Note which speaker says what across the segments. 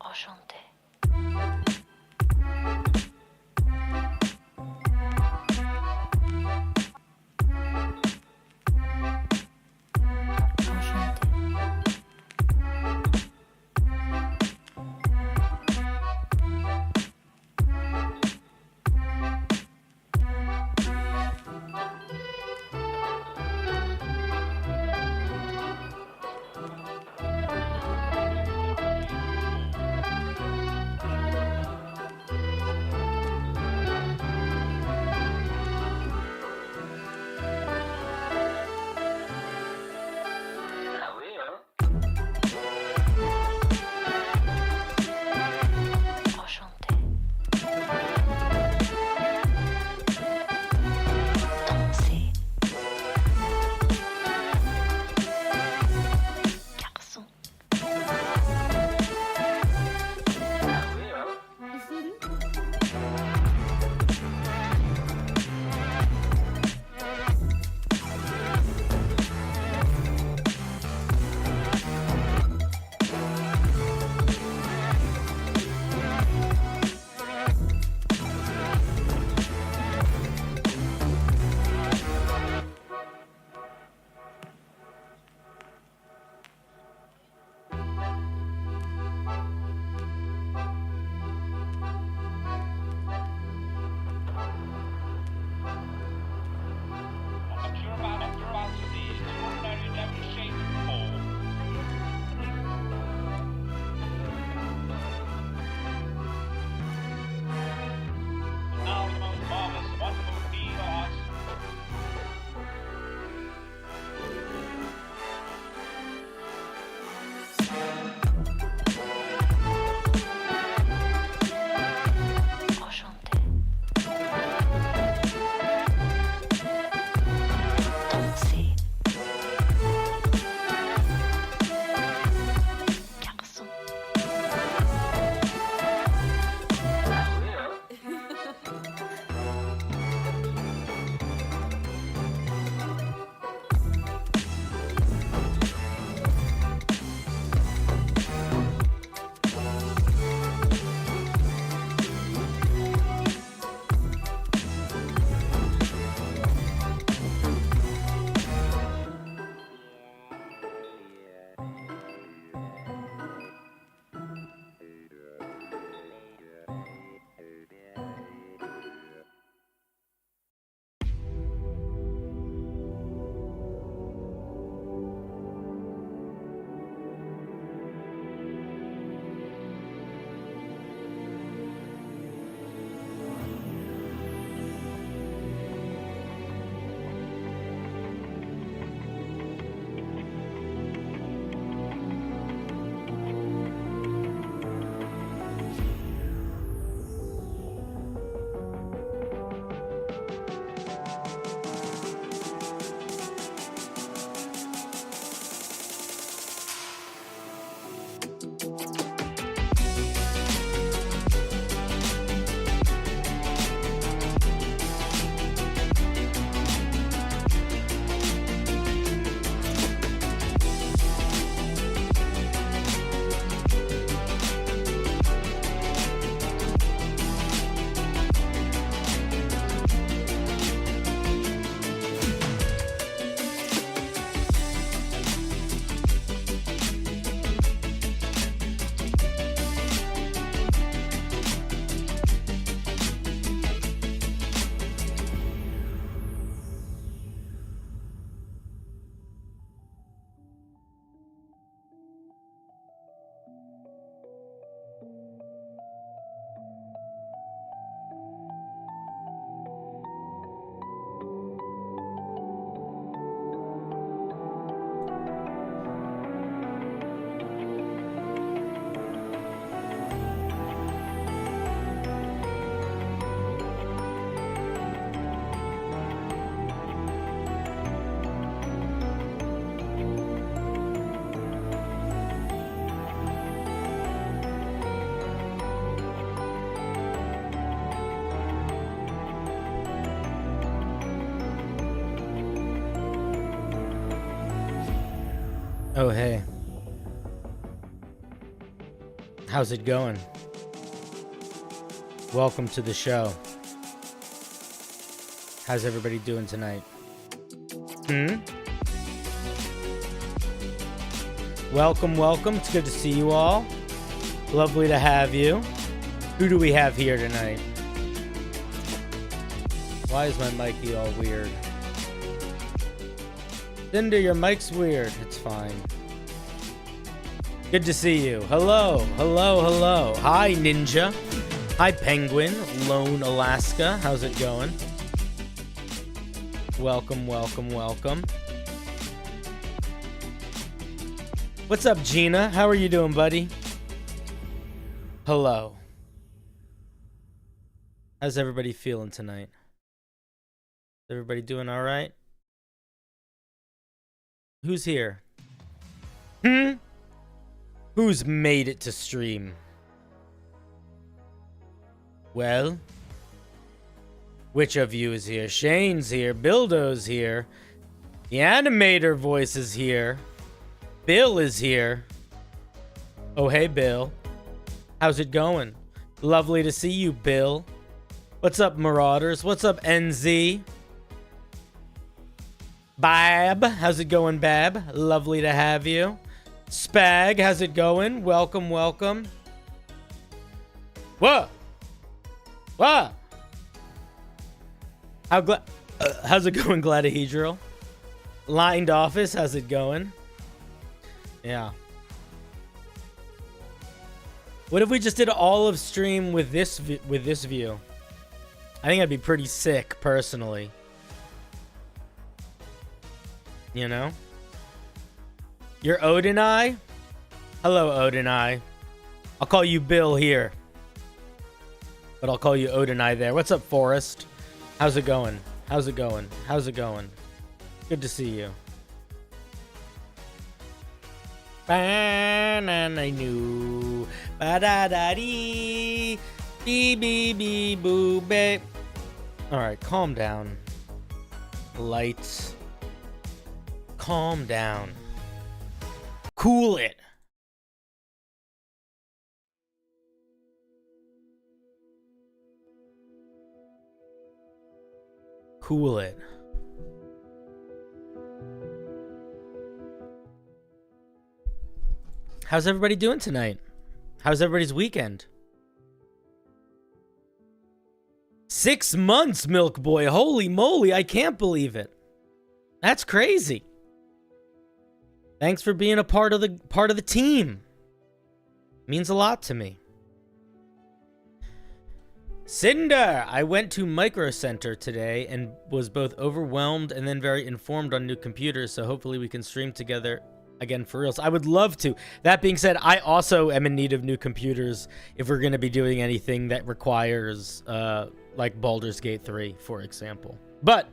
Speaker 1: Enchanté. Oh, hey. How's it going? Welcome to the show. How's everybody doing tonight? Welcome, welcome. It's good to see you all. Lovely to have you. Who do we have here tonight? Why is my mic all weird? Cinder, your mic's weird. It's fine. Good to see you. Hello, hello, hello. Hi, Ninja. Hi, Penguin. Lone Alaska. How's it going? Welcome, welcome, welcome. What's up, Gina? How are you doing, buddy? Hello. How's everybody feeling tonight? Everybody doing all right? Who's here? Who's made it to stream? Well, which of you is here? Shane's here. Bildo's here. The animator voice is here. Bill is here. Oh, hey, Bill. How's it going? Lovely to see you, Bill. What's up, Marauders? What's up, NZ? Bab, how's it going, Bab? Lovely to have you. Spag, how's it going? Welcome, welcome. What? What? How's it going, Gladahedral? Lined Office, how's it going? Yeah. What if we just did all of stream with this view? I think that'd be pretty sick, personally. You know? You're Odin-I? Hello, Odin-I. I'll call you Bill here. But I'll call you Odin-I there. What's up, Forrest? How's it going? How's it going? How's it going? Good to see you. I knew. Ba-da-da-dee. Bee-bee-bee-boo-babe. Alright, calm down. Lights. Calm down. Cool it. Cool it. How's everybody doing tonight? How's everybody's weekend? 6 months, Milk Boy. Holy moly, I can't believe it. That's crazy. Thanks for being a part of the team. Means a lot to me. Cinder, I went to Micro Center today and was both overwhelmed and then very informed on new computers, so hopefully we can stream together again for reals. I would love to. That being said, I also am in need of new computers if we're going to be doing anything that requires like Baldur's Gate 3, for example. But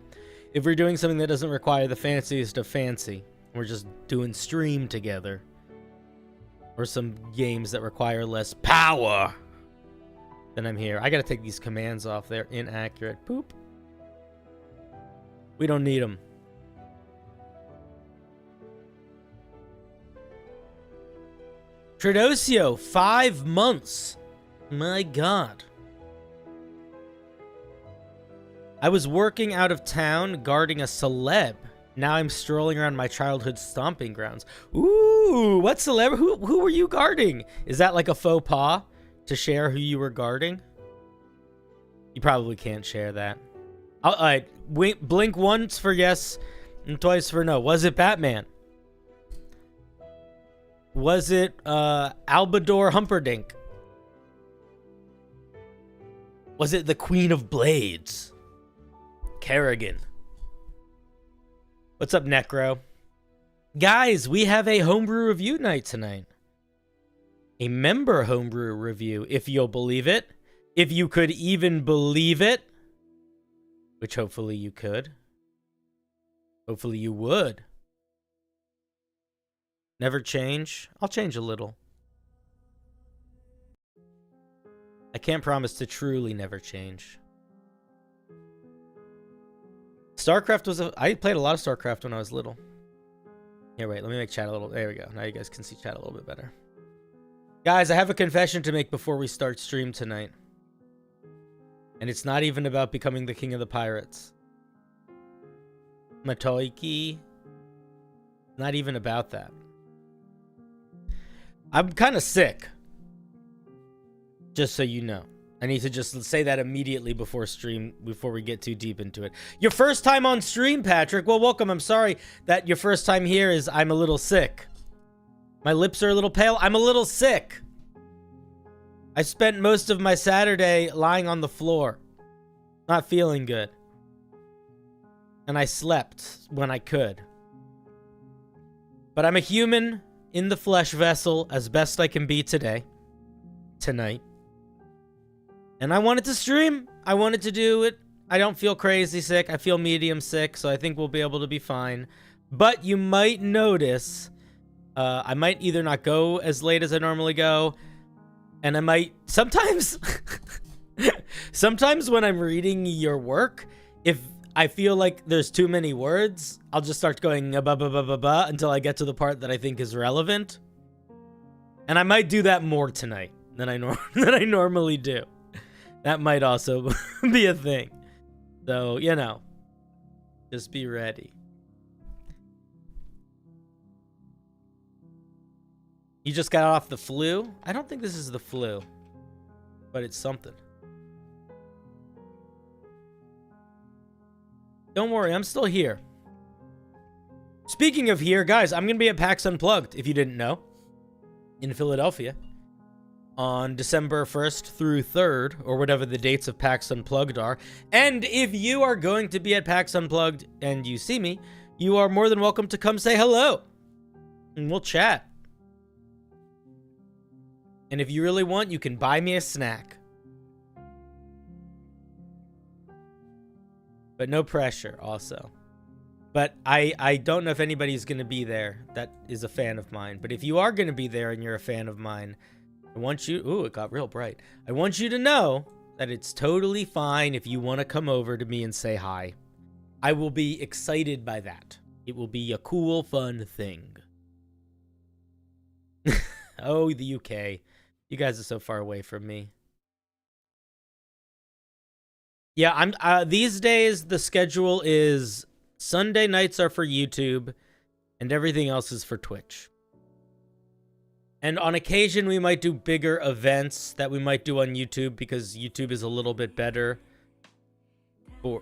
Speaker 1: if we're doing something that doesn't require the fanciest of fancy, we're just doing stream together, or some games that require less power, then I'm here. I gotta take these commands off. They're inaccurate. Poop. We don't need them. Tredosio, 5 months. My God. I was working out of town guarding a celeb. Now I'm strolling around my childhood stomping grounds. Ooh, what celeb? Who were you guarding? Is that like a faux pas to share who you were guarding? You probably can't share that. Blink once for yes and twice for no. Was it Batman? Was it Albador Humperdinck? Was it the Queen of Blades? Kerrigan. What's up, Necro? Guys, we have a homebrew review night tonight. A member homebrew review, if you'll believe it. If you could even believe it. Which hopefully you could. Hopefully you would. Never change? I'll change a little. I can't promise to truly never change. StarCraft was I played a lot of StarCraft when I was little. Here, wait, let me make chat a little... There we go. Now you guys can see chat a little bit better. Guys, I have a confession to make before we start stream tonight. And it's not even about becoming the king of the pirates. Matoiki. Not even about that. I'm kind of sick. Just so you know. I need to just say that immediately before we get too deep into it. Your first time on stream, Patrick. Well, welcome. I'm sorry that your first time here is I'm a little sick. My lips are a little pale. I'm a little sick. I spent most of my Saturday lying on the floor. Not feeling good. And I slept when I could. But I'm a human in the flesh vessel as best I can be tonight. And I wanted to stream. I wanted to do it. I don't feel crazy sick. I feel medium sick, so I think we'll be able to be fine. But you might notice I might either not go as late as I normally go, and I might sometimes sometimes when I'm reading your work, if I feel like there's too many words, I'll just start going ba ba ba ba ba until I get to the part that I think is relevant. And I might do that more tonight than I normally do. That might also be a thing. So, you know, just be ready. You just got off the flu? I don't think this is the flu, but it's something. Don't worry, I'm still here. Speaking of here, guys, I'm going to be at PAX Unplugged, if you didn't know, in Philadelphia, on December 1st through 3rd, or whatever the dates of PAX Unplugged are. And if you are going to be at PAX Unplugged and you see me, you are more than welcome to come say hello, and we'll chat. And if you really want, you can buy me a snack. But no pressure, also. But I don't know if anybody's going to be there that is a fan of mine. But if you are going to be there and you're a fan of mine, I want you... Ooh, it got real bright. I want you to know that it's totally fine if you want to come over to me and say hi. I will be excited by that. It will be a cool, fun thing. Oh, the UK. You guys are so far away from me. Yeah, I'm these days the schedule is Sunday nights are for YouTube and everything else is for Twitch. And on occasion we might do bigger events that we might do on YouTube because YouTube is a little bit better. All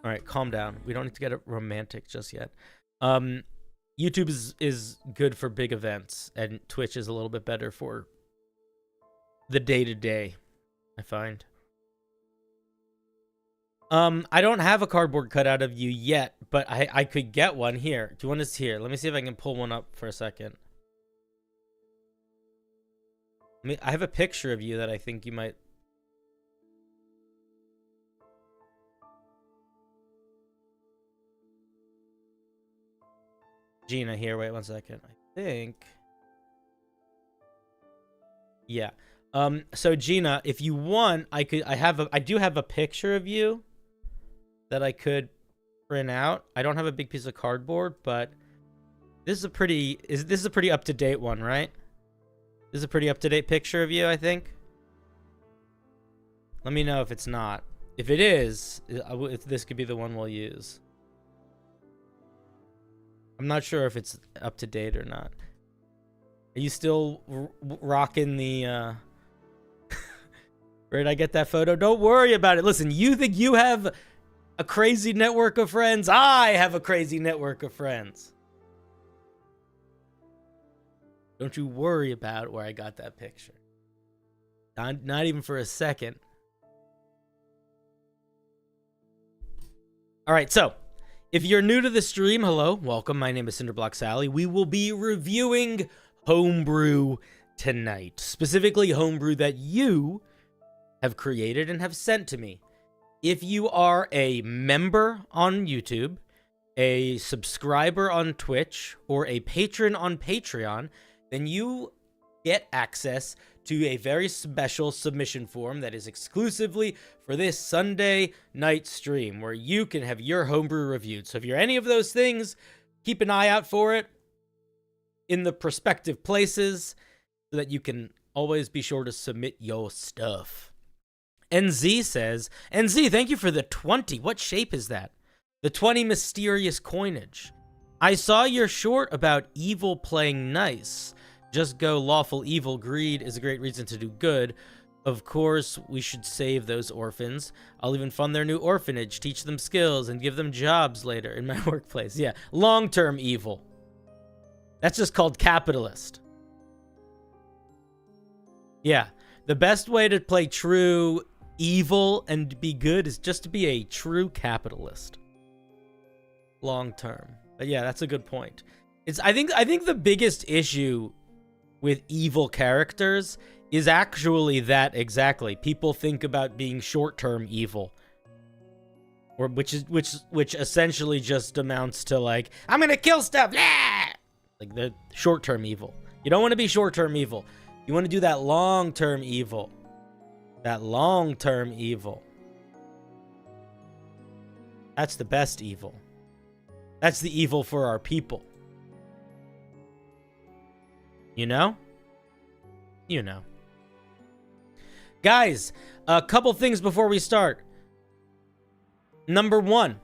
Speaker 1: right, calm down. We don't need to get it romantic just yet. YouTube is good for big events and Twitch is a little bit better for the day-to-day, I find. I don't have a cardboard cutout of you yet, but I could get one here. Do you want to see here? Let me see if I can pull one up for a second. I have a picture of you that I think you might... Gina here, wait one second. I think... Yeah. So Gina, if you want, I do have a picture of you that I could print out. I don't have a big piece of cardboard, but this is a pretty up-to-date one, right? This is a pretty up-to-date picture of you, I think. Let me know if it's not. If it is, if this could be the one we'll use. I'm not sure if it's up-to-date or not. Are you still rocking the... Where did I get that photo? Don't worry about it. Listen, you think you have a crazy network of friends? I have a crazy network of friends. Don't you worry about where I got that picture. Not even for a second. All right, so if you're new to the stream, hello, welcome. My name is CinderBlocksally. We will be reviewing Homebrew tonight. Specifically, Homebrew that you have created and have sent to me. If you are a member on YouTube, a subscriber on Twitch, or a patron on Patreon, then you get access to a very special submission form that is exclusively for this Sunday night stream where you can have your homebrew reviewed. So if you're any of those things, keep an eye out for it. in the prospective places so that you can always be sure to submit your stuff. NZ says, NZ, thank you for the 20. What shape is that? The 20 mysterious coinage. I saw your short about evil playing nice. Just go lawful evil. Greed is a great reason to do good. Of course, we should save those orphans. I'll even fund their new orphanage, teach them skills, and give them jobs later in my workplace. Yeah, long-term evil. That's just called capitalist. Yeah, the best way to play true evil and be good is just to be a true capitalist. Long-term. But yeah, that's a good point. I think the biggest issue with evil characters is actually that exactly. People think about being short-term evil, or which essentially just amounts to like, I'm gonna kill stuff, like the short-term evil. You don't want to be short-term evil. You want to do that long-term evil. That long-term evil. That's the best evil. That's the evil for our people. You know? You know. Guys, a couple things before we start. Number 1.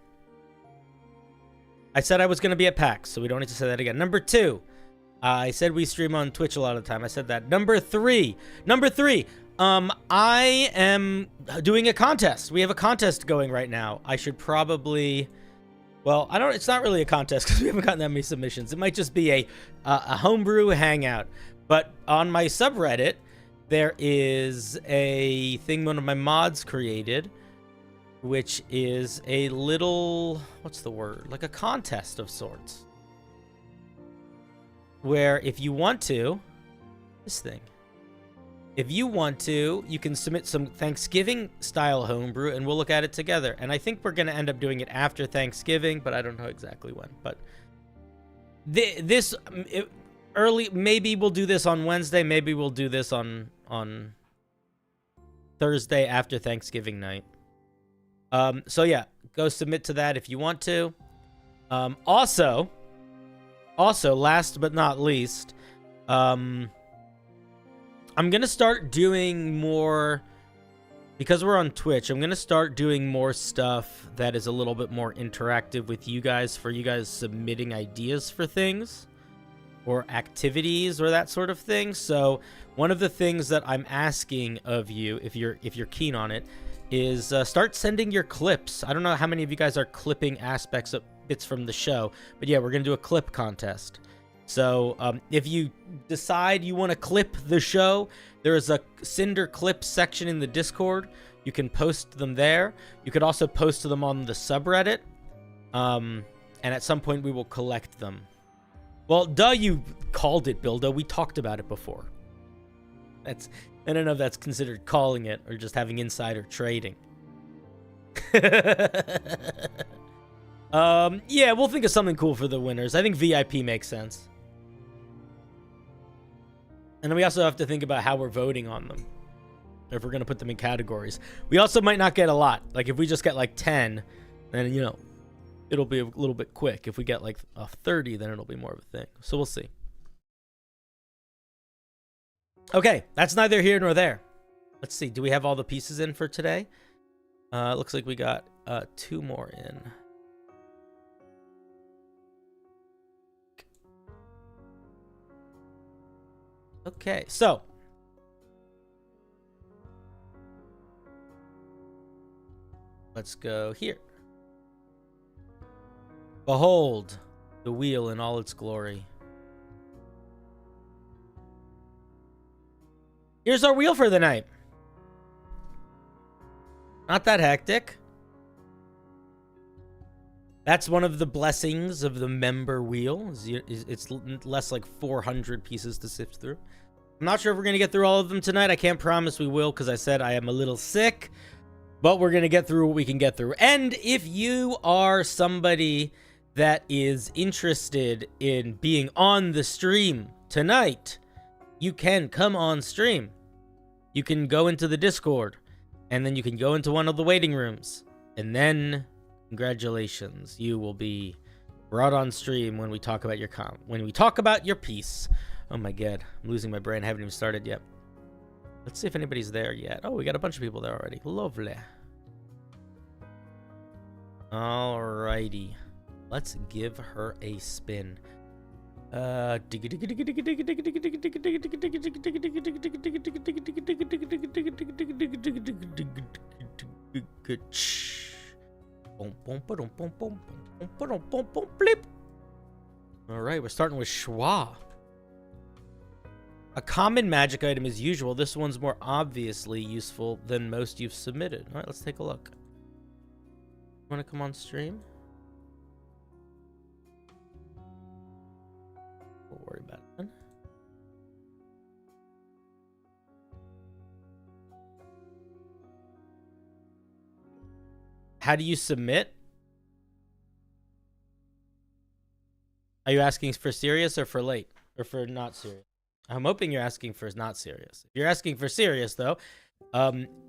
Speaker 1: I said I was going to be at PAX, so we don't need to say that again. Number 2. I said we stream on Twitch a lot of the time. I said that. Number 3. I am doing a contest. We have a contest going right now. I should probably... Well, it's not really a contest because we haven't gotten that many submissions. It might just be a homebrew hangout. But on my subreddit, there is a thing one of my mods created, which is a little, what's the word? Like a contest of sorts. Where if you want to, this thing. If you want to, you can submit some Thanksgiving-style homebrew, and we'll look at it together. And I think we're going to end up doing it after Thanksgiving, but I don't know exactly when. But early, maybe we'll do this on Wednesday. Maybe we'll do this on Thursday after Thanksgiving night. So yeah, go submit to that if you want to. Also, last but not least, I'm going to start doing more, because we're on Twitch, I'm going to start doing more stuff that is a little bit more interactive with you guys, for you guys submitting ideas for things or activities or that sort of thing. So one of the things that I'm asking of you, if you're keen on it, is start sending your clips. I don't know how many of you guys are clipping aspects of bits from the show, but yeah, we're going to do a clip contest. So if you decide you want to clip the show, there is a Cinder clips section in the Discord. You can post them there. You could also post them on the subreddit. And at some point we will collect them. Well, you called it, Bildo. We talked about it before. I don't know if that's considered calling it or just having insider trading. Yeah, we'll think of something cool for the winners. I think VIP makes sense. And then we also have to think about how we're voting on them, if we're going to put them in categories. We also might not get a lot. Like, if we just get, like, 10, then, you know, it'll be a little bit quick. If we get, like, 30, then it'll be more of a thing. So we'll see. Okay, that's neither here nor there. Let's see. Do we have all the pieces in for today? Looks like we got 2 more in. Okay, so let's go here. Behold the wheel in all its glory. Here's our wheel for the night. Not that hectic. That's one of the blessings of the member wheel. It's less like 400 pieces to sift through. I'm not sure if we're going to get through all of them tonight. I can't promise we will, because I said I am a little sick. But we're going to get through what we can get through. And if you are somebody that is interested in being on the stream tonight, you can come on stream. You can go into the Discord, and then you can go into one of the waiting rooms, and then congratulations, you will be brought on stream when we talk about your piece. Oh my god, I'm losing my brain. I haven't even started yet. Let's see if anybody's there yet. Oh, we got a bunch of people there already. Lovely. Alrighty. Let's give her a spin. Alright, we're starting with Schwa. A common magic item as usual. This one's more obviously useful than most you've submitted. Alright, let's take a look. Want to come on stream? Don't worry about it. How do you submit? Are you asking for serious or for late? Or for not serious? I'm hoping you're asking for not serious. If you're asking for serious, though,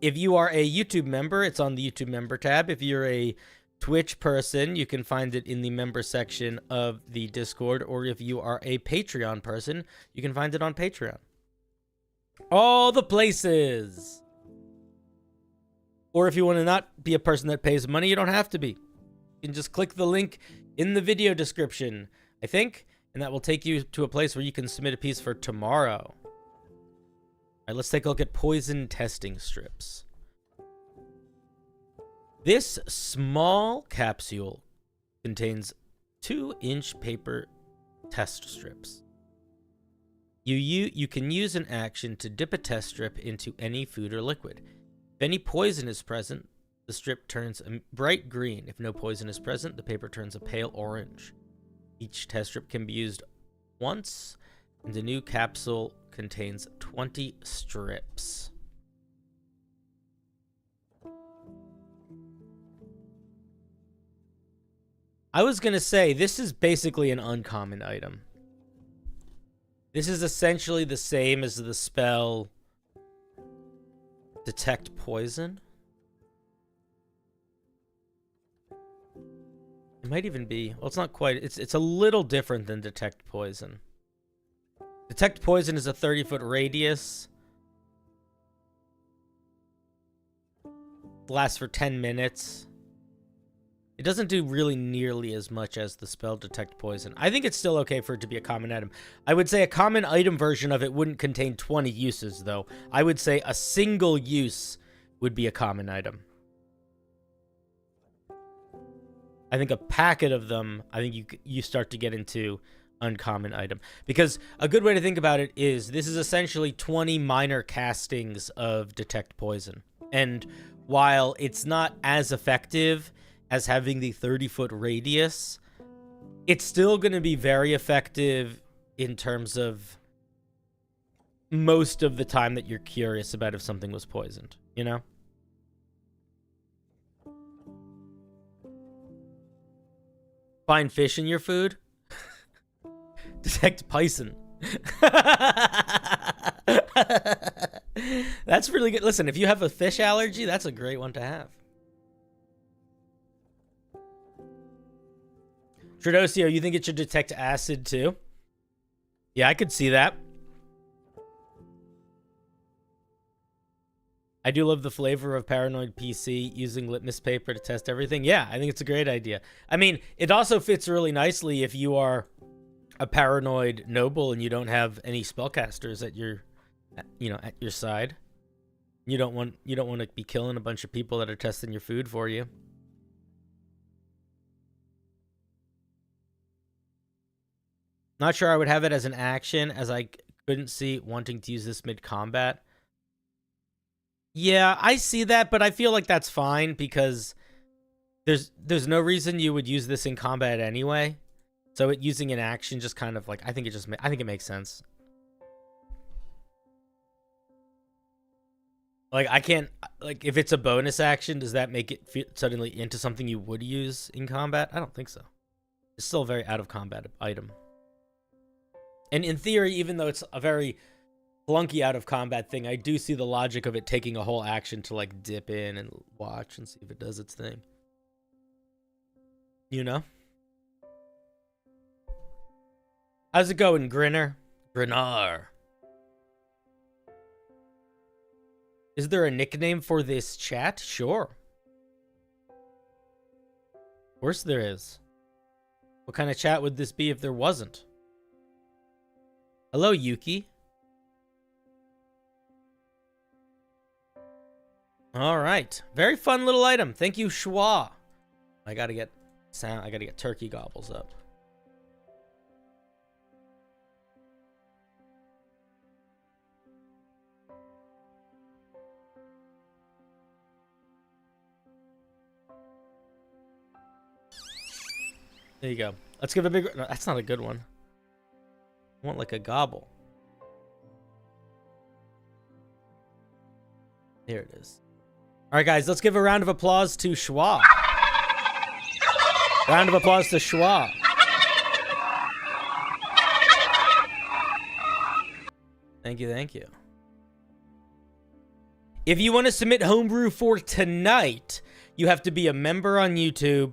Speaker 1: if you are a YouTube member, it's on the YouTube member tab. If you're a Twitch person, you can find it in the member section of the Discord. Or if you are a Patreon person, you can find it on Patreon. All the places. Or if you want to not be a person that pays money, you don't have to be. You can just click the link in the video description, I think, and that will take you to a place where you can submit a piece for tomorrow. All right, let's take a look at poison testing strips. This small capsule contains 2-inch paper test strips. You can use an action to dip a test strip into any food or liquid. If any poison is present, the strip turns a bright green. If no poison is present, the paper turns a pale orange. Each test strip can be used once, and the new capsule contains 20 strips. I was going to say, this is basically an uncommon item. This is essentially the same as the spell Detect Poison. It might even be, well, it's not quite, it's a little different than Detect Poison. Detect Poison is a 30-foot radius. Lasts for 10 minutes. It doesn't do really nearly as much as the spell Detect Poison. I think it's still okay for it to be a common item. I would say a common item version of it wouldn't contain 20 uses, though. I would say a single use would be a common item. I think a packet of them, I think you start to get into uncommon item. Because a good way to think about it is this is essentially 20 minor castings of Detect Poison. And while it's not as effective as having the 30-foot radius, it's still going to be very effective in terms of most of the time that you're curious about if something was poisoned, you know? Find fish in your food? Detect Poison. That's really good. Listen, if you have a fish allergy, that's a great one to have. Tradosio, you think it should detect acid too? Yeah, I could see that. I do love the flavor of Paranoid PC using litmus paper to test everything. Yeah, I think it's a great idea. I mean, it also fits really nicely if you are a paranoid noble and you don't have any spellcasters at your, at your side. You don't want to be killing a bunch of people that are testing your food for you. Not sure I would have it as an action, as I couldn't see wanting to use this mid-combat. Yeah, I see that, but I feel like that's fine because there's no reason you would use this in combat anyway. So using an action just kind of like, I think it makes sense. Like, I can't, like, if it's a bonus action, does that make it suddenly into something you would use in combat? I don't think so. It's still a very out of combat item. And in theory, even though it's a very clunky out of combat thing, I do see the logic of it taking a whole action to like dip in and watch and see if it does its thing. You know? How's it going, Grinner? Grinnar. Is there a nickname for this chat? Sure. Of course there is. What kind of chat would this be if there wasn't? Hello, Yuki. All right. Very fun little item. Thank you, Schwa. I gotta get turkey gobbles up. There you go. Let's give a big... No, that's not a good one. I want like a gobble. Here it is. All right, guys, let's give a round of applause to Schwa. Round of applause to Schwa. Thank you, thank you. If you want to submit Homebrew for tonight, you have to be a member on YouTube,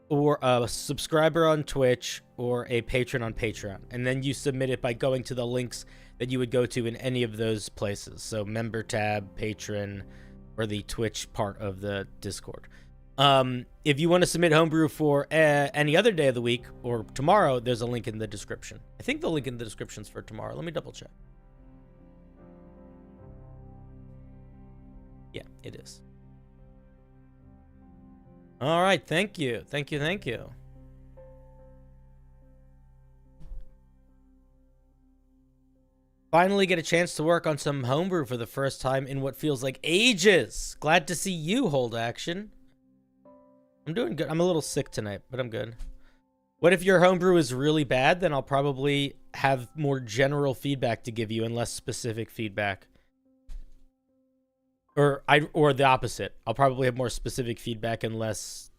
Speaker 1: or a subscriber on Twitch, or a patron on Patreon. And then you submit it by going to the links that you would go to in any of those places. So member tab, patron, or the Twitch part of the Discord. If you want to submit Homebrew for any other day of the week, or tomorrow, there's a link in the description. I think the link in the description is for tomorrow. Let me double check. Yeah, it is. All right, thank you. Thank you, thank you. Finally get a chance to work on some Homebrew for the first time in what feels like ages. Glad to see you, Hold Action. I'm doing good. I'm a little sick tonight, but I'm good. What if your Homebrew is really bad? Then I'll probably have more general feedback to give you and less specific feedback. Or the opposite. I'll probably have more specific feedback and less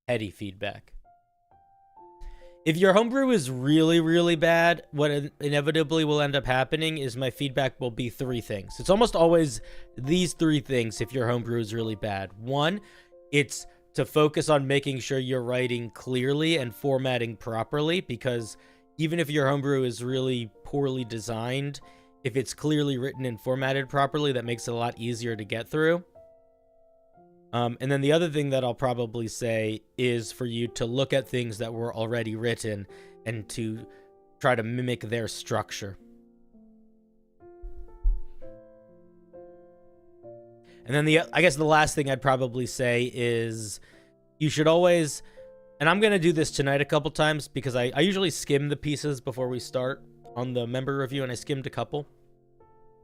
Speaker 1: heady feedback. If your Homebrew is really, really bad, what inevitably will end up happening is my feedback will be 3 things. It's almost always these 3 things if your Homebrew is really bad. 1, it's to focus on making sure you're writing clearly and formatting properly, because even if your Homebrew is really poorly designed, if it's clearly written and formatted properly, that makes it a lot easier to get through. And then the other thing that I'll probably say is for you to look at things that were already written and to try to mimic their structure. And then I guess the last thing I'd probably say is you should always, and I'm going to do this tonight a couple times because I usually skim the pieces before we start on the member review, and I skimmed a couple.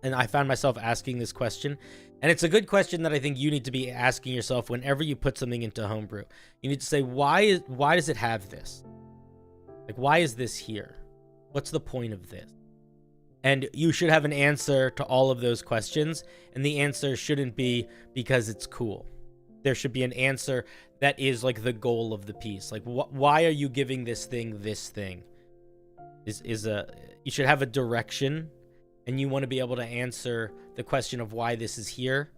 Speaker 1: And I found myself asking this question. And it's a good question that I think you need to be asking yourself whenever you put something into Homebrew. You need to say, why does it have this? Like, why is this here? What's the point of this? And you should have an answer to all of those questions. And the answer shouldn't be because it's cool. There should be an answer that is like the goal of the piece. Like, why are you giving this thing this thing? You should have a direction. And you want to be able to answer the question of why this is here.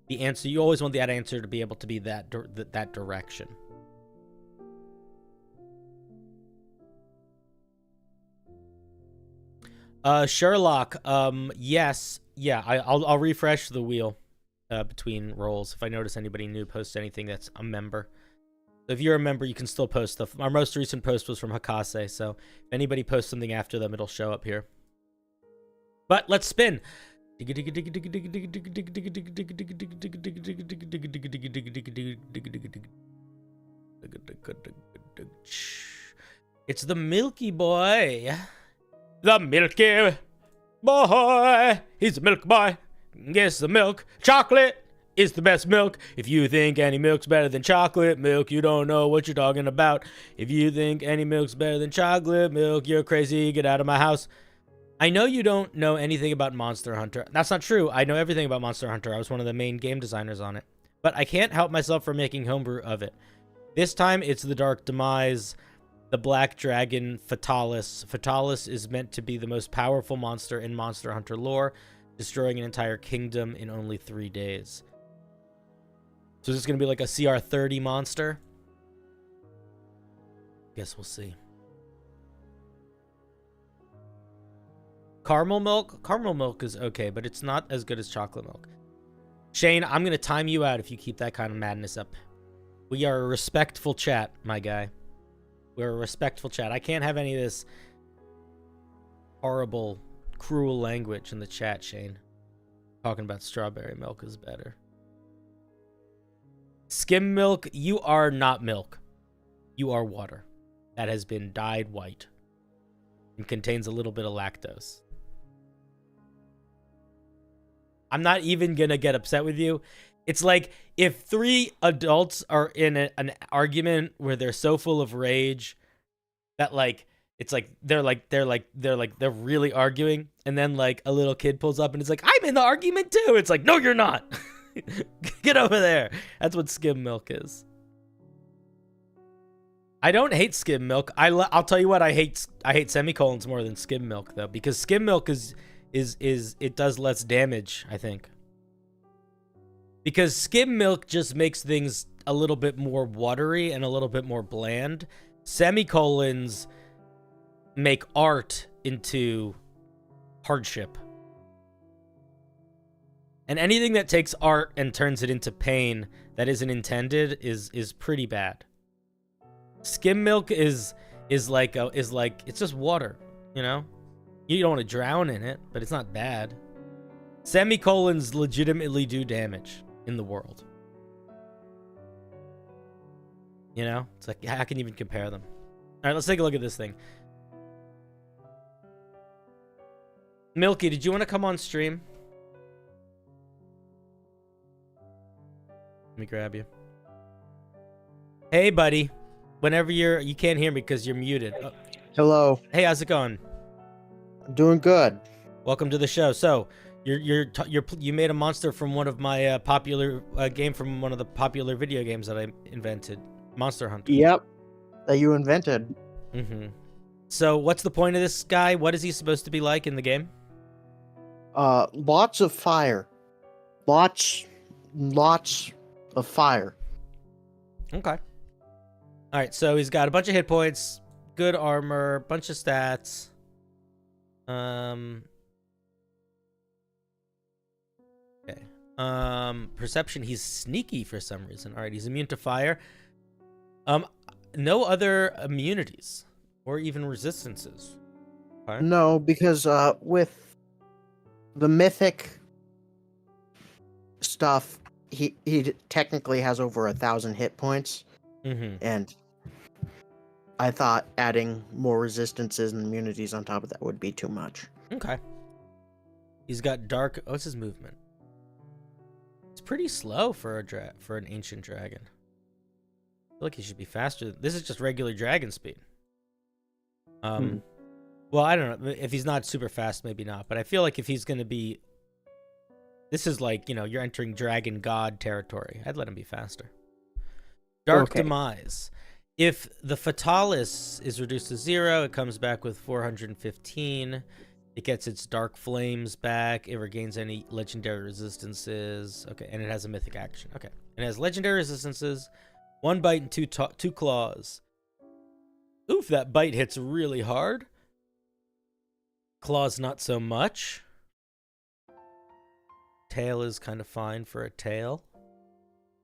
Speaker 1: The answer, you always want that answer to be able to be that direction. Sherlock, yes. Yeah, I'll refresh the wheel between roles. If I notice anybody new posts anything that's a member. So if you're a member, you can still post stuff. Our most recent post was from Hakase, so if anybody posts something after them, it'll show up here. But let's spin. It's the Milky Boy. The Milky Boy. He's a milk boy. Guess the milk. Chocolate is the best milk. If you think any milk's better than chocolate milk, you don't know what you're talking about. If you think any milk's better than chocolate milk, you're crazy. Get out of my house. I know you don't know anything about Monster Hunter. That's not true. I know everything about Monster Hunter. I was one of the main game designers on it. But I can't help myself from making Homebrew of it. This time, it's the Dark Demise, the Black Dragon, Fatalis. Fatalis is meant to be the most powerful monster in Monster Hunter lore, destroying an entire kingdom in only 3 days. So is this going to be like a CR30 monster? Guess we'll see. Caramel milk? Caramel milk is okay, but it's not as good as chocolate milk. Shane, I'm going to time you out if you keep that kind of madness up. We are a respectful chat, my guy. We're a respectful chat. I can't have any of this horrible, cruel language in the chat, Shane. Talking about strawberry milk is better. Skim milk, you are not milk. You are water that has been dyed white and contains a little bit of lactose. I'm not even going to get upset with you. It's like if 3 adults are in an argument where they're so full of rage that like it's like they're really arguing, and then like a little kid pulls up and it's like, I'm in the argument too. It's like, no, you're not. Get over there. That's what skim milk is. I don't hate skim milk. I'll tell you what, I hate semicolons more than skim milk though, because skim milk is it does less damage, I think. Because skim milk just makes things a little bit more watery and a little bit more bland. Semicolons make art into hardship. And anything that takes art and turns it into pain that isn't intended is pretty bad. Skim milk is like it's just water, you know? You don't want to drown in it, but it's not bad. Semicolons legitimately do damage in the world. You know? It's like, how can you even compare them? All right, let's take a look at this thing. Milky, did you want to come on stream? Let me grab you. Hey, buddy. Whenever you can't hear me because you're muted. Oh.
Speaker 2: Hello.
Speaker 1: Hey, how's it going?
Speaker 2: I'm doing good.
Speaker 1: Welcome to the show. So, you made a monster from one of my popular game from one of the popular video games that I invented, Monster Hunter.
Speaker 2: Yep, that you invented.
Speaker 1: Mm-hmm. So, what's the point of this guy? What is he supposed to be like in the game?
Speaker 2: Lots of fire. Lots of fire.
Speaker 1: Okay. All right, so he's got a bunch of hit points, good armor, bunch of stats. Okay. Perception, he's sneaky for some reason. All right, he's immune to fire. No other immunities or even resistances. Okay.
Speaker 2: No, because with the mythic stuff, he technically has over 1,000 hit points.
Speaker 1: Mm-hmm.
Speaker 2: And I thought adding more resistances and immunities on top of that would be too much.
Speaker 1: Okay. He's got dark. What's his movement? It's pretty slow for an ancient dragon. I feel like he should be faster. This is just regular dragon speed. Well, I don't know. If he's not super fast, maybe not. But I feel like if he's going to be... This is like, you're entering dragon god territory. I'd let him be faster. Dark Demise. If the Fatalis is reduced to 0, it comes back with 415. It gets its Dark Flames back. It regains any legendary resistances. Okay, and it has a mythic action. Okay, and it has legendary resistances, 1 bite and 2 claws. Oof, that bite hits really hard. Claws not so much. Tail is kind of fine for a tail.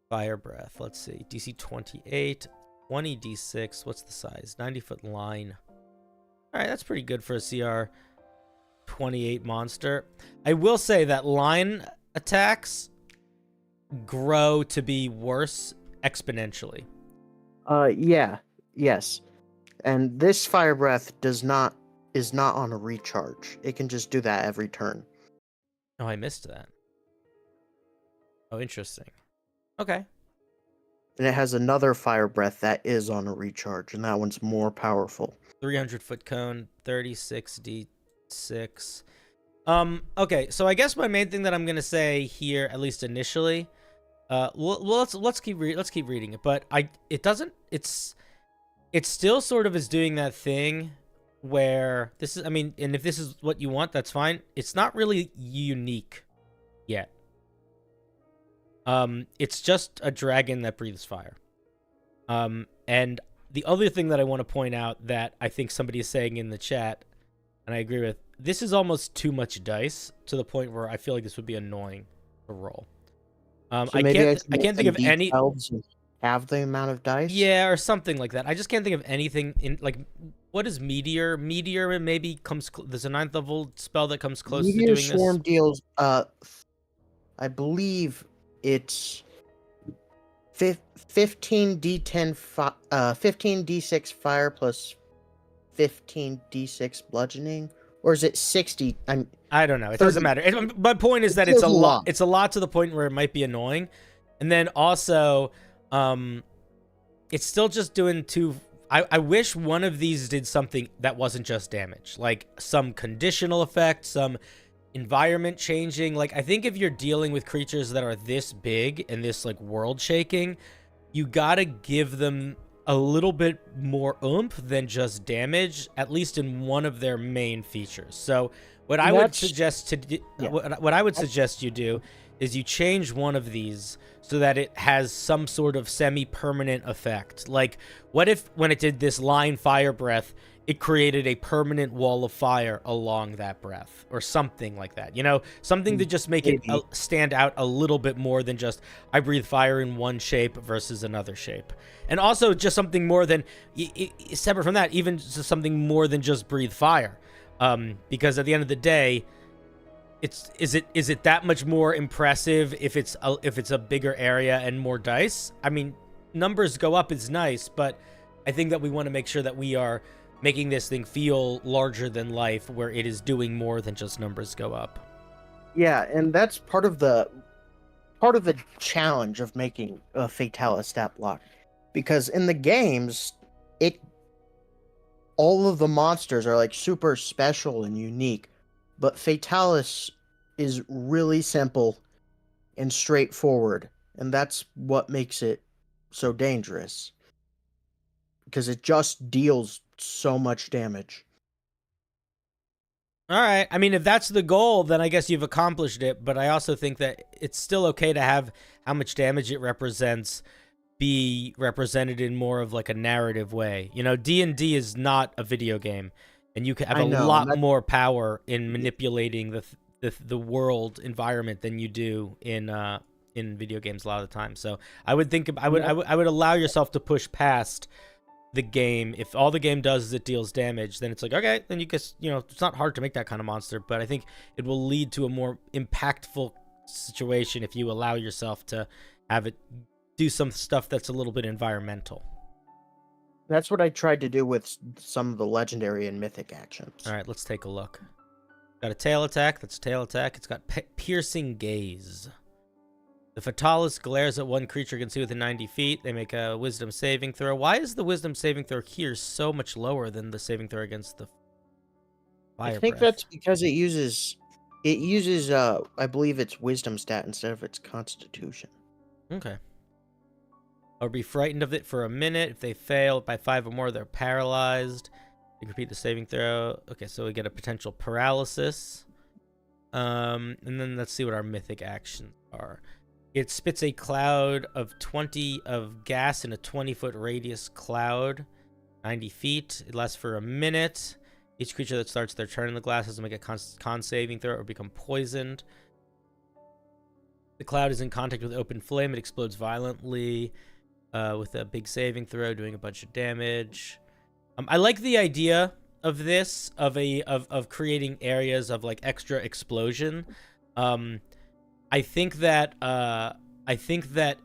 Speaker 1: Fire breath. Let's see. DC 28. 20 D6. What's the size? 90-foot line. Alright, that's pretty good for a CR 28 monster. I will say that line attacks grow to be worse exponentially.
Speaker 2: Yes. And this fire breath is not on a recharge. It can just do that every turn.
Speaker 1: Oh, I missed that. Oh, interesting. Okay.
Speaker 2: And it has another fire breath that is on a recharge, and that one's more powerful.
Speaker 1: 300-foot cone, 36d6. Okay, so I guess my main thing that I'm gonna say here, at least initially, let's keep reading it. But it still sort of is doing that thing where this is. I mean, and if this is what you want, that's fine. It's not really unique yet. It's just a dragon that breathes fire. And the other thing that I want to point out that I think somebody is saying in the chat, and I agree with, this is almost too much dice to the point where I feel like this would be annoying to roll.
Speaker 2: So
Speaker 1: I
Speaker 2: maybe
Speaker 1: can't
Speaker 2: should make
Speaker 1: think of
Speaker 2: some
Speaker 1: any.
Speaker 2: D12s and have the amount of dice.
Speaker 1: Yeah, or something like that. I just can't think of anything in like. What is Meteor? Meteor maybe comes. There's a 9th level spell that comes close to
Speaker 2: Meteor
Speaker 1: doing
Speaker 2: Swarm
Speaker 1: this.
Speaker 2: deals. I believe it's 15d10 15d6 fire plus 15d6 bludgeoning, or is it 60?
Speaker 1: I don't know. It
Speaker 2: 30.
Speaker 1: doesn't matter. My point is that it's a lot. It's a lot to the point where it might be annoying, and then also, it's still just doing two. I wish one of these did something that wasn't just damage, like some conditional effect, some environment changing. Like, I think if you're dealing with creatures that are this big and this like world shaking, you gotta give them a little bit more oomph than just damage, at least in one of their main features. So what I would suggest what I would suggest you do is you change one of these so that it has some sort of semi-permanent effect. Like, what if when it did this line fire breath, it created a permanent wall of fire along that breath, or something like that, you know, something to just make it stand out a little bit more than just I breathe fire in one shape versus another shape. And also just something more than, separate from that, even just something more than just breathe fire, because at the end of the day, is it that much more impressive if it's a bigger area and more dice? I mean, numbers go up is nice, but I think that we want to make sure that we are making this thing feel larger than life, where it is doing more than just numbers go up.
Speaker 2: Yeah, and that's part of the challenge of making a Fatalis stat block, because in the games, all of the monsters are like super special and unique, but Fatalis is really simple and straightforward, and that's what makes it so dangerous, because it just deals so much damage.
Speaker 1: All right. I mean, if that's the goal, then I guess you've accomplished it, but I also think that it's still okay to have how much damage it represents be represented in more of like a narrative way. You know, D&D is not a video game, and you can have a lot more power in manipulating the world environment than you do in video games a lot of the time. So I would think I would allow yourself to push past the game. If all the game does is it deals damage, then it's like, okay, then you guess, you know, it's not hard to make that kind of monster, but I think it will lead to a more impactful situation if you allow yourself to have it do some stuff that's a little bit environmental.
Speaker 2: That's what I tried to do with some of the legendary and mythic actions.
Speaker 1: All right, let's take a look. Got a tail attack. That's a tail attack. It's got piercing gaze. The Fatalis glares at one creature can see within 90 feet. They make a wisdom saving throw. Why is the wisdom saving throw here so much lower than the saving throw against the fire
Speaker 2: I think
Speaker 1: breath?
Speaker 2: that's because it uses I believe it's wisdom stat instead of its constitution.
Speaker 1: Okay. Or be frightened of it for a minute. If they fail by 5 or more, they're paralyzed. You repeat the saving throw. Okay, so we get a potential paralysis. And then let's see what our mythic actions are. It spits a cloud of 20 of gas in a 20-foot radius cloud, 90 feet. It lasts for a minute. Each creature that starts their turn in the glass has to make a con saving throw or become poisoned. The cloud is in contact with open flame. It explodes violently with a big saving throw, doing a bunch of damage. I like the idea of this, of creating areas of like extra explosion. I think that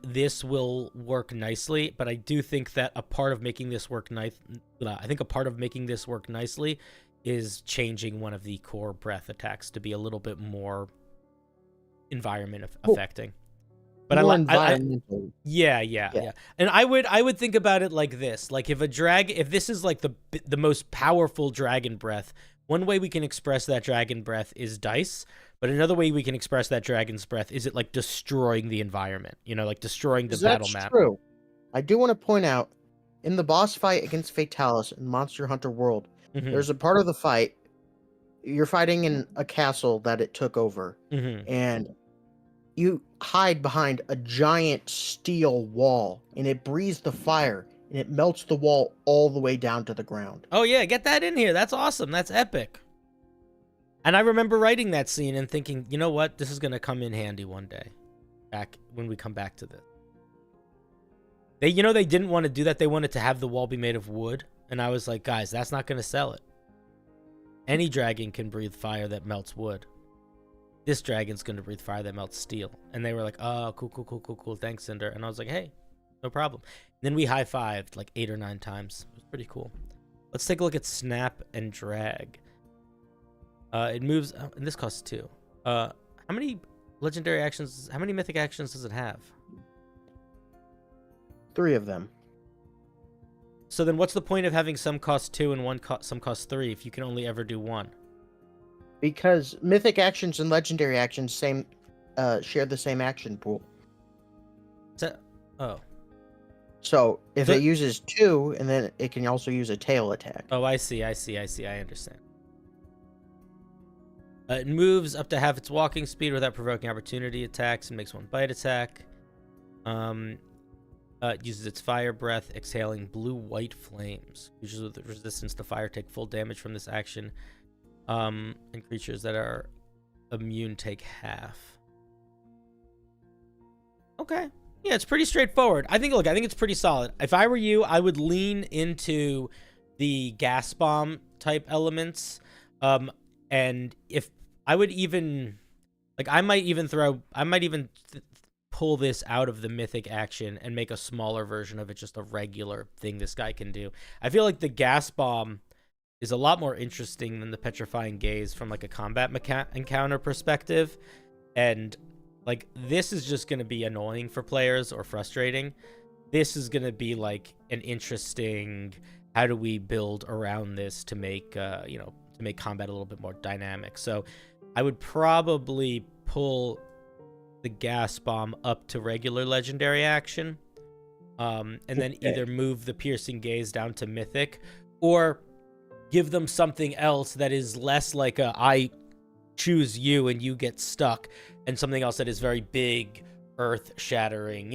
Speaker 1: this will work nicely, but I do think that a part of making this work nicely is changing one of the core breath attacks to be a little bit more environment affecting. But yeah. And I would think about it like this: like if this is like the most powerful dragon breath, one way we can express that dragon breath is dice. But another way we can express that dragon's breath is it like destroying the environment, you know, like destroying the battle map.
Speaker 2: That's true. I do want to point out, in the boss fight against Fatalis in Monster Hunter World, there's a part of the fight, you're fighting in a castle that it took over, and you hide behind a giant steel wall, and it breathes the fire, and it melts the wall all the way down to the ground.
Speaker 1: Oh yeah, get that in here. That's awesome. That's epic. And I remember writing that scene and thinking, you know what? This is going to come in handy one day. Back when we come back to this. They didn't want to do that. They wanted to have the wall be made of wood. And I was like, guys, that's not going to sell it. Any dragon can breathe fire that melts wood. This dragon's going to breathe fire that melts steel. And they were like, oh, cool. Thanks, Cinder. And I was like, hey, no problem. And then we high-fived like 8 or 9 times. It was pretty cool. Let's take a look at snap and drag. It moves, and this costs 2. How many legendary actions, how many mythic actions does it have?
Speaker 2: 3 of them.
Speaker 1: So then what's the point of having some cost 2 and some cost 3 if you can only ever do 1?
Speaker 2: Because mythic actions and legendary actions share the same action pool.
Speaker 1: Oh.
Speaker 2: So if it uses 2, and then it can also use a tail attack.
Speaker 1: Oh, I see. I understand. It moves up to half its walking speed without provoking opportunity attacks and makes 1 bite attack. It uses its fire breath, exhaling blue-white flames. Creatures with resistance to fire take full damage from this action. And creatures that are immune take half. Okay. Yeah, it's pretty straightforward. I think it's pretty solid. If I were you, I would lean into the gas bomb type elements. And if I would even, like, I might even pull this out of the mythic action and make a smaller version of it, just a regular thing this guy can do. I feel like the gas bomb is a lot more interesting than the petrifying gaze from like a combat encounter perspective. And like, this is just going to be annoying for players or frustrating. This is going to be like an interesting, how do we build around this to make, to make combat a little bit more dynamic. So I would probably pull the gas bomb up to regular legendary action. And then either move the piercing gaze down to mythic, or give them something else that is less like I choose you and you get stuck, and something else that is very big, earth shattering.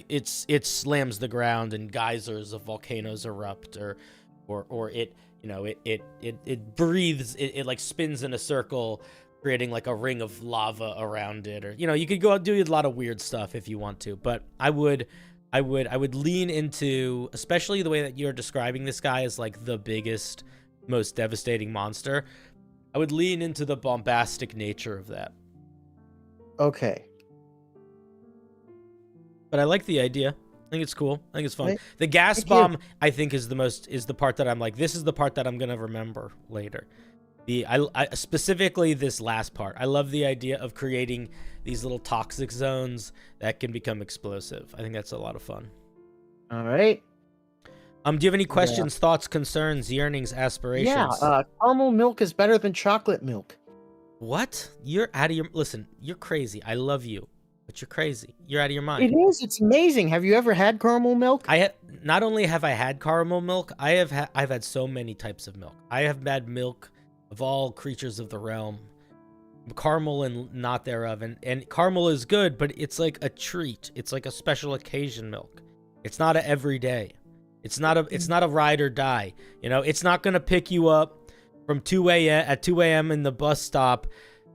Speaker 1: It slams the ground and geysers of volcanoes erupt, or it breathes, it like spins in a circle, creating like a ring of lava around it, or you could go out and do a lot of weird stuff if you want to. But I would lean into, especially the way that you're describing this guy as like the biggest, most devastating monster. I would lean into the bombastic nature of that.
Speaker 2: Okay.
Speaker 1: But I like the idea. I think it's cool. I think it's fun.
Speaker 2: Right.
Speaker 1: The gas bomb, I think, is the part that I'm like, this is the part that I'm gonna remember later. I specifically this last part. I love the idea of creating these little toxic zones that can become explosive. I think that's a lot of fun.
Speaker 2: All right.
Speaker 1: Do you have any questions, thoughts, concerns, yearnings, aspirations?
Speaker 2: Yeah, caramel milk is better than chocolate milk.
Speaker 1: What? You're out of your... Listen, you're crazy. I love you, but you're crazy. You're out of your mind.
Speaker 2: It is. It's amazing. Have you ever had caramel milk?
Speaker 1: Not only have I had caramel milk, I've had so many types of milk. I have had milk of all creatures of the realm, caramel and not thereof, and caramel is good, but it's like a treat. It's like a special occasion milk. It's not a everyday. It's not a ride or die. It's not gonna pick you up from 2 a.m. in the bus stop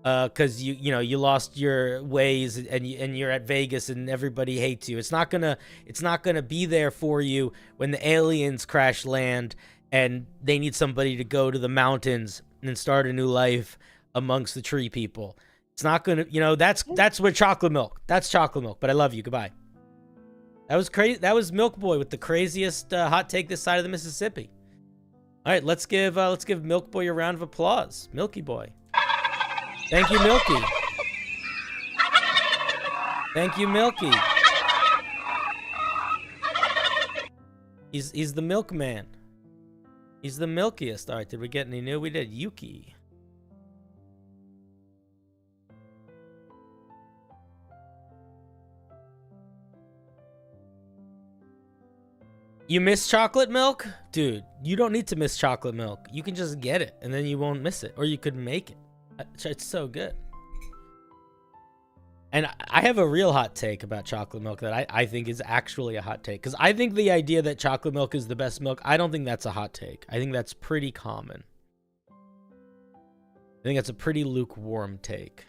Speaker 1: because you lost your ways and you're at Vegas and everybody hates you. It's not gonna be there for you when the aliens crash land and they need somebody to go to the mountains and start a new life amongst the tree people. It's not gonna, that's what chocolate milk. That's chocolate milk. But I love you. Goodbye. That was crazy. That was Milk Boy with the craziest hot take this side of the Mississippi. All right, let's give Milk Boy a round of applause. Milky Boy. Thank you, Milky. Thank you, Milky. He's the milkman. He's the milkiest. All right, did we get any new? We did Yuki. You miss chocolate milk? Dude, you don't need to miss chocolate milk. You can just get it, and then you won't miss it. Or you could make it. It's so good. And I have a real hot take about chocolate milk that I think is actually a hot take. Because I think the idea that chocolate milk is the best milk, I don't think that's a hot take. I think that's pretty common. I think that's a pretty lukewarm take.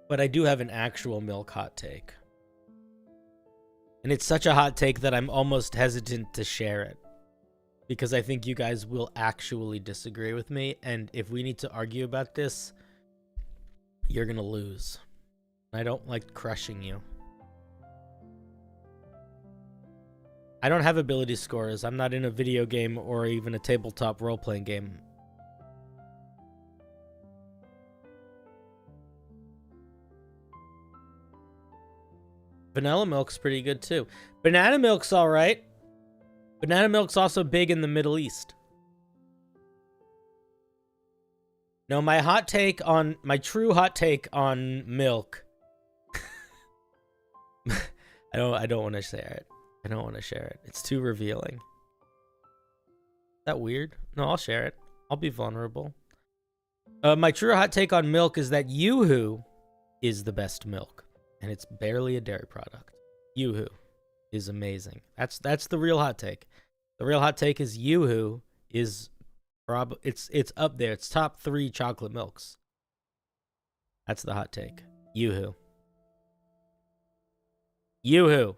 Speaker 1: But I do have an actual milk hot take. And it's such a hot take that I'm almost hesitant to share it. Because I think you guys will actually disagree with me. And if we need to argue about this, you're going to lose. I don't like crushing you. I don't have ability scores. I'm not in a video game or even a tabletop role-playing game. Vanilla milk's pretty good too. Banana milk's all right. Banana milk's also big in the Middle East. No, my true hot take on milk. I don't want to share it. I don't want to share it. It's too revealing. Is that weird? No, I'll share it. I'll be vulnerable. My true hot take on milk is that Yoo-hoo is the best milk. And it's barely a dairy product. Yoo-hoo is amazing. That's the real hot take. The real hot take is Yoo-hoo is it's up there. It's top 3 chocolate milks. That's the hot take. Yoo-hoo. Yoo-hoo.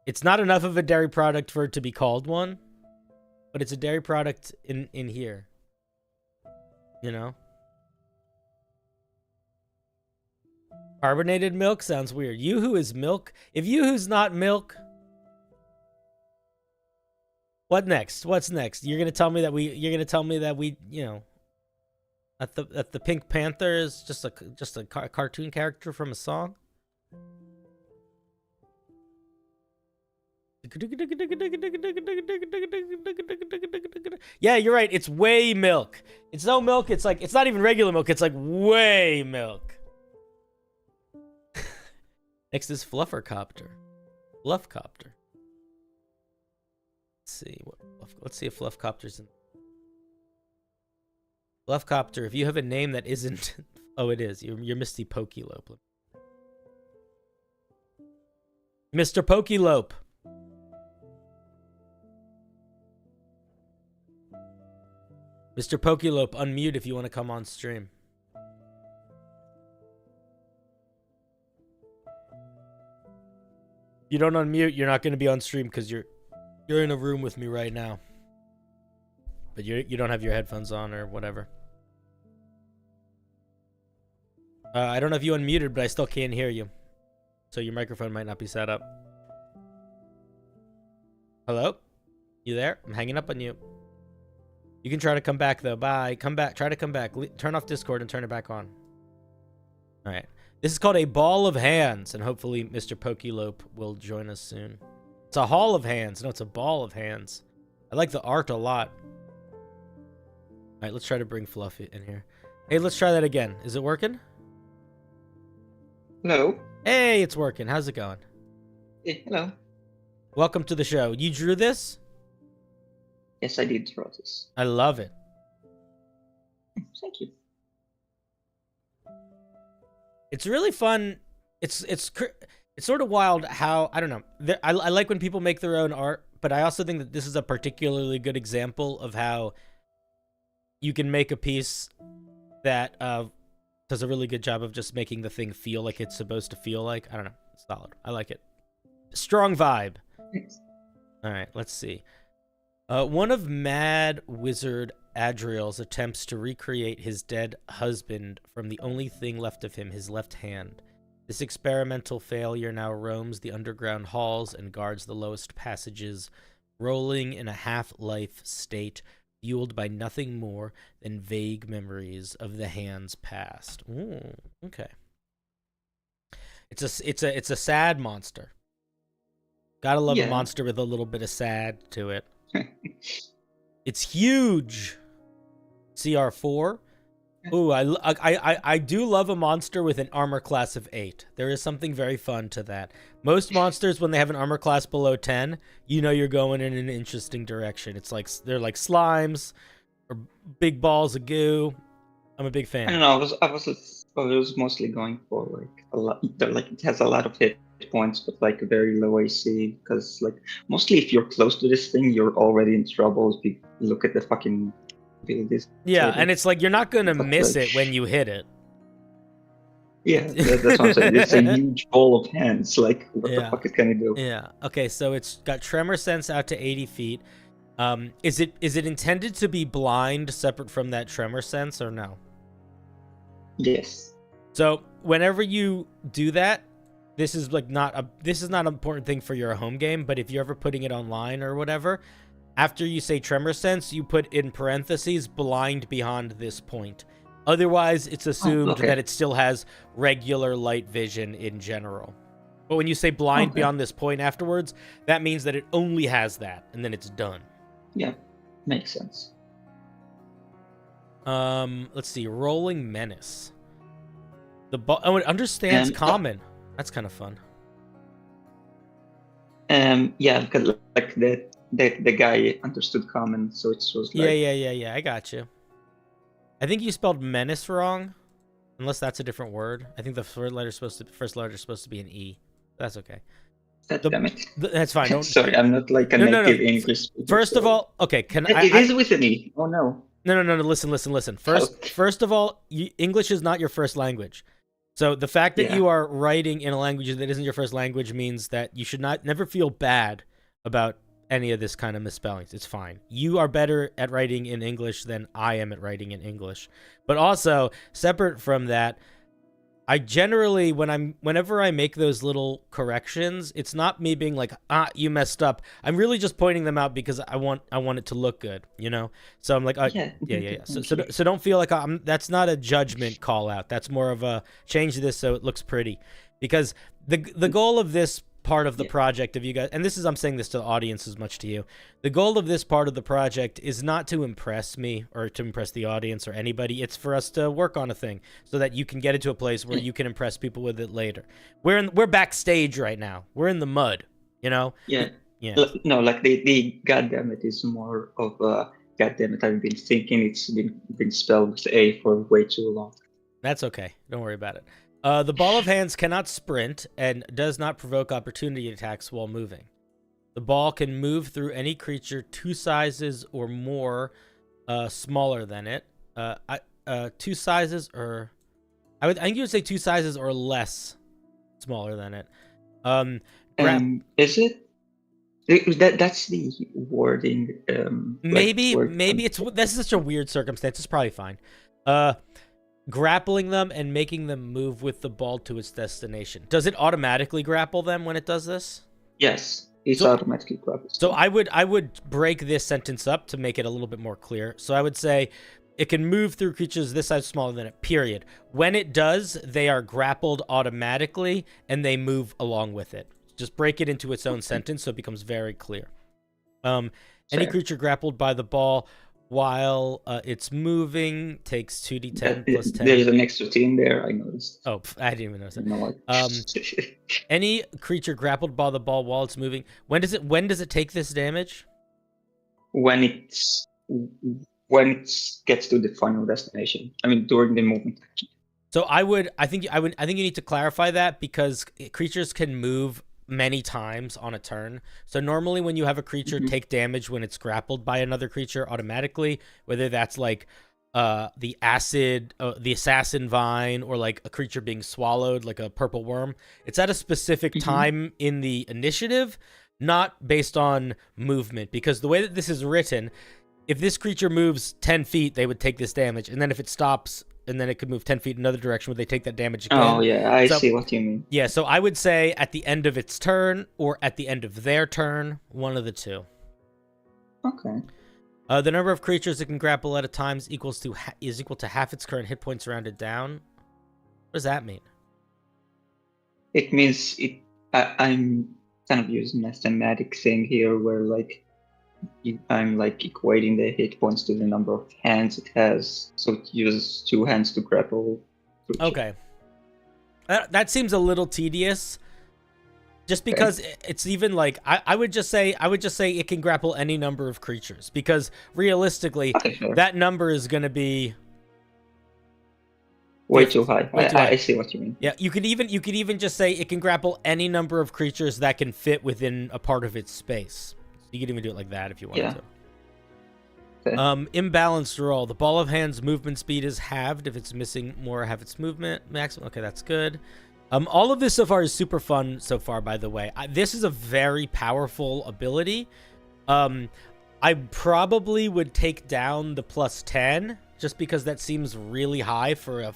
Speaker 1: It's not enough of a dairy product for it to be called one, but it's a dairy product in here. You know? Carbonated milk sounds weird. Yoo-hoo is milk. If Yoo-hoo's not milk, what next? What's next? You're gonna tell me that we, you know, that the Pink Panther is just a cartoon character from a song. Yeah, you're right. It's whey milk. It's no milk. It's like, it's not even regular milk. It's like whey milk. Next is Fluffercopter. Fluffcopter. Let's see if Fluffcopter's in. Fluffcopter, if you have a name that isn't... Oh, it is. You're Misty Pokelope. Mr. Pokelope. Mr. Pokelope, unmute if you want to come on stream. You don't unmute, you're not going to be on stream because you're in a room with me right now. But you don't have your headphones on or whatever. I don't know if you unmuted, but I still can't hear you. So your microphone might not be set up. Hello? You there? I'm hanging up on you. You can try to come back though. Bye. Come back. Try to come back. Turn off Discord and turn it back on. All right. This is called a Ball of Hands, and hopefully Mr. Pokelope will join us soon. It's a Hall of Hands. No, it's a Ball of Hands. I like the art a lot. All right, let's try to bring Fluffy in here. Hey, let's try that again. Is it working?
Speaker 3: Hello.
Speaker 1: Hey, it's working. How's it going?
Speaker 3: Hey, hello.
Speaker 1: Welcome to the show. You drew this?
Speaker 3: Yes, I did draw this.
Speaker 1: I love it.
Speaker 3: Thank you.
Speaker 1: It's really fun. It's sort of wild how, I don't know. I like when people make their own art, but I also think that this is a particularly good example of how you can make a piece that does a really good job of just making the thing feel like it's supposed to feel like. I don't know. It's solid. I like it. Strong vibe.
Speaker 3: Thanks.
Speaker 1: All right, let's see. One of Mad Wizard Adriel's attempts to recreate his dead husband from the only thing left of him, his left hand. This experimental failure now roams the underground halls and guards the lowest passages, rolling in a half-life state, fueled by nothing more than vague memories of the hand's past. Ooh, okay. It's a sad monster. Gotta love a monster with a little bit of sad to it. It's huge. CR4. Ooh, I do love a monster with an armor class of 8. There is something very fun to that. Most monsters, when they have an armor class below 10, you know you're going in an interesting direction. It's like they're like slimes or big balls of goo. I'm a big fan.
Speaker 3: I don't know. I was Oh, it was mostly going for like a lot. Like it has a lot of hit points, but like a very low AC. Because like mostly if you're close to this thing, you're already in trouble. If you look at the fucking abilities.
Speaker 1: Yeah,
Speaker 3: later.
Speaker 1: and it's like you're not gonna
Speaker 3: But,
Speaker 1: miss
Speaker 3: like,
Speaker 1: it when you hit it.
Speaker 3: Yeah, that's what I'm saying. It's a huge ball of hands. Like, what the
Speaker 1: Yeah.
Speaker 3: fuck it can it do?
Speaker 1: Yeah. Okay, so it's got tremor sense out to 80 feet. Is it intended to be blind, separate from that tremor sense, or no?
Speaker 3: Yes.
Speaker 1: So whenever you do that, this is like not an important thing for your home game, but if you're ever putting it online or whatever, after you say tremor sense, you put in parentheses blind beyond this point. Otherwise, it's assumed that it still has regular light vision in general. But when you say blind beyond this point afterwards, that means that it only has that, and then it's done.
Speaker 3: Yeah, makes sense.
Speaker 1: Let's see. Rolling Menace. Oh, it understands common. That's kind of fun.
Speaker 3: Yeah, because like the guy understood common, so it was like...
Speaker 1: Yeah. I got you. I think you spelled menace wrong, unless that's a different word. I think the first letter is supposed to be an E. That's okay.
Speaker 3: Damn it.
Speaker 1: That's fine. Don't...
Speaker 3: Sorry, I'm not like a native English speaker.
Speaker 1: First of all, okay,
Speaker 3: It is with an E. Oh no.
Speaker 1: No. Listen. First of all, English is not your first language. So the fact that you are writing in a language that isn't your first language means that you should never feel bad about any of this kind of misspellings. It's fine. You are better at writing in English than I am at writing in English. But also, separate from that, I generally, whenever I make those little corrections, it's not me being like, you messed up. I'm really just pointing them out because I want it to look good, you know? So I'm like, yeah. So don't feel like that's not a judgment call out. That's more of a change this so it looks pretty. Because the goal of this part of the project of you guys, and I'm saying this to the audience as much to you, the goal of this part of the project is not to impress me or to impress the audience or anybody. It's for us to work on a thing so that you can get it to a place where you can impress people with it later. We're backstage right now. We're in the mud, you know?
Speaker 3: Yeah. No, like the goddamn it is more of a goddamn it. I've been thinking it's been spelled with A for way too long.
Speaker 1: That's okay. Don't worry about it. The ball of hands cannot sprint and does not provoke opportunity attacks while moving. The ball can move through any creature 2 sizes or more smaller than it. 2 sizes or... I think you would say 2 sizes or less smaller than it.
Speaker 3: Is it? That's the wording.
Speaker 1: Maybe this is such a weird circumstance. It's probably fine. Grappling them and making them move with the ball to its destination. Does it automatically grapple them when it does this?
Speaker 3: Yes, it's automatically grapples.
Speaker 1: So I would break this sentence up to make it a little bit more clear. So I would say it can move through creatures this size smaller than it, period. When it does, they are grappled automatically and they move along with it. Just break it into its own sentence so it becomes very clear. Any creature grappled by the ball while it's moving takes 2d10 plus 10.
Speaker 3: There's an extra 10 there, I noticed.
Speaker 1: Oh, I didn't even notice that. Any creature grappled by the ball while it's moving. When does it take this damage?
Speaker 3: When it gets to the final destination. I mean, during the movement.
Speaker 1: So I think you need to clarify that because creatures can move many times on a turn. So normally when you have a creature take damage when it's grappled by another creature automatically, whether that's like the assassin vine or like a creature being swallowed like a purple worm, it's at a specific time in the initiative, not based on movement, because the way that this is written, if this creature moves 10 feet they would take this damage, and then if it stops and then it could move 10 feet in another direction would they take that damage again.
Speaker 3: Oh, yeah, I see what you mean.
Speaker 1: Yeah, so I would say at the end of its turn or at the end of their turn, one of the two.
Speaker 3: Okay.
Speaker 1: The number of creatures it can grapple at a time is equal to half its current hit points rounded down. What does that mean?
Speaker 3: It means I'm kind of using a thematic thing here where like I'm like equating the hit points to the number of hands it has, so it uses 2 hands to grapple.
Speaker 1: Okay, that seems a little tedious. Just because it's even like I would just say it can grapple any number of creatures, because realistically that number is going to be
Speaker 3: Way too high.
Speaker 1: Way too high.
Speaker 3: I see what you mean.
Speaker 1: Yeah, you could even just say it can grapple any number of creatures that can fit within a part of its space. You could even do it like that if you wanted to.
Speaker 3: Okay.
Speaker 1: Imbalanced roll. The ball of hand's movement speed is halved if it's missing more half its movement maximum. Okay, that's good. All of this so far is super fun so far, by the way. This is a very powerful ability. I probably would take down the +10 just because that seems really high for a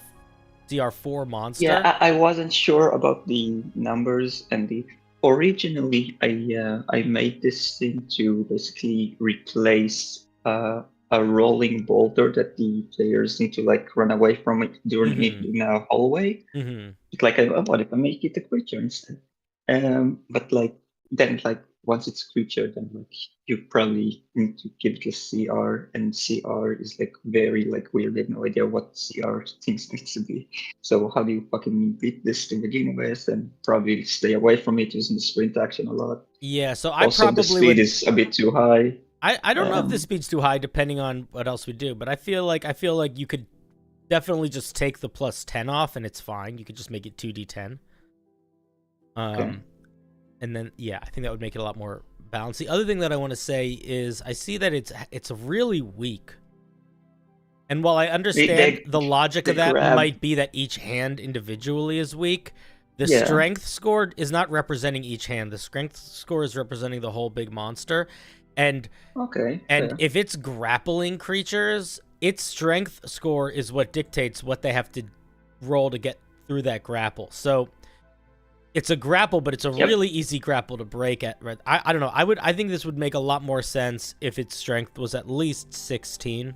Speaker 1: CR4 monster.
Speaker 3: Yeah, I wasn't sure about the numbers and the. Originally, I made this thing to basically replace a rolling boulder that the players need to like run away from it during it in a hallway. It's like, what if I make it a creature instead? But like then like once it's a creature, then like you probably need to give it a CR, and CR is like very like weird. I have no idea what CR things needs to be. So how do you fucking beat this to begin with? And probably stay away from it using the sprint action a lot.
Speaker 1: Yeah, so
Speaker 3: also,
Speaker 1: probably
Speaker 3: the speed is a bit too high.
Speaker 1: I don't know if the speed's too high depending on what else we do, but I feel like you could definitely just take the +10 off and it's fine. You could just make it 2d10.
Speaker 3: Okay.
Speaker 1: And then yeah, I think that would make it a lot more balanced. The other thing that I want to say is I see that it's really weak. And while I understand the logic of that might be that each hand individually is weak, the strength score is not representing each hand. The strength score is representing the whole big monster. And if it's grappling creatures, its strength score is what dictates what they have to roll to get through that grapple. So it's a grapple, but it's a really easy grapple to break at. Right? I don't know. I think this would make a lot more sense if its strength was at least 16.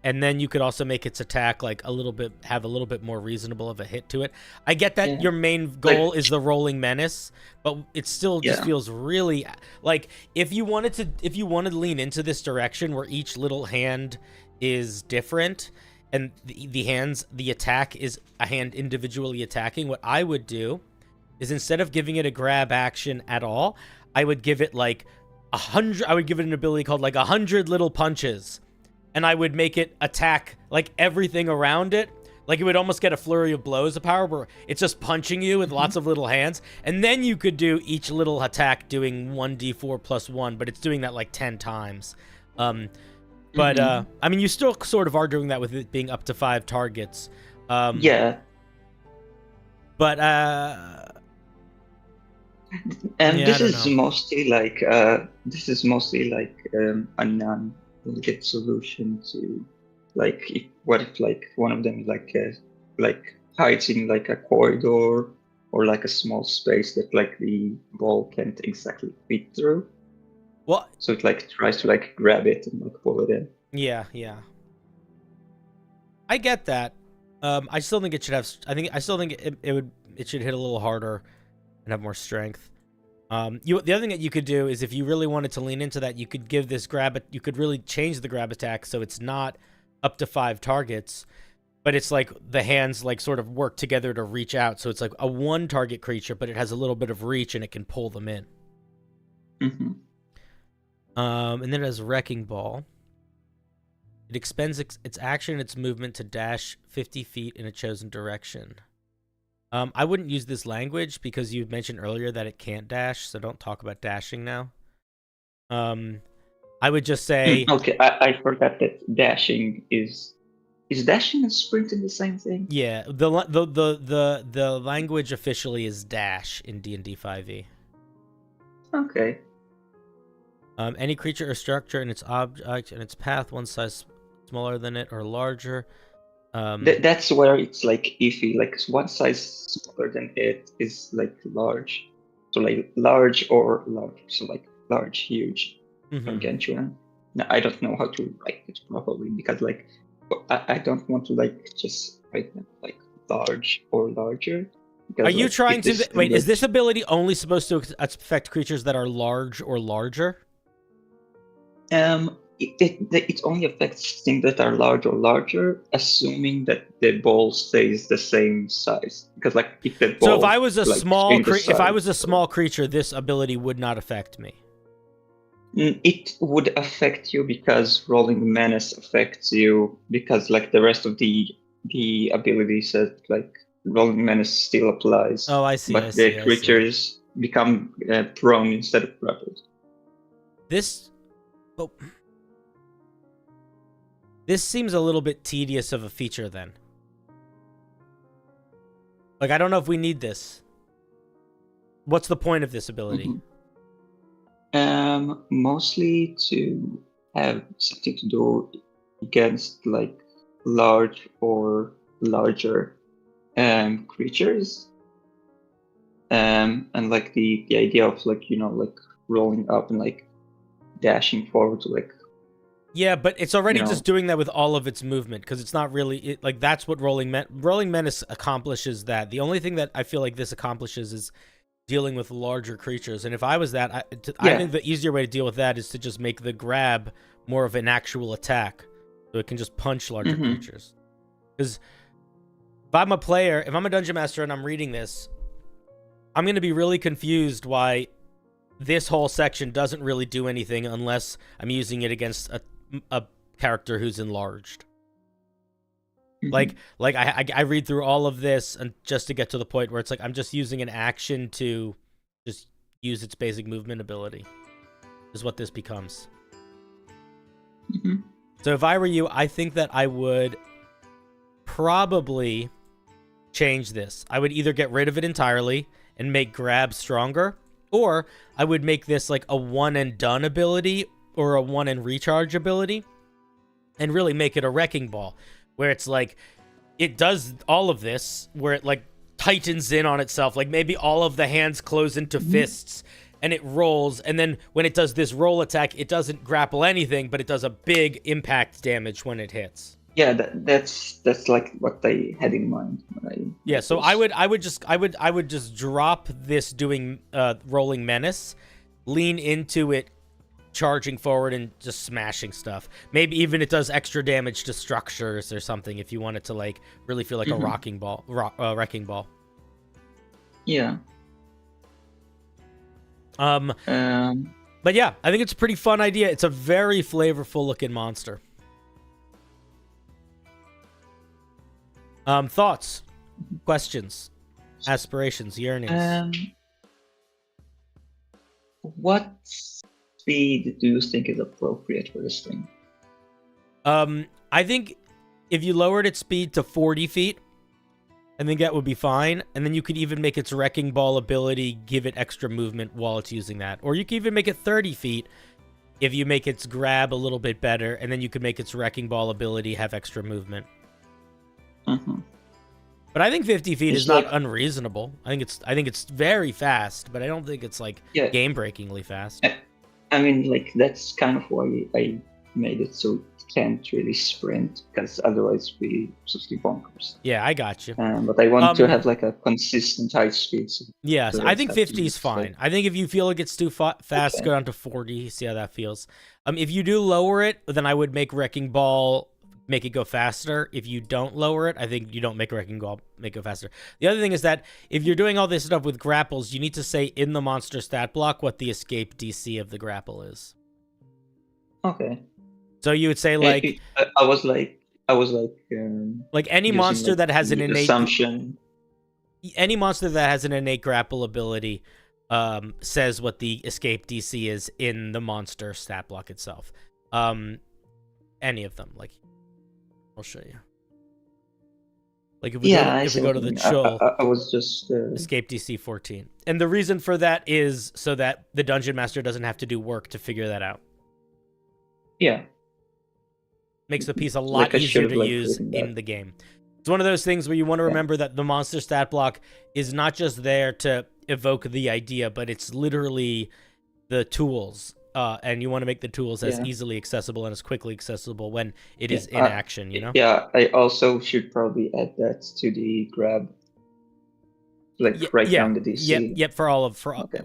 Speaker 1: And then you could also make its attack like have a little bit more reasonable of a hit to it. I get that your main goal is the rolling menace, but it still just feels really like if you wanted to lean into this direction where each little hand is different and the attack is a hand individually attacking, what I would do is instead of giving it a grab action at all, I would give it like 100. I would give it an ability called like 100 little punches. And I would make it attack like everything around it. Like it would almost get a flurry of blows of power where it's just punching you with lots of little hands. And then you could do each little attack doing 1d4 plus 1, but it's doing that like 10 times. I mean, you still sort of are doing that with it being up to 5 targets. But
Speaker 3: this is mostly like a non-get solution to like what if like one of them like hides in like a corridor or like a small space that like the ball can't exactly fit through.
Speaker 1: Well,
Speaker 3: so it like tries to like grab it and like pull it in.
Speaker 1: Yeah. I get that. I still think it should have. I still think it should hit a little harder and have more strength. The other thing that you could do is if you really wanted to lean into that, you could give this you could really change the grab attack so it's not up to 5 targets, but it's like the hands like sort of work together to reach out. So it's like a 1 target creature, but it has a little bit of reach and it can pull them in. And then it has Wrecking Ball. It expends its action and its movement to dash 50 feet in a chosen direction. I wouldn't use this language because you mentioned earlier that it can't dash, so don't talk about dashing now. I would just say...
Speaker 3: Okay, I forgot that dashing is... Is dashing and sprinting the same thing?
Speaker 1: Yeah, the language officially is dash in D&D 5e.
Speaker 3: Okay.
Speaker 1: Any creature or structure in its object and its path, one size smaller than it or larger...
Speaker 3: that's where it's like iffy. Like one size smaller than it is like large, so like large or large, so like large, huge, gargantuan. Now I don't know how to write it properly because like I don't want to like just write them like large or larger. Because,
Speaker 1: are you trying to wait? Is this ability only supposed to affect creatures that are large or larger?
Speaker 3: It only affects things that are large or larger, assuming that the ball stays the same size. Because like if the ball,
Speaker 1: so if I was a small creature, this ability would not affect me.
Speaker 3: It would affect you because rolling menace affects you because like the rest of the abilities that like rolling menace still applies.
Speaker 1: Oh, I see.
Speaker 3: But the creatures become prone instead of grappled.
Speaker 1: This seems a little bit tedious of a feature then. Like, I don't know if we need this. What's the point of this ability?
Speaker 3: Mostly to have something to do against like large or larger creatures. And like the idea of like, like rolling up and like dashing forward to like.
Speaker 1: Yeah, but it's already just doing that with all of its movement because it's not really like that's what rolling menace accomplishes. That the only thing that I feel like this accomplishes is dealing with larger creatures. And if I was that, I think the easier way to deal with that is to just make the grab more of an actual attack, so it can just punch larger creatures. Because if I'm a player, if I'm a dungeon master and I'm reading this, I'm going to be really confused why this whole section doesn't really do anything unless I'm using it against a character who's enlarged. Like I read through all of this and just to get to the point where it's like I'm just using an action to just use its basic movement ability is what this becomes. So if I were you, I think that I would probably change this. I would either get rid of it entirely and make grab stronger, or I would make this like a one and done ability or a one and recharge ability and really make it a wrecking ball, where it's like it does all of this, where it like tightens in on itself, like maybe all of the hands close into fists and it rolls, and then when it does this roll attack, it doesn't grapple anything, but it does a big impact damage when it hits.
Speaker 3: Yeah, that's like what I had in mind when I
Speaker 1: so I would just drop this doing rolling menace, lean into it charging forward and just smashing stuff. Maybe even it does extra damage to structures or something if you want it to like really feel like a wrecking ball.
Speaker 3: Yeah.
Speaker 1: But yeah, I think it's a pretty fun idea. It's a very flavorful looking monster. Thoughts, questions, aspirations, yearnings.
Speaker 3: What speed do you think is appropriate for this thing?
Speaker 1: I think if you lowered its speed to 40 feet, I think that would be fine. And then you could even make its wrecking ball ability give it extra movement while it's using that. Or you could even make it 30 feet if you make its grab a little bit better, and then you could make its wrecking ball ability have extra movement. But I think 50 feet is not unreasonable. I think it's very fast, but I don't think it's like game-breakingly fast.
Speaker 3: I mean, like that's kind of why I made it so it can't really sprint, because otherwise we just be bonkers.
Speaker 1: Yeah, I got you.
Speaker 3: But I want to have like a consistent high speed. So
Speaker 1: yes, I think 50 is fine. I think if you feel like it's too fast, go down to 40. See how that feels. If you do lower it, then I would make wrecking ball make it go faster. If you don't lower it, I think you don't make wrecking ball make it go faster. The other thing is that if you're doing all this stuff with grapples, you need to say in the monster stat block what the escape DC of the grapple is.
Speaker 3: Okay.
Speaker 1: So you would say like
Speaker 3: I was like
Speaker 1: any monster that has an innate
Speaker 3: assumption.
Speaker 1: Any monster that has an innate grapple ability says what the escape DC is in the monster stat block itself. Any of them, like I'll show you. Like if we go to the chill,
Speaker 3: I was just
Speaker 1: escape DC 14, and the reason for that is so that the dungeon master doesn't have to do work to figure that out.
Speaker 3: Yeah,
Speaker 1: makes the piece a lot easier to use in the game. It's one of those things where you want to remember that the monster stat block is not just there to evoke the idea, but it's literally the tools. And you want to make the tools as easily accessible and as quickly accessible when it is in action, you know?
Speaker 3: Yeah, I also should probably add that to the grab. Like down the DC.
Speaker 1: Yep,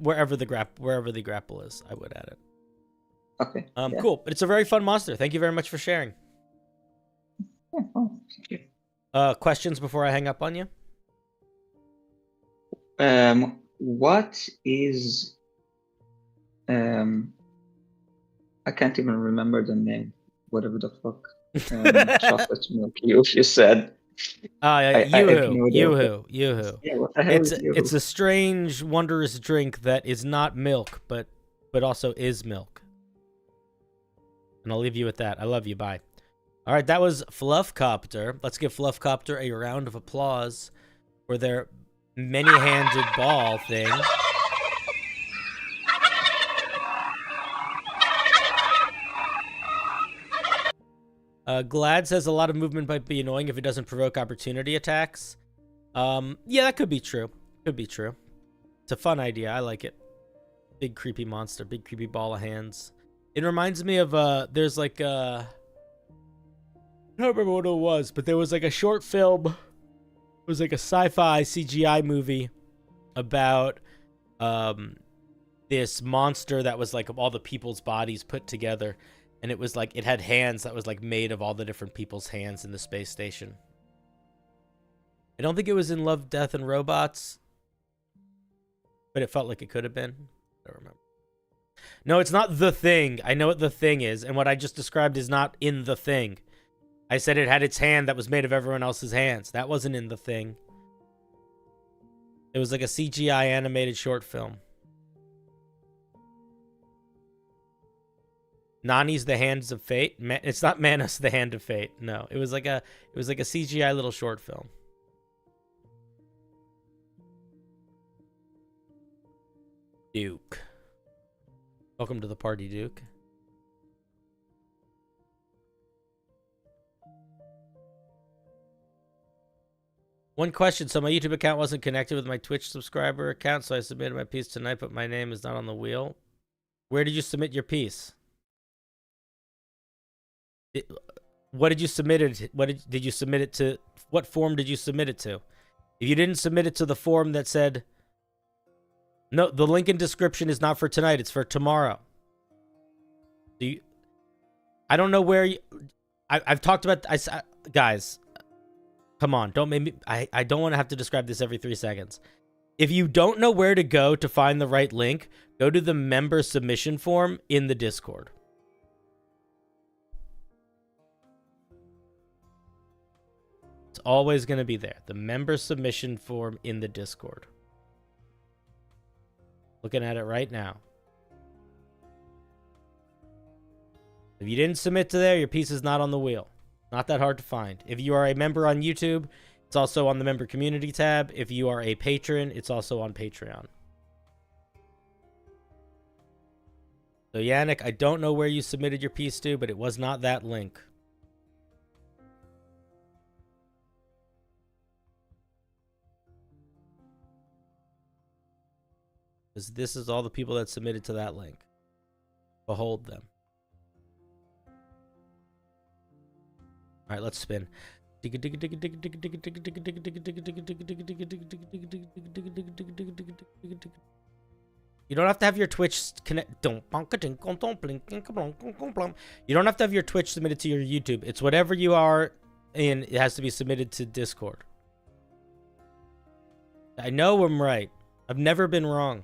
Speaker 1: wherever the grapple is, I would add it.
Speaker 3: Okay.
Speaker 1: Cool. But it's a very fun monster. Thank you very much for sharing.
Speaker 3: Yeah, thank you.
Speaker 1: Questions before I hang up on you?
Speaker 3: What is I can't even remember the name. Whatever the fuck. Chocolate milk you said. I have no idea.
Speaker 1: Yoo-hoo.
Speaker 3: Yeah, what the hell is Yoo-hoo?
Speaker 1: It's a strange, wondrous drink that is not milk, but also is milk. And I'll leave you with that. I love you. Bye. All right, that was Fluffcopter. Let's give Fluffcopter a round of applause for their many-handed ball thing. Glad says a lot of movement might be annoying if it doesn't provoke opportunity attacks. Yeah, that could be true. Could be true. It's a fun idea. I like it. Big creepy monster. Big creepy ball of hands. It reminds me of, there's like I don't remember what it was, but there was like a short film. It was like a sci-fi CGI movie about this monster that was like all the people's bodies put together. And it was like, it had hands that was like made of all the different people's hands in the space station. I don't think it was in Love, Death, and Robots. But it felt like it could have been. I don't remember. No, it's not The Thing. I know what The Thing is. And what I just described is not in The Thing. I said it had its hand that was made of everyone else's hands. That wasn't in The Thing. It was like a CGI animated short film. Nani's the Hands of Fate. It's not Manos the Hand of Fate. No, it was like a CGI little short film. Duke. Welcome to the party, Duke. One question. So my YouTube account wasn't connected with my Twitch subscriber account, so I submitted my piece tonight, but my name is not on the wheel. Where did you submit your piece? What did you submit it? Did you submit it to? What form did you submit it to? If you didn't submit it to the form that said, no, the link in description is not for tonight. It's for tomorrow. I don't know where you. I've talked about. Guys, come on. Don't make me. I don't want to have to describe this every 3 seconds. If you don't know where to go to find the right link, go to the member submission form in the Discord. It's always going to be there. The member submission form in the Discord. Looking at it right now. If you didn't submit to there, your piece is not on the wheel. Not that hard to find. If you are a member on YouTube, it's also on the member community tab. If you are a patron, it's also on Patreon. So Yannick, I don't know where you submitted your piece to, but it was not that link. Because this is all the people that submitted to that link. Behold them. All right, let's spin. You don't have to have your Twitch connect. You don't have to have your Twitch submitted to your YouTube. It's whatever you are in. It has to be submitted to Discord. I know I'm right. I've never been wrong.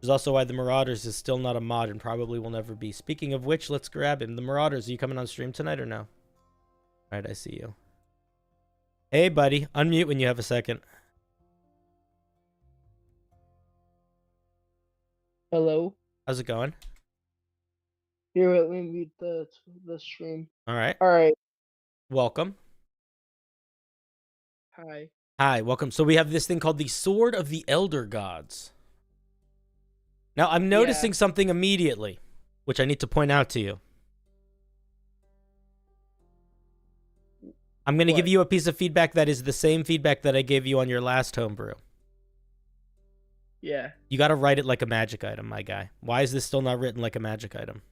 Speaker 1: Which is also why the Marauders is still not a mod and probably will never be. Speaking of which, let's grab him. The Marauders, are you coming on stream tonight or no? Alright, I see you. Hey, buddy. Unmute when you have a second.
Speaker 4: Hello.
Speaker 1: How's it going?
Speaker 4: Here, let me mute the stream.
Speaker 1: Alright.
Speaker 4: Alright.
Speaker 1: Welcome.
Speaker 4: Hi.
Speaker 1: Hi, welcome. So we have this thing called the Sword of the Elder Gods. Now, I'm noticing something immediately, which I need to point out to you. I'm going to give you a piece of feedback that is the same feedback that I gave you on your last homebrew.
Speaker 4: Yeah.
Speaker 1: You got to write it like a magic item, my guy. Why is this still not written like a magic item?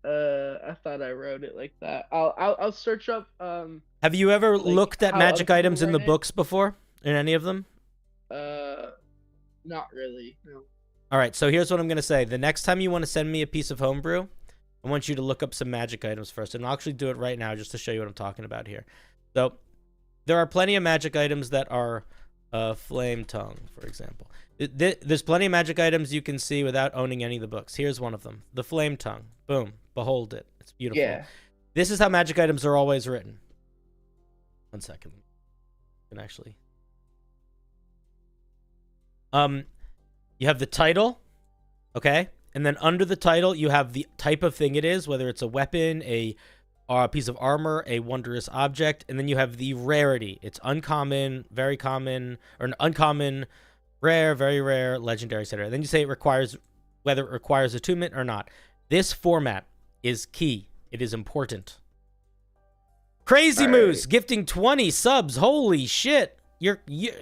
Speaker 4: I thought I wrote it like that. I'll search up.
Speaker 1: Have you ever looked at magic items in the
Speaker 4: it?
Speaker 1: books before? In any of them?
Speaker 4: Not really. No.
Speaker 1: All right, so here's what I'm going to say. The next time you want to send me a piece of homebrew, I want you to look up some magic items first. And I'll actually do it right now just to show you what I'm talking about here. So there are plenty of magic items that are Flame Tongue, for example. There's plenty of magic items you can see without owning any of the books. Here's one of them. The Flame Tongue. Boom. Behold it. It's beautiful.
Speaker 4: Yeah.
Speaker 1: This is how magic items are always written. 1 second. I can actually... You have the title, okay? And then under the title, you have the type of thing it is, whether it's a weapon, a piece of armor, a wondrous object, and then you have the rarity. It's uncommon, very common, or an uncommon, rare, very rare, legendary, etc. Then you say whether it requires attunement or not. This format is key. It is important. Crazy Moose gifting 20 subs. Holy shit.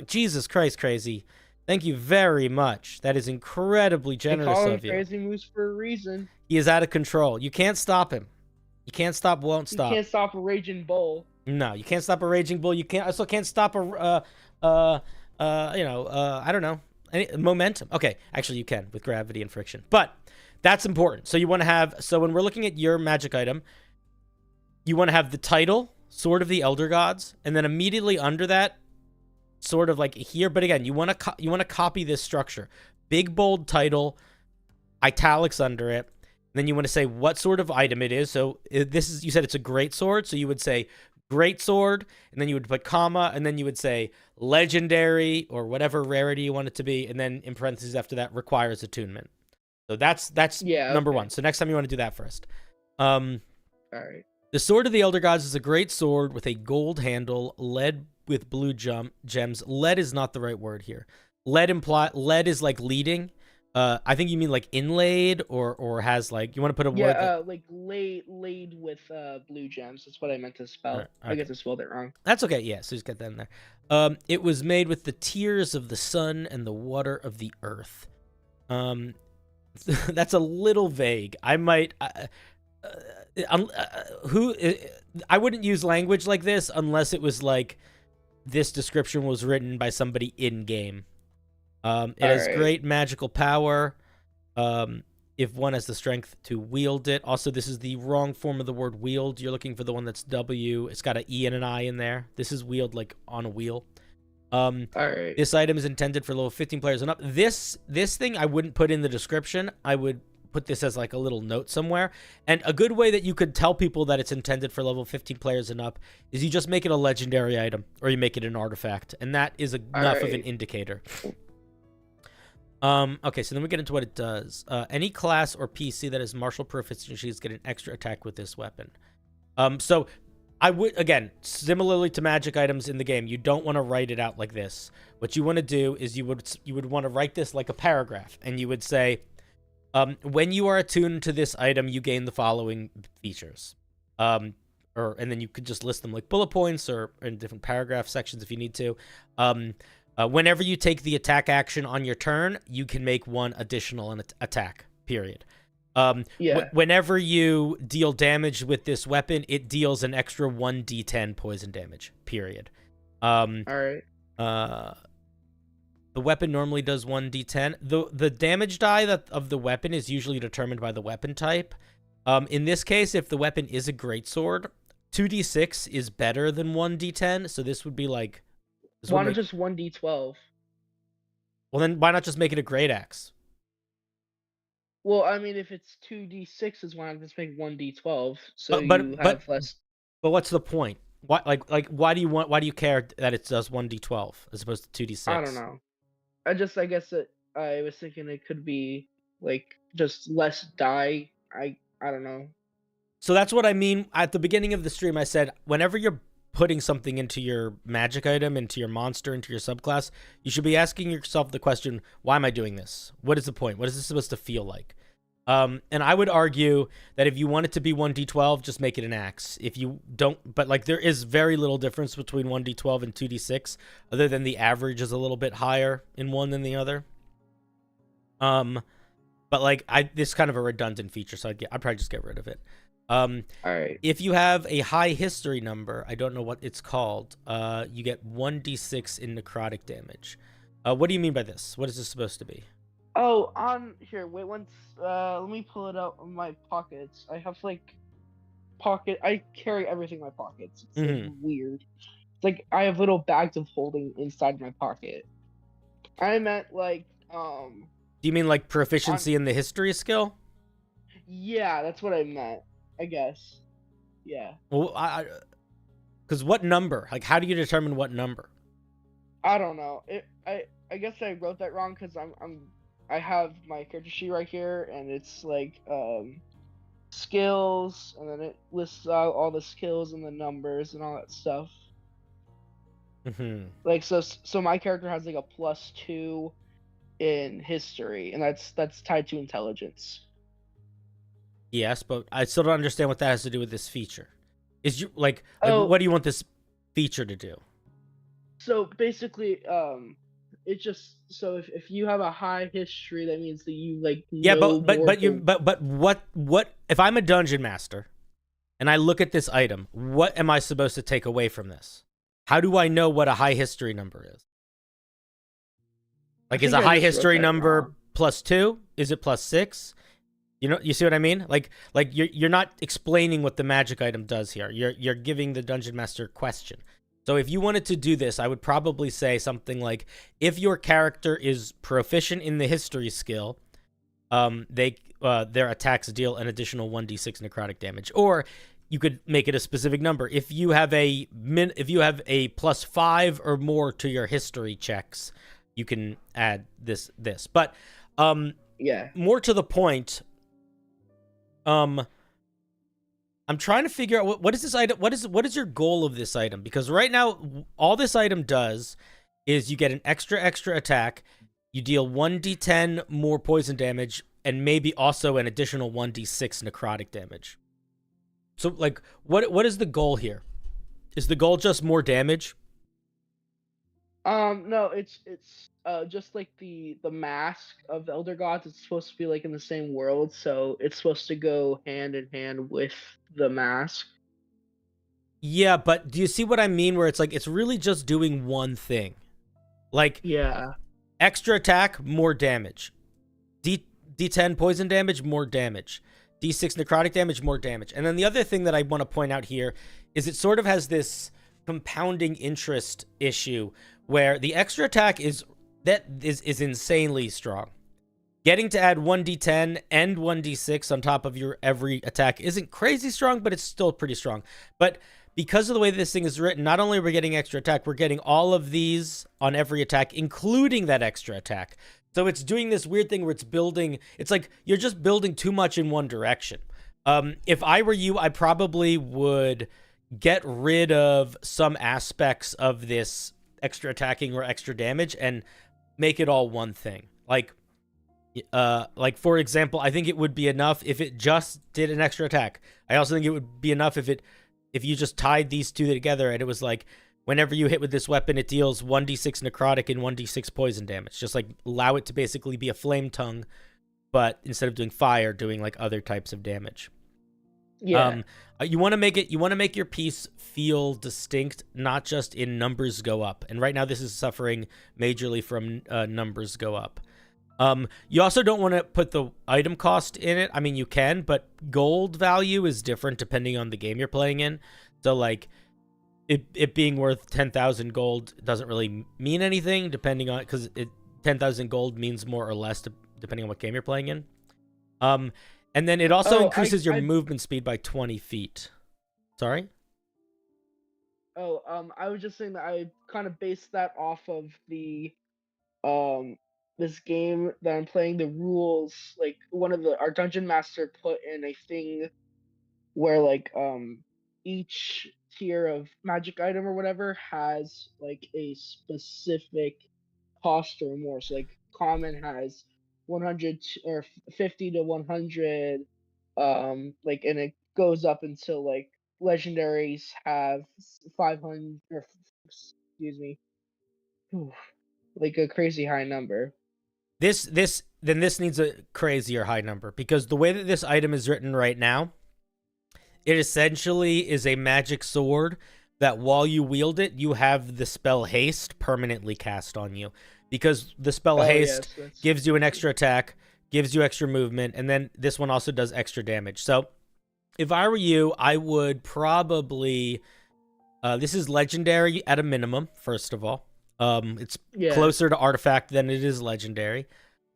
Speaker 1: Jesus Christ, Crazy. Thank you very much. That is incredibly generous of you.
Speaker 4: Crazy Moose for a reason.
Speaker 1: He is out of control. You can't stop him. You can't stop, won't stop.
Speaker 4: You can't stop a raging bull.
Speaker 1: No, you can't stop a raging bull. You also can't stop I don't know, momentum. Okay, actually you can with gravity and friction. But that's important. So you want to have, so when we're looking at your magic item, you want to have the title, Sword of the Elder Gods, and then immediately under that, sort of like here, but again, you want to copy this structure. Big bold title, italics under it. Then you want to say what sort of item it is. So this is, you said it's a great sword, so you would say great sword, and then you would put comma, and then you would say legendary or whatever rarity you want it to be, and then in parentheses after that requires attunement. So that's number one. So next time you want to do that first.
Speaker 4: All right.
Speaker 1: The Sword of the Elder Gods is a great sword with a gold handle, lead with blue gems. Lead is not the right word here. Lead is like leading. I think you mean like inlaid or has like, you want to put a word that...
Speaker 4: like laid with blue gems. That's what I meant to spell.
Speaker 1: Okay.
Speaker 4: I guess I spelled it wrong.
Speaker 1: That's okay. Yeah, so just get that in there. It was made with the tears of the sun and the water of the earth. That's a little vague. I might I wouldn't use language like this unless it was like this description was written by somebody in game. It has great magical power. If one has the strength to wield it. Also, this is the wrong form of the word wield. You're looking for the one that's W. It's got an E and an I in there. This is wield like on a wheel. This item is intended for level 15 players and up. This thing I wouldn't put in the description. I would put this as like a little note somewhere. And a good way that you could tell people that it's intended for level 15 players and up is you just make it a legendary item or you make it an artifact. And that is enough of an indicator. Okay, so then we get into what it does. Any class or PC that has martial proficiencies get an extra attack with this weapon. So I would, again, similarly to magic items in the game, you don't want to write it out like this. What you want to do is you would want to write this like a paragraph, and you would say, when you are attuned to this item, you gain the following features. And then you could just list them like bullet points or in different paragraph sections if you need to. Whenever you take the attack action on your turn, you can make one additional attack, period. Whenever you deal damage with this weapon, it deals an extra 1d10 poison damage, period. The weapon normally does 1d10. The damage die of the weapon is usually determined by the weapon type. In this case, if the weapon is a greatsword, 2d6 is better than 1d10, so this would be like...
Speaker 4: Why not just 1d12?
Speaker 1: Well, then why not just make it a great axe?
Speaker 4: Well, I mean, if it's 2d6s, why not just make 1d12? So you have less.
Speaker 1: But what's the point? Why do you care that it does 1d12 as opposed to 2d6?
Speaker 4: I don't know. I guess I was thinking it could be like just less die. I don't know.
Speaker 1: So that's what I mean. At the beginning of the stream, I said whenever you're putting something into your magic item, into your monster, into your subclass, you should be asking yourself the question, why am I doing this? What is the point? What is this supposed to feel like? And I would argue that if you want it to be 1d12, just make it an axe. If you don't, but like there is very little difference between 1d12 and 2d6, other than the average is a little bit higher in one than the other. But like this is kind of a redundant feature, so I'd probably just get rid of it. If you have a high history number, I don't know what it's called, you get 1d6 in necrotic damage. What do you mean by this? What is this supposed to be?
Speaker 4: Oh, here, wait once, let me pull it out of my pockets. I have like I carry everything in my pockets. It's like, weird. It's like I have little bags of holding inside my pocket. I meant like
Speaker 1: Do you mean like
Speaker 4: on
Speaker 1: proficiency in the history skill?
Speaker 4: yeah, that's what I meant. I guess. Yeah.
Speaker 1: Well, because what number? Like, how do you determine what number?
Speaker 4: I don't know. I guess I wrote that wrong because I have my character sheet right here and it's like skills and then it lists out all the skills and the numbers and all that stuff.
Speaker 1: Mm-hmm.
Speaker 4: Like so my character has like a +2 in history and that's tied to intelligence.
Speaker 1: Yes, but I still don't understand what that has to do with this feature. Is you like
Speaker 4: Oh,
Speaker 1: what do you want this feature to do?
Speaker 4: so basically it's just so if you have a high history that means that you like
Speaker 1: Yeah,
Speaker 4: know more
Speaker 1: but what if I'm a dungeon master and I look at this item, what am I supposed to take away from this? How do I know what a high history number is? Like, is a high history number +2? Is it +6? You know, you see what I mean? Like you're not explaining what the magic item does here. You're giving the dungeon master a question. So if you wanted to do this, I would probably say something like, if your character is proficient in the history skill, their attacks deal an additional 1d6 necrotic damage. Or you could make it a specific number. If you have a +5 or more to your history checks, you can add this. But
Speaker 4: yeah.
Speaker 1: more to the point, I'm trying to figure out what is this item? What is your goal of this item? Because right now, all this item does is you get an extra attack, you deal 1d10 more poison damage, and maybe also an additional 1d6 necrotic damage. So, like, what is the goal here? Is the goal just more damage?
Speaker 4: No, it's just like the mask of the Elder Gods. It's supposed to be like in the same world, so it's supposed to go hand in hand with the mask.
Speaker 1: Yeah, but do you see what I mean? Where it's like it's really just doing one thing, like
Speaker 4: Yeah.
Speaker 1: extra attack, more damage, D10 poison damage, more damage, D6 necrotic damage, more damage. And then the other thing that I want to point out here is it sort of has this compounding interest issue where the extra attack is insanely strong. Getting to add 1d10 and 1d6 on top of your every attack isn't crazy strong, but it's still pretty strong. But because of the way this thing is written, not only are we getting extra attack, we're getting all of these on every attack, including that extra attack. So it's doing this weird thing where it's like you're just building too much in one direction. If I were you, I probably would get rid of some aspects of this extra attacking or extra damage and make it all one thing. Like for example, I think it would be enough if it just did an extra attack. I also think it would be enough if you just tied these two together and it was like, whenever you hit with this weapon, it deals 1d6 necrotic and 1d6 poison damage. Just like allow it to basically be a flame tongue, but instead of doing fire, doing like other types of damage.
Speaker 4: Yeah.
Speaker 1: You want to make your piece feel distinct, not just in numbers go up. And right now this is suffering majorly from numbers go up. You also don't want to put the item cost in it. I mean, you can, but gold value is different depending on the game you're playing in. So like it being worth 10,000 gold doesn't really mean anything depending on, because 10,000 gold means more or less depending on what game you're playing in. And then it also increases your movement speed by 20 feet. Sorry?
Speaker 4: I was just saying that I kind of based that off of the this game that I'm playing. The rules, like our dungeon master put in a thing where like each tier of magic item or whatever has like a specific cost or more. So like common has 100 or 50 to 100, like, and it goes up until like legendaries have 500 or excuse me, like a crazy high number.
Speaker 1: This needs a crazier high number, because the way that this item is written right now, it essentially is a magic sword that while you wield it, you have the spell haste permanently cast on you, because the spell haste gives you an extra attack, gives you extra movement, and then this one also does extra damage. So if I were you, I would probably This is legendary at a minimum, first of all. It's
Speaker 4: Yeah.
Speaker 1: closer to artifact than it is legendary.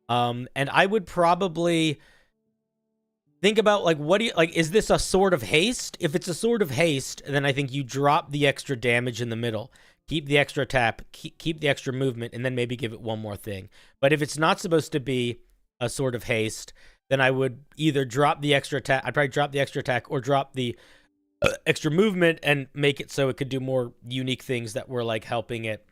Speaker 1: And I would probably think about, like, what do you, like, is this a sword of haste? If it's a sword of haste, then I think you drop the extra damage in the middle, keep the extra tap, keep the extra movement, and then maybe give it one more thing. But if it's not supposed to be a sword of haste, then I would either drop the extra attack, I'd probably drop the extra attack, or drop the extra movement and make it so it could do more unique things that were, like, helping it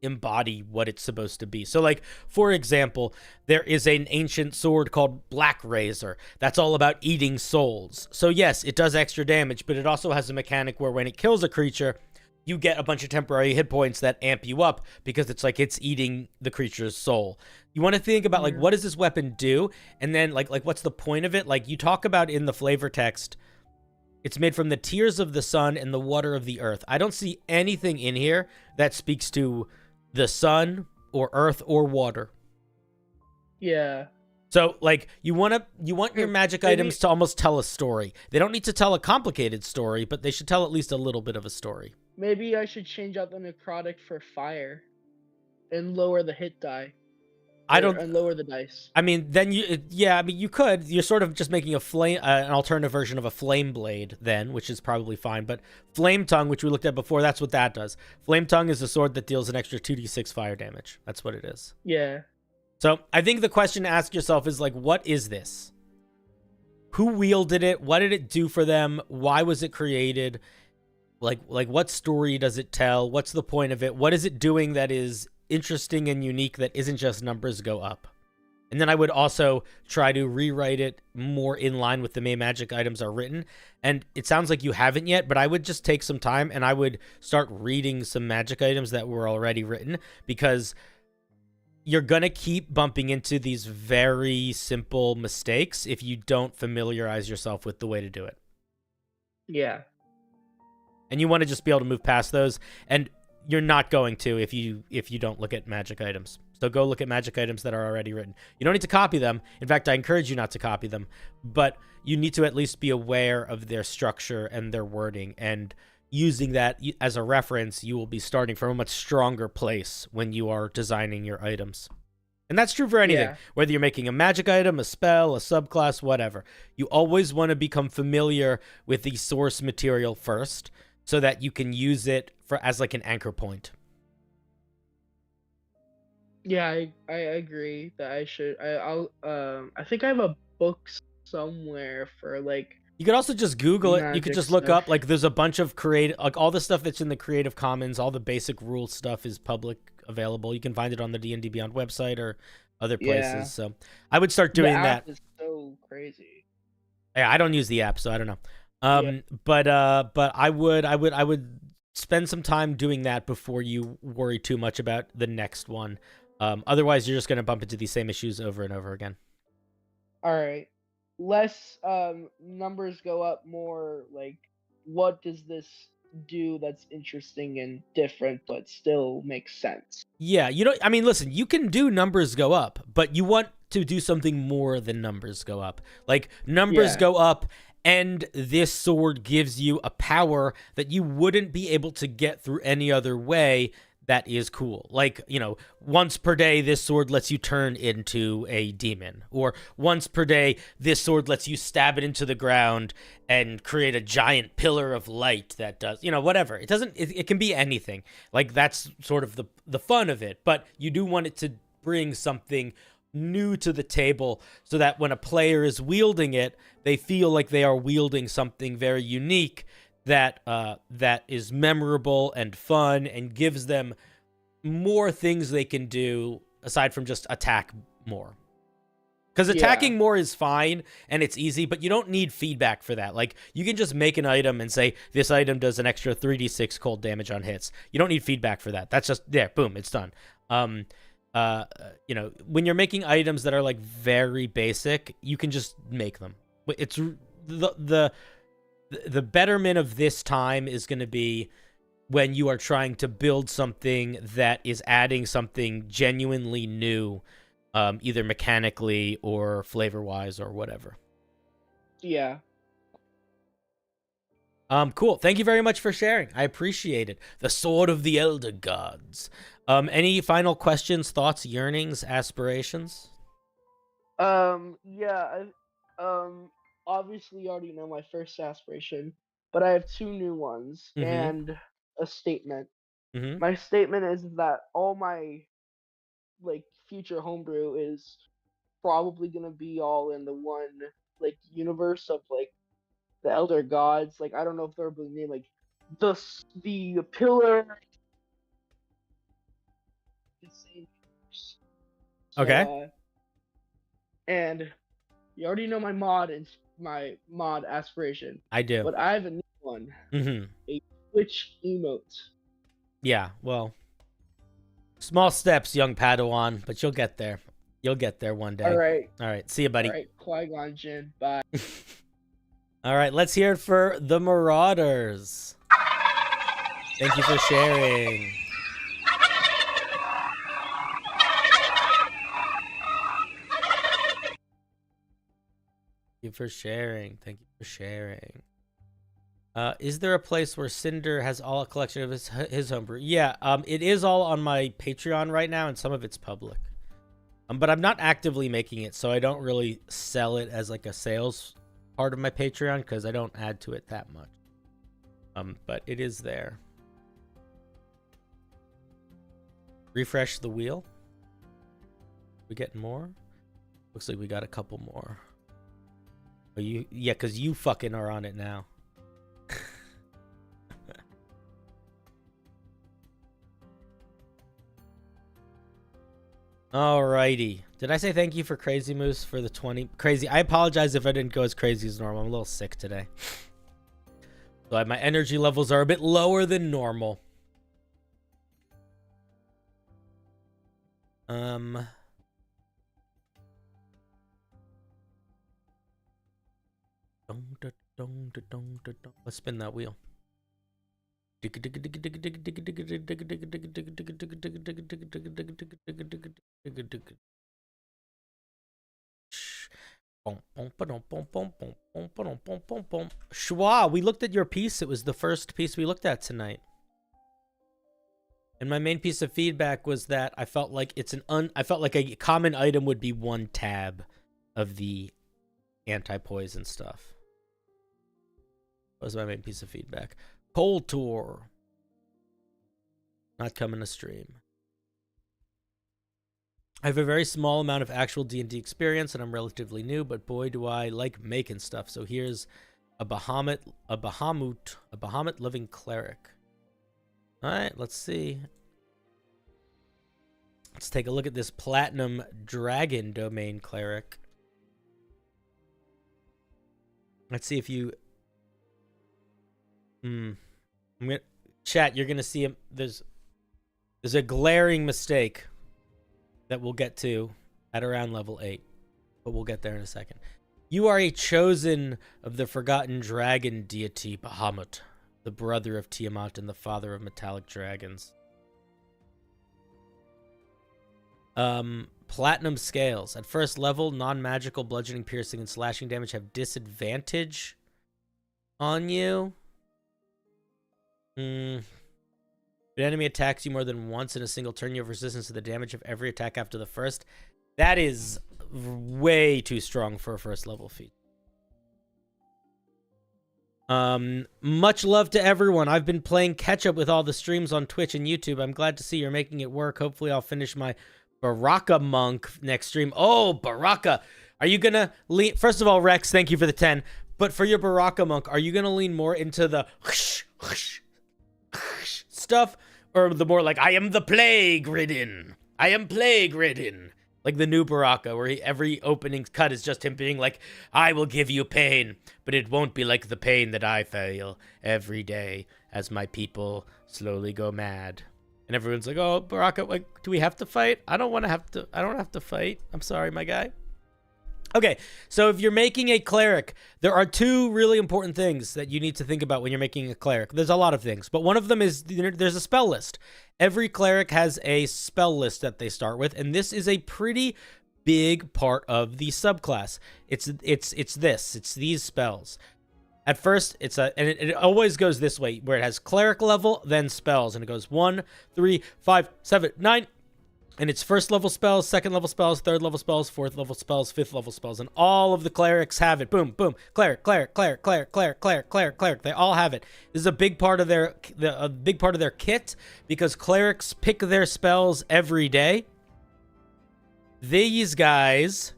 Speaker 1: embody what it's supposed to be. So, like, for example, there is an ancient sword called Black Razor that's all about eating souls. So yes, it does extra damage, but it also has a mechanic where when it kills a creature, you get a bunch of temporary hit points that amp you up because it's like it's eating the creature's soul. You want to think about, like, what does this weapon do? And then, like what's the point of it? Like, you talk about in the flavor text, it's made from the tears of the sun and the water of the earth. I don't see anything in here that speaks to the sun or earth or water.
Speaker 4: Yeah.
Speaker 1: So, like, you want your magic items to almost tell a story. They don't need to tell a complicated story, but they should tell at least a little bit of a story.
Speaker 4: Maybe I should change out the necrotic for fire and lower the hit die. And lower the dice.
Speaker 1: I mean, then you could. You're sort of just making an alternative version of a flame blade then, which is probably fine. But flame tongue, which we looked at before, that's what that does. Flame tongue is a sword that deals an extra 2d6 fire damage. That's what it is.
Speaker 4: Yeah.
Speaker 1: So I think the question to ask yourself is, like, what is this? Who wielded it? What did it do for them? Why was it created? Like what story does it tell? What's the point of it? What is it doing that is interesting and unique that isn't just numbers go up? And then I would also try to rewrite it more in line with the way magic items are written. And it sounds like you haven't yet, but I would just take some time and I would start reading some magic items that were already written, because you're gonna keep bumping into these very simple mistakes if you don't familiarize yourself with the way to do it.
Speaker 4: Yeah.
Speaker 1: And you want to just be able to move past those, and you're not going to if you don't look at magic items. So go look at magic items that are already written. You don't need to copy them. In fact, I encourage you not to copy them, but you need to at least be aware of their structure and their wording, and using that as a reference, you will be starting from a much stronger place when you are designing your items. And that's true for anything, whether you're making a magic item, a spell, a subclass, whatever. You always want to become familiar with the source material first, so that you can use it as like an anchor point.
Speaker 4: Yeah, I agree that I should. I think I have a book somewhere for, like.
Speaker 1: You could also just Google it. You could just look up, like, there's a bunch of like, all the stuff that's in the Creative Commons, all the basic rule stuff is public available. You can find it on the D&D Beyond website or other places.
Speaker 4: Yeah.
Speaker 1: So I would start doing that.
Speaker 4: The app is so crazy.
Speaker 1: Yeah, I don't use the app, so I don't know. But I would spend some time doing that before you worry too much about the next one. Otherwise, you're just going to bump into these same issues over and over again.
Speaker 4: All right. Less numbers go up, more like, what does this do that's interesting and different but still makes sense?
Speaker 1: Yeah, I mean, listen, you can do numbers go up, but you want to do something more than numbers go up. Like, numbers go up, and this sword gives you a power that you wouldn't be able to get through any other way. That is cool. Like, once per day, this sword lets you turn into a demon. Or once per day, this sword lets you stab it into the ground and create a giant pillar of light that does, whatever. It can be anything. Like, that's sort of the fun of it. But you do want it to bring something new to the table so that when a player is wielding it, they feel like they are wielding something very unique that is memorable and fun and gives them more things they can do aside from just attack more. Because attacking more is fine and it's easy, but you don't need feedback for that. Like, you can just make an item and say, this item does an extra 3d6 cold damage on hits. You don't need feedback for that. That's just, boom, it's done. When you're making items that are, like, very basic, you can just make them. It's the betterment of this time is going to be when you are trying to build something that is adding something genuinely new, either mechanically or flavor-wise or whatever.
Speaker 4: Yeah.
Speaker 1: Cool. Thank you very much for sharing. I appreciate it. The Sword of the Elder Gods. Any final questions, thoughts, yearnings, aspirations?
Speaker 4: Yeah, obviously you already know my first aspiration, but I have two new ones and a statement. My statement is that all my like future homebrew is probably gonna be all in the one like universe of like the elder gods. Like I don't know if they're really named like the pillar. The same universe. So,
Speaker 1: Okay.
Speaker 4: And you already know my mod aspiration.
Speaker 1: I do.
Speaker 4: But I have a new one. A Twitch emote.
Speaker 1: Yeah, well, small steps, young Padawan, but you'll get there. You'll get there one day.
Speaker 4: All right.
Speaker 1: All right. See you, buddy.
Speaker 4: All right. Qui-Gon Jinn. Bye.
Speaker 1: All right. Let's hear it for the Marauders. Thank you for sharing. Thank you for sharing. Thank you for sharing. Is there a place where Cinder has all a collection of his homebrew? Yeah, it is all on my Patreon right now, and some of it's public. But I'm not actively making it, so I don't really sell it as like a sales part of my Patreon because I don't add to it that much. But it is there. Refresh the wheel. We getting more? Looks like we got a couple more. Oh, yeah, because you fucking are on it now. Alrighty. Did I say thank you for Crazy Moose for the 20? Crazy. I apologize if I didn't go as crazy as normal. I'm a little sick today. So my energy levels are a bit lower than normal. Let's spin that wheel. Schwa, we looked at your piece. It was the first piece we looked at tonight. And my main piece of feedback was that I felt like I felt like a common item would be one tab of the anti-poison stuff. That was my main piece of feedback. Cold Tour. Not coming to stream. I have a very small amount of actual D&D experience, and I'm relatively new, but boy, do I like making stuff. So here's a Bahamut living cleric. All right, let's see. Let's take a look at this platinum dragon domain cleric. Let's see if you... I'm gonna... Chat, you're gonna see him. There's a glaring mistake that we'll get to at around level 8, but we'll get there in a second. You are a chosen of the forgotten dragon deity Bahamut, the brother of Tiamat and the father of metallic dragons. Platinum scales. At first level, non-magical bludgeoning, piercing, and slashing damage have disadvantage on you. If an enemy attacks you more than once in a single turn, you have resistance to the damage of every attack after the first. That is way too strong for a first level feat. Much love to everyone. I've been playing catch up with all the streams on Twitch and YouTube. I'm glad to see you're making it work. Hopefully I'll finish my Baraka monk next stream. Oh, Baraka. Are you gonna lean? First of all, Rex, thank you for the 10. But for your Baraka monk, are you gonna lean more into the stuff, or the more like I am the plague ridden? I am plague ridden. Like the new Baraka, where every opening cut is just him being like, I will give you pain, but it won't be like the pain that I feel every day as my people slowly go mad. And everyone's like, oh, Baraka, like, do we have to fight? I don't have to fight. I'm sorry, my guy. Okay, so if you're making a cleric, there are two really important things that you need to think about when you're making a cleric. There's a lot of things, but one of them is there's a spell list. Every cleric has a spell list that they start with, and this is a pretty big part of the subclass. It's these spells. At first, it always goes this way, where it has cleric level, then spells, and it goes 1, 3, 5, 7, 9, and it's first level spells, second level spells, third level spells, fourth level spells, fifth level spells, and all of the clerics have it. Boom, boom, cleric, cleric, cleric, cleric, cleric, cleric, cleric, cleric. They all have it. This is a big part of their kit, because clerics pick their spells every day. These guys,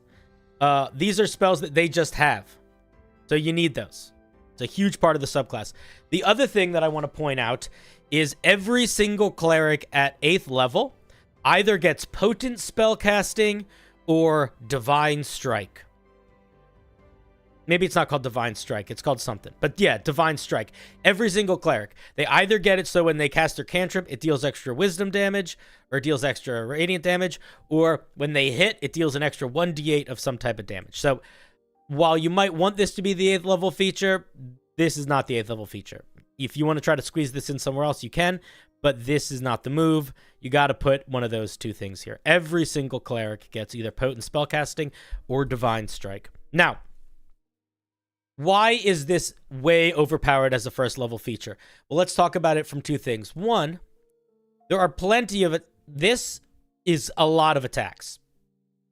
Speaker 1: these are spells that they just have, so you need those. It's a huge part of the subclass. The other thing that I want to point out is every single cleric at 8th level either gets potent spellcasting or divine strike. Maybe it's not called divine strike, it's called something. But yeah, divine strike. Every single cleric. They either get it so when they cast their cantrip, it deals extra wisdom damage, or it deals extra radiant damage, or when they hit, it deals an extra 1d8 of some type of damage. So while you might want this to be the 8th level feature, this is not the 8th level feature. If you want to try to squeeze this in somewhere else, you can, but this is not the move. You got to put one of those two things here. Every single cleric gets either potent spellcasting or divine strike. Now, why is this way overpowered as a first level feature? Well, let's talk about it from two things. One, there are plenty of it. This is a lot of attacks,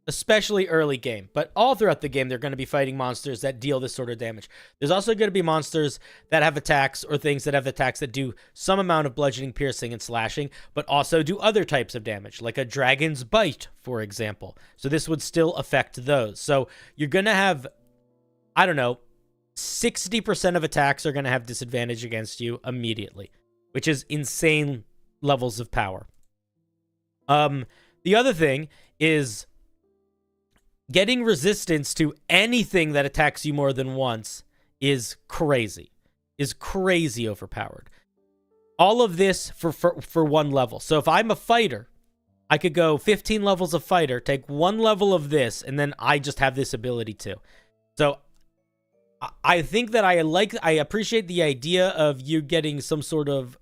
Speaker 1: especially early game, but all throughout the game, they're going to be fighting monsters that deal this sort of damage. There's also going to be monsters that have attacks, or things that have attacks that do some amount of bludgeoning, piercing, and slashing, but also do other types of damage, like a dragon's bite, for example. So this would still affect those. So you're going to have, I don't know, 60% of attacks are going to have disadvantage against you immediately, which is insane levels of power. The other thing is getting resistance to anything that attacks you more than once is crazy overpowered. All of this for one level. So if I'm a fighter, I could go 15 levels of fighter, take one level of this, and then I just have this ability too. So I think that I appreciate the idea of you getting some sort of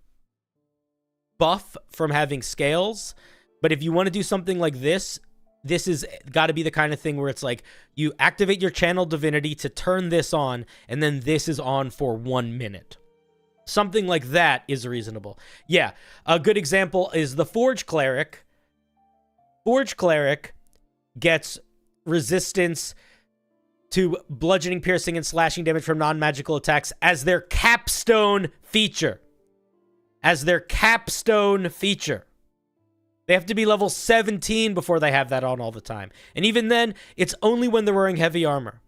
Speaker 1: buff from having scales, but if you want to do something like this is got to be the kind of thing where it's like you activate your channel divinity to turn this on, and then this is on for 1 minute. Something like that is reasonable. Yeah, a good example is the Forge Cleric. Forge Cleric gets resistance to bludgeoning, piercing, and slashing damage from non-magical attacks as their capstone feature. They have to be level 17 before they have that on all the time. And even then, it's only when they're wearing heavy armor.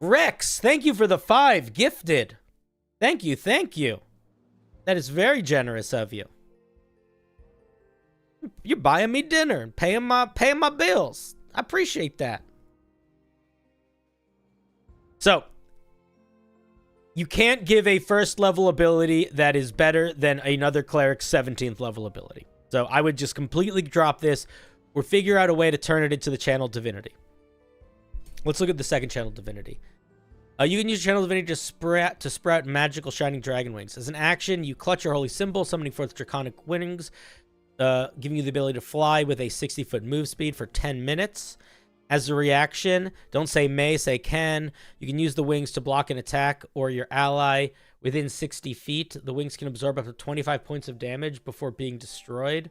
Speaker 1: Rex, thank you for the 5 gifted. Thank you. That is very generous of you. You're buying me dinner and paying my bills. I appreciate that. So, you can't give a first level ability that is better than another cleric's 17th level ability. So I would just completely drop this or figure out a way to turn it into the channel divinity. Let's look at the second channel divinity. You can use channel divinity to sprout magical shining dragon wings. As an action, you clutch your holy symbol, summoning forth draconic wings, giving you the ability to fly with a 60-foot move speed for 10 minutes. As a reaction, don't say may, say can. You can use the wings to block an attack or your ally within 60 feet. The wings can absorb up to 25 points of damage before being destroyed.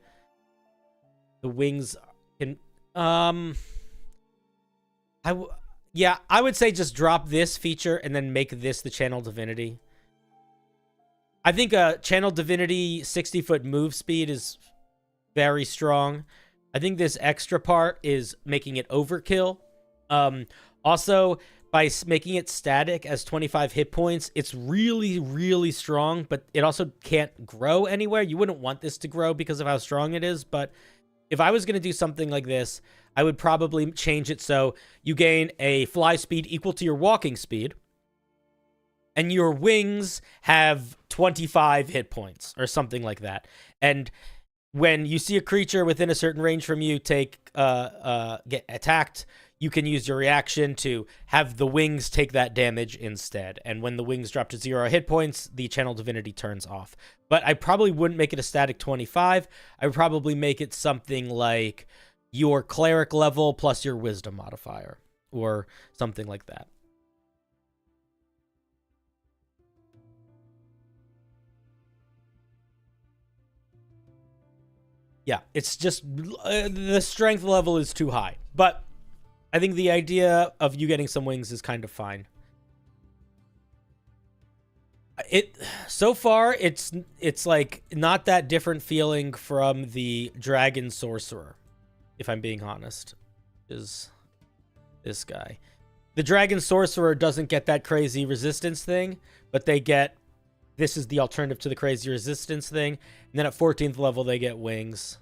Speaker 1: The wings can... I would say just drop this feature and then make this the channel divinity. I think a channel divinity 60-foot move speed is very strong. I think this extra part is making it overkill. Also, by making it static as 25 hit points, it's really, really strong, but it also can't grow anywhere. You wouldn't want this to grow because of how strong it is, but if I was going to do something like this, I would probably change it so you gain a fly speed equal to your walking speed, and your wings have 25 hit points or something like that. And when you see a creature within a certain range from you get attacked, you can use your reaction to have the wings take that damage instead. And when the wings drop to 0 hit points, the channel divinity turns off. But I probably wouldn't make it a static 25. I would probably make it something like your cleric level plus your wisdom modifier or something like that. Yeah, it's just the strength level is too high. But I think the idea of you getting some wings is kind of fine. So far it's like not that different feeling from the Dragon Sorcerer, if I'm being honest, is this guy. The Dragon Sorcerer doesn't get that crazy resistance thing, but they get, this is the alternative to the crazy resistance thing. And then at 14th level, they get wings.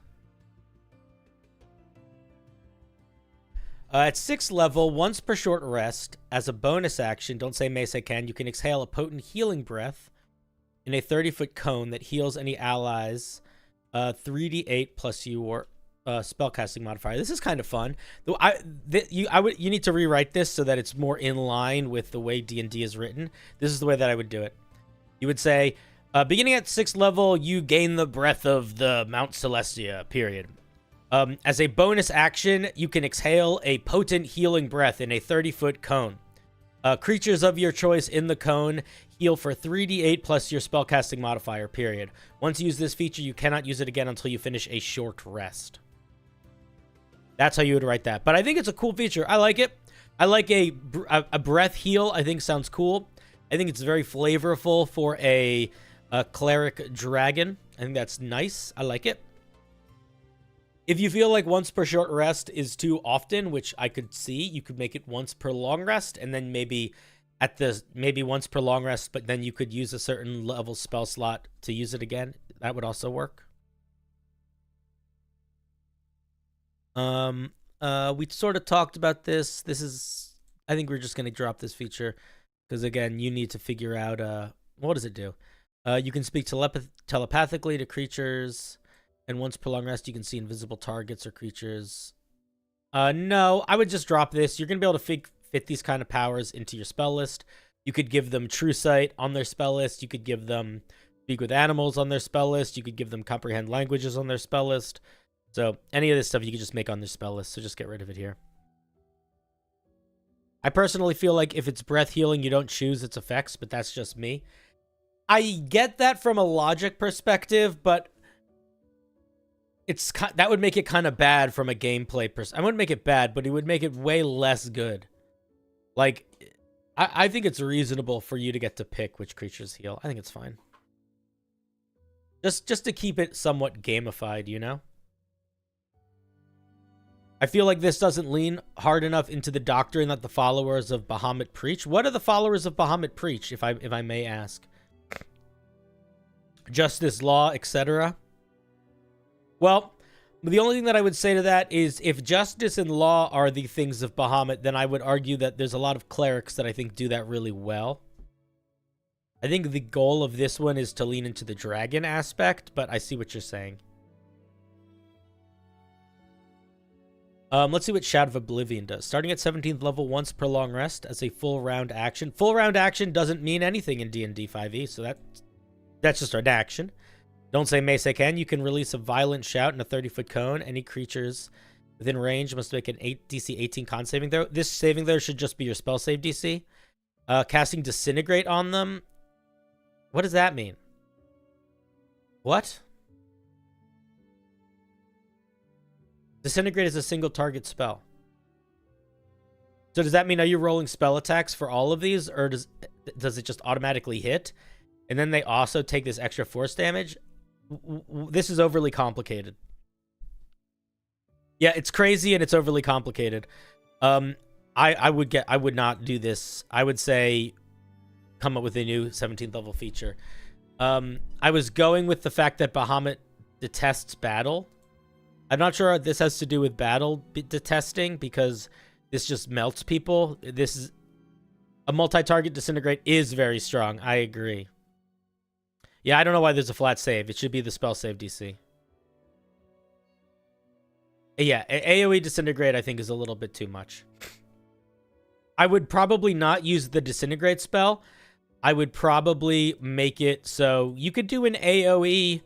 Speaker 1: At 6th level, once per short rest, as a bonus action, don't say may say can, you can exhale a potent healing breath in a 30-foot cone that heals any allies 3d8 plus your spellcasting modifier. This is kind of fun. Though you need to rewrite this so that it's more in line with the way D&D is written. This is the way that I would do it. You would say, beginning at 6th level, you gain the breath of the Mount Celestia, period. As a bonus action, you can exhale a potent healing breath in a 30-foot cone. Creatures of your choice in the cone heal for 3d8 plus your spellcasting modifier, period. Once you use this feature, you cannot use it again until you finish a short rest. That's how you would write that. But I think it's a cool feature. I like it. I like a breath heal. I think sounds cool. I think it's very flavorful for a cleric dragon. I think that's nice. I like it. If you feel like once per short rest is too often, which I could see, you could make it once per long rest, and then maybe once per long rest, but then you could use a certain level spell slot to use it again. That would also work. We sort of talked about this. I think we're just going to drop this feature because, again, you need to figure out, what does it do? You can speak telepathically to creatures, and once per long rest, you can see invisible targets or creatures. No, I would just drop this. You're going to be able to fit these kind of powers into your spell list. You could give them True Sight on their spell list. You could give them Speak with Animals on their spell list. You could give them Comprehend Languages on their spell list. So any of this stuff you could just make on their spell list, so just get rid of it here. I personally feel like if it's breath healing, you don't choose its effects, but that's just me. I get that from a logic perspective, but that would make it kind of bad from a gameplay perspective. I wouldn't make it bad, but it would make it way less good. Like, I think it's reasonable for you to get to pick which creatures heal. I think it's fine. Just to keep it somewhat gamified, you know? I feel like this doesn't lean hard enough into the doctrine that the followers of Bahamut preach. What do the followers of Bahamut preach, if I may ask? Justice, law, etc. Well, the only thing that I would say to that is if justice and law are the things of Bahamut, then I would argue that there's a lot of clerics that I think do that really well. I think the goal of this one is to lean into the dragon aspect, but I see what you're saying. Let's see what Shout of Oblivion does. Starting at 17th level, once per long rest as a full round action. Full round action doesn't mean anything in D&D 5e, so that's just an action. Don't say may say can. You can release a violent shout in a 30-foot cone. Any creatures within range must make an DC 18 con saving throw. This saving throw should just be your spell save DC. Casting Disintegrate on them. What does that mean? What? Disintegrate is a single target spell. So does that mean, are you rolling spell attacks for all of these, or does it just automatically hit? And then they also take this extra force damage? This is overly complicated. Yeah, it's crazy and it's overly complicated. I would not do this. I would say come up with a new 17th level feature. I was going with the fact that Bahamut detests battle. I'm not sure this has to do with battle detesting, because this just melts people. This is a multi-target disintegrate is very strong. I agree. Yeah, I don't know why there's a flat save. It should be the spell save DC. Yeah, AoE disintegrate I think is a little bit too much. I would probably not use the disintegrate spell. I would probably make it so you could do an AoE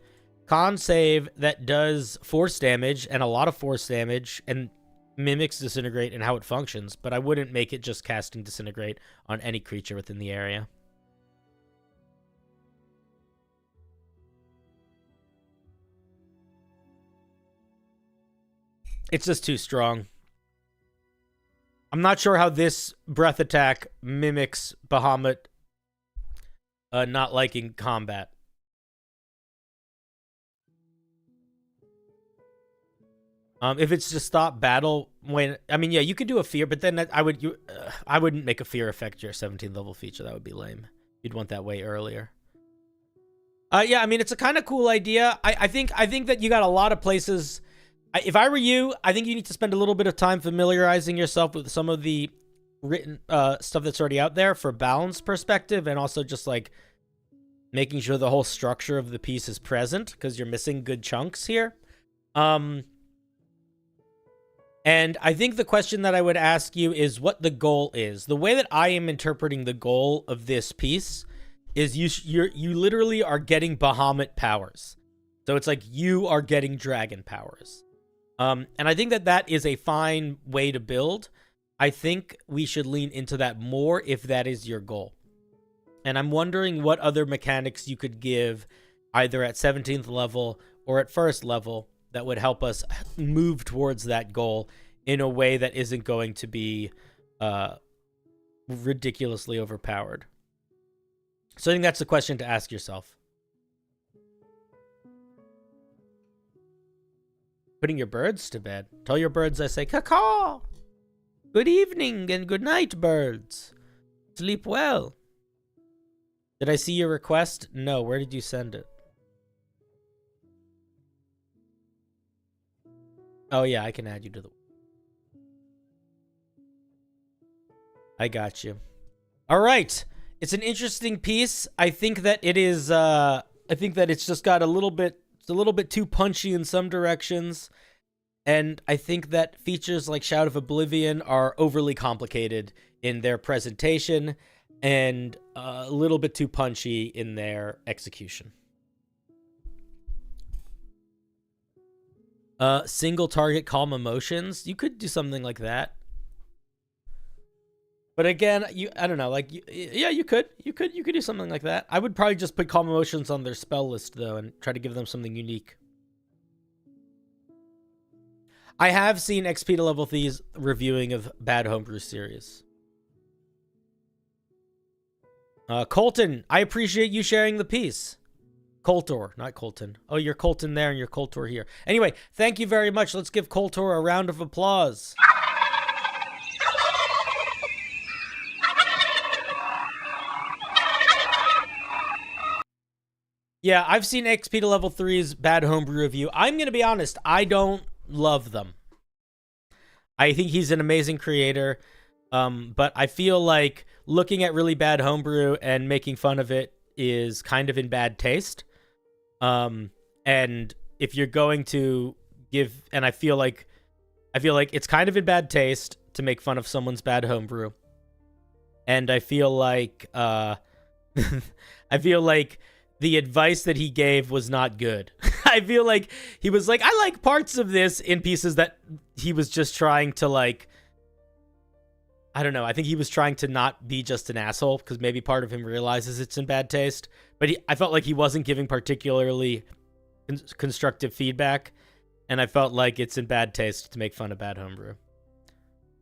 Speaker 1: con save that does force damage and a lot of force damage and mimics disintegrate and how it functions, but I wouldn't make it just casting disintegrate on any creature within the area. It's just too strong. I'm not sure how this breath attack mimics Bahamut not liking combat. If it's to stop battle, I mean, yeah, you could do a fear, but then I wouldn't make a fear affect your 17th level feature. That would be lame. You'd want that way earlier. Yeah, I mean, it's a kind of cool idea. I think that you got a lot of places. If I were you, I think you need to spend a little bit of time familiarizing yourself with some of the written stuff that's already out there for balance perspective, and also just like making sure the whole structure of the piece is present, because you're missing good chunks here. And I think the question that I would ask you is what the goal is. The way that I am interpreting the goal of this piece is you literally are getting Bahamut powers. So it's like you are getting dragon powers. And I think that is a fine way to build. I think we should lean into that more if that is your goal. And I'm wondering what other mechanics you could give either at 17th level or at 1st level that would help us move towards that goal in a way that isn't going to be ridiculously overpowered. So I think that's the question to ask yourself. Putting your birds to bed. Tell your birds I say, caw-caw. Good evening and good night, birds. Sleep well. Did I see your request? No. Where did you send it? Oh, yeah, I can add you to the... I got you. All right. It's an interesting piece. I think that it is, I think that it's just got a little bit too punchy in some directions. And I think that features like Shout of Oblivion are overly complicated in their presentation and a little bit too punchy in their execution. Single target calm emotions. You could do something like that. But again, I don't know, like, yeah, you could do something like that. I would probably just put calm emotions on their spell list though and try to give them something unique. I have seen XP to Level 3's reviewing of Bad Homebrew series. Colton, I appreciate you sharing the piece. Coltor, not Colton. Oh, you're Colton there and you're Coltor here. Anyway, thank you very much. Let's give Coltor a round of applause. Yeah, I've seen XP to Level 3's Bad Homebrew review. I'm going to be honest, I don't love them. I think he's an amazing creator, but I feel like looking at really bad homebrew and making fun of it is kind of in bad taste. And if you're going to give, and I feel like it's kind of in bad taste to make fun of someone's bad homebrew. And I feel like, I feel like the advice that he gave was not good. I feel like he was like, I like parts of this in pieces that he was just trying to like, I don't know. I think he was trying to not be just an asshole because maybe part of him realizes it's in bad taste. But I felt like he wasn't giving particularly constructive feedback. And I felt like it's in bad taste to make fun of bad homebrew.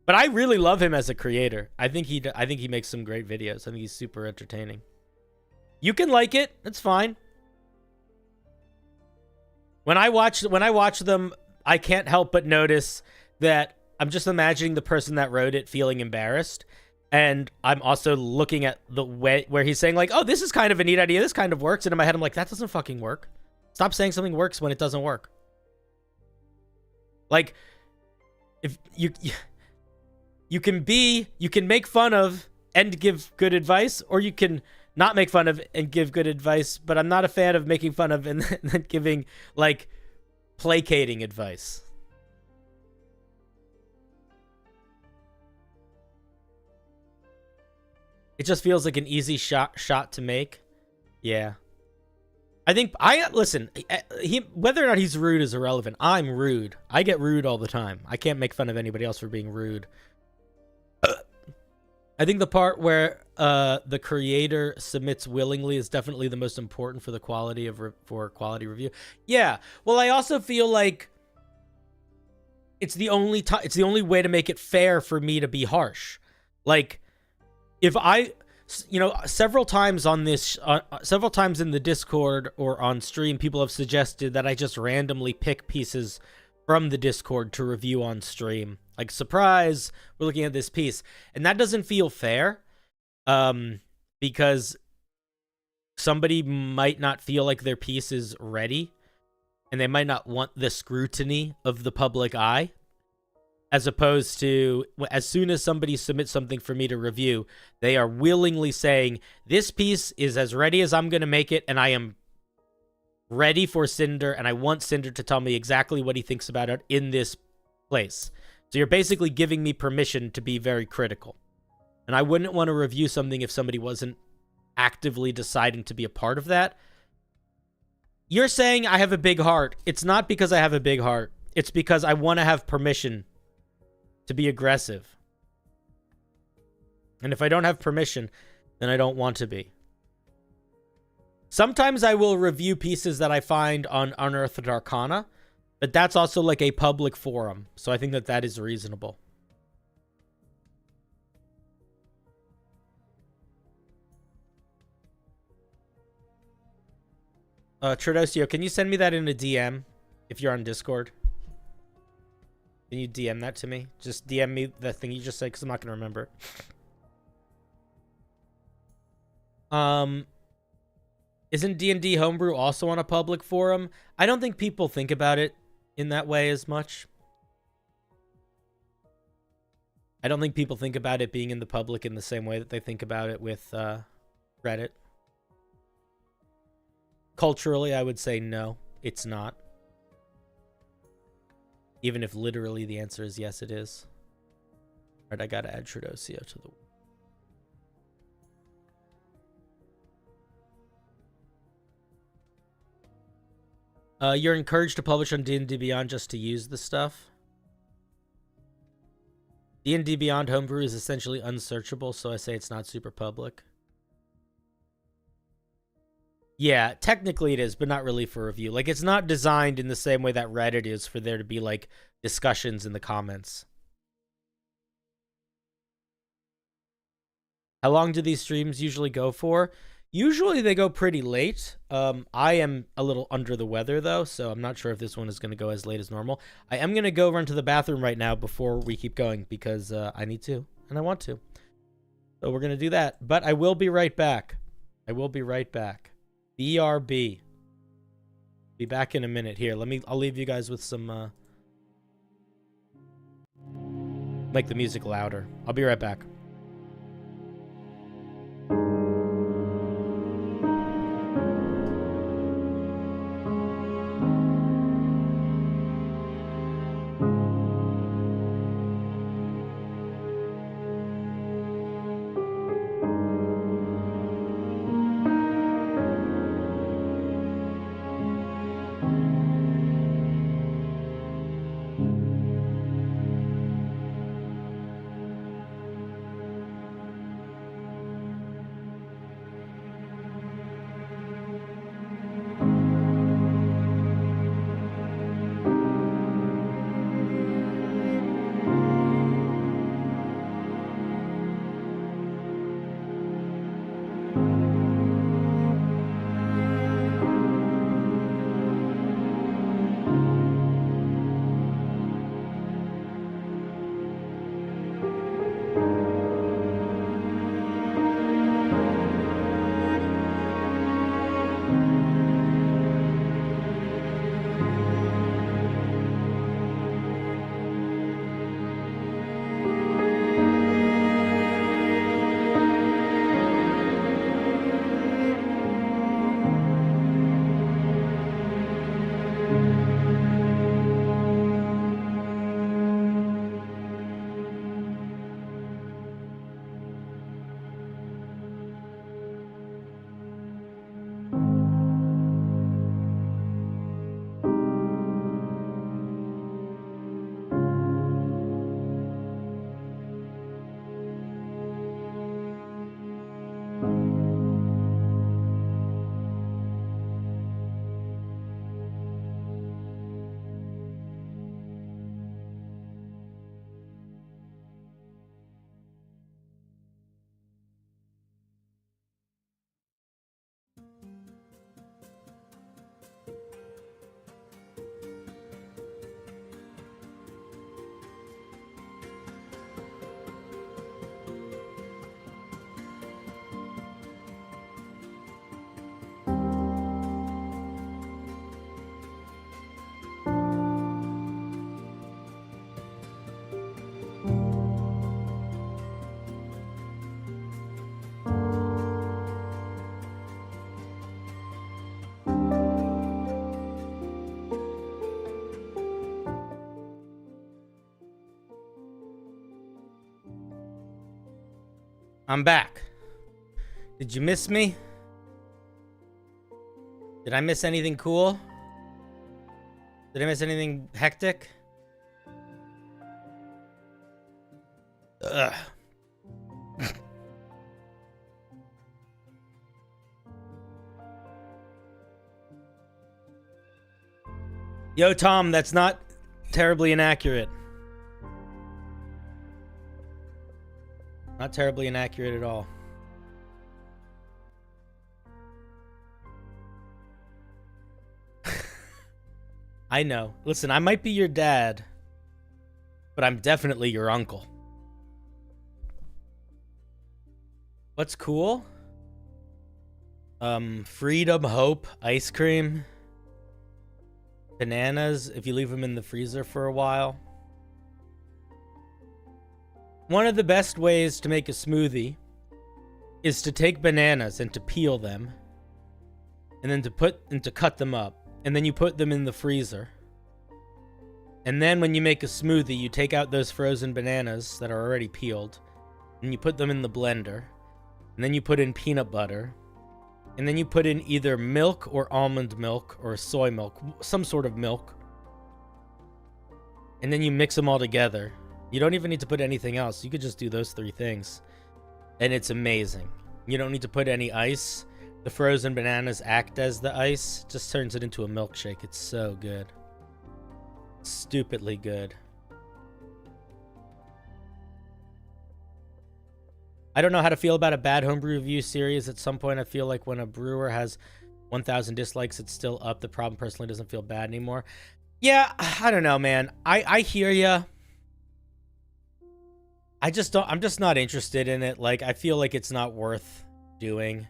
Speaker 1: But I really love him as a creator. I think he makes some great videos. I think he's super entertaining. You can like it. It's fine. When I watch them, I can't help but notice that I'm just imagining the person that wrote it feeling embarrassed. And I'm also looking at the way where he's saying like, oh, this is kind of a neat idea. This kind of works. And in my head, I'm like, that doesn't fucking work. Stop saying something works when it doesn't work. Like, if you can make fun of and give good advice, or you can not make fun of and give good advice, but I'm not a fan of making fun of and then giving, like, placating advice. It just feels like an easy shot to make. Yeah. I think, listen, whether or not he's rude is irrelevant. I'm rude. I get rude all the time. I can't make fun of anybody else for being rude. I think the part where the creator submits willingly is definitely the most important for the quality of quality review. Yeah. Well, I also feel like it's the only way to make it fair for me to be harsh. Like, if I, several times in the Discord or on stream, people have suggested that I just randomly pick pieces from the Discord to review on stream. Like, surprise, we're looking at this piece. And that doesn't feel fair, because somebody might not feel like their piece is ready, and they might not want the scrutiny of the public eye, as opposed to, as soon as somebody submits something for me to review, they are willingly saying, this piece is as ready as I'm going to make it, and I am ready for Cinder, and I want Cinder to tell me exactly what he thinks about it in this place. So you're basically giving me permission to be very critical. And I wouldn't want to review something if somebody wasn't actively deciding to be a part of that. You're saying I have a big heart. It's not because I have a big heart. It's because I want to have permission to be aggressive. And if I don't have permission, then I don't want to be. Sometimes I will review pieces that I find on Unearthed Arcana, but that's also like a public forum, so I think that that is reasonable. Trodosio, can you send me that in a DM if you're on Discord? Can you DM that to me? Just DM me the thing you just said, because I'm not going to remember. Isn't D&D Homebrew also on a public forum? I don't think people think about it in that way as much. I don't think people think about it being in the public in the same way that they think about it with Reddit. Culturally, I would say no, it's not. Even if literally the answer is yes, it is. All right, I gotta add Trodosio to the... You're encouraged to publish on D&D Beyond just to use the stuff. D&D Beyond Homebrew is essentially unsearchable, so I say it's not super public. Yeah, technically it is, but not really for review. Like, it's not designed in the same way that Reddit is for there to be, like, discussions in the comments. How long do these streams usually go for? Usually they go pretty late. I am a little under the weather, though, so I'm not sure if this one is going to go as late as normal. I am going to go run to the bathroom right now before we keep going, because I need to, and I want to. So we're going to do that, but I will be right back. I will be right back. BRB. Be back in a minute. Here, I'll leave you guys with some, make the music louder. I'll be right back. I'm back. Did you miss me? Did I miss anything cool? Did I miss anything hectic? Ugh. Yo, Tom, that's not terribly inaccurate. Not terribly inaccurate at all. I know. Listen, I might be your dad, but I'm definitely your uncle. What's cool? Freedom, hope, ice cream, bananas if you leave them in the freezer for a while. One of the best ways to make a smoothie is to take bananas and to peel them, and then to cut them up, and then you put them in the freezer. And then when you make a smoothie, you take out those frozen bananas that are already peeled, and you put them in the blender, and then you put in peanut butter, and then you put in either milk or almond milk or soy milk, some sort of milk, and then you mix them all together. You don't even need to put anything else. You could just do those 3 things, and it's amazing. You don't need to put any ice. The frozen bananas act as the ice. Just turns it into a milkshake. It's so good. Stupidly good. I don't know how to feel about a bad homebrew review series. At some point, I feel like when a brewer has 1,000 dislikes, it's still up. The problem personally doesn't feel bad anymore. Yeah, I don't know, man. I hear ya. I'm just not interested in it. Like, I feel like it's not worth doing.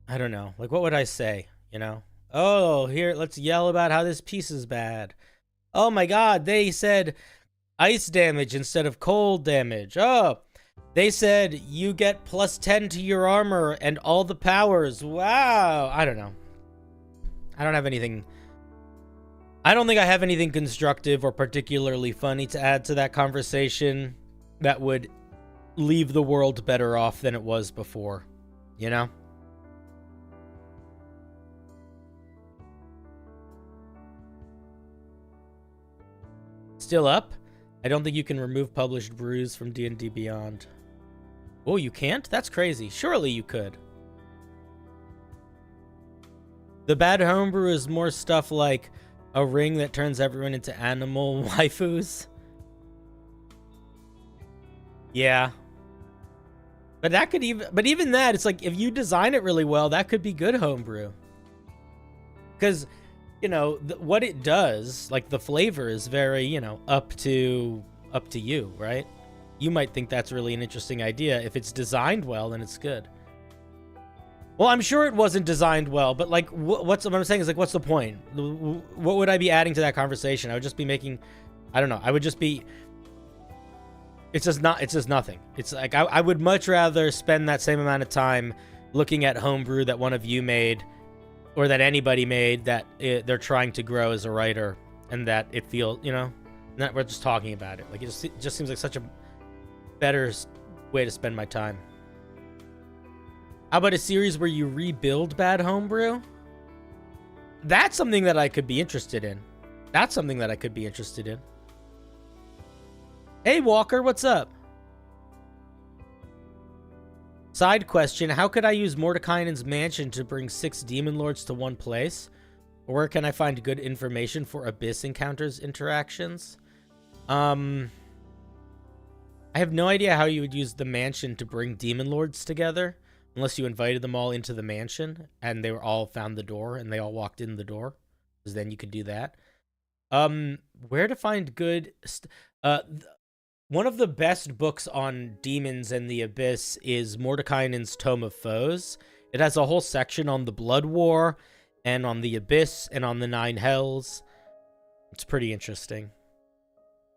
Speaker 1: I don't know. Like, what would I say? You know? Oh, here, let's yell about how this piece is bad. Oh my god, they said ice damage instead of cold damage. Oh, they said you get +10 to your armor and all the powers. Wow. I don't know. I don't have anything. I don't think I have anything constructive or particularly funny to add to that conversation that would leave the world better off than it was before. You know? Still up? I don't think you can remove published brews from D&D Beyond. Oh, you can't? That's crazy. Surely you could. The bad homebrew is more stuff like a ring that turns everyone into animal waifus. Yeah. But that could even that, it's like, if you design it really well, that could be good homebrew. Because, you know, what it does, like the flavor is very, you know, up to you, right? You might think that's really an interesting idea. If it's designed well, then it's good. Well, I'm sure it wasn't designed well, but like, what I'm saying is, like, what's the point? What would I be adding to that conversation? I would just be making, I don't know. I would just be, it's just nothing. It's like, I would much rather spend that same amount of time looking at homebrew that one of you made, or that anybody made, that they're trying to grow as a writer, and that it feels, you know, that we're just talking about it. Like, it just seems like such a better way to spend my time. How about a series where you rebuild bad homebrew? That's something that I could be interested in. Hey, Walker, what's up? Side question, how could I use Mordekainen's mansion to bring 6 demon lords to one place? Or where can I find good information for Abyss encounters interactions? I have no idea how you would use the mansion to bring demon lords together. Unless you invited them all into the mansion and they were all found the door and they all walked in the door, because then you could do that. Where to find good... one of the best books on demons and the Abyss is Mordekainen's Tome of Foes. It has a whole section on the Blood War and on the Abyss and on the 9 Hells. It's pretty interesting.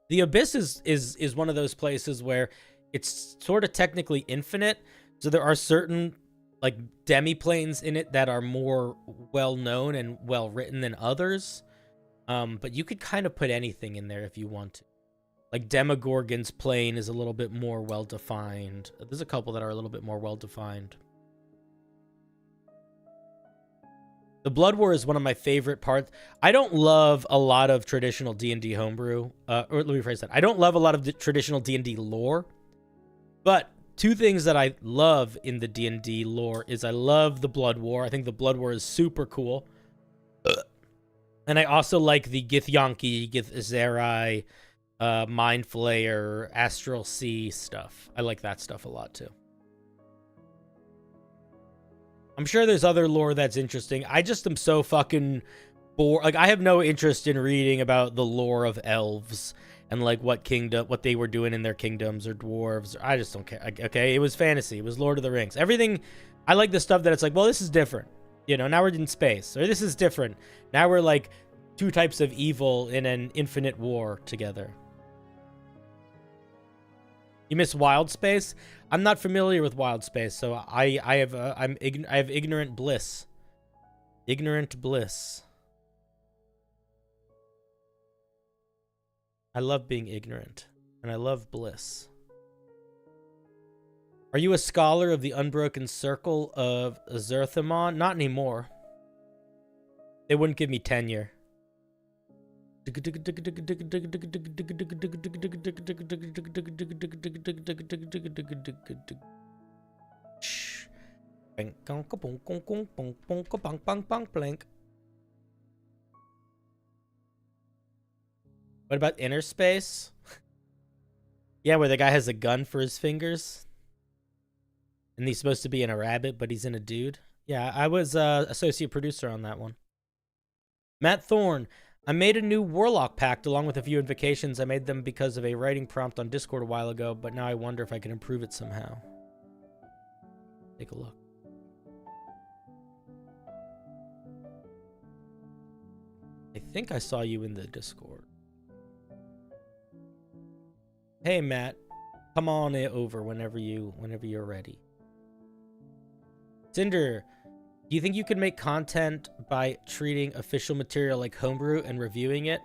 Speaker 1: The Abyss is one of those places where it's sort of technically infinite. So there are certain, like, demi-planes in it that are more well-known and well-written than others. But you could kind of put anything in there if you want to. Like Demogorgon's plane is a little bit more well-defined. There's a couple that are a little bit more well-defined. The Blood War is one of my favorite parts. I don't love a lot of traditional D&D homebrew. Or let me rephrase that. I don't love a lot of the traditional D&D lore. But two things that I love in the D&D lore is I love the Blood War. I think the Blood War is super cool. And I also like the Githyanki, Githzerai, Mind Flayer, Astral Sea stuff. I like that stuff a lot too. I'm sure there's other lore that's interesting. I just am so fucking bored. Like, I have no interest in reading about the lore of elves and like what they were doing in their kingdoms, or dwarves. I just don't care. Okay, it was fantasy. It was Lord of the Rings. Everything. I like the stuff that it's like, well, this is different. You know, now we're in space, or this is different. Now we're like two types of evil in an infinite war together. You miss Wild Space? I'm not familiar with Wild Space, so I have ignorant bliss. Ignorant bliss. I love being ignorant, and I love bliss. Are you a scholar of the Unbroken Circle of Zerthamon? Not anymore. They wouldn't give me tenure. What about Inner Space? Yeah, where the guy has a gun for his fingers. And he's supposed to be in a rabbit, but he's in a dude. Yeah, I was associate producer on that one. Matt Thorne. I made a new Warlock pact along with a few invocations. I made them because of a writing prompt on Discord a while ago, but now I wonder if I can improve it somehow. Take a look. I think I saw you in the Discord. Hey, Matt. Come on over whenever you're ready. Cinder, do you think you can make content by treating official material like Homebrew and reviewing it?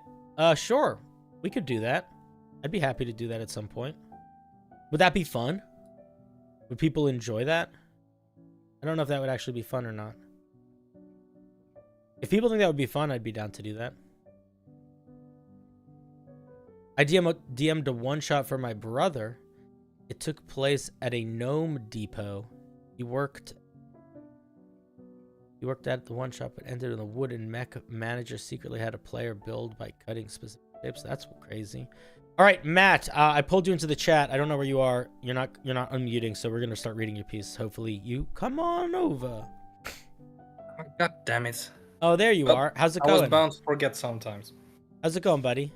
Speaker 1: Sure. We could do that. I'd be happy to do that at some point. Would that be fun? Would people enjoy that? I don't know if that would actually be fun or not. If people think that would be fun, I'd be down to do that. I DM'd a one-shot for my brother. It took place at a gnome depot. He worked at the one shop, but ended in the wooden mech. Manager secretly had a player build by cutting specific tips. That's crazy. All right, Matt, I pulled you into the chat. I don't know where you are. You're not unmuting, so we're gonna start reading your piece. Hopefully, you come on over.
Speaker 5: God damn it!
Speaker 1: Oh, there you are. How's it going?
Speaker 5: I was bound to forget sometimes.
Speaker 1: How's it going, buddy?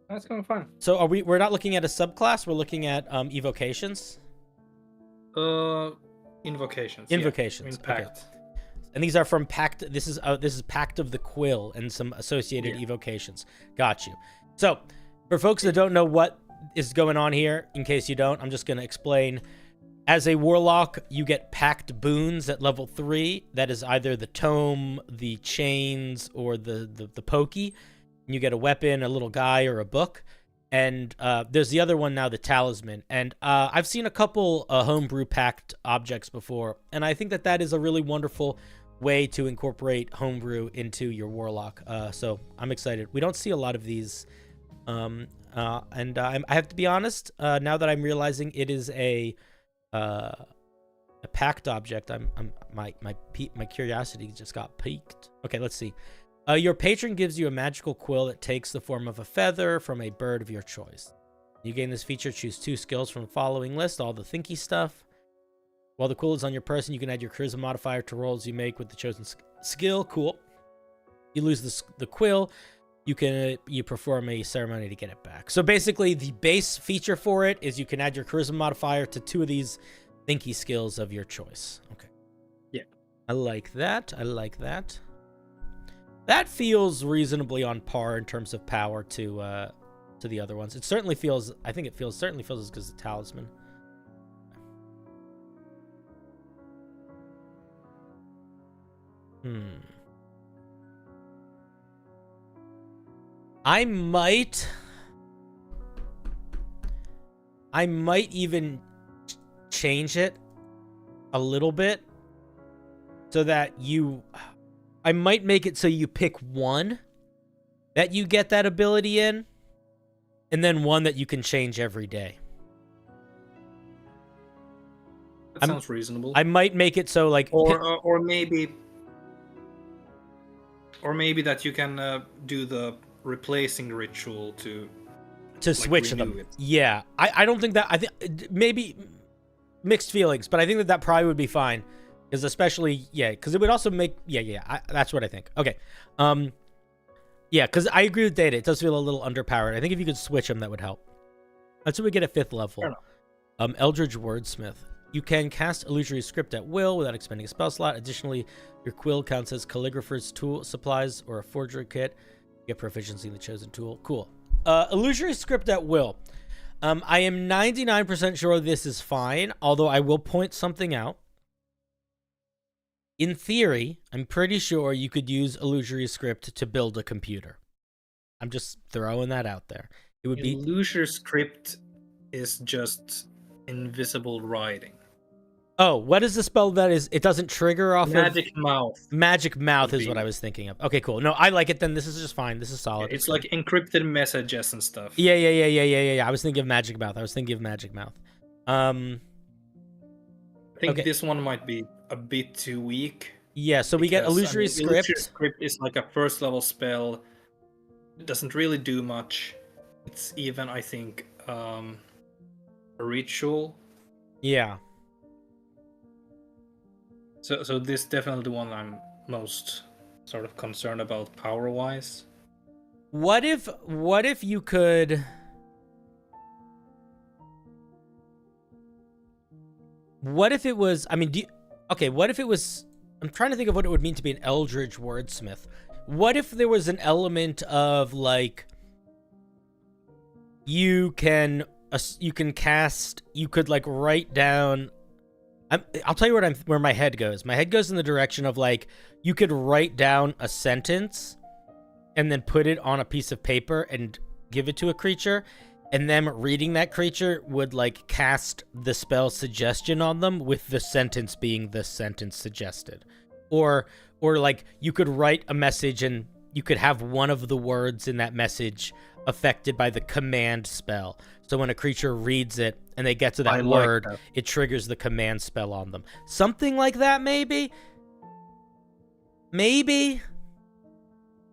Speaker 5: That's going fine.
Speaker 1: So we're not looking at a subclass. We're looking at evocations.
Speaker 5: Invocations.
Speaker 1: Invocations.
Speaker 5: Yeah, Pact.
Speaker 1: Okay. And these are from Pact. This is Pact of the Quill and some associated evocations. Got you. So, for folks that don't know what is going on here, in case you don't, I'm just going to explain. As a warlock, you get Pact boons at level 3. That is either the tome, the chains, or the pokey. You get a weapon, a little guy, or a book. And there's the other one now, the talisman. And I've seen a couple homebrew pact objects before, and I think that is a really wonderful way to incorporate homebrew into your warlock. So I'm excited. We don't see a lot of these, and I have to be honest. Now that I'm realizing it is a pact object, my curiosity just got piqued. Okay, let's see. Your patron gives you a magical quill that takes the form of a feather from a bird of your choice. You gain this feature, choose 2 skills from the following list, all the thinky stuff. While the quill is on your person, you can add your charisma modifier to rolls you make with the chosen skill. Cool. You lose the quill, you perform a ceremony to get it back. So basically, the base feature for it is you can add your charisma modifier to 2 of these thinky skills of your choice. Okay.
Speaker 5: Yeah.
Speaker 1: I like that. I like that. That feels reasonably on par in terms of power to the other ones. It certainly feels. I think it certainly feels as good as the talisman. I might I might even change it a little bit so that I might make it so you pick one that you get that ability in, and then one that you can change every day.
Speaker 5: That sounds reasonable.
Speaker 1: I might make it so like,
Speaker 5: or maybe that you can do the replacing ritual to
Speaker 1: switch
Speaker 5: renew
Speaker 1: them.
Speaker 5: it.
Speaker 1: Yeah, I don't think that. I think maybe mixed feelings, but I think that probably would be fine, because especially because it would also make that's what I think. Okay, because I agree with Data. It does feel a little underpowered. I think if you could switch them, that would help. That's what we get at 5th level. Eldritch Wordsmith. You can cast illusory script at will without expending a spell slot. Additionally, your quill counts as calligrapher's tool supplies or a forgery kit. You get proficiency in the chosen tool. Cool. Illusory script at will. I am 99% sure this is fine, although I will point something out. In theory, I'm pretty sure you could use illusory script to build a computer. I'm just throwing that out there. It would be
Speaker 5: illusory script is just invisible writing.
Speaker 1: Oh, what is the spell that is? It doesn't trigger off
Speaker 5: Magic Mouth.
Speaker 1: Magic Mouth is what I was thinking of. Okay, cool. No, I like it then. This is just fine. This is solid.
Speaker 5: It's like encrypted messages and stuff.
Speaker 1: Yeah. I was thinking of Magic Mouth.
Speaker 5: I think this one might be a bit too weak.
Speaker 1: Yeah, so we get illusory script.
Speaker 5: Illusory script is like a first level spell. It doesn't really do much. It's even, I think, a ritual.
Speaker 1: Yeah.
Speaker 5: So this is definitely the one I'm most sort of concerned about power-wise.
Speaker 1: What if you could... What if it was... I mean, what if it was... I'm trying to think of what it would mean to be an Eldritch Wordsmith. What if there was an element of, like... You can cast... You could, like, write down... I'll tell you where my head goes. My head goes in the direction of, like, you could write down a sentence and then put it on a piece of paper and give it to a creature, and them reading that creature would, like, cast the spell suggestion on them with the sentence being the sentence suggested. Or like, you could write a message and you could have one of the words in that message affected by the command spell. So when a creature reads it and they get to that word, it triggers the command spell on them. Something like that, maybe? Maybe?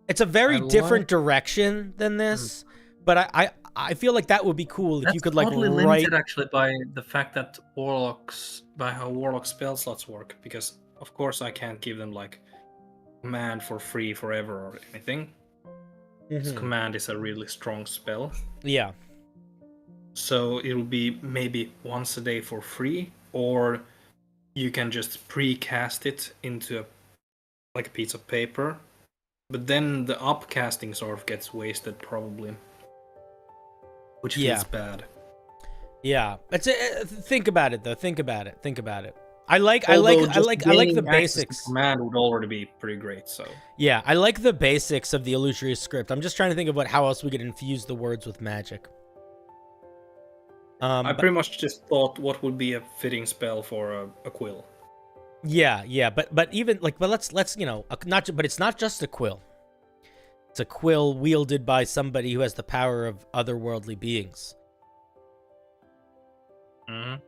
Speaker 1: It's a very different direction than this, but I feel like that would be cool if you could, like,
Speaker 5: totally
Speaker 1: write...
Speaker 5: limited, actually, by the fact that how Warlock spell slots work, because, of course, I can't give them, like, command for free forever or anything. Because command is a really strong spell.
Speaker 1: Yeah.
Speaker 5: So it'll be maybe once a day for free, or you can just pre-cast it into a piece of paper. But then the upcasting sort of gets wasted, probably, which feels bad. Yeah.
Speaker 1: Think about it though. Think about it. I like the basics.
Speaker 5: Command would already be pretty great. So
Speaker 1: yeah, I like the basics of the illusory script. I'm just trying to think of how else we could infuse the words with magic.
Speaker 5: I pretty much just thought what would be a fitting spell for a quill.
Speaker 1: Yeah, but let's but it's not just a quill. It's a quill wielded by somebody who has the power of otherworldly beings.
Speaker 5: Mm-hmm.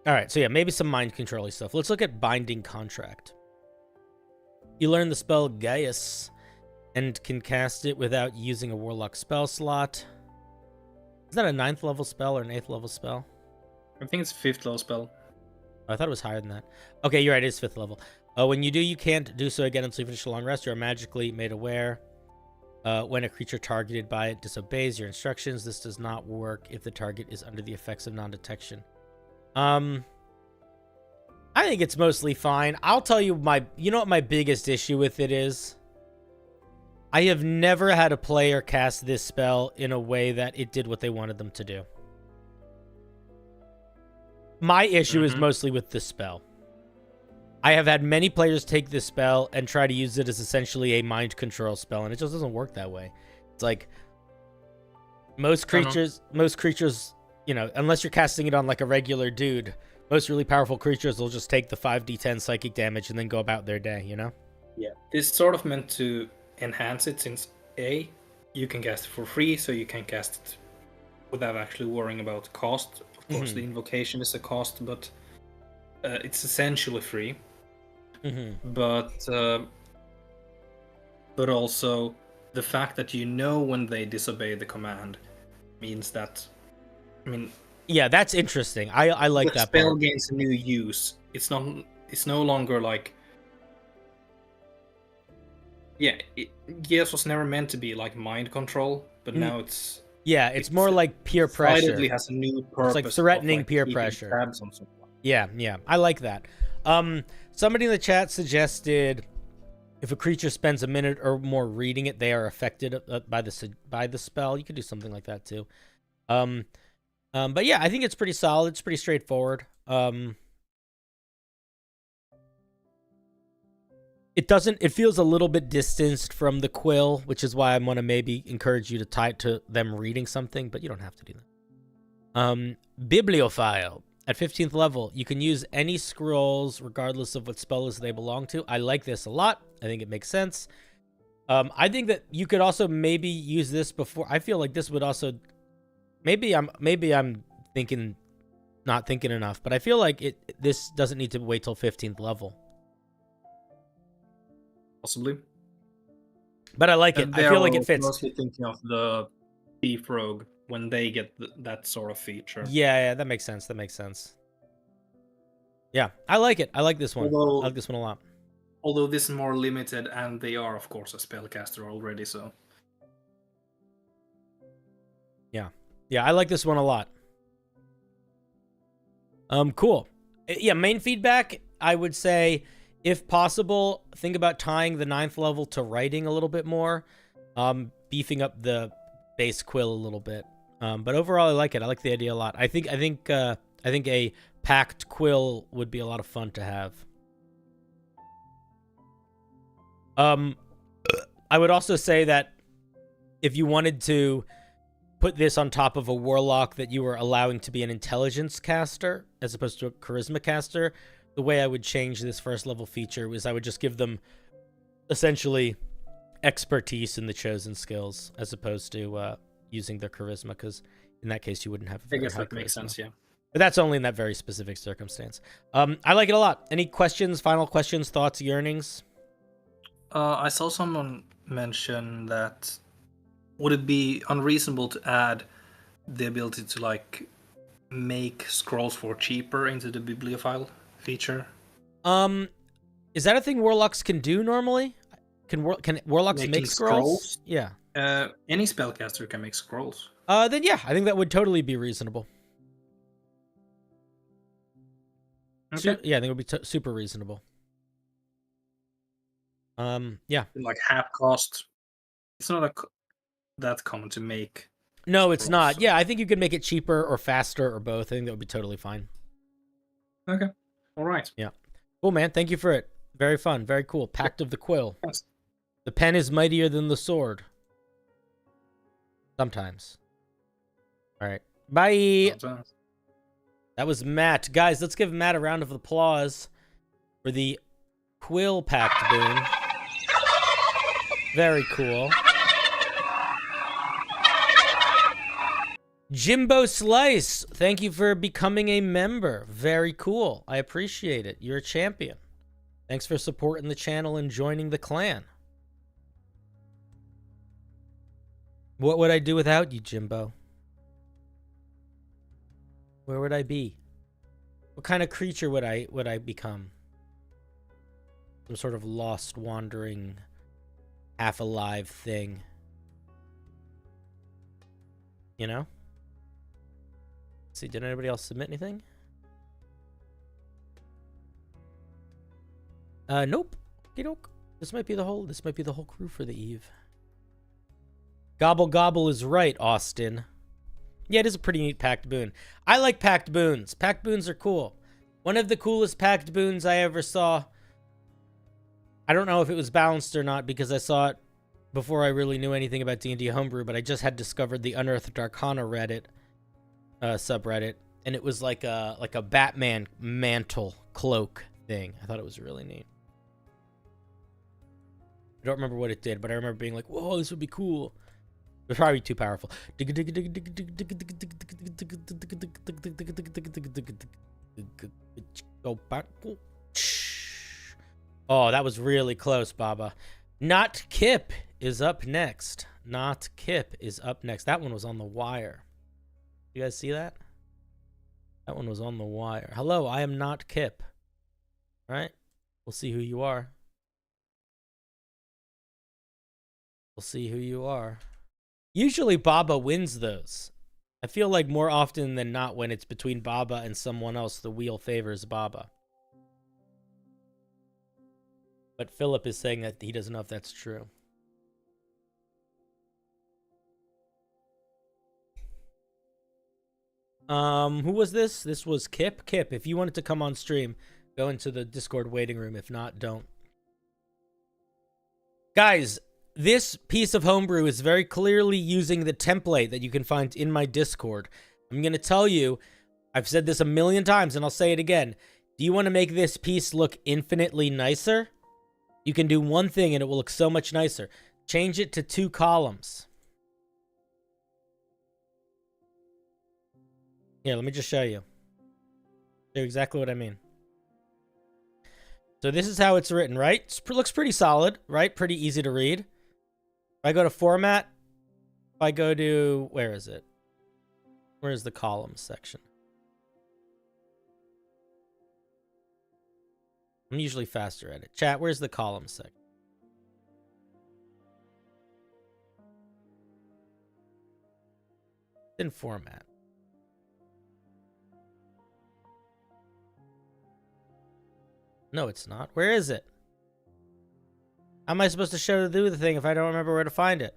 Speaker 1: All right, so yeah, maybe some mind control-y stuff. Let's look at Binding Contract. You learn the spell Gaius and can cast it without using a Warlock spell slot. Is that a 9th level spell or an 8th level spell?
Speaker 5: I think it's a 5th level spell.
Speaker 1: Oh, I thought it was higher than that. Okay, you're right, it is 5th level. When you do, you can't do so again until you finish a long rest. You are magically made aware. When a creature targeted by it disobeys your instructions, this does not work if the target is under the effects of non-detection. I think it's mostly fine. I'll tell you you know what my biggest issue with it is? I have never had a player cast this spell in a way that it did what they wanted them to do. My issue is mostly with this spell. I have had many players take this spell and try to use it as essentially a mind control spell, and it just doesn't work that way. It's like most creatures, you know, unless you're casting it on like a regular dude, most really powerful creatures will just take the 5d10 psychic damage and then go about their day, you know?
Speaker 5: Yeah. This is sort of meant to enhance it, since you can cast it for free, so you can cast it without actually worrying about cost. Of course, the invocation is a cost, but it's essentially free. But also the fact that you know when they disobey the command means that, I mean,
Speaker 1: yeah, that's interesting. I like that
Speaker 5: spell
Speaker 1: part.
Speaker 5: gains a new use. It's no longer like, Gears was never meant to be like mind control, but now it's
Speaker 1: more like peer pressure.
Speaker 5: Decidedly has a new purpose.
Speaker 1: It's like threatening
Speaker 5: of, like,
Speaker 1: peer
Speaker 5: keeping
Speaker 1: pressure.
Speaker 5: tabs on something.
Speaker 1: Yeah, I like that. Somebody in the chat suggested if a creature spends a minute or more reading it, they are affected by the spell. You could do something like that too. But yeah, I think it's pretty solid. It's pretty straightforward. It feels a little bit distanced from the quill, which is why I want to maybe encourage you to tie it to them reading something, but you don't have to do that. Bibliophile. At 15th level, you can use any scrolls regardless of what spell list they belong to. I like this a lot. I think it makes sense. I think that you could also maybe use this before. I feel like this would also, maybe I'm not thinking enough, but I feel like this doesn't need to wait till 15th level.
Speaker 5: Possibly.
Speaker 1: But I like it. I feel like it fits.
Speaker 5: Mostly thinking of the thief rogue when they get that sort of feature.
Speaker 1: Yeah, that makes sense. Yeah, I like it. I like this one. I like this one a lot.
Speaker 5: Although this is more limited, and they are, of course, a spellcaster already, so...
Speaker 1: Yeah, I like this one a lot. Cool. Yeah, main feedback, I would say, if possible, think about tying the 9th level to writing a little bit more. Beefing up the base quill a little bit. But overall, I like it. I like the idea a lot. I think a packed quill would be a lot of fun to have. I would also say that if you wanted to put this on top of a warlock that you were allowing to be an intelligence caster as opposed to a charisma caster, the way I would change this first level feature was I would just give them essentially expertise in the chosen skills as opposed to using their charisma, because in that case you wouldn't have a very high charisma.
Speaker 5: Makes sense, yeah.
Speaker 1: But that's only in that very specific circumstance. I like it a lot. Any questions, final questions, thoughts, yearnings?
Speaker 5: I saw someone mention that would it be unreasonable to add the ability to like make scrolls for cheaper into the bibliophile feature?
Speaker 1: Is that a thing warlocks can do normally? Can warlocks make scrolls? Yeah.
Speaker 5: Any spellcaster can make scrolls.
Speaker 1: Then yeah, I think that would totally be reasonable.
Speaker 5: Okay.
Speaker 1: Yeah, I think it would be super reasonable. Yeah.
Speaker 5: Like half cost. It's not that common to make.
Speaker 1: No, it's not. So. Yeah, I think you could make it cheaper or faster or both. I think that would be totally fine.
Speaker 5: Okay. All right.
Speaker 1: Yeah. Cool, man. Thank you for it. Very fun. Very cool. Pact of the Quill.
Speaker 5: Yes.
Speaker 1: The pen is mightier than the sword. Sometimes. All right. Bye.
Speaker 5: Sometimes.
Speaker 1: That was Matt. Guys, let's give Matt a round of applause for the Quill Pact boon. Very cool. Jimbo Slice, thank you for becoming a member. Very cool. I appreciate it. You're a champion. Thanks for supporting the channel and joining the clan. What would I do without you, Jimbo? Where would I be? What kind of creature would I become? Some sort of lost, wandering, half-alive thing. You know? Let's see, did anybody else submit anything? Nope. Okey-doke. This might be the whole crew for the eve. Gobble Gobble is right, Austin. Yeah, it is a pretty neat packed boon. I like packed boons. Packed boons are cool. One of the coolest packed boons I ever saw. I don't know if it was balanced or not because I saw it before I really knew anything about D&D Homebrew, but I just had discovered the Unearthed Arcana Reddit. subreddit, and it was like a Batman mantle cloak thing. I thought it was really neat. I don't remember what it did, but I remember being like, whoa, this would be cool. It was probably too powerful. Go back. Oh, that was really close, Baba. Not Kip is up next. Not Kip is up next. That one was on the wire. You guys see that? That one was on the wire. Hello, I am not Kip. All right? We'll see who you are. We'll see who you are. Usually Baba wins those. I feel like more often than not when it's between Baba and someone else, the wheel favors Baba. But Philip is saying that he doesn't know if that's true. Who was this? This was Kip. Kip, if you wanted to come on stream, go into the Discord waiting room. If not, don't. Guys, this piece of homebrew is very clearly using the template that you can find in my Discord. I'm going to tell you, I've said this a million times and I'll say it again. Do you want to make this piece look infinitely nicer? You can do one thing and it will look so much nicer. Change it to 2 columns. Here, let me just show you. Show you exactly what I mean. So this is how it's written, right? It looks pretty solid, right? Pretty easy to read. If I go to format, if I go to, where is it? Where is the columns section? I'm usually faster at it. Chat, where's the columns section? In format. No, it's not. Where is it? How am I supposed to do the thing if I don't remember where to find it?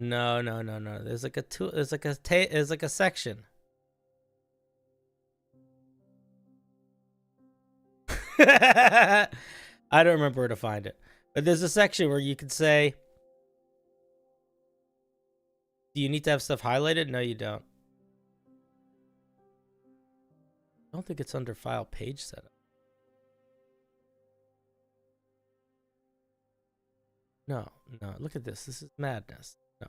Speaker 1: No. There's like a tool. There's like a section. I don't remember where to find it, but there's a section where you can say, do you need to have stuff highlighted? No, you don't. I don't think it's under file page setup. No. Look at this. This is madness. No.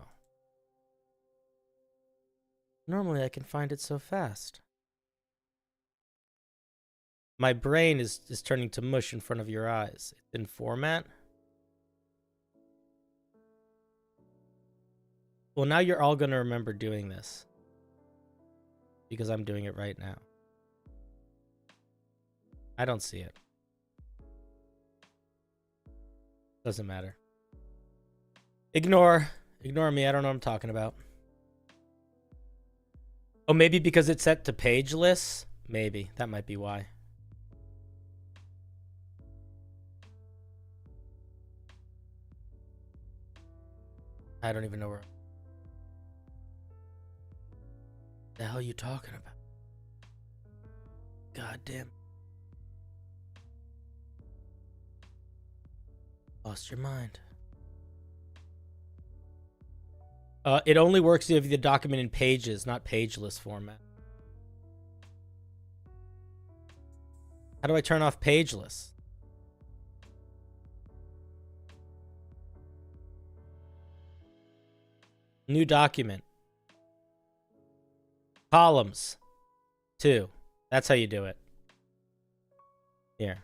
Speaker 1: Normally I can find it so fast. My brain is turning to mush in front of your eyes. It's in format. Well, now you're all going to remember doing this. Because I'm doing it right now. I don't see it. Doesn't matter. Ignore me. I don't know what I'm talking about. Oh, maybe because it's set to page lists? Maybe. That might be why. I don't even know where. The hell are you talking about? God damn. Lost your mind. It only works if you have the document in pages, not page list format. How do I turn off page lists? New document. Columns. 2. That's how you do it. Here.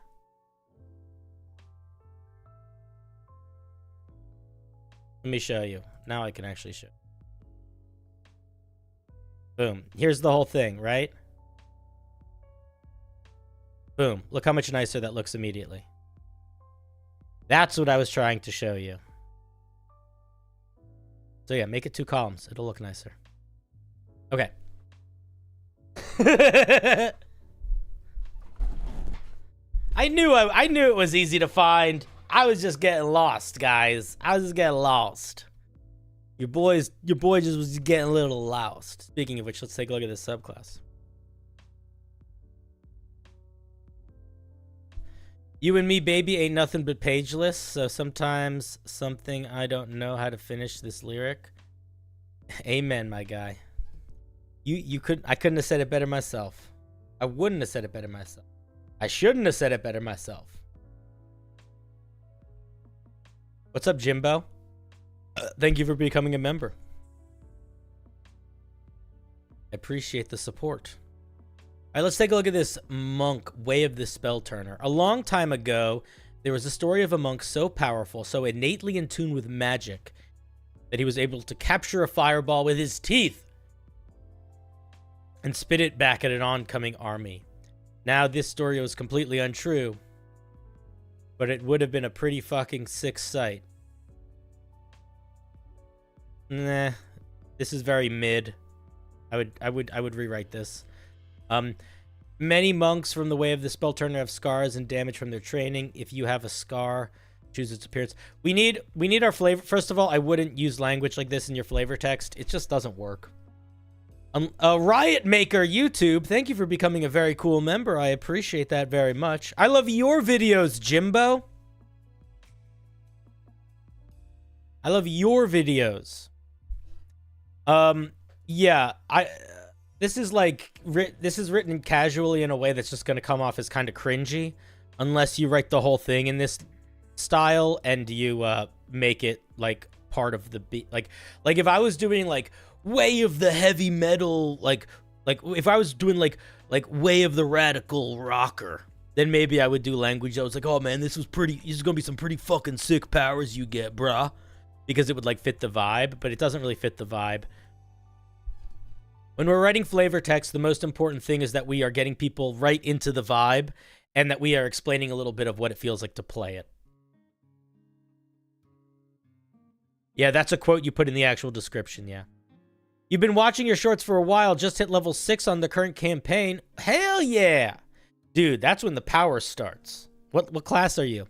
Speaker 1: Let me show you. Now I can actually show. Boom. Here's the whole thing, right? Boom. Look how much nicer that looks immediately. That's what I was trying to show you. So yeah, make it 2 columns. It'll look nicer. Okay. I knew it was easy to find. I was just getting lost, guys. I was just getting lost. Your boy just was getting a little lost. Speaking of which, let's take a look at this subclass. You and me, baby, ain't nothing but pageless, so sometimes something I don't know how to finish this lyric. Amen, my guy. I couldn't have said it better myself. I wouldn't have said it better myself. I shouldn't have said it better myself. What's up, Jimbo? Thank you for becoming a member. I appreciate the support. All right, let's take a look at this monk, Way of the Spell Turner. A long time ago, there was a story of a monk so powerful, so innately in tune with magic, that he was able to capture a fireball with his teeth and spit it back at an oncoming army. Now, this story was completely untrue, but it would have been a pretty fucking sick sight. Nah, this is very mid. I would rewrite this. Many monks from the Way of the Spell Turner have scars and damage from their training. If you have a scar, choose its appearance. We need our flavor. First of all, I wouldn't use language like this in your flavor text. It just doesn't work. Riot Maker YouTube, thank you for becoming a very cool member. I appreciate that very much. I love your videos, Jimbo. I love your videos. Yeah, this is written casually in a way that's just going to come off as kind of cringy, unless you write the whole thing in this style and you make it like part of the beat. Like if I was doing like Way of the Heavy Metal, like if I was doing like Way of the Radical Rocker, then maybe I would do language that was like, oh man, this is gonna be some pretty fucking sick powers you get, bruh, because it would like fit the vibe, but it doesn't really fit the vibe. When we're writing flavor text, the most important thing is that we are getting people right into the vibe and that we are explaining a little bit of what it feels like to play it. Yeah, that's a quote you put in the actual description, yeah. You've been watching your shorts for a while, just hit level 6 on the current campaign. Hell yeah! Dude, that's when the power starts. What class are you? And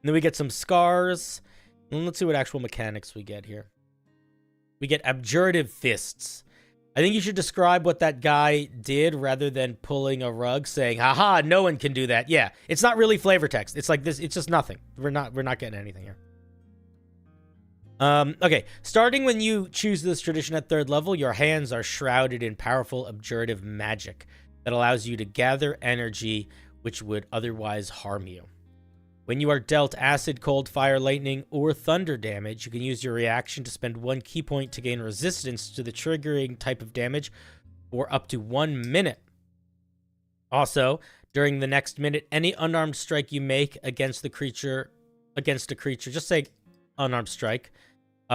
Speaker 1: then we get some scars. And let's see what actual mechanics we get here. We get abjurative fists. I think you should describe what that guy did rather than pulling a rug saying, haha, no one can do that. Yeah, it's not really flavor text. It's like this, it's just nothing. We're not getting anything here. Okay, starting when you choose this tradition at 3rd level, your hands are shrouded in powerful abjurative magic that allows you to gather energy which would otherwise harm you. When you are dealt acid, cold, fire, lightning, or thunder damage, you can use your reaction to spend 1 key point to gain resistance to the triggering type of damage for up to 1 minute. Also, during the next minute, any unarmed strike you make against a creature, just say unarmed strike.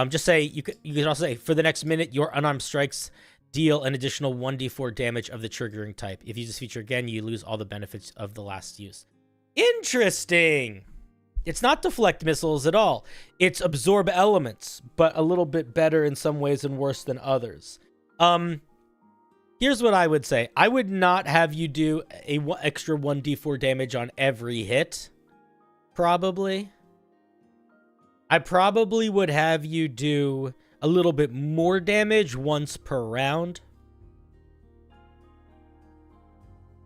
Speaker 1: Just say, you can also say, for the next minute, your unarmed strikes deal an additional 1d4 damage of the triggering type. If you use this feature again, you lose all the benefits of the last use. Interesting! It's not deflect missiles at all. It's absorb elements, but a little bit better in some ways and worse than others. Here's what I would say. I would not have you do a extra 1d4 damage on every hit. Probably. I probably would have you do a little bit more damage once per round.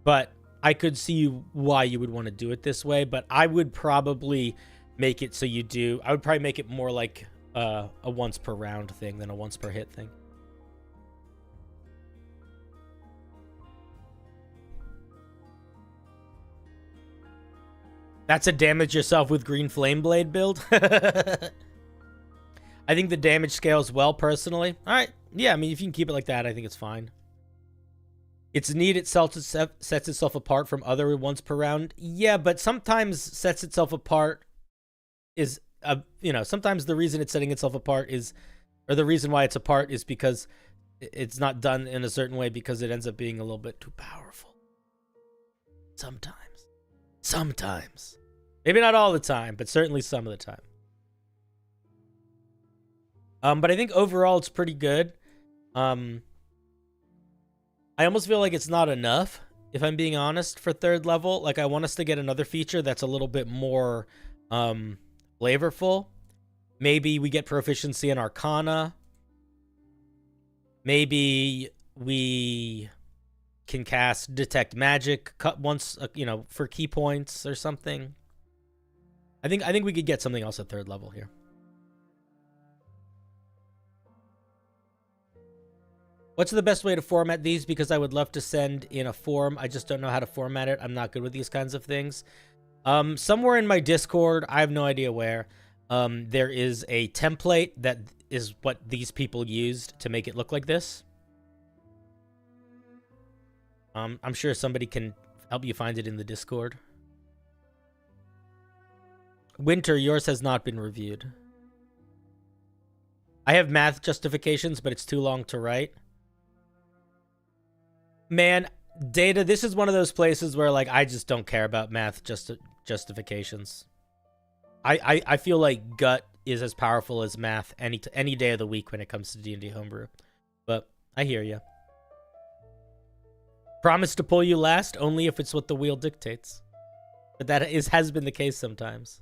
Speaker 1: But I could see why you would want to do it this way, but I would probably make it so you do... I would probably make it more like a once per round thing than a once per hit thing. That's a damage yourself with green flame blade build. I think the damage scales well, personally. All right. Yeah, I mean, if you can keep it like that, I think it's fine. Its need itself sets itself apart from other once per round. Yeah, but sometimes sets itself apart is, sometimes the reason it's setting itself apart is, or the reason why it's apart is because it's not done in a certain way because it ends up being a little bit too powerful. Sometimes. Maybe not all the time, but certainly some of the time. But I think overall it's pretty good. I almost feel like it's not enough, if I'm being honest, for 3rd level. Like, I want us to get another feature that's a little bit more flavorful. Maybe we get proficiency in Arcana. Maybe we can cast detect magic cut once, for key points or something. I think we could get something else at 3rd level here. What's the best way to format these? Because I would love to send in a form. I just don't know how to format it. I'm not good with these kinds of things. Somewhere in my Discord, I have no idea where, there is a template that is what these people used to make it look like this. I'm sure somebody can help you find it in the Discord. Winter, yours has not been reviewed. I have math justifications, but it's too long to write. Man, Data, this is one of those places where, like, I just don't care about math justifications. I feel like gut is as powerful as math any day of the week when it comes to D&D Homebrew. But I hear you. Promise to pull you last only if it's what the wheel dictates. But that has been the case sometimes.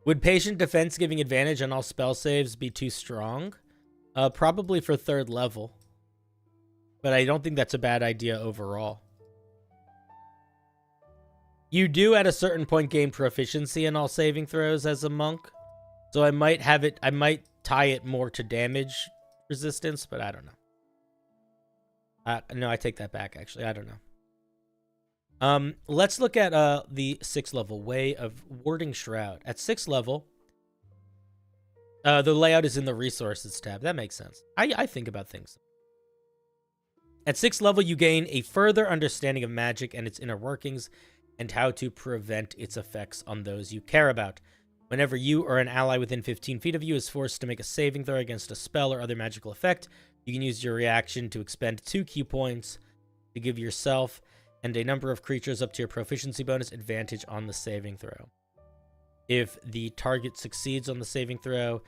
Speaker 1: Would patient defense giving advantage on all spell saves be too strong? Probably for 3rd level. But I don't think that's a bad idea overall. You do at a certain point gain proficiency in all saving throws as a monk. So I might tie it more to damage resistance, but I don't know. No, I take that back, actually. I don't know. Let's look at the 6th level Way of Warding Shroud. At 6th level, the layout is in the Resources tab. That makes sense. I think about things. At 6th level, you gain a further understanding of magic and its inner workings, and how to prevent its effects on those you care about. Whenever you or an ally within 15 feet of you is forced to make a saving throw against a spell or other magical effect, you can use your reaction to expend 2 key points to give yourself and a number of creatures up to your proficiency bonus advantage on the saving throw. If the target succeeds on the saving throw,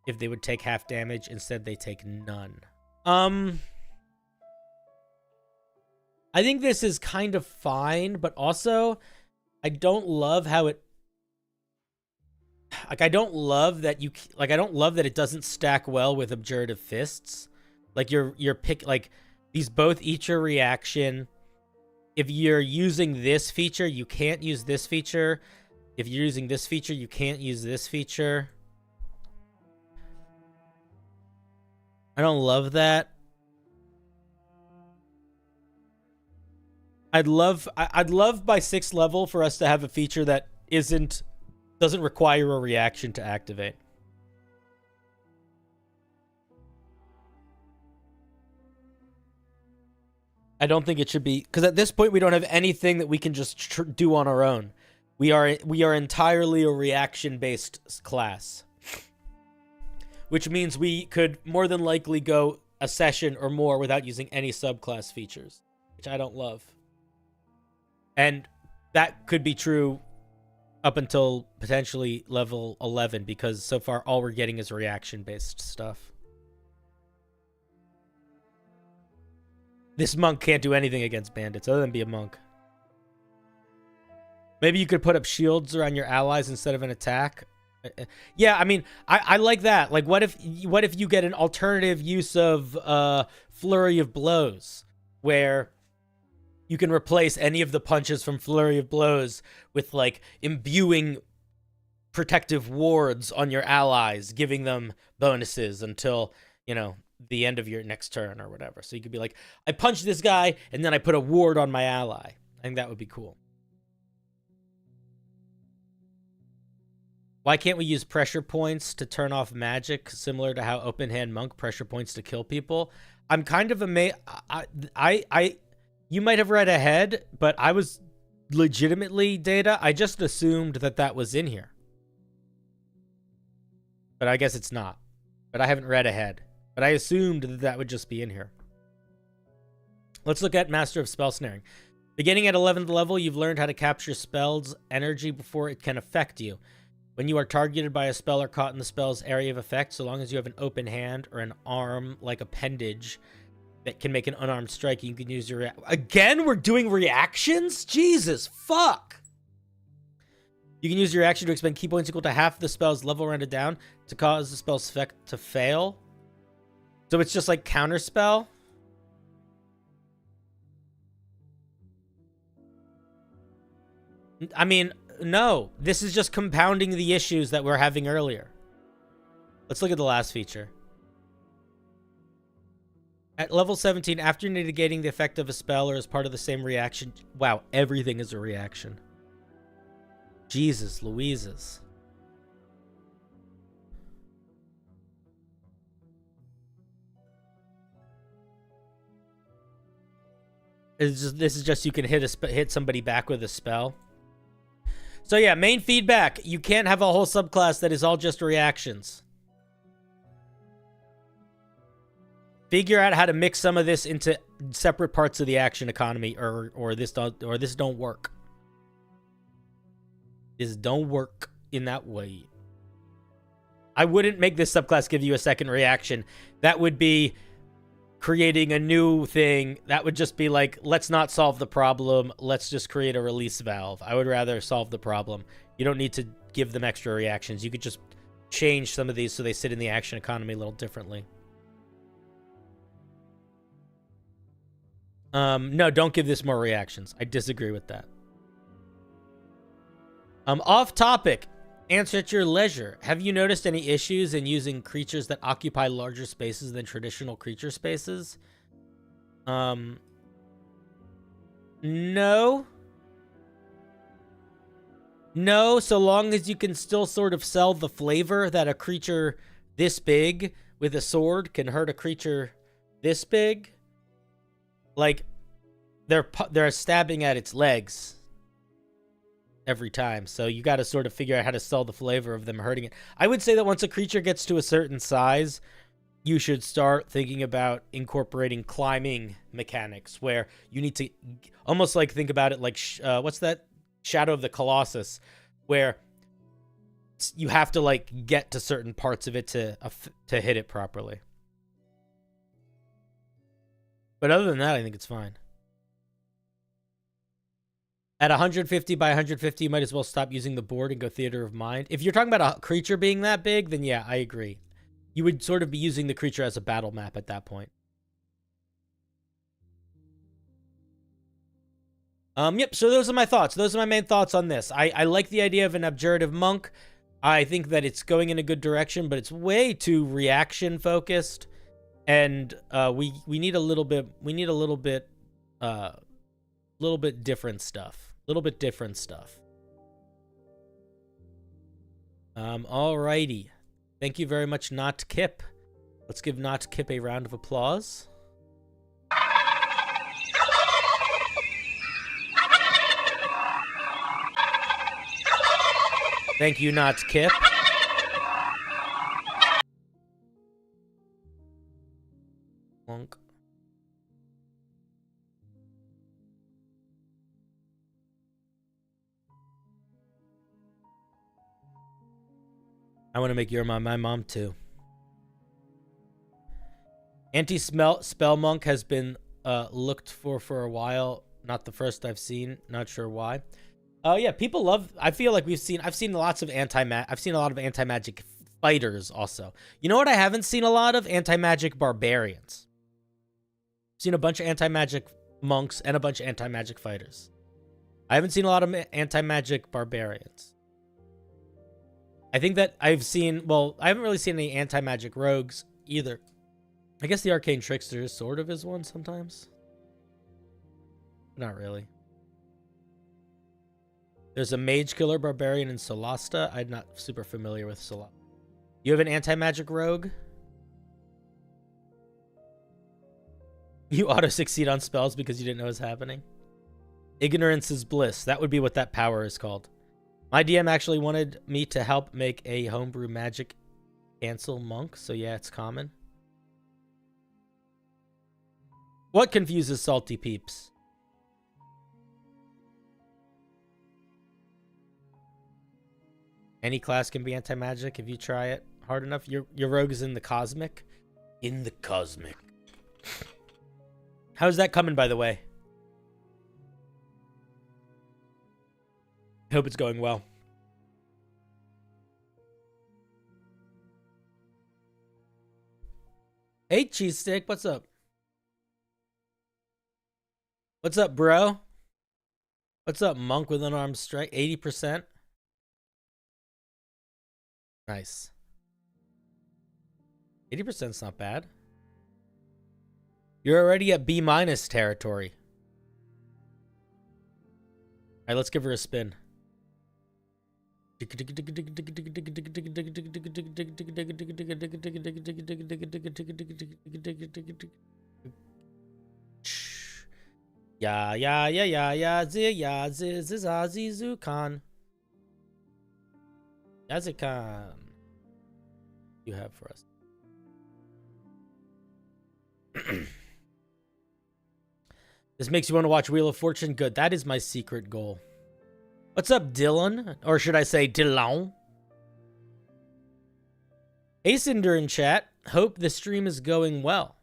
Speaker 1: if they would take half damage, instead they take none. I think this is kind of fine, but also I don't love how it... I don't love that it doesn't stack well with Abjurative Fists. Like these both each a reaction. If you're using this feature, you can't use this feature. If you're using this feature, you can't use this feature. I don't love that. I'd love by 6th level for us to have a feature that doesn't require a reaction to activate. I don't think it should be, because at this point we don't have anything that we can just do on our own. We are entirely a reaction-based class, which means we could more than likely go a session or more without using any subclass features, which I don't love. And that could be true up until potentially level 11, because so far all we're getting is reaction-based stuff. This monk can't do anything against bandits other than be a monk. Maybe you could put up shields around your allies instead of an attack. Yeah, I mean, I like that. Like, what if you get an alternative use of Flurry of Blows, where you can replace any of the punches from Flurry of Blows with, like, imbuing protective wards on your allies, giving them bonuses until, the end of your next turn or whatever. So you could be like, I punch this guy, and then I put a ward on my ally. I think that would be cool. Why can't we use pressure points to turn off magic, similar to how Open Hand Monk pressure points to kill people? I'm kind of amazed. You might have read ahead, but I was legitimately, Data, I just assumed that was in here. But I guess it's not. But I haven't read ahead. But I assumed that would just be in here. Let's look at Master of Spell Snaring. Beginning at 11th level, you've learned how to capture spells' energy before it can affect you. When you are targeted by a spell or caught in the spell's area of effect, so long as you have an open hand or an arm-like appendage that can make an unarmed strike, you can use your... Again, we're doing reactions? Jesus, fuck! You can use your reaction to expend key points equal to half the spell's level rounded down to cause the spell's effect to fail. So it's just like counterspell? I mean, no. This is just compounding the issues that we're having earlier. Let's look at the last feature. At level 17, after negating the effect of a spell or as part of the same reaction... Wow, everything is a reaction. Jesus Louises. This is just you can hit somebody back with a spell. So yeah, main feedback. You can't have a whole subclass that is all just reactions. Figure out how to mix some of this into separate parts of the action economy, or this don't work. This don't work in that way. I wouldn't make this subclass give you a second reaction. That would be creating a new thing. That would just be like, let's not solve the problem. Let's just create a release valve. I would rather solve the problem. You don't need to give them extra reactions. You could just change some of these so they sit in the action economy a little differently. No, don't give this more reactions. I disagree with that. Off topic. Answer at your leisure. Have you noticed any issues in using creatures that occupy larger spaces than traditional creature spaces? No. No, so long as you can still sort of sell the flavor that a creature this big with a sword can hurt a creature this big. Like, they're stabbing at its legs every time. So you got to sort of figure out how to sell the flavor of them hurting it. I would say that once a creature gets to a certain size, you should start thinking about incorporating climbing mechanics where you need to almost like think about it like, what's that? Shadow of the Colossus, where you have to like get to certain parts of it to hit it properly. But other than that, I think it's fine. At 150 by 150, you might as well stop using the board and go Theater of Mind. If you're talking about a creature being that big, then yeah, I agree. You would sort of be using the creature as a battle map at that point. Yep, so those are my thoughts. Those are my main thoughts on this. I like the idea of an Abjurative Monk. I think that it's going in a good direction, but it's way too reaction focused. And we need a little bit different stuff. Alrighty. Thank you very much, Not Kip. Let's give Not Kip a round of applause. Thank you, Not Kip. Monk. I want to make your mom my mom too. Anti-spell monk has been looked for a while. Not the first I've seen. Not sure why. Oh yeah, people love. I feel like I've seen lots of anti-magic fighters also. You know what I haven't seen a lot of? Anti-magic barbarians. I've seen a bunch of anti-magic monks and a bunch of anti-magic fighters. I haven't seen a lot of anti-magic barbarians. I think that I've seen, well, I haven't really seen any anti-magic rogues either. I guess the Arcane Trickster sort of is one sometimes. Not really. There's a Mage Killer Barbarian in Solasta. I'm not super familiar with Solasta. You have an anti-magic rogue? You auto-succeed on spells because you didn't know it was happening? Ignorance is bliss. That would be what that power is called. My DM actually wanted me to help make a homebrew magic cancel monk, so yeah, it's common. What confuses salty peeps? Any class can be anti-magic if you try it hard enough. Your rogue is in the cosmic. In the cosmic. How's that coming, by the way? I hope it's going well. Hey, Cheese Stick, what's up? What's up, bro? What's up, Monk with unarmed strike? 80%. Nice. 80%'s not bad. You're already at B- territory. All right, let's give her a spin. Zizukan. Yazikan. You have for us. This makes you want to watch Wheel of Fortune? Good. That is my secret goal. What's up, Dylan? Or should I say Dylan? Hey, Cinder in chat. Hope the stream is going well.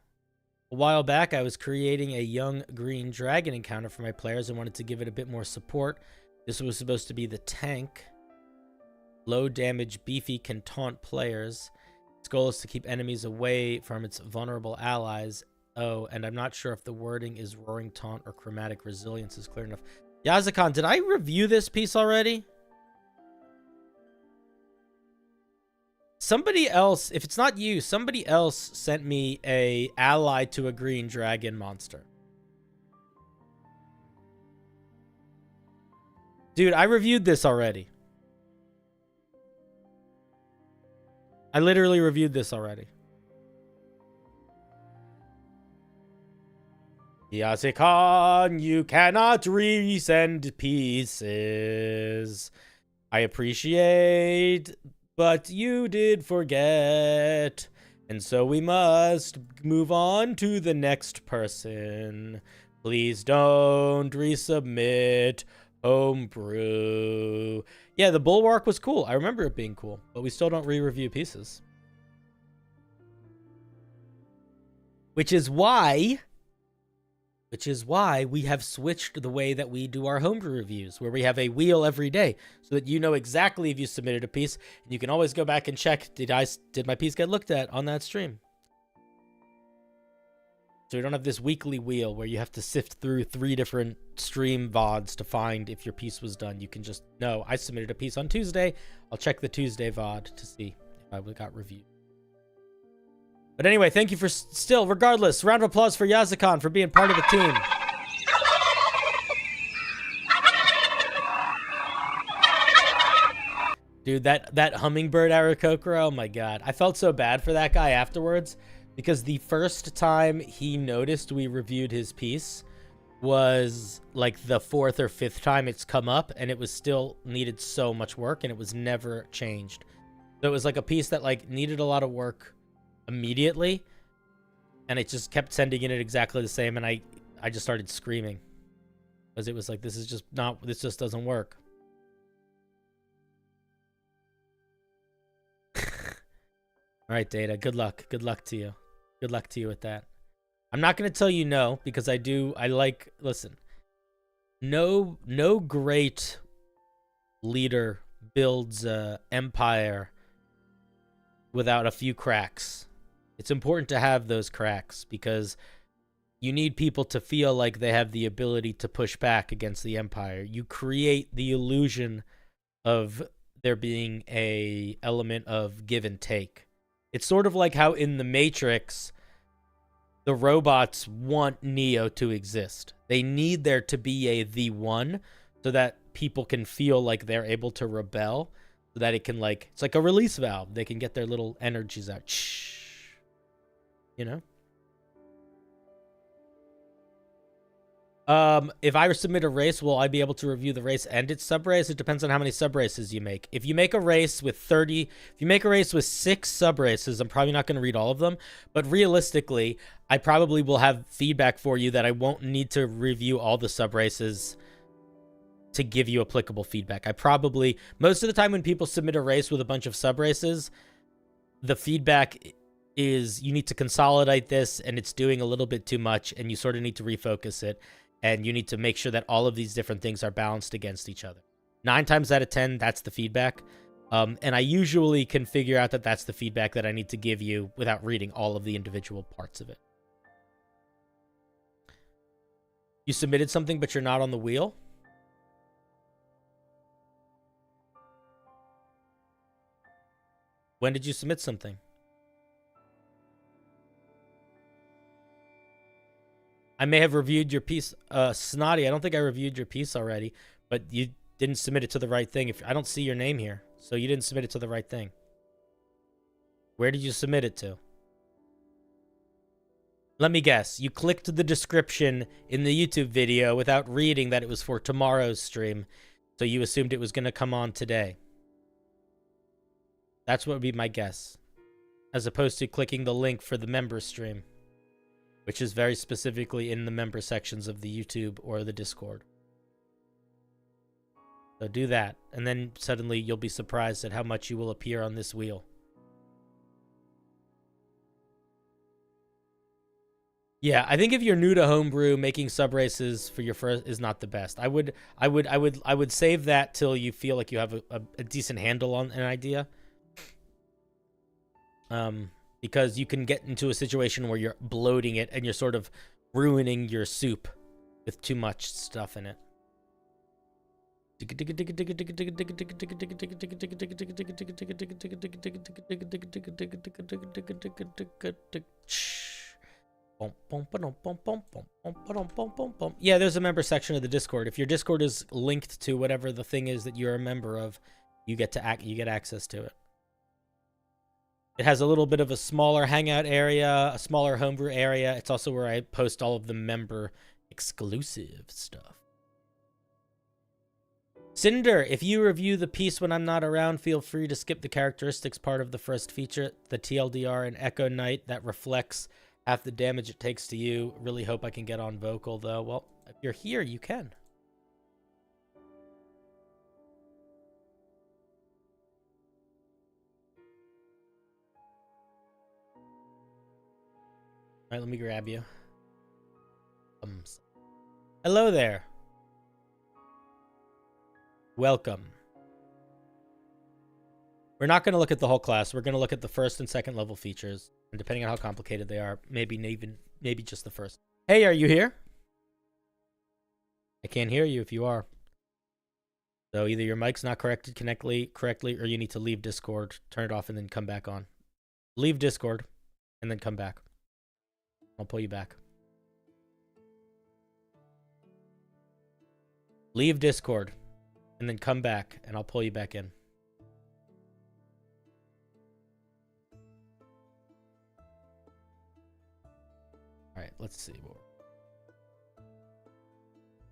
Speaker 1: A while back, I was creating a young green dragon encounter for my players and wanted to give it a bit more support. This was supposed to be the tank. Low damage, beefy, can taunt players. Its goal is to keep enemies away from its vulnerable allies. Oh, and I'm not sure if the wording is Roaring Taunt or Chromatic Resilience is clear enough. Yazakan, did I review this piece already? Somebody else, if it's not you, somebody else sent me a ally to a green dragon monster. Dude, I reviewed this already. I literally reviewed this already. Yazikan, you cannot resend pieces. I appreciate, but you did forget. And so we must move on to the next person. Please don't resubmit Homebrew. Yeah, the Bulwark was cool. I remember it being cool, but we still don't re-review pieces. Which is why we have switched the way that we do our homebrew reviews, where we have a wheel every day so that you know exactly if you submitted a piece, and you can always go back and check, did my piece get looked at on that stream? So we don't have this weekly wheel where you have to sift through 3 different stream VODs to find if your piece was done. You can just know, I submitted a piece on Tuesday. I'll check the Tuesday VOD to see if I got reviewed. But anyway, thank you for still, regardless, round of applause for Yazakan for being part of the team. Dude, that hummingbird Aarakocra, oh my god. I felt so bad for that guy afterwards, because the first time he noticed we reviewed his piece was like the 4th or 5th time it's come up, and it was still needed so much work, and it was never changed. So it was like a piece that like needed a lot of work immediately, and it just kept sending in it exactly the same, and I just started screaming because it was like, this just doesn't work. All right, Data, good luck to you with that. I'm not going to tell you no, because listen, no great leader builds an empire without a few cracks. It's important to have those cracks because you need people to feel like they have the ability to push back against the empire. You create the illusion of there being a element of give and take. It's sort of like how in the Matrix, the robots want Neo to exist. They need there to be the one so that people can feel like they're able to rebel, so that it can, like, it's like a release valve. They can get their little energies out. Shh. You know? If I submit a race, will I be able to review the race and its sub-race? It depends on how many sub-races you make. If you make a race with 6 sub-races, I'm probably not going to read all of them. But realistically, I probably will have feedback for you that I won't need to review all the sub-races to give you applicable feedback. Most of the time when people submit a race with a bunch of sub-races, the feedback is you need to consolidate this, and it's doing a little bit too much, and you sort of need to refocus it. And you need to make sure that all of these different things are balanced against each other. 9 times out of 10, that's the feedback. And I usually can figure out that that's the feedback that I need to give you without reading all of the individual parts of it. You submitted something, but you're not on the wheel? When did you submit something? I may have reviewed your piece. Snotty, I don't think I reviewed your piece already, but you didn't submit it to the right thing. I don't see your name here, so you didn't submit it to the right thing. Where did you submit it to? Let me guess. You clicked the description in the YouTube video without reading that it was for tomorrow's stream, so you assumed it was going to come on today. That's what would be my guess. As opposed to clicking the link for the member stream, which is very specifically in the member sections of the YouTube or the Discord. So do that, and then suddenly you'll be surprised at how much you will appear on this wheel. Yeah, I think if you're new to Homebrew, making sub races for your first is not the best. I would save that till you feel like you have a decent handle on an idea. Because you can get into a situation where you're bloating it and you're sort of ruining your soup with too much stuff in it. Yeah, there's a member section of the Discord. If your Discord is linked to whatever the thing is that you're a member of, you get access to it. It has a little bit of a smaller hangout area, a smaller homebrew area. It's also where I post all of the member exclusive stuff. Cinder, if you review the piece when I'm not around, feel free to skip the characteristics part of the first feature, the TLDR and Echo Knight that reflects half the damage it takes to you. Really hope I can get on vocal, though. Well, if you're here, you can. All right, let me grab you. Hello there. Welcome. We're not going to look at the whole class. We're going to look at the first and second level features. And depending on how complicated they are, maybe just the first. Hey, are you here? I can't hear you if you are. So either your mic's not connected correctly, or you need to leave Discord, turn it off, and then come back on. Leave Discord, and then come back. I'll pull you back. Leave Discord, and then come back, and I'll pull you back in. All right, let's see.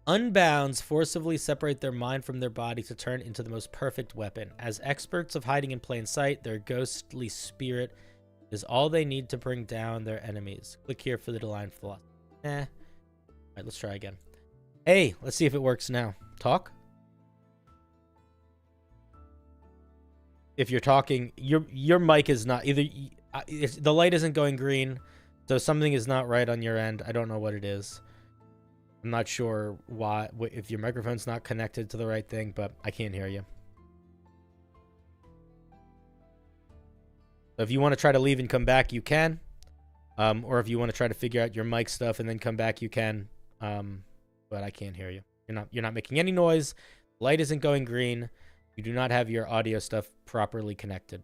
Speaker 1: Unbounds forcibly separate their mind from their body to turn into the most perfect weapon. As experts of hiding in plain sight, their ghostly spirit is all they need to bring down their enemies. Click here for the divine philosophy. All right, let's try again. Hey, let's see if it works now. Talk. If you're talking, your mic is not either. The light isn't going green, so something is not right on your end. I don't know what it is. I'm not sure why, if your microphone's not connected to the right thing, but I can't hear you. So if you want to try to leave and come back, you can. Or if you want to try to figure out your mic stuff and then come back, you can. But I can't hear you. You're not making any noise. Light isn't going green. You do not have your audio stuff properly connected.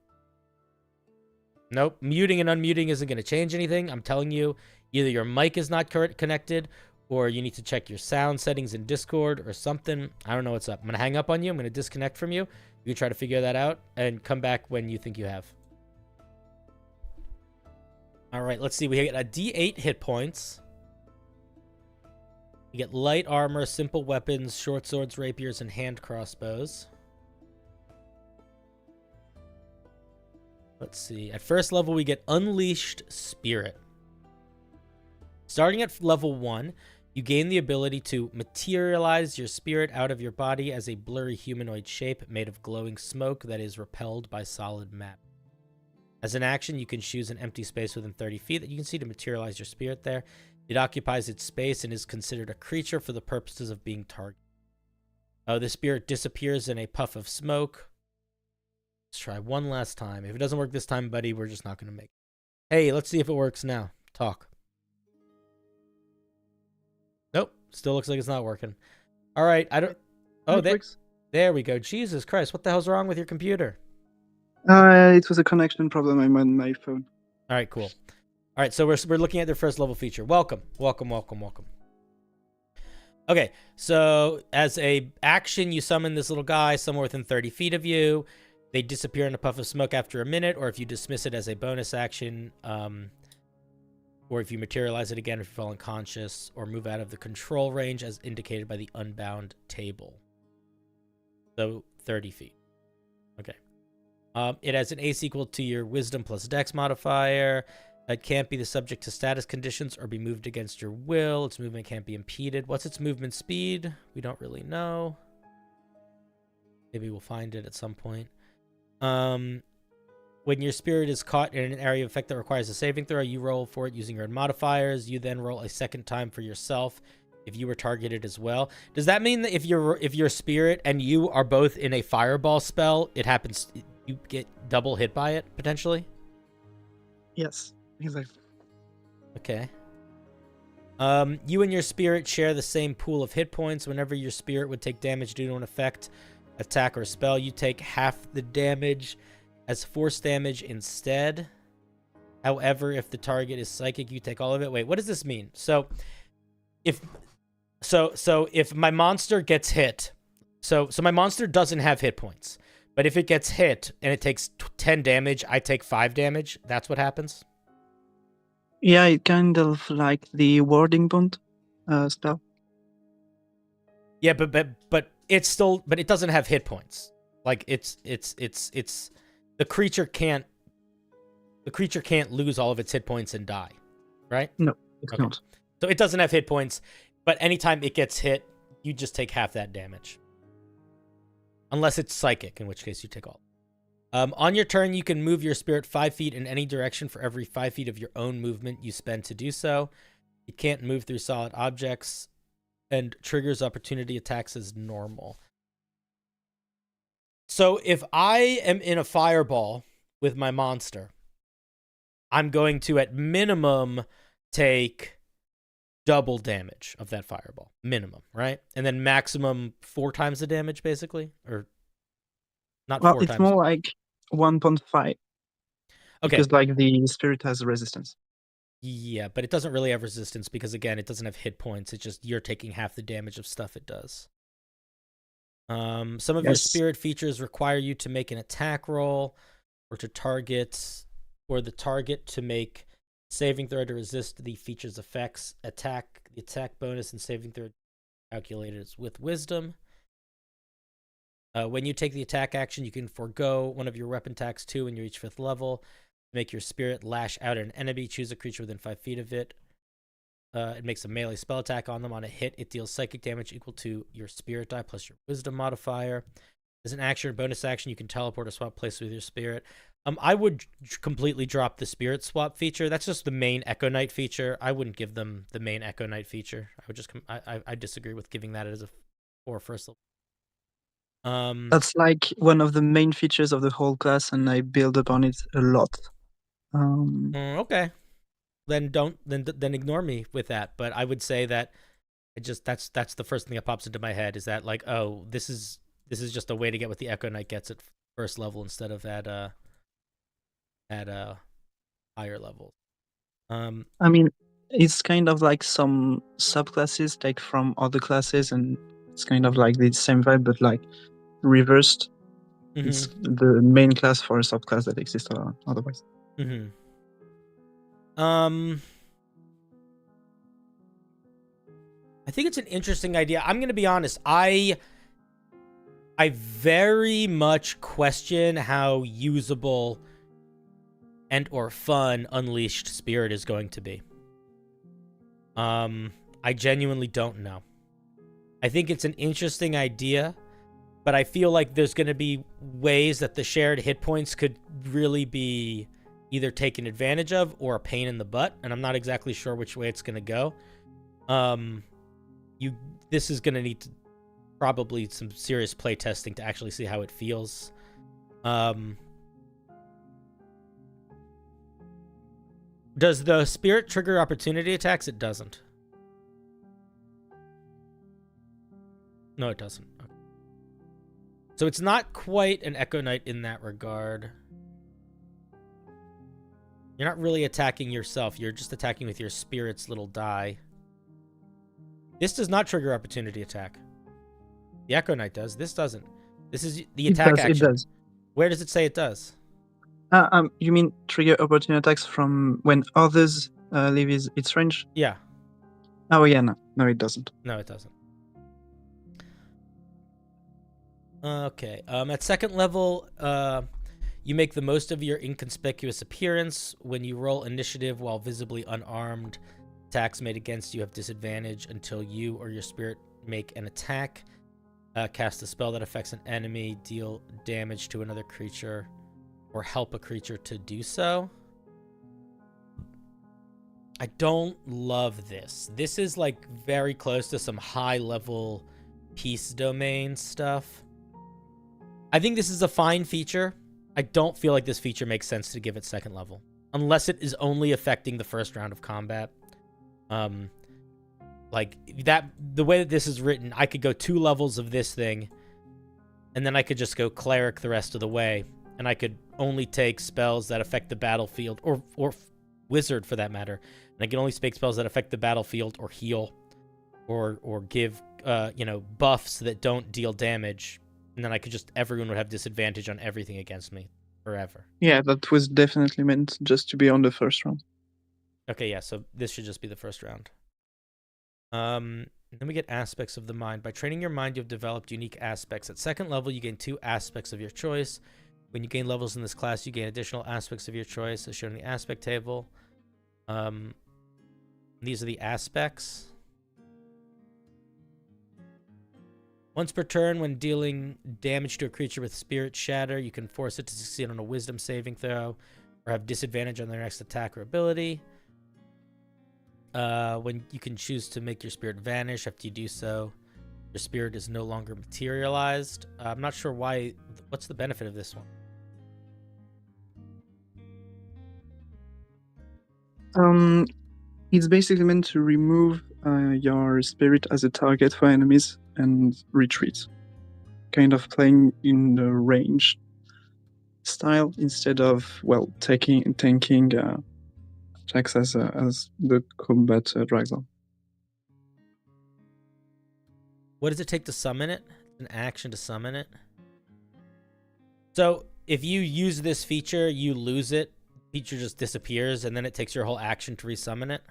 Speaker 1: Nope. Muting and unmuting isn't going to change anything. I'm telling you, either your mic is not connected, or you need to check your sound settings in Discord or something. I don't know what's up. I'm going to hang up on you. I'm going to disconnect from you. You can try to figure that out and come back when you think you have. All right, let's see. We get a D8 hit points. We get light armor, simple weapons, short swords, rapiers, and hand crossbows. Let's see. At first level, we get Unleashed Spirit. Starting at level 1, you gain the ability to materialize your spirit out of your body as a blurry humanoid shape made of glowing smoke that is repelled by solid matter. As an action, you can choose an empty space within 30 feet that you can see to materialize your spirit there. It occupies its space and is considered a creature for the purposes of being targeted. The spirit disappears in a puff of smoke. Let's try one last time. If it doesn't work this time, buddy, we're just not going to make it. Hey, let's see if it works now. Talk. Nope. Still looks like it's not working. All right. I don't... Oh, there we go. Jesus Christ. What the hell's wrong with your computer?
Speaker 6: It was a connection problem. I'm on my phone.
Speaker 1: All right, cool. All right, so we're looking at their first level feature. Welcome. Okay, so as a action, you summon this little guy somewhere within 30 feet of you. They disappear in a puff of smoke after a minute, or if you dismiss it as a bonus action, or if you materialize it again if you fall unconscious, or move out of the control range as indicated by the unbound table. So 30 feet. Okay. It has an AC equal to your Wisdom plus Dex modifier. It can't be the subject to status conditions or be moved against your will. Its movement can't be impeded. What's its movement speed? We don't really know. Maybe we'll find it at some point. When your spirit is caught in an area of effect that requires a saving throw, you roll for it using your own modifiers. You then roll a second time for yourself if you were targeted as well. Does that mean that if your spirit and you are both in a fireball spell, it happens, you get double hit by it potentially?
Speaker 6: Yes, exactly.
Speaker 1: Okay. You and your spirit share the same pool of hit points. Whenever your spirit would take damage due to an effect, attack, or spell, you take half the damage as force damage instead. However, if the target is psychic, you take all of it. Wait, what does this mean? So if my monster gets hit, so my monster doesn't have hit points, but if it gets hit and it takes 10 damage, I take 5 damage. That's what happens.
Speaker 6: Yeah, it kind of like the warding bond spell.
Speaker 1: Yeah, but it's still, but it doesn't have hit points. Like it's the creature can't lose all of its hit points and die, right?
Speaker 6: No, it's not.
Speaker 1: So it doesn't have hit points, but anytime it gets hit, you just take half that damage. Unless it's psychic, in which case you take all. On your turn, you can move your spirit 5 feet in any direction for every 5 feet of your own movement you spend to do so. It can't move through solid objects and triggers opportunity attacks as normal. So if I am in a fireball with my monster, I'm going to, at minimum, take double damage of that fireball. Minimum, right? And then maximum 4 times the damage, basically? Or not 4 times.
Speaker 6: Well, it's more like 1.5.
Speaker 1: Okay.
Speaker 6: Because, like, the spirit has resistance.
Speaker 1: Yeah, but it doesn't really have resistance because, again, it doesn't have hit points. It's just you're taking half the damage of stuff it does. Some of your spirit features require you to make an attack roll or the target to make saving throw to resist the feature's effects. The attack bonus and saving throw calculated with wisdom. When you take the attack action, you can forego one of your weapon attacks too when you reach 5th level. Make your spirit lash out at an enemy. Choose a creature within 5 feet of it. It makes a melee spell attack on them. On a hit, it deals psychic damage equal to your spirit die plus your wisdom modifier. As an action or bonus action, you can teleport or swap places with your spirit. I would completely drop the spirit swap feature. That's just the main Echo Knight feature. I wouldn't give them the main Echo Knight feature. I would just I disagree with giving that as a first level.
Speaker 6: That's like one of the main features of the whole class, and I build upon it a lot.
Speaker 1: Okay. Then ignore me with that. But I would say that that's the first thing that pops into my head is that, like, oh, this is just a way to get what the Echo Knight gets at first level instead of at higher levels.
Speaker 6: I mean, it's kind of like some subclasses take from other classes, and it's kind of like the same vibe, but like reversed. Mm-hmm. It's the main class for a subclass that exists otherwise.
Speaker 1: Mm-hmm. I think it's an interesting idea. I'm going to be honest. I very much question how usable and or fun Unleashed Spirit is going to be. I genuinely don't know. I think it's an interesting idea, but I feel like there's going to be ways that the shared hit points could really be either taken advantage of or a pain in the butt, and I'm not exactly sure which way it's going to go. This is going to need probably some serious play testing to actually see how it feels. Does the spirit trigger opportunity attacks? It doesn't. No, it doesn't. Okay. So it's not quite an Echo Knight in that regard. You're not really attacking yourself. You're just attacking with your spirit's little die. This does not trigger opportunity attack. The Echo Knight does. This doesn't. This is the attack action.
Speaker 6: It does.
Speaker 1: Where does it say it does?
Speaker 6: You mean trigger opportunity attacks from when others leave its range?
Speaker 1: Yeah.
Speaker 6: Oh yeah, no, it doesn't.
Speaker 1: No, it doesn't. Okay. At second level, you make the most of your inconspicuous appearance. When you roll initiative while visibly unarmed, attacks made against you have disadvantage until you or your spirit make an attack. Cast a spell that affects an enemy, deal damage to another creature, or help a creature to do so. I don't love this. This is like very close to some high level peace domain stuff. I think this is a fine feature. I don't feel like this feature makes sense to give it second level, unless it is only affecting the first round of combat. Like that, the way that this is written, I could go 2 levels of this thing, and then I could just go Cleric the rest of the way, and I could only take spells that affect the battlefield, or Wizard for that matter. And I can only take spells that affect the battlefield, or heal, or give buffs that don't deal damage, and then I could just, everyone would have disadvantage on everything against me forever.
Speaker 6: Yeah, that was definitely meant just to be on the first round.
Speaker 1: Okay, yeah, so this should just be the first round. Then we get aspects of the mind. By training your mind, you've developed unique aspects. At second level, you gain 2 aspects of your choice. When you gain levels in this class, you gain additional aspects of your choice, as shown in the aspect table. These are the aspects. Once per turn, when dealing damage to a creature with Spirit Shatter, you can force it to succeed on a Wisdom saving throw, or have disadvantage on their next attack or ability. When you can choose to make your spirit vanish. After you do so, your spirit is no longer materialized. I'm not sure why. What's the benefit of this
Speaker 6: one? It's basically meant to remove your spirit as a target for enemies and retreat. Kind of playing in the range style instead of, well, tanking attacks as the combat drags on.
Speaker 1: What does it take to summon it? An action to summon it. So if you use this feature, you lose it. The feature just disappears, and then it takes your whole action to resummon it.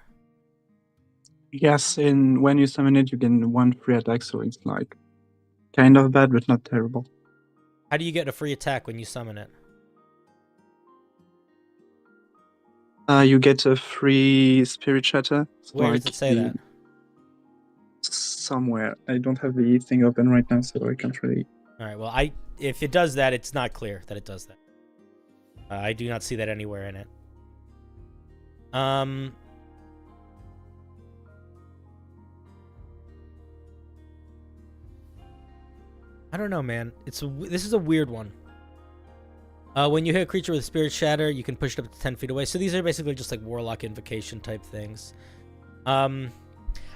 Speaker 6: Yes, and when you summon it, you gain 1 free attack, so it's like kind of bad, but not terrible.
Speaker 1: How do you get a free attack when you summon it?
Speaker 6: You get a free Spirit Shatter.
Speaker 1: Where does it say that?
Speaker 6: Somewhere. I don't have the thing open right now, so I can't really...
Speaker 1: Alright, well, if it does that, it's not clear that it does that. I do not see that anywhere in it. I don't know, man. This is a weird one. When you hit a creature with Spirit Shatter, you can push it up to 10 feet away. So these are basically just like Warlock invocation type things. I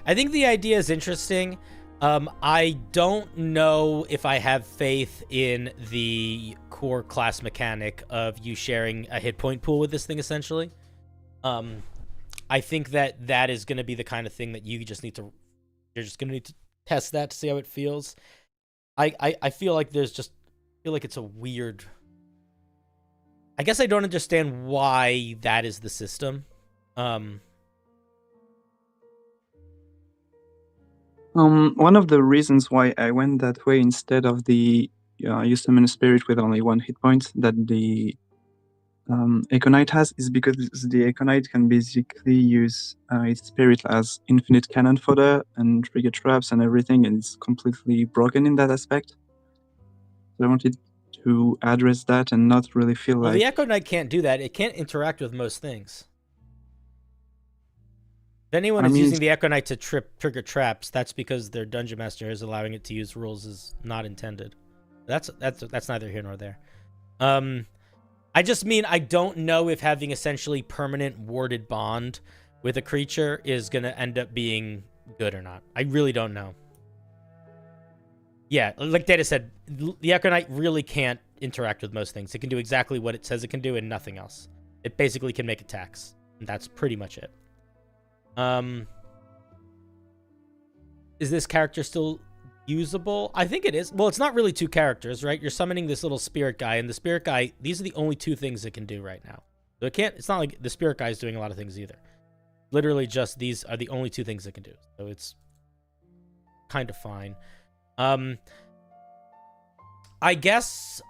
Speaker 1: think the idea is interesting. I don't know if I have faith in the core class mechanic of you sharing a hit point pool with this thing, essentially. I think that is going to be the kind of thing that you're just going to need to test that to see how it feels. I feel like it's a weird... I guess I don't understand why that is the system.
Speaker 6: One of the reasons why I went that way instead of the you summon a spirit with only 1 hit point that the Echo Knight has is because the Echo Knight can basically use its spirit as infinite cannon fodder and trigger traps and everything, and it's completely broken in that aspect. So I wanted to address that and not really feel
Speaker 1: well,
Speaker 6: like...
Speaker 1: the Echo Knight can't do that. It can't interact with most things. If anyone is using the Echo Knight to trigger traps, that's because their Dungeon Master is allowing it to use rules as not intended. That's neither here nor there. I just mean I don't know if having essentially permanent warded bond with a creature is going to end up being good or not. I really don't know. Yeah, like Data said, the Echo Knight really can't interact with most things. It can do exactly what it says it can do and nothing else. It basically can make attacks. And that's pretty much it. Is this character still usable? I think it is. Well, it's not really 2 characters, right? You're summoning this little spirit guy, and the spirit guy, these are the only 2 things it can do right now. So it's not like the spirit guy is doing a lot of things either. Literally just these are the only 2 things it can do. So it's kind of fine. I guess,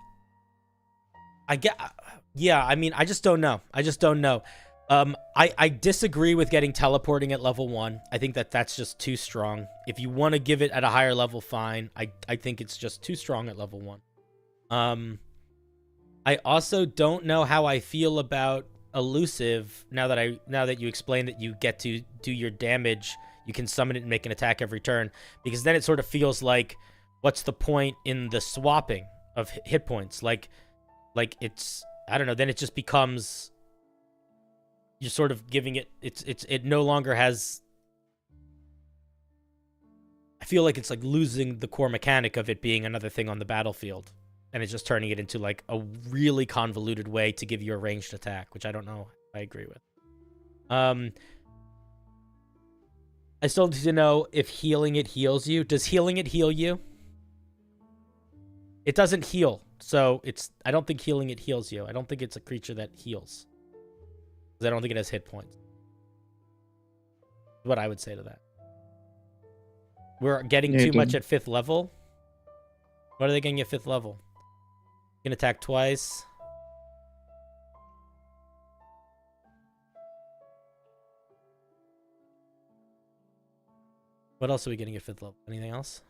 Speaker 1: yeah, I mean, I just don't know. I disagree with getting teleporting at level 1. I think that's just too strong. If you want to give it at a higher level, fine. I think it's just too strong at level 1. I also don't know how I feel about elusive now that you explained that you get to do your damage, you can summon it and make an attack every turn, because then it sort of feels like, what's the point in the swapping of hit points? Like it's, I don't know, then it just becomes, you're sort of giving it, it no longer has, I feel like it's like losing the core mechanic of it being another thing on the battlefield, and it's just turning it into like a really convoluted way to give you a ranged attack, which I don't know I agree with. I still need to know if healing it heals you. Does healing it heal you? It doesn't heal, so I don't think healing it heals you. I don't think it's a creature that heals, because I don't think it has hit points. That's what I would say to that. We're getting too much at 5th level. What are they getting at 5th level? You can attack twice. What else are we getting at 5th level? Anything else?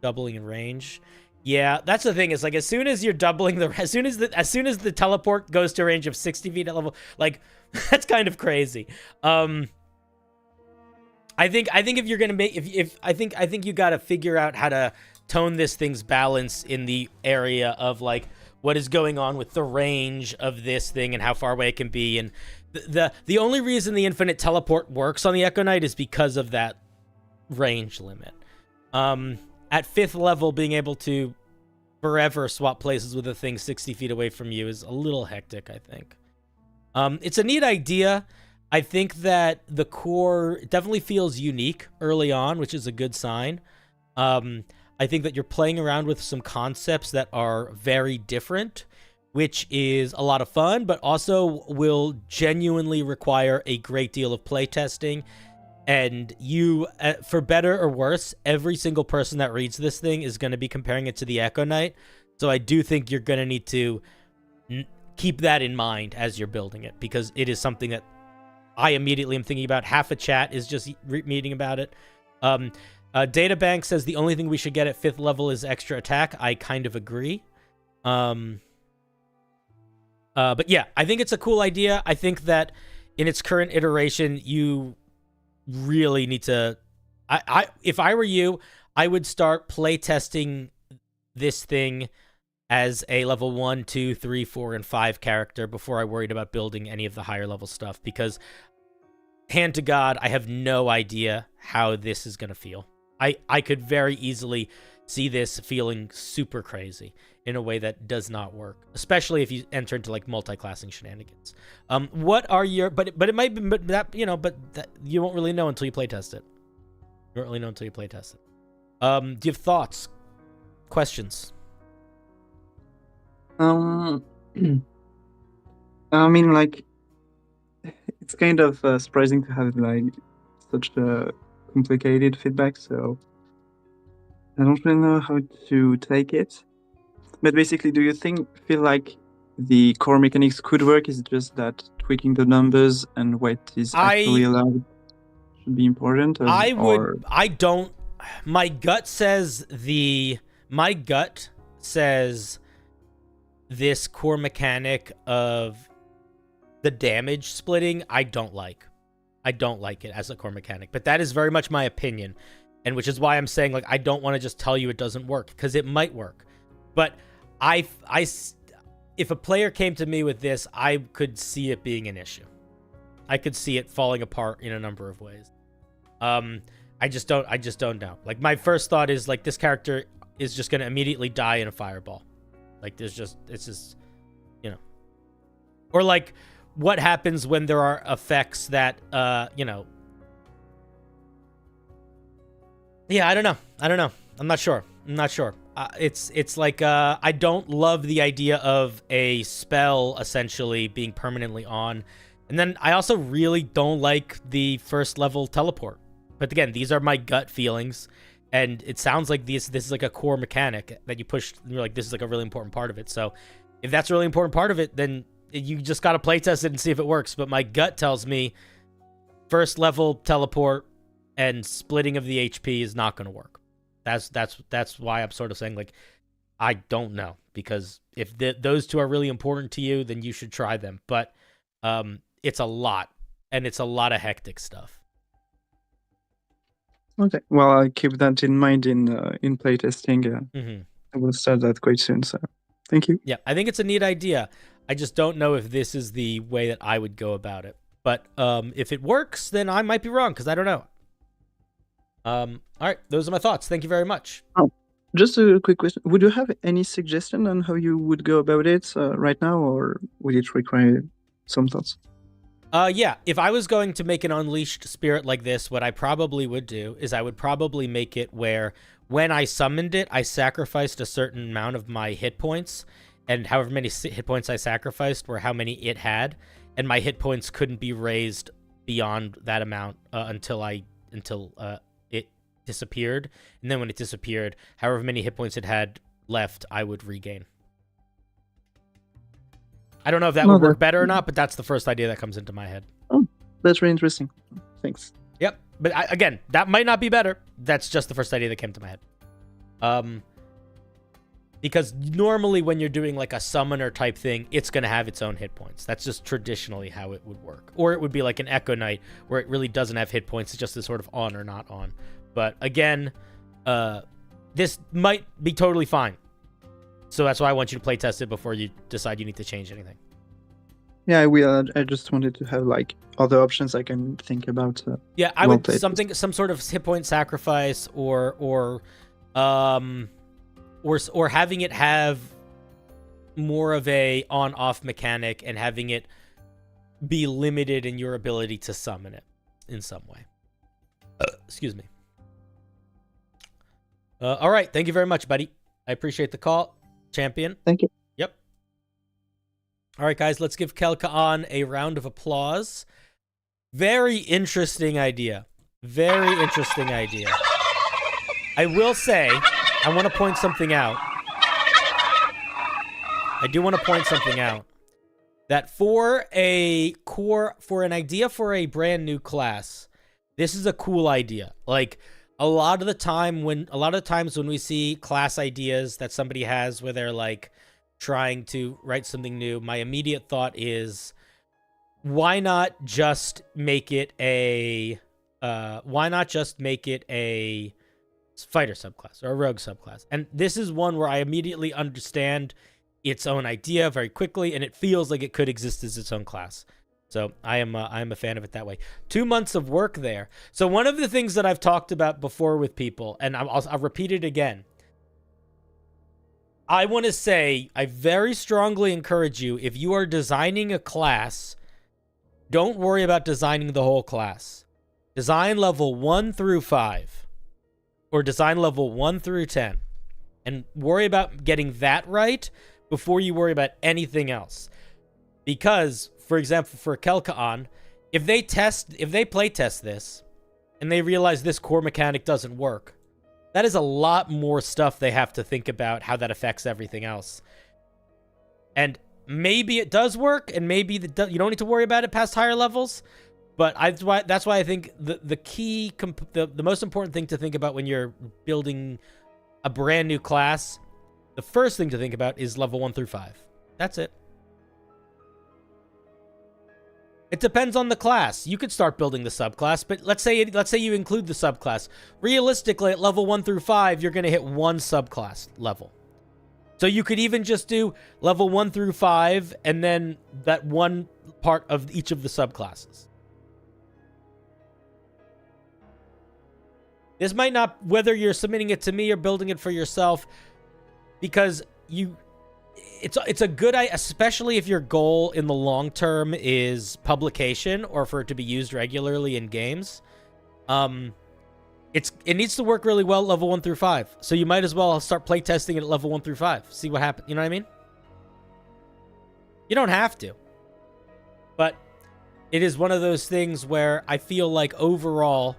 Speaker 1: Doubling in range. Yeah, that's the thing. Is like as soon as you're doubling as soon as the teleport goes to a range of 60 feet at level, like that's kind of crazy. I think if you're gonna make I think you gotta figure out how to tone this thing's balance in the area of like what is going on with the range of this thing and how far away it can be, and the only reason the infinite teleport works on the Echo Knight is because of that range limit. At 5th level, being able to forever swap places with a thing 60 feet away from you is a little hectic, I think. It's a neat idea. I think that the core definitely feels unique early on, which is a good sign. I think that you're playing around with some concepts that are very different, which is a lot of fun, but also will genuinely require a great deal of playtesting. And you, for better or worse, every single person that reads this thing is going to be comparing it to the Echo Knight. So I do think you're going to need to keep that in mind as you're building it, because it is something that I immediately am thinking about. Half a chat is just meeting about it. Databank says the only thing we should get at 5th level is extra attack. I kind of agree. But yeah, I think it's a cool idea. I think that in its current iteration, you really need to, if I were you, I would start playtesting this thing as a level 1, 2, 3, 4, and 5 character before I worried about building any of the higher level stuff, because hand to God, I have no idea how this is going to feel. I could very easily see this feeling super crazy in a way that does not work, especially if you enter into like multi-classing shenanigans. What are your, but it might be, but that, you know, but that, you won't really know until you playtest it. You won't really know until you playtest it. Do you have thoughts, questions?
Speaker 6: I mean, like, it's kind of surprising to have like such a complicated feedback, so I don't really know how to take it. But basically, do you feel like the core mechanics could work? Is it just that tweaking the numbers and what is actually allowed should be important?
Speaker 1: I don't. My gut says this core mechanic of the damage splitting, I don't like it as a core mechanic, but that is very much my opinion, and which is why I'm saying, like, I don't want to just tell you it doesn't work, because it might work. But if a player came to me with this, I could see it being an issue. I could see it falling apart in a number of ways. I just don't know. Like, my first thought is, like, this character is just going to immediately die in a fireball. Like, it's just Or like what happens when there are effects that you know. Yeah, I don't know. I'm not sure. It's like I don't love the idea of a spell essentially being permanently on. And then I also really don't like the first level teleport. But again, these are my gut feelings, and it sounds like this is like a core mechanic that you push. And you're like, this is like a really important part of it. So if that's a really important part of it, then you just got to playtest it and see if it works. But my gut tells me first level teleport and splitting of the HP is not going to work. That's why I'm sort of saying, like, I don't know, because if those two are really important to you, then you should try them. But it's a lot, and it's a lot of hectic stuff.
Speaker 6: Okay, well, I'll keep that in mind in playtesting. I will start that quite soon, so thank you.
Speaker 1: Yeah, I think it's a neat idea. I just don't know if this is the way that I would go about it. But if it works, then I might be wrong, because I don't know. All right, those are my thoughts. Thank you very much.
Speaker 6: Oh, just a quick question. Would you have any suggestion on how you would go about it right now, or would it require some thoughts?
Speaker 1: Yeah, if I was going to make an unleashed spirit like this, what I probably would do is I would probably make it where when I summoned it, I sacrificed a certain amount of my hit points, and however many hit points I sacrificed were how many it had, and my hit points couldn't be raised beyond that amount until it disappeared. And then when it disappeared, however many hit points it had left, I would regain. I don't know if that would work better or not, but that's the first idea that comes into my head.
Speaker 6: Oh, that's really interesting. Thanks.
Speaker 1: Yep. But again, that might not be better. That's just the first idea that came to my head. Because normally when you're doing like a summoner type thing, it's going to have its own hit points. That's just traditionally how it would work. Or it would be like an Echo Knight where it really doesn't have hit points. It's just this sort of on or not on. But again, this might be totally fine. So that's why I want you to play test it before you decide you need to change anything.
Speaker 6: Yeah, I will. I just wanted to have like other options I can think about.
Speaker 1: Yeah, I would some sort of hit point sacrifice or having it have more of a on-off mechanic and having it be limited in your ability to summon it in some way. Excuse me. All right, thank you very much, buddy. I appreciate the call, champion.
Speaker 6: Thank you.
Speaker 1: Yep. All right, guys, let's give Kelkaan a round of applause. Very interesting idea. Very interesting idea. I will say, I want to point something out. I do want to point something out. That for an idea for a brand new class, this is a cool idea. Like, a lot of times when we see class ideas that somebody has where they're like trying to write something new, my immediate thought is, why not just make it a fighter subclass or a rogue subclass? And this is one where I immediately understand its own idea very quickly, and it feels like it could exist as its own class. So I am a fan of it that way. 2 months of work there. So one of the things that I've talked about before with people, and I'll repeat it again. I want to say, I very strongly encourage you, if you are designing a class, don't worry about designing the whole class. Design level 1 through 5. Or design level 1 through 10. And worry about getting that right before you worry about anything else. Because, for example, for Kelkaan, if they play test this and they realize this core mechanic doesn't work, that is a lot more stuff they have to think about how that affects everything else. And maybe it does work, and maybe you don't need to worry about it past higher levels. But that's why I think the most important thing to think about when you're building a brand new class, the first thing to think about is level 1 through 5. That's it. It depends on the class. You could start building the subclass, but let's say you include the subclass. Realistically, at level 1 through 5, you're going to hit one subclass level. So you could even just do level 1 through 5 and then that one part of each of the subclasses. This might not, whether you're submitting it to me or building it for yourself, because it's a good idea, especially if your goal in the long term is publication or for it to be used regularly in games. It needs to work really well at level 1 through 5. So you might as well start playtesting it at level 1 through 5. See what happens. You know what I mean? You don't have to. But it is one of those things where I feel like overall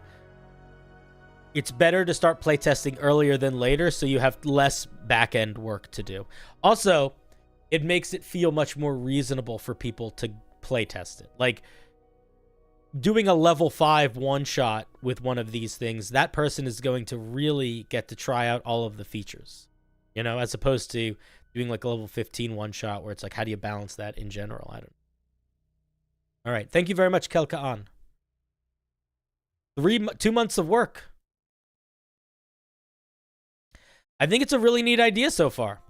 Speaker 1: it's better to start playtesting earlier than later so you have less back-end work to do. Also, it makes it feel much more reasonable for people to playtest it. Like, doing a level 5 one-shot with one of these things, that person is going to really get to try out all of the features, you know, as opposed to doing like a level 15 one-shot where it's like, how do you balance that in general? I don't know. All right. Thank you very much, Kelka On. 2 months of work. I think it's a really neat idea so far.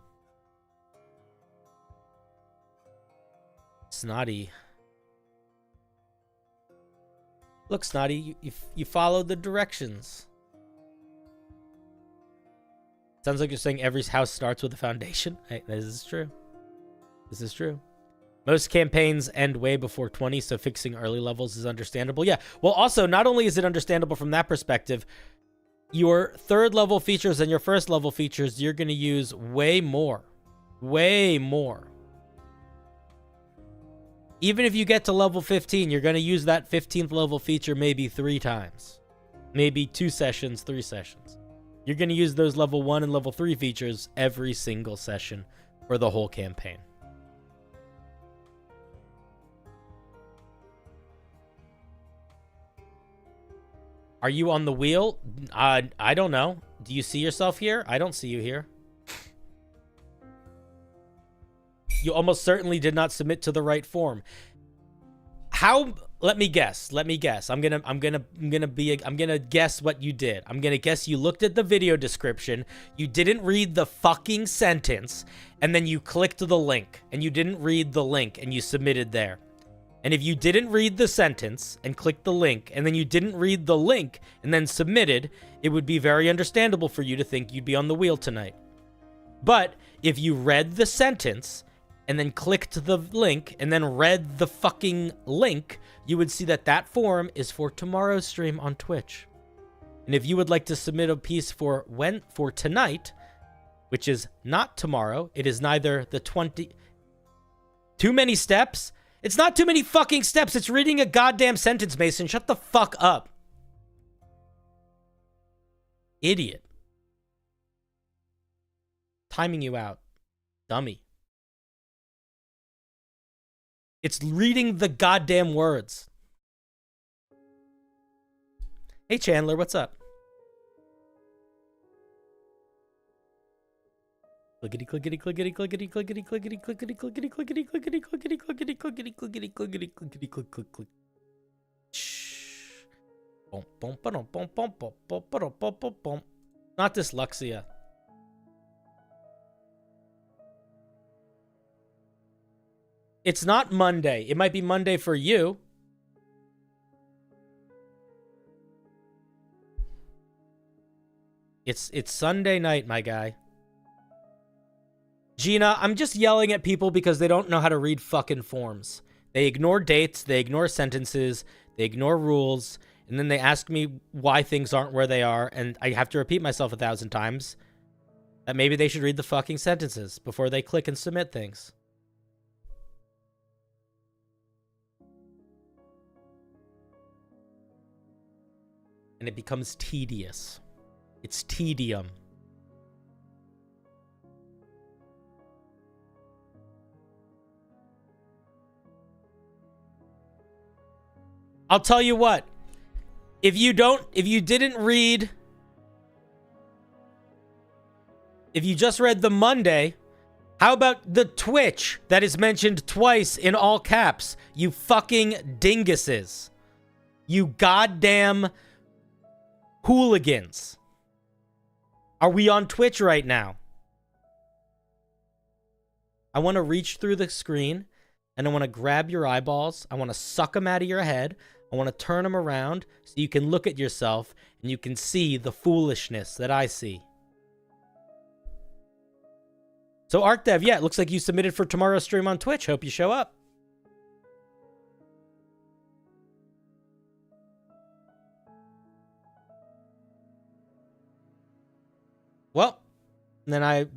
Speaker 1: Snotty. Look, Snotty, you followed the directions. Sounds like you're saying every house starts with a foundation. Hey, this is true. This is true. Most campaigns end way before 20, so fixing early levels is understandable. Yeah, well, also, not only is it understandable from that perspective, your third level features and your first level features, you're going to use way more. Way more. Even if you get to level 15, you're going to use that 15th level feature maybe 3 times. Maybe 2 sessions, 3 sessions. You're going to use those level 1 and level 3 features every single session for the whole campaign. Are you on the wheel? I don't know. Do you see yourself here? I don't see you here. You almost certainly did not submit to the right form. How? Let me guess. Let me guess. I'm gonna guess what you did. I'm gonna guess you looked at the video description, you didn't read the fucking sentence, and then you clicked the link, and you didn't read the link, and you submitted there. And if you didn't read the sentence and clicked the link, and then you didn't read the link and then submitted, it would be very understandable for you to think you'd be on the wheel tonight. But if you read the sentence and then clicked the link and then read the fucking link, you would see that that form is for tomorrow's stream on Twitch. And if you would like to submit a piece for tonight, which is not tomorrow, it is neither the 20... Too many steps? It's not too many fucking steps. It's reading a goddamn sentence, Mason. Shut the fuck up. Idiot. Timing you out. Dummy. It's reading the goddamn words. Hey, Chandler, what's up? Clickety clickety clickety clickety clickety clickety clickety clickety clickety clickety clickety clickety clickety clickety clickety clickety click click click. Bum bum bum bum bum bum bum bum bum bum. Not dyslexia. It's not Monday. It might be Monday for you. It's Sunday night, my guy. Gina, I'm just yelling at people because they don't know how to read fucking forms. They ignore dates, they ignore sentences, they ignore rules, and then they ask me why things aren't where they are, and I have to repeat myself 1,000 times that maybe they should read the fucking sentences before they click and submit things. And it becomes tedious. It's tedium. I'll tell you what. If you just read the Monday, how about the Twitch that is mentioned twice in all caps? You fucking dinguses. You goddamn hooligans. Are we on Twitch right now? I want to reach through the screen and I want to grab your eyeballs. I want to suck them out of your head. I want to turn them around so you can look at yourself and you can see the foolishness that I see. So ArcDev, yeah, it looks like you submitted for tomorrow's stream on Twitch. Hope you show up. Well, then I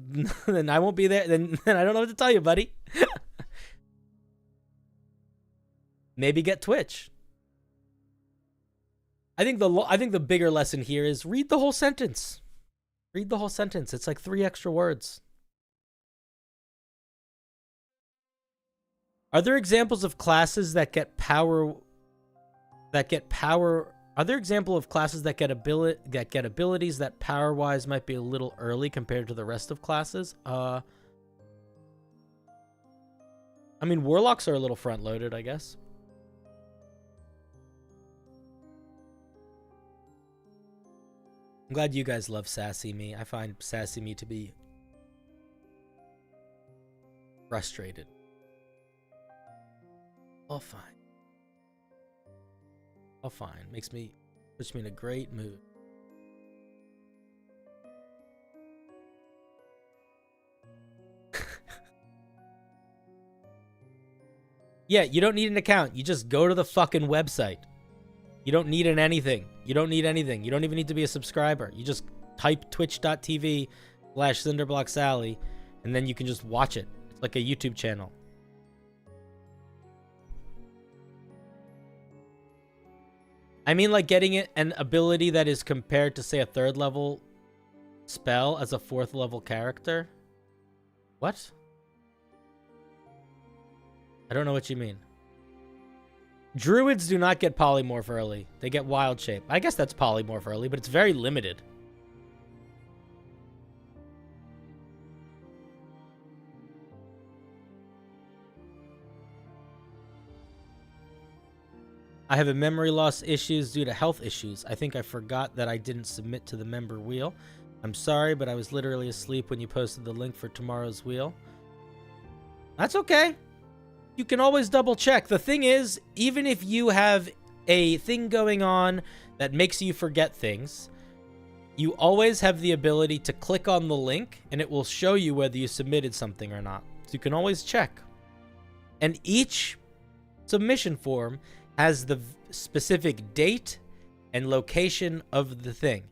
Speaker 1: won't be there. Then I don't know what to tell you, buddy. Maybe get Twitch. I think the bigger lesson here is read the whole sentence. Read the whole sentence. It's like 3 extra words. Are there examples of classes that get power? Are there examples of classes that get abilities that power-wise might be a little early compared to the rest of classes? I mean, warlocks are a little front-loaded, I guess. I'm glad you guys love Sassy Me. I find Sassy Me to be frustrated. All fine. All fine. Puts me in a great mood. Yeah, you don't need an account. You just go to the fucking website. You don't need anything. You don't need anything. You don't even need to be a subscriber. You just type twitch.tv/CinderBlocksally, and then you can just watch it. It's like a YouTube channel. I mean, like getting it an ability that is compared to, say, a 3rd level spell as a 4th level character. What? I don't know what you mean. Druids do not get polymorph early. They get wild shape. I guess that's polymorph early, but it's very limited. I have a memory loss issues due to health issues. I think I forgot that I didn't submit to the member wheel. I'm sorry, but I was literally asleep when you posted the link for tomorrow's wheel. That's okay. You can always double check. The thing is, even if you have a thing going on that makes you forget things, you always have the ability to click on the link and it will show you whether you submitted something or not. So you can always check. And each submission form has the specific date and location of the thing.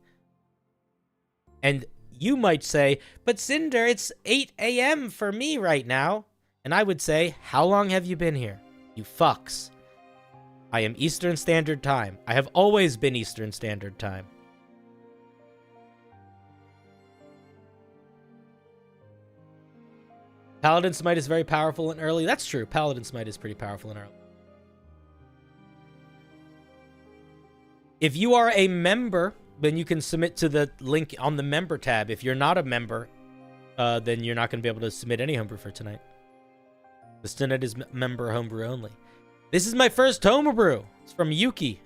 Speaker 1: And you might say, but Cinder, it's 8 a.m. for me right now. And I would say, how long have you been here? You fucks. I am Eastern Standard Time. I have always been Eastern Standard Time. Paladin Smite is very powerful and early. That's true. Paladin Smite is pretty powerful and early. If you are a member, then you can submit to the link on the member tab. If you're not a member, then you're not going to be able to submit any homebrew for tonight. The Stinet is member homebrew only. This is my first homebrew. It's from Yuki.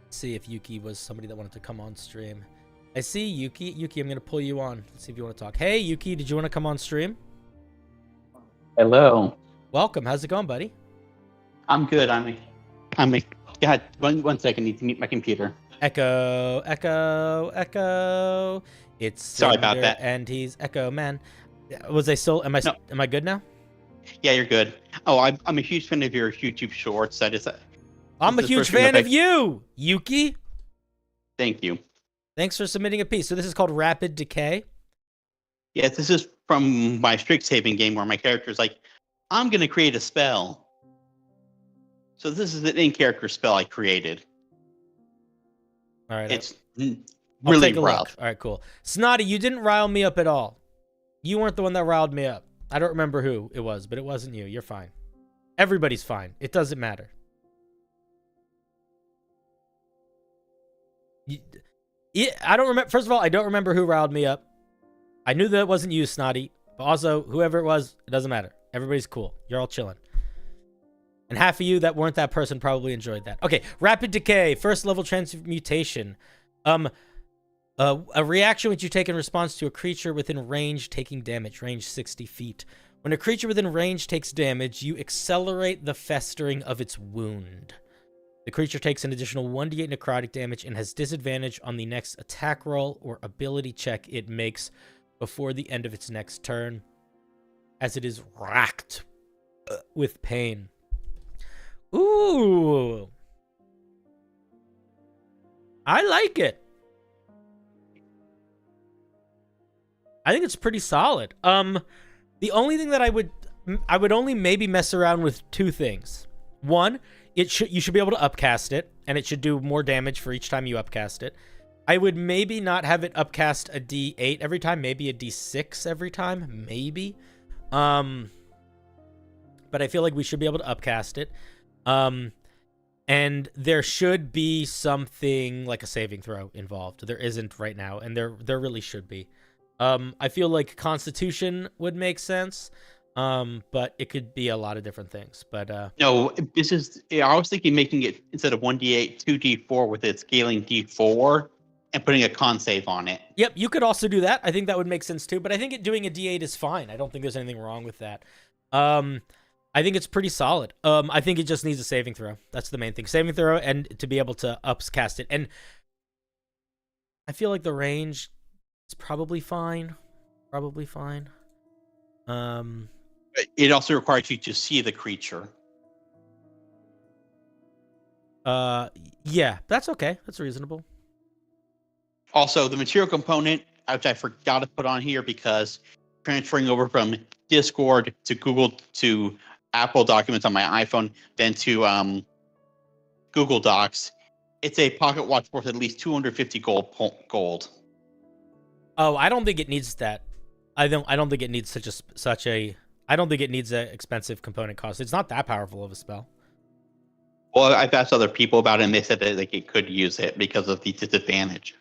Speaker 1: Let's see if Yuki was somebody that wanted to come on stream. I see Yuki. Yuki, I'm going to pull you on. Let's see if you want to talk. Hey, Yuki, did you want to come on stream?
Speaker 7: Hello.
Speaker 1: Welcome. How's it going, buddy?
Speaker 7: I'm good. God, one second. I need to mute my computer.
Speaker 1: Echo, echo, echo. It's
Speaker 7: Sorry about that.
Speaker 1: And he's Echo Man. Was I still? Am I good now?
Speaker 7: Yeah, you're good. Oh, I'm a huge fan of your YouTube shorts.
Speaker 1: I'm a huge fan of you, Yuki.
Speaker 7: Thank you.
Speaker 1: Thanks for submitting a piece. So this is called Rapid Decay.
Speaker 7: Yes, this is from my Strixhaven game where my character's like, I'm going to create a spell. So this is an in-character spell I created.
Speaker 1: All right.
Speaker 7: It's really rough.
Speaker 1: All right, cool. Snotty, you didn't rile me up at all. You weren't the one that riled me up. I don't remember who it was, but it wasn't you. You're fine. Everybody's fine. It doesn't matter. I don't remember. First of all, I don't remember who riled me up. I knew that it wasn't you, Snotty. But also, whoever it was, it doesn't matter. Everybody's cool. You're all chilling. And half of you that weren't that person probably enjoyed that. Okay, Rapid Decay, first level transmutation. A reaction which you take in response to a creature within range taking damage, range 60 feet. When a creature within range takes damage, you accelerate the festering of its wound. The creature takes an additional 1d8 necrotic damage and has disadvantage on the next attack roll or ability check it makes before the end of its next turn, as it is racked with pain. Ooh. I like it. I think it's pretty solid. The only thing that I would only maybe mess around with two things. One, you should be able to upcast it, and it should do more damage for each time you upcast it. I would maybe not have it upcast a D8 every time, maybe a D6 every time, maybe. But I feel like we should be able to upcast it. And there should be something like a saving throw involved. There isn't right now, and there really should be. I feel like Constitution would make sense, but it could be a lot of different things. But
Speaker 7: No, I was thinking making it, instead of 1d8, 2d4 with it scaling d4 and putting a con save on it.
Speaker 1: Yep, you could also do that. I think that would make sense too, but I think doing a d8 is fine. I don't think there's anything wrong with that. I think it's pretty solid. I think it just needs a saving throw. That's the main thing. Saving throw and to be able to upcast it. And I feel like the range is probably fine. Probably fine.
Speaker 7: It also requires you to see the creature.
Speaker 1: Yeah, that's okay. That's reasonable.
Speaker 7: Also, the material component, which I forgot to put on here because transferring over from Discord to Google to Apple Documents on my iPhone, then to Google Docs, it's a pocket watch worth at least 250 gold.
Speaker 1: Oh, I don't think it needs that. I don't think it needs such a. I don't think it needs an expensive component cost. It's not that powerful of a spell.
Speaker 7: Well, I've asked other people about it, and they said that it could use it because of the disadvantage.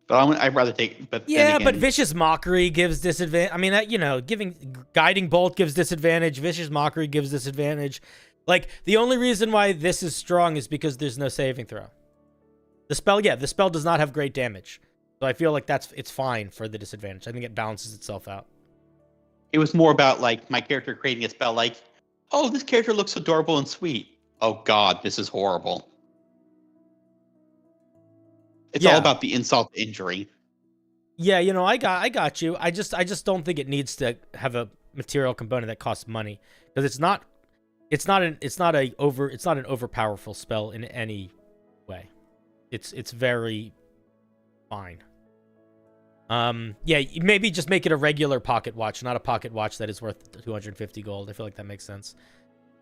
Speaker 7: But I'd rather take. But
Speaker 1: yeah,
Speaker 7: again,
Speaker 1: but Vicious Mockery gives disadvantage. I mean, giving Guiding Bolt gives disadvantage. Vicious Mockery gives disadvantage. Like, the only reason why this is strong is because there's no saving throw. The spell does not have great damage. So I feel like it's fine for the disadvantage. I think it balances itself out.
Speaker 7: It was more about, like, my character creating a spell like, oh, this character looks adorable and sweet. Oh, God, this is horrible. It's all about the insult to injury.
Speaker 1: Yeah, I got you. I just don't think it needs to have a material component that costs money, because it's not an overpowerful spell in any way. It's very fine. Yeah, maybe just make it a regular pocket watch, not a pocket watch that is worth 250 gold. I feel like that makes sense.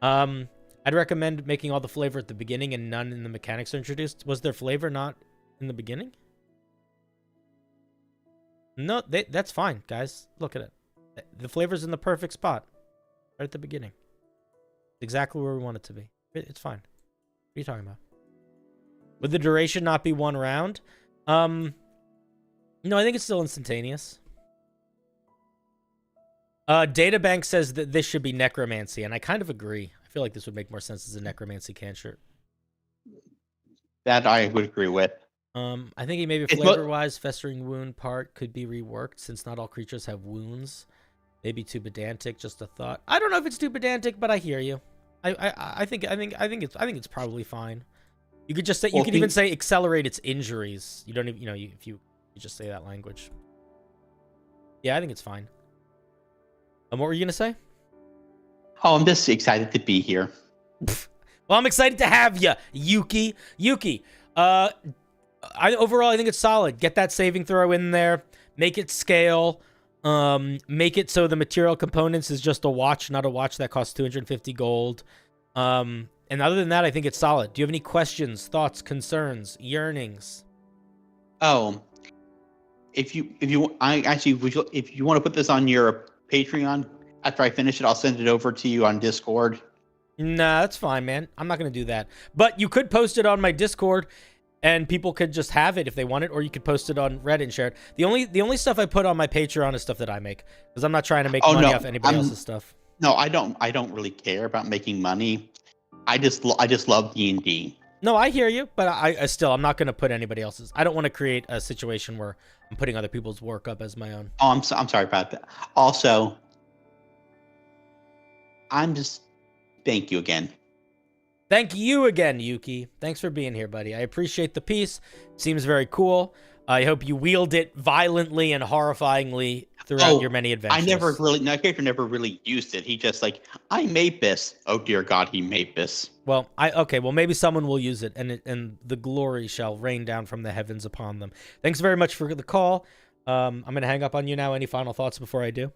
Speaker 1: I'd recommend making all the flavor at the beginning and none in the mechanics are introduced. Was there flavor not in the beginning? No, that's fine, guys. Look at it. The flavor's in the perfect spot. Right at the beginning. Exactly where we want it to be. It's fine. What are you talking about? Would the duration not be 1 round? No, I think it's still instantaneous. Databank says that this should be necromancy, and I kind of agree. I feel like this would make more sense as a necromancy cantrip.
Speaker 7: That I would agree with.
Speaker 1: I think maybe flavor-wise, festering wound part could be reworked since not all creatures have wounds. Maybe too pedantic. Just a thought. I don't know if it's too pedantic, but I hear you. I think it's probably fine. You could just say you could even say accelerate its injuries. You don't even if you just say that language. Yeah, I think it's fine. What were you gonna say?
Speaker 7: Oh, I'm just excited to be here.
Speaker 1: Well, I'm excited to have you, Yuki. Overall, I think it's solid. Get that saving throw in there. Make it scale. Make it so the material components is just a watch, not a watch that costs 250 gold. And other than that, I think it's solid. Do you have any questions, thoughts, concerns, yearnings?
Speaker 7: Oh, if you want to put this on your Patreon after I finish it, I'll send it over to you on Discord.
Speaker 1: Nah, that's fine, man. I'm not gonna do that. But you could post it on my Discord, and people could just have it if they want it, or you could post it on Reddit and share it. The only stuff I put on my Patreon is stuff that I make, because I'm not trying to make money off anybody else's stuff.
Speaker 7: No, I don't really care about making money. I just love D&D.
Speaker 1: No, I hear you, but I'm not going to put anybody else's. I don't want to create a situation where I'm putting other people's work up as my own.
Speaker 7: Oh, I'm sorry about that. Also, Thank you again.
Speaker 1: Thank you again, Yuki. Thanks for being here, buddy. I appreciate the piece. Seems very cool. I hope you wield it violently and horrifyingly throughout your many adventures.
Speaker 7: My character never really used it. He just like, I made this. Oh dear God, he made this.
Speaker 1: Well, okay. Well, maybe someone will use it, and the glory shall rain down from the heavens upon them. Thanks very much for the call. I'm gonna hang up on you now. Any final thoughts before I do?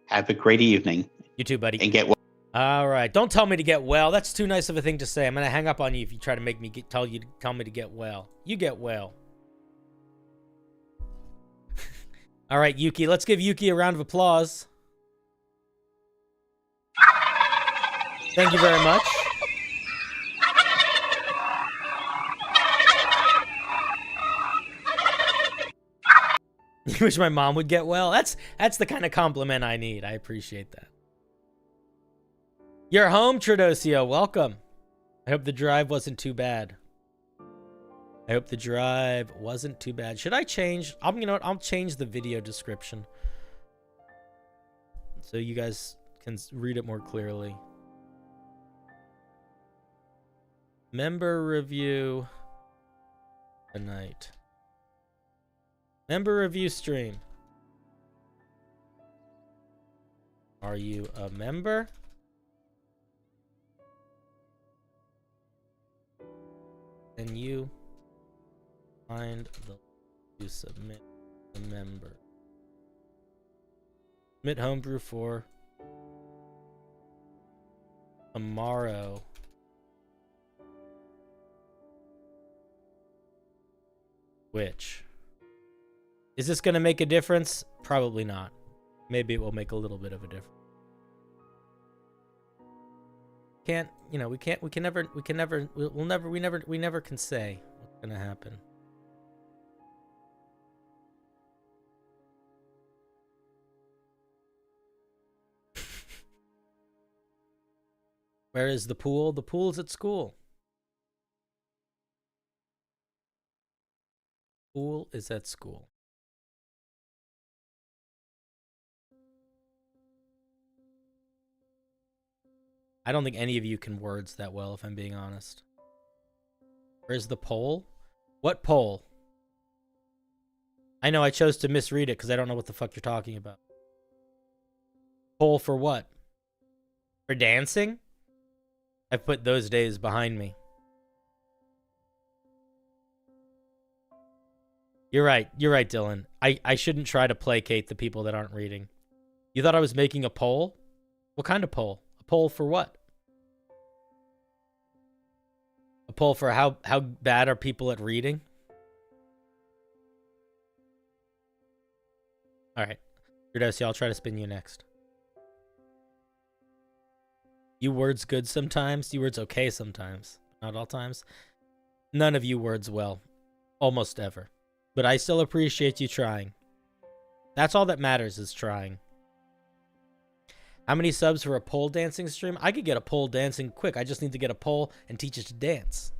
Speaker 7: Have a great evening.
Speaker 1: You too, buddy.
Speaker 7: And get well.
Speaker 1: All right. Don't tell me to get well. That's too nice of a thing to say. I'm gonna hang up on you if you try to make me tell me to get well. You get well. All right, Yuki. Let's give Yuki a round of applause. Thank you very much. You wish my mom would get well? That's the kind of compliment I need. I appreciate that. You're home, Tradosio. Welcome. I hope the drive wasn't too bad. Should I change? You know what? I'll change the video description so you guys can read it more clearly. Member review tonight. Member review stream. Are you a member? Can you find the to submit a member? Submit Homebrew for tomorrow. Which? Is this going to make a difference? Probably not. Maybe it will make a little bit of a difference. We never can say what's going to happen. Where is the pool? The pool's at school. Pool is at school. I don't think any of you can words that well, if I'm being honest. Where's the poll? What poll? I know I chose to misread it because I don't know what the fuck you're talking about. Poll for what? For dancing? I've put those days behind me. You're right, Dylan. I shouldn't try to placate the people that aren't reading. You thought I was making a poll? What kind of poll? A poll for what? A poll for how bad are people at reading? All right. Eudosia, I'll try to spin you next. You words good sometimes. You words okay sometimes. Not all times. None of you words well. Almost ever. But I still appreciate you trying. That's all that matters, is trying. How many subs for a pole dancing stream? I could get a pole dancing quick. I just need to get a pole and teach it to dance.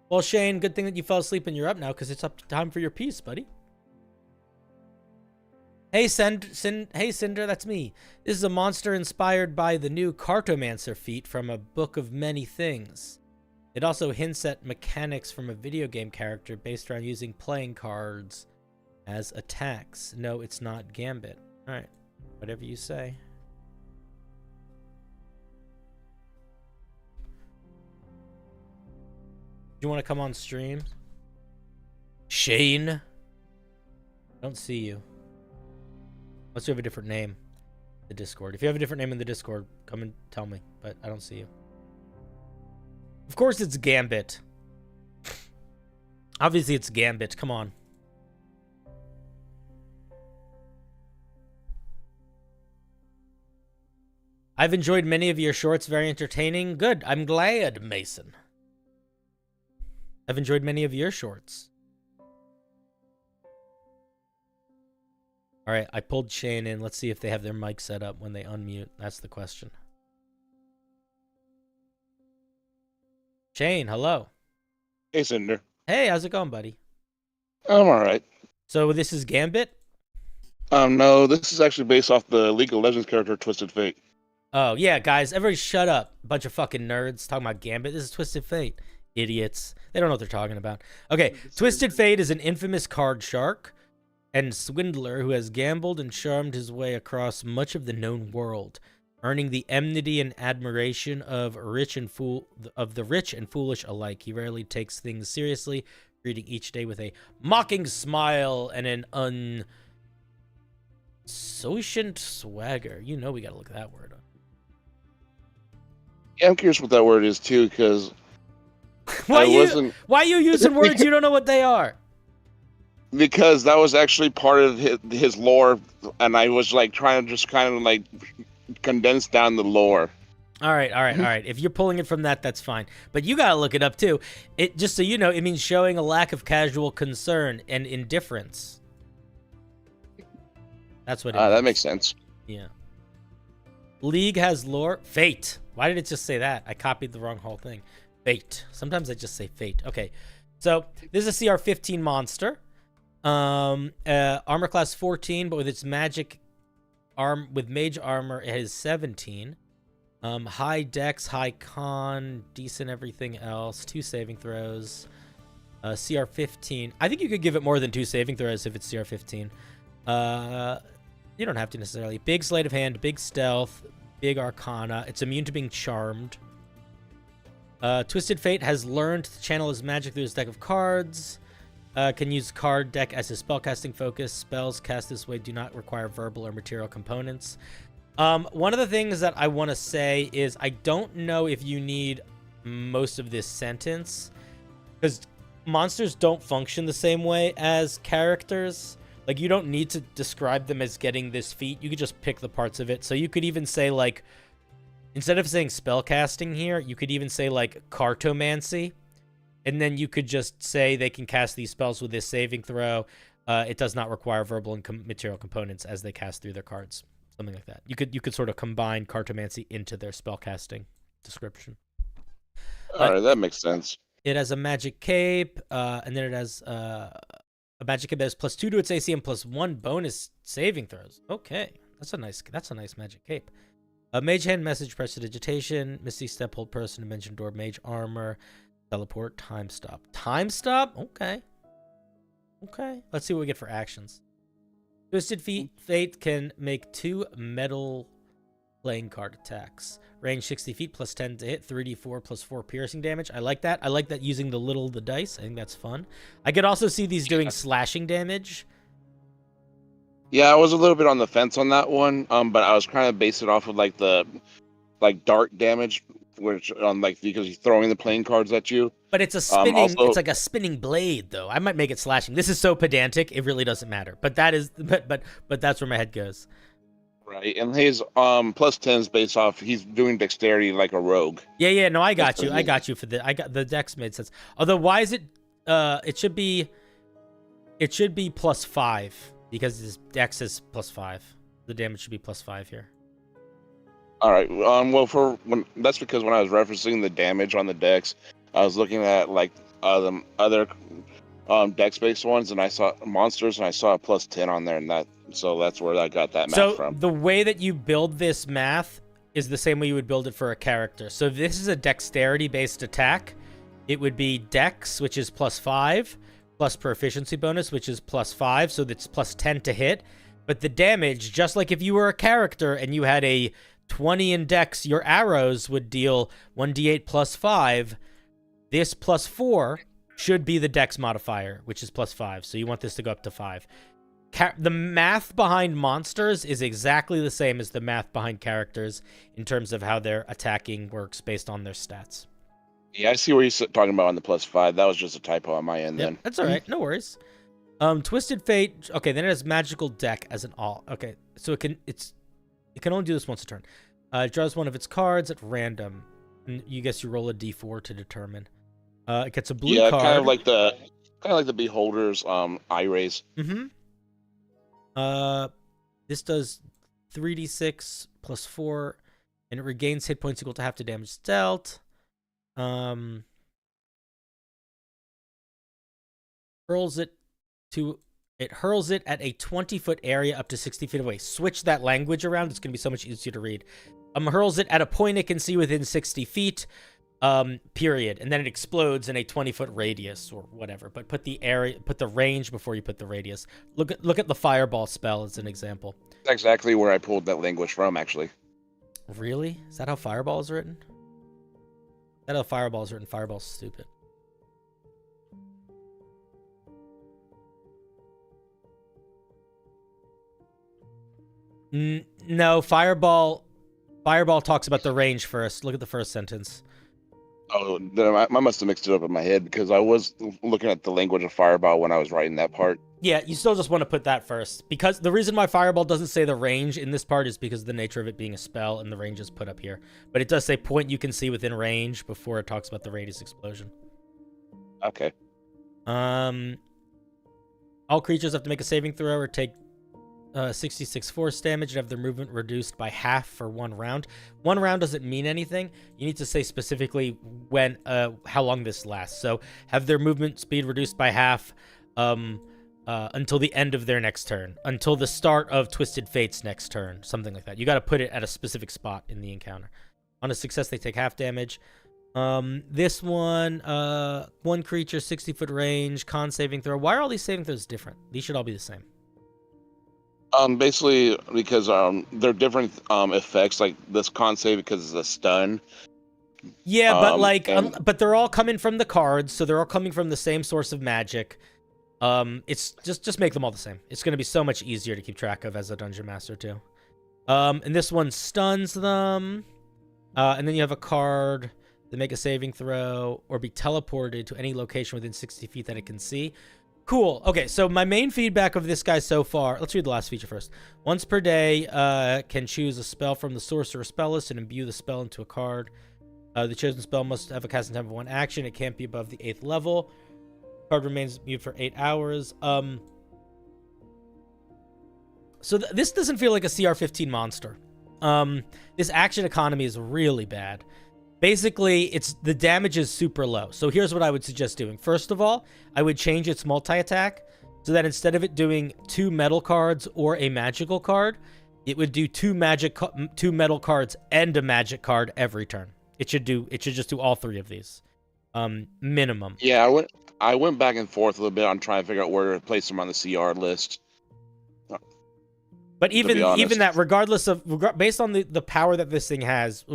Speaker 1: Well, Shane, good thing that you fell asleep and you're up now, because it's up time for your piece, buddy. Hey, Cinder, that's me. This is a monster inspired by the new Cartomancer feat from a book of many things. It also hints at mechanics from a video game character based around using playing cards as attacks. No, it's not Gambit. All right, whatever you say. Do you want to come on stream? Shane? I don't see you. Unless you have a different name in the Discord. If you have a different name in the Discord, come and tell me. But I don't see you. Of course it's Gambit. Obviously it's Gambit. Come on. I've enjoyed many of your shorts. Very entertaining. Good. I'm glad, Mason. I've enjoyed many of your shorts. All right, I pulled Shane in. Let's see if they have their mic set up when they unmute. That's the question. Shane, hello.
Speaker 8: Hey, Cinder.
Speaker 1: Hey, how's it going, buddy?
Speaker 8: I'm all right.
Speaker 1: So this is Gambit?
Speaker 8: No, this is actually based off the League of Legends character Twisted Fate.
Speaker 1: Oh, yeah, guys, everybody shut up. Bunch of fucking nerds talking about Gambit. This is Twisted Fate. Idiots. They don't know what they're talking about. Okay, Twisted Fate is an infamous card shark and swindler who has gambled and charmed his way across much of the known world, earning the enmity and admiration of the rich and foolish alike. He rarely takes things seriously, greeting each day with a mocking smile and an unsouciant swagger. You know we gotta look that word up.
Speaker 8: Yeah, I'm curious what that word is too, because
Speaker 1: why are you using words you don't know what they are?
Speaker 8: Because that was actually part of his lore, and I was like trying to just kind of like condense down the lore.
Speaker 1: All right. If you're pulling it from that, that's fine. But you gotta look it up too. It just so you know, it means showing a lack of casual concern and indifference. That's what it means.
Speaker 8: That makes sense.
Speaker 1: Yeah. League has lore. Fate. Why did it just say that? I copied the wrong whole thing. Fate. Sometimes I just say fate. Okay. So this is a CR15 monster. Armor class 14, but with its magic with mage armor, it is 17. High dex, high con, decent everything else. 2 saving throws. CR15. I think you could give it more than 2 saving throws if it's CR15. You don't have to necessarily. Big sleight of hand, big stealth, big arcana. It's immune to being charmed. Twisted Fate has learned to channel his magic through his deck of cards. Can use card deck as his spellcasting focus. Spells cast this way do not require verbal or material components. One of the things that I want to say is I don't know if you need most of this sentence, because monsters don't function the same way as characters. Like, you don't need to describe them as getting this feat. You could just pick the parts of it. So you could even say, like, instead of saying spellcasting here, you could even say, like, cartomancy. And then you could just say they can cast these spells with this saving throw. It does not require verbal and material components as they cast through their cards. Something like that. You could sort of combine cartomancy into their spellcasting description.
Speaker 8: All right, that makes sense.
Speaker 1: It has a magic cape, and then it has a magic cape that has +2 to its AC and +1 bonus saving throws. Okay, that's a nice magic cape. Mage hand, message, prestidigitation, misty step, hold person, dimension door, mage armor, teleport, time stop. Time stop? Okay. Let's see what we get for actions. Twisted Fate can make 2 metal playing card attacks. Range 60 feet, +10 to hit, 3d4 +4 piercing damage. I like that. I like that using the dice. I think that's fun. I could also see these doing slashing damage.
Speaker 8: Yeah, I was a little bit on the fence on that one, but I was trying to base it off of like the dark damage, which because he's throwing the playing cards at you.
Speaker 1: But it's a spinning. It's like a spinning blade, though. I might make it slashing. This is so pedantic, it really doesn't matter. But that is, but that's where my head goes.
Speaker 8: Right, and his +10 is based off he's doing dexterity like a rogue.
Speaker 1: Yeah. No, I got you. I got you for the dex made sense. Although, why is it? It should be +5 because his dex is +5. The damage should be +5 here.
Speaker 8: All right. That's because when I was referencing the damage on the dex, I was looking at like other dex-based ones, and I saw monsters, and I saw a +10 on there, and that's where I got that math from.
Speaker 1: So the way that you build this math is the same way you would build it for a character. So if this is a dexterity-based attack, it would be dex, which is +5, plus proficiency bonus, which is +5, so that's +10 to hit. But the damage, just like if you were a character and you had a 20 in dex, your arrows would deal 1d8 +5. This +4 should be the dex modifier, which is +5. So you want this to go up to 5. The math behind monsters is exactly the same as the math behind characters in terms of how their attacking works based on their stats.
Speaker 8: Yeah, I see what you're talking about on the +5. That was just a typo on my end then.
Speaker 1: That's all right. No worries. Twisted Fate. Okay, then it has magical deck as an all. Okay, so it can only do this once a turn. It draws one of its cards at random. And you roll a d4 to determine. It gets a blue card.
Speaker 8: Yeah, kind of like the Beholder's eye rays.
Speaker 1: Mm-hmm. This does 3d6 plus 4, and it regains hit points equal to half the damage dealt. Hurls it at a 20-foot area up to 60 feet away. Switch that language around. It's going to be so much easier to read. Hurls it at a point it can see within 60 feet, period. And then it explodes in a 20-foot radius or whatever. But put the range before you put the radius. Look at the fireball spell as an example.
Speaker 8: That's exactly where I pulled that language from, actually.
Speaker 1: Really? Is that how fireball is written? Is that how fireball is written? Fireball's stupid. No, Fireball talks about the range first. Look at the first sentence.
Speaker 8: Oh, then I must have mixed it up in my head because I was looking at the language of Fireball when I was writing that part.
Speaker 1: Yeah, you still just want to put that first. Because the reason why Fireball doesn't say the range in this part is because of the nature of it being a spell, and the range is put up here. But it does say point you can see within range before it talks about the radius explosion.
Speaker 8: Okay.
Speaker 1: All creatures have to make a saving throw or take 66 force damage and have their movement reduced by half for 1 round. 1 round doesn't mean anything. You need to say specifically when, how long this lasts. So have their movement speed reduced by half until the end of their next turn, until the start of Twisted Fate's next turn, something like that. You got to put it at a specific spot in the encounter. On a success, they take half damage. This one, 1 creature, 60-foot range, con saving throw. Why are all these saving throws different? These should all be the same.
Speaker 8: Basically because they're different effects. Like this con save because it's a stun.
Speaker 1: Yeah, but but they're all coming from the cards, so they're all coming from the same source of magic. It's just make them all the same. It's going to be so much easier to keep track of as a dungeon master too. And this one stuns them. And then you have a card that make a saving throw or be teleported to any location within 60 feet that it can see. Cool. Okay, so my main feedback of this guy so far... Let's read the last feature first. Once per day, can choose a spell from the sorcerer spell list and imbue the spell into a card. The chosen spell must have a casting time of 1 action. It can't be above the 8th level. Card remains mute for 8 hours. So this doesn't feel like a CR15 monster. This action economy is really bad. Basically, the damage is super low. So here's what I would suggest doing. First of all, I would change its multi-attack so that instead of it doing 2 metal cards or a magical card, it would do 2 metal cards and a magic card every turn. It should just do all 3 of these. Minimum.
Speaker 8: Yeah, I went back and forth a little bit on trying to figure out where to place them on the CR list.
Speaker 1: But even that, regardless of based on the power that this thing has,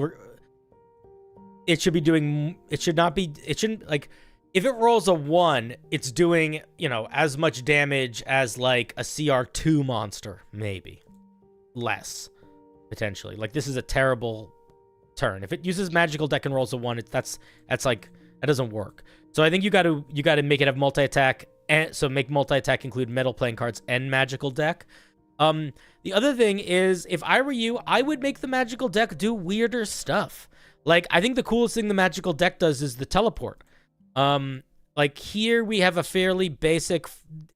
Speaker 1: it should be doing. It shouldn't like. If it rolls a 1, it's doing as much damage as like a CR2 monster, maybe less potentially. Like this is a terrible turn. If it uses magical deck and rolls a 1, that's like that doesn't work. So I think you got to make it have multi-attack, and so make multi-attack include metal playing cards and magical deck. The other thing is, if I were you, I would make the magical deck do weirder stuff. Like, I think the coolest thing the magical deck does is the teleport. Like, here we have a fairly basic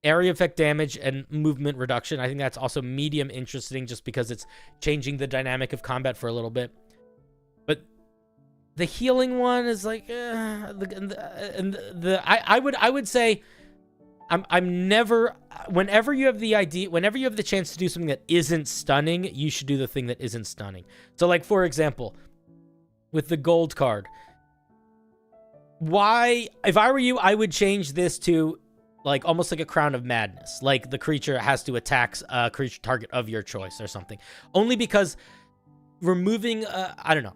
Speaker 1: area effect damage and movement reduction. I think that's also medium interesting just because it's changing the dynamic of combat for a little bit. But the healing one is like, I would say, I'm never, whenever you have the chance to do something that isn't stunning, you should do the thing that isn't stunning. So, like, for example, with the gold card, if I were you, I would change this to like almost like a Crown of Madness. Like the creature has to attack a creature target of your choice or something. Only because removing, I don't know.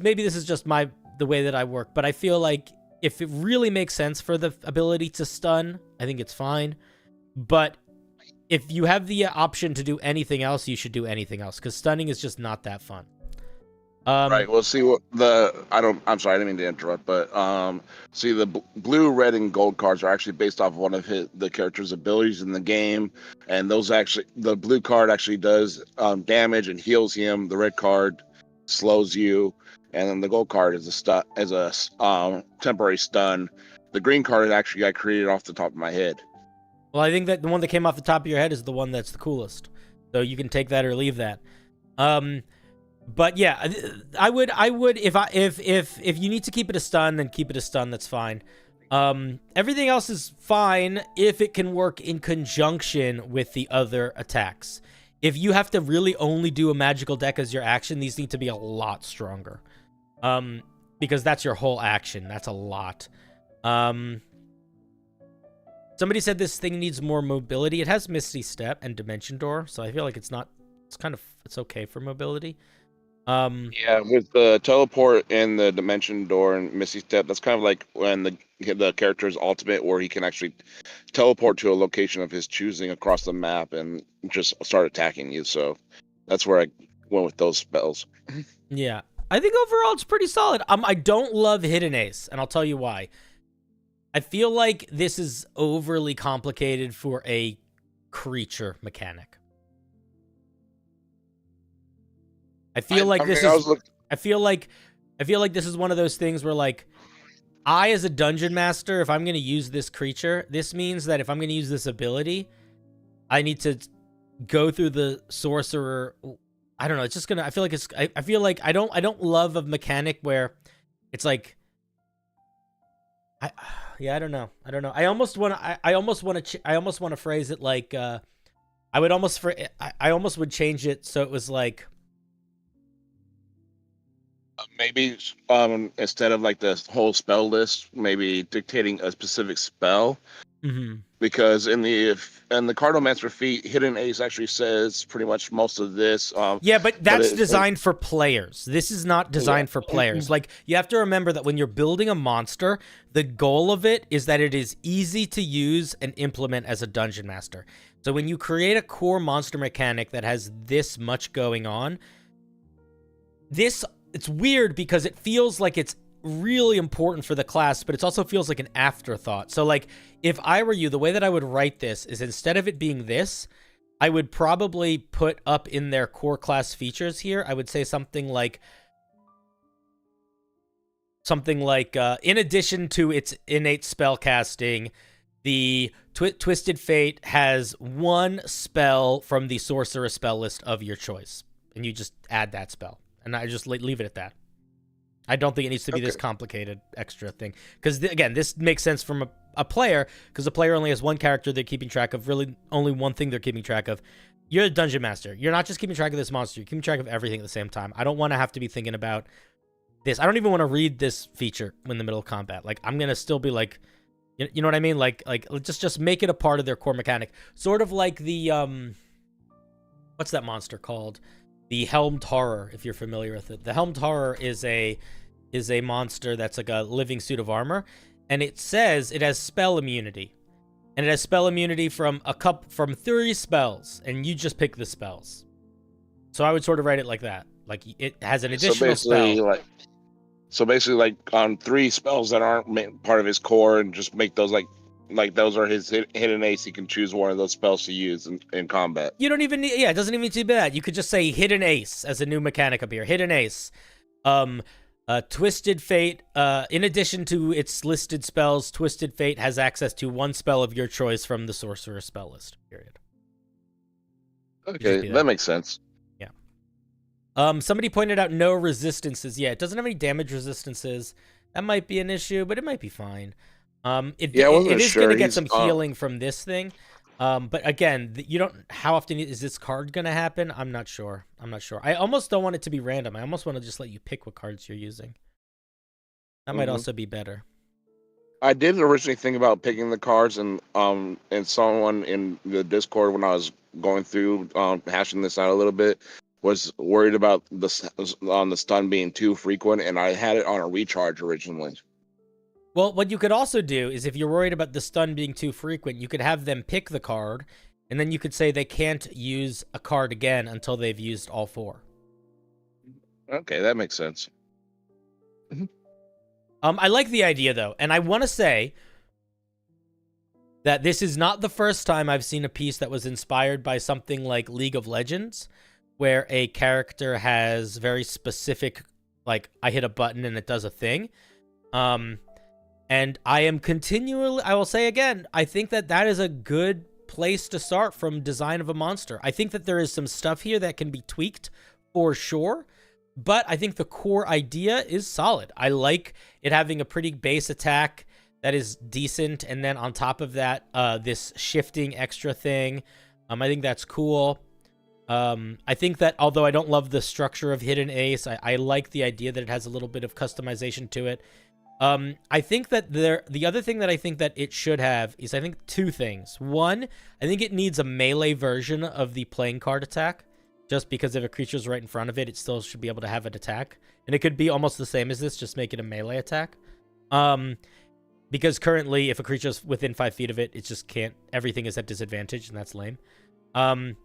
Speaker 1: Maybe this is just the way that I work, but I feel like if it really makes sense for the ability to stun, I think it's fine. But if you have the option to do anything else, you should do anything else because stunning is just not that fun.
Speaker 8: Right. Well, see what I'm sorry, I didn't mean to interrupt, but see the blue, red, and gold cards are actually based off of one of the character's abilities in the game, and the blue card actually does damage and heals him. The red card slows you, and then the gold card is a temporary stun. The green card actually got created off the top of my head.
Speaker 1: Well, I think that the one that came off the top of your head is the one that's the coolest. So you can take that or leave that. But yeah, I would if you need to keep it a stun, then keep it a stun. That's fine. Everything else is fine if it can work in conjunction with the other attacks. If you have to really only do a magical deck as your action, these need to be a lot stronger. Because that's your whole action. That's a lot. Somebody said this thing needs more mobility. It has Misty Step and Dimension Door, so I feel like it's okay for mobility.
Speaker 8: Yeah, with the teleport and the Dimension Door and Misty Step, that's kind of like when the character's ultimate, where he can actually teleport to a location of his choosing across the map and just start attacking you. So that's where I went with those spells.
Speaker 1: Yeah, I think overall it's pretty solid. I don't love Hidden Ace, and I'll tell you why. I feel like this is overly complicated for a creature mechanic. I feel like this is one of those things where, like, I as a dungeon master, if I'm going to use this creature, this means that if I'm going to use this ability, I need to go through the sorcerer. I don't know. It's just gonna. I feel like I don't love a mechanic where it's like. I don't know. I almost want to phrase it like. I almost would change it so it was like.
Speaker 8: Maybe instead of like the whole spell list, maybe dictating a specific spell.
Speaker 1: Mm-hmm.
Speaker 8: Because in the Cardinalmancer feat, Hidden Ace actually says pretty much most of this.
Speaker 1: Yeah, but that's designed for players. This is not designed for players. Like, you have to remember that when you're building a monster, the goal of it is that it is easy to use and implement as a dungeon master. So when you create a core monster mechanic that has this much going on, it's weird because it feels like it's really important for the class, but it also feels like an afterthought. So, like, if I were you, the way that I would write this is instead of it being this, I would probably put up in their core class features here, I would say something like, in addition to its innate spell casting, the Twisted Fate has one spell from the sorcerer spell list of your choice, and you just add that spell. And I just leave it at that. I don't think it needs to be this complicated extra thing. Because, again, this makes sense from a player, because the player only has one character they're keeping track of, really only one thing they're keeping track of. You're a dungeon master. You're not just keeping track of this monster. You're keeping track of everything at the same time. I don't want to have to be thinking about this. I don't even want to read this feature in the middle of combat. Like, I'm going to still be like, you know what I mean? Like just make it a part of their core mechanic. Sort of like the, what's that monster called? The Helmed Horror, if you're familiar with it. The Helmed Horror is a monster that's like a living suit of armor, and it says it has spell immunity. And it has spell immunity from 3 spells, and you just pick the spells. So I would sort of write it like that. Like, it has an additional spell.
Speaker 8: So basically, like on 3 spells that aren't part of his core, and just make those like those are his hidden ace. He can choose one of those spells to use in combat.
Speaker 1: You don't even need, it doesn't even need to be that. You could just say hidden ace as a new mechanic up here. Hidden ace. Twisted Fate, in addition to its listed spells, Twisted Fate has access to one spell of your choice from the sorcerer spell list, period.
Speaker 8: Okay, that makes sense.
Speaker 1: Yeah. Somebody pointed out no resistances. Yeah, it doesn't have any damage resistances. That might be an issue, but it might be fine. It is going to get some healing from this thing. But again, how often is this card going to happen? I'm not sure. I almost don't want it to be random. I almost want to just let you pick what cards you're using. That might also be better.
Speaker 8: I did originally think about picking the cards, and someone in the Discord, when I was going through hashing this out a little bit, was worried about the stun being too frequent, and I had it on a recharge originally.
Speaker 1: Well, what you could also do is, if you're worried about the stun being too frequent, you could have them pick the card, and then you could say they can't use a card again until they've used all 4.
Speaker 8: Okay, that makes sense.
Speaker 1: I like the idea, though, and I want to say that this is not the first time I've seen a piece that was inspired by something like League of Legends, where a character has very specific, like, I hit a button and it does a thing. And I will say again, I think that is a good place to start from design of a monster. I think that there is some stuff here that can be tweaked for sure, but I think the core idea is solid. I like it having a pretty base attack that is decent, and then on top of that, this shifting extra thing. I think that's cool. I think that although I don't love the structure of Hidden Ace, I like the idea that it has a little bit of customization to it. I think that the other thing that I think that it should have is, I think, two things. One, I think it needs a melee version of the playing card attack. Just because if a creature's right in front of it, it still should be able to have an attack. And it could be almost the same as this, just make it a melee attack. Because currently, if a creature's within 5 feet of it, it just can't... Everything is at disadvantage, and that's lame. And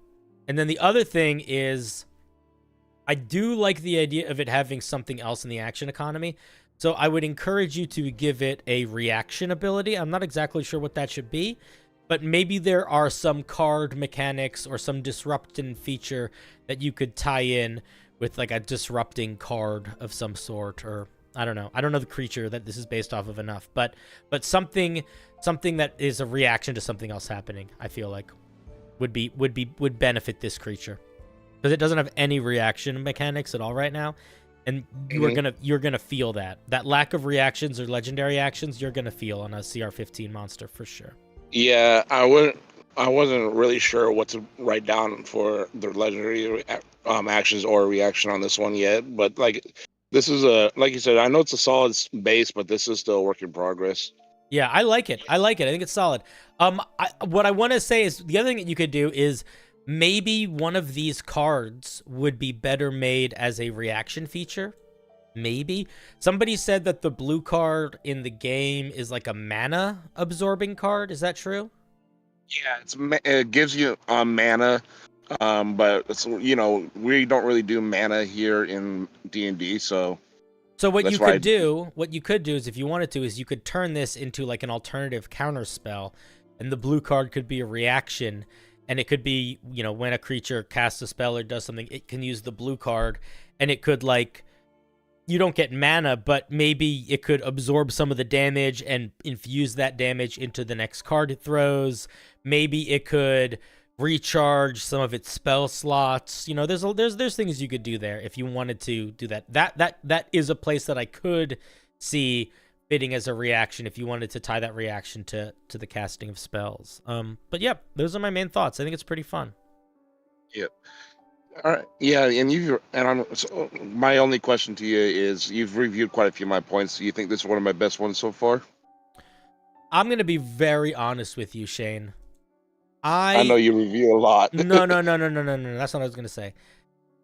Speaker 1: then the other thing is, I do like the idea of it having something else in the action economy. So I would encourage you to give it a reaction ability. I'm not exactly sure what that should be, but maybe there are some card mechanics or some disrupting feature that you could tie in with like a disrupting card of some sort, or I don't know. I don't know the creature that this is based off of enough, but something that is a reaction to something else happening, I feel like would benefit this creature. Because it doesn't have any reaction mechanics at all right now. And you're gonna feel that lack of reactions or legendary actions. You're gonna feel on a CR15 monster for sure.
Speaker 8: Yeah, I wasn't really sure what to write down for the legendary actions or reaction on this one yet. But like, this is like you said, I know it's a solid base, but this is still a work in progress. Yeah,
Speaker 1: I like it. I think it's solid. What I want to say is the other thing that you could do is, maybe one of these cards would be better made as a reaction feature. Maybe. Somebody said that the blue card in the game is like a mana absorbing card. Is that true?
Speaker 8: Yeah, it gives you mana, but it's, we don't really do mana here in D&D, so
Speaker 1: what you could do is, if you wanted to, is you could turn this into like an alternative counter spell, and the blue card could be a reaction. And it could be, when a creature casts a spell or does something, it can use the blue card. And it could, like, you don't get mana, but maybe it could absorb some of the damage and infuse that damage into the next card it throws. Maybe it could recharge some of its spell slots. There's things you could do there if you wanted to do that. That is a place that I could see fitting as a reaction if you wanted to tie that reaction to the casting of spells. But yeah, those are my main thoughts. I think it's pretty fun.
Speaker 8: Yep. All right. Yeah, so my only question to you is, you've reviewed quite a few of my points. Do you think this is one of my best ones so far?
Speaker 1: I'm going to be very honest with you, Shane.
Speaker 8: I know you review a lot.
Speaker 1: No. That's not what I was going to say.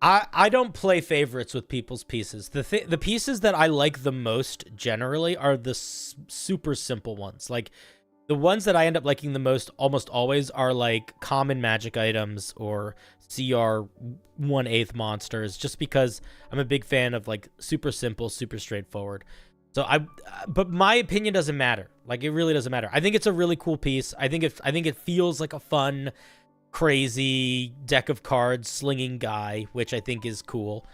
Speaker 1: I don't play favorites with people's pieces. The pieces that I like the most generally are the super simple ones. Like, the ones that I end up liking the most almost always are like common magic items or CR 1/8 monsters, just because I'm a big fan of like super simple, super straightforward. But my opinion doesn't matter. Like, it really doesn't matter. I think it's a really cool piece. I think it feels like a fun, crazy deck of cards slinging guy, which I think is cool.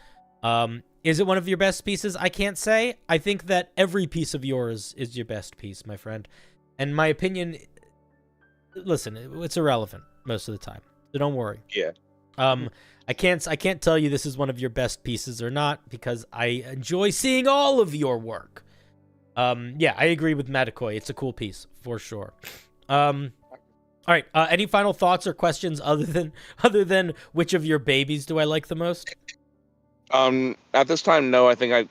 Speaker 1: Is it one of your best pieces? I can't say. I think that every piece of yours is your best piece, my friend. And my opinion, listen, it's irrelevant most of the time, so don't worry.
Speaker 8: Yeah.
Speaker 1: I can't tell you this is one of your best pieces or not, because I enjoy seeing all of your work. Yeah, I agree with Matakoy. It's a cool piece for sure. All right. Any final thoughts or questions other than which of your babies do I like the most?
Speaker 8: At this time, no. I think I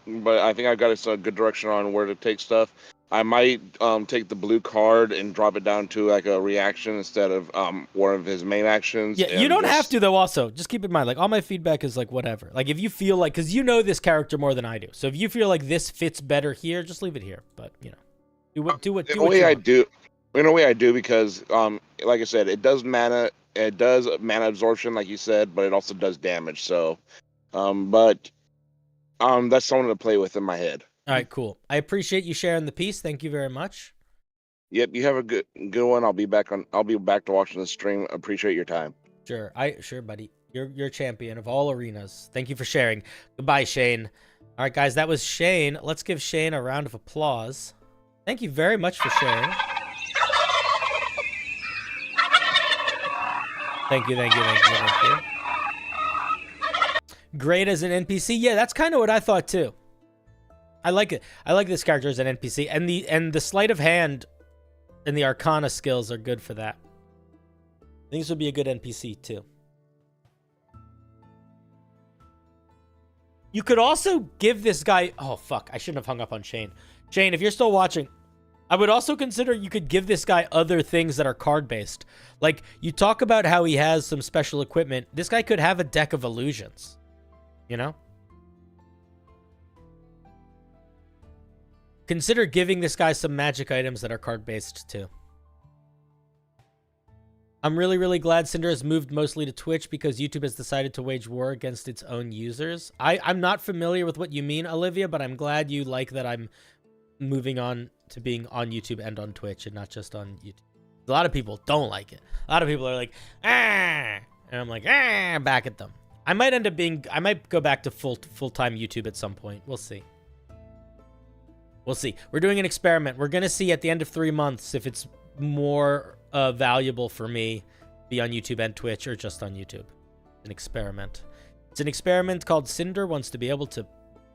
Speaker 8: got us a good direction on where to take stuff. I might take the blue card and drop it down to like a reaction instead of one of his main actions.
Speaker 1: Yeah, you don't have to though. Also, just keep in mind, like, all my feedback is like whatever. Like, if you feel like, because you know this character more than I do, so if you feel like this fits better here, just leave it here. But do what
Speaker 8: in a way I do, because like I said, it does mana absorption, like you said, but it also does damage. So, that's something to play with in my head.
Speaker 1: All right, cool. I appreciate you sharing the piece. Thank you very much.
Speaker 8: Yep, you have a good one. I'll be back to watching the stream. Appreciate your time.
Speaker 1: Sure, buddy. You're champion of all arenas. Thank you for sharing. Goodbye, Shane. All right, guys, that was Shane. Let's give Shane a round of applause. Thank you very much for sharing. Thank you. Great as an NPC. Yeah, that's kind of what I thought too. I like it. I like this character as an NPC, and the sleight of hand and the Arcana skills are good for that. I think this would be a good NPC too. You could also give this guy... Oh, fuck. I shouldn't have hung up on Shane. Shane, if you're still watching, I would also consider you could give this guy other things that are card-based. Like, you talk about how he has some special equipment. This guy could have a deck of illusions. You know? Consider giving this guy some magic items that are card-based, too. I'm really, really glad Cinder has moved mostly to Twitch because YouTube has decided to wage war against its own users. I'm not familiar with what you mean, Olivia, but I'm glad you like that I'm moving on to being on YouTube and on Twitch and not just on YouTube. A lot of people don't like it. A lot of people are like, ah, and I'm like, ah, back at them. I might end up being, I might go back to full-time YouTube at some point. We'll see. We'll see. We're doing an experiment. We're going to see at the end of 3 months if it's more valuable for me be on YouTube and Twitch or just on YouTube. An experiment. It's an experiment called Cinder wants to be able to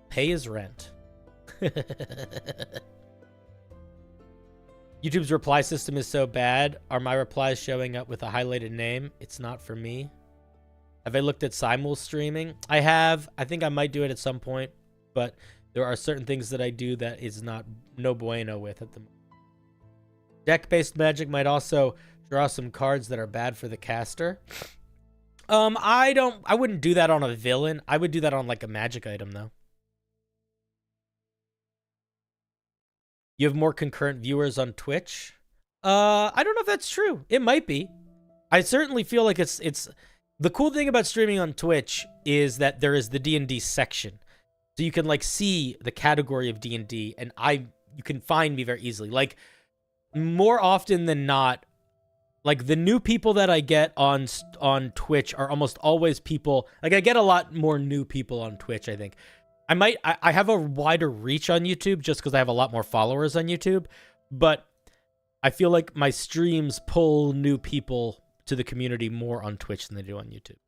Speaker 1: pay his rent. YouTube's reply system is so bad. Are my replies showing up with a highlighted name? It's not for me. Have I looked at simul streaming? I have. I think I might do it at some point, but there are certain things that I do that is not no bueno with at the moment. Deck-based magic might also draw some cards that are bad for the caster. I wouldn't do that on a villain. I would do that on like a magic item though. You have more concurrent viewers on Twitch? I don't know if that's true. It might be. I certainly feel like it's the cool thing about streaming on Twitch is that there is the D&D section. So you can like see the category of D&D and you can find me very easily. Like more often than not, like the new people that I get on Twitch are almost always people, like I get a lot more new people on Twitch, I think. I have a wider reach on YouTube just because I have a lot more followers on YouTube, but I feel like my streams pull new people to the community more on Twitch than they do on YouTube.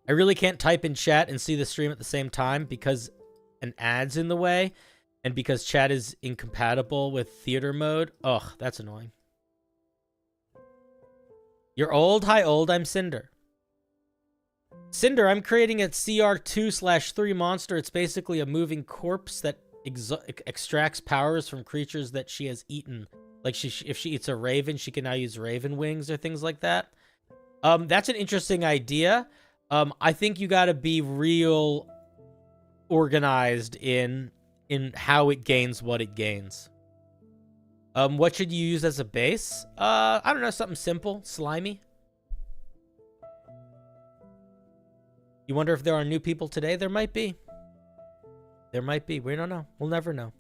Speaker 1: I really can't type in chat and see the stream at the same time because an ad's in the way and because chat is incompatible with theater mode. Ugh, that's annoying. You're old? Hi, old. I'm Cinder. Cinder, I'm creating a CR2/3 monster. It's basically a moving corpse that extracts powers from creatures that she has eaten. Like if she eats a raven, she can now use raven wings or things like that. That's an interesting idea. I think you got to be real organized in how it gains what it gains. What should you use as a base? I don't know, something simple, slimy. You wonder if there are new people today? There might be. There might be. We don't know. We'll never know.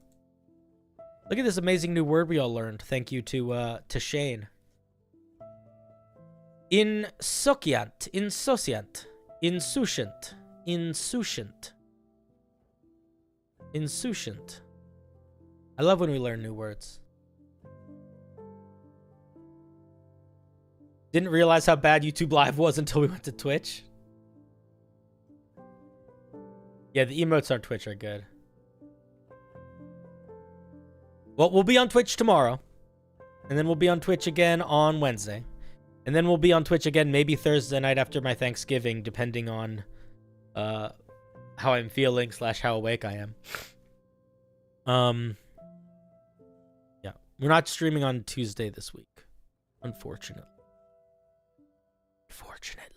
Speaker 1: Look at this amazing new word we all learned. Thank you to Shane. Insouciant. Insouciant. Insouciant. Insouciant. Insouciant. I love when we learn new words. Didn't realize how bad YouTube Live was until we went to Twitch. Yeah, the emotes on Twitch are good. Well, we'll be on Twitch tomorrow. And then we'll be on Twitch again on Wednesday. And then we'll be on Twitch again maybe Thursday night after my Thanksgiving, depending on how I'm feeling / how awake I am. Yeah. We're not streaming on Tuesday this week. Unfortunately. Unfortunately.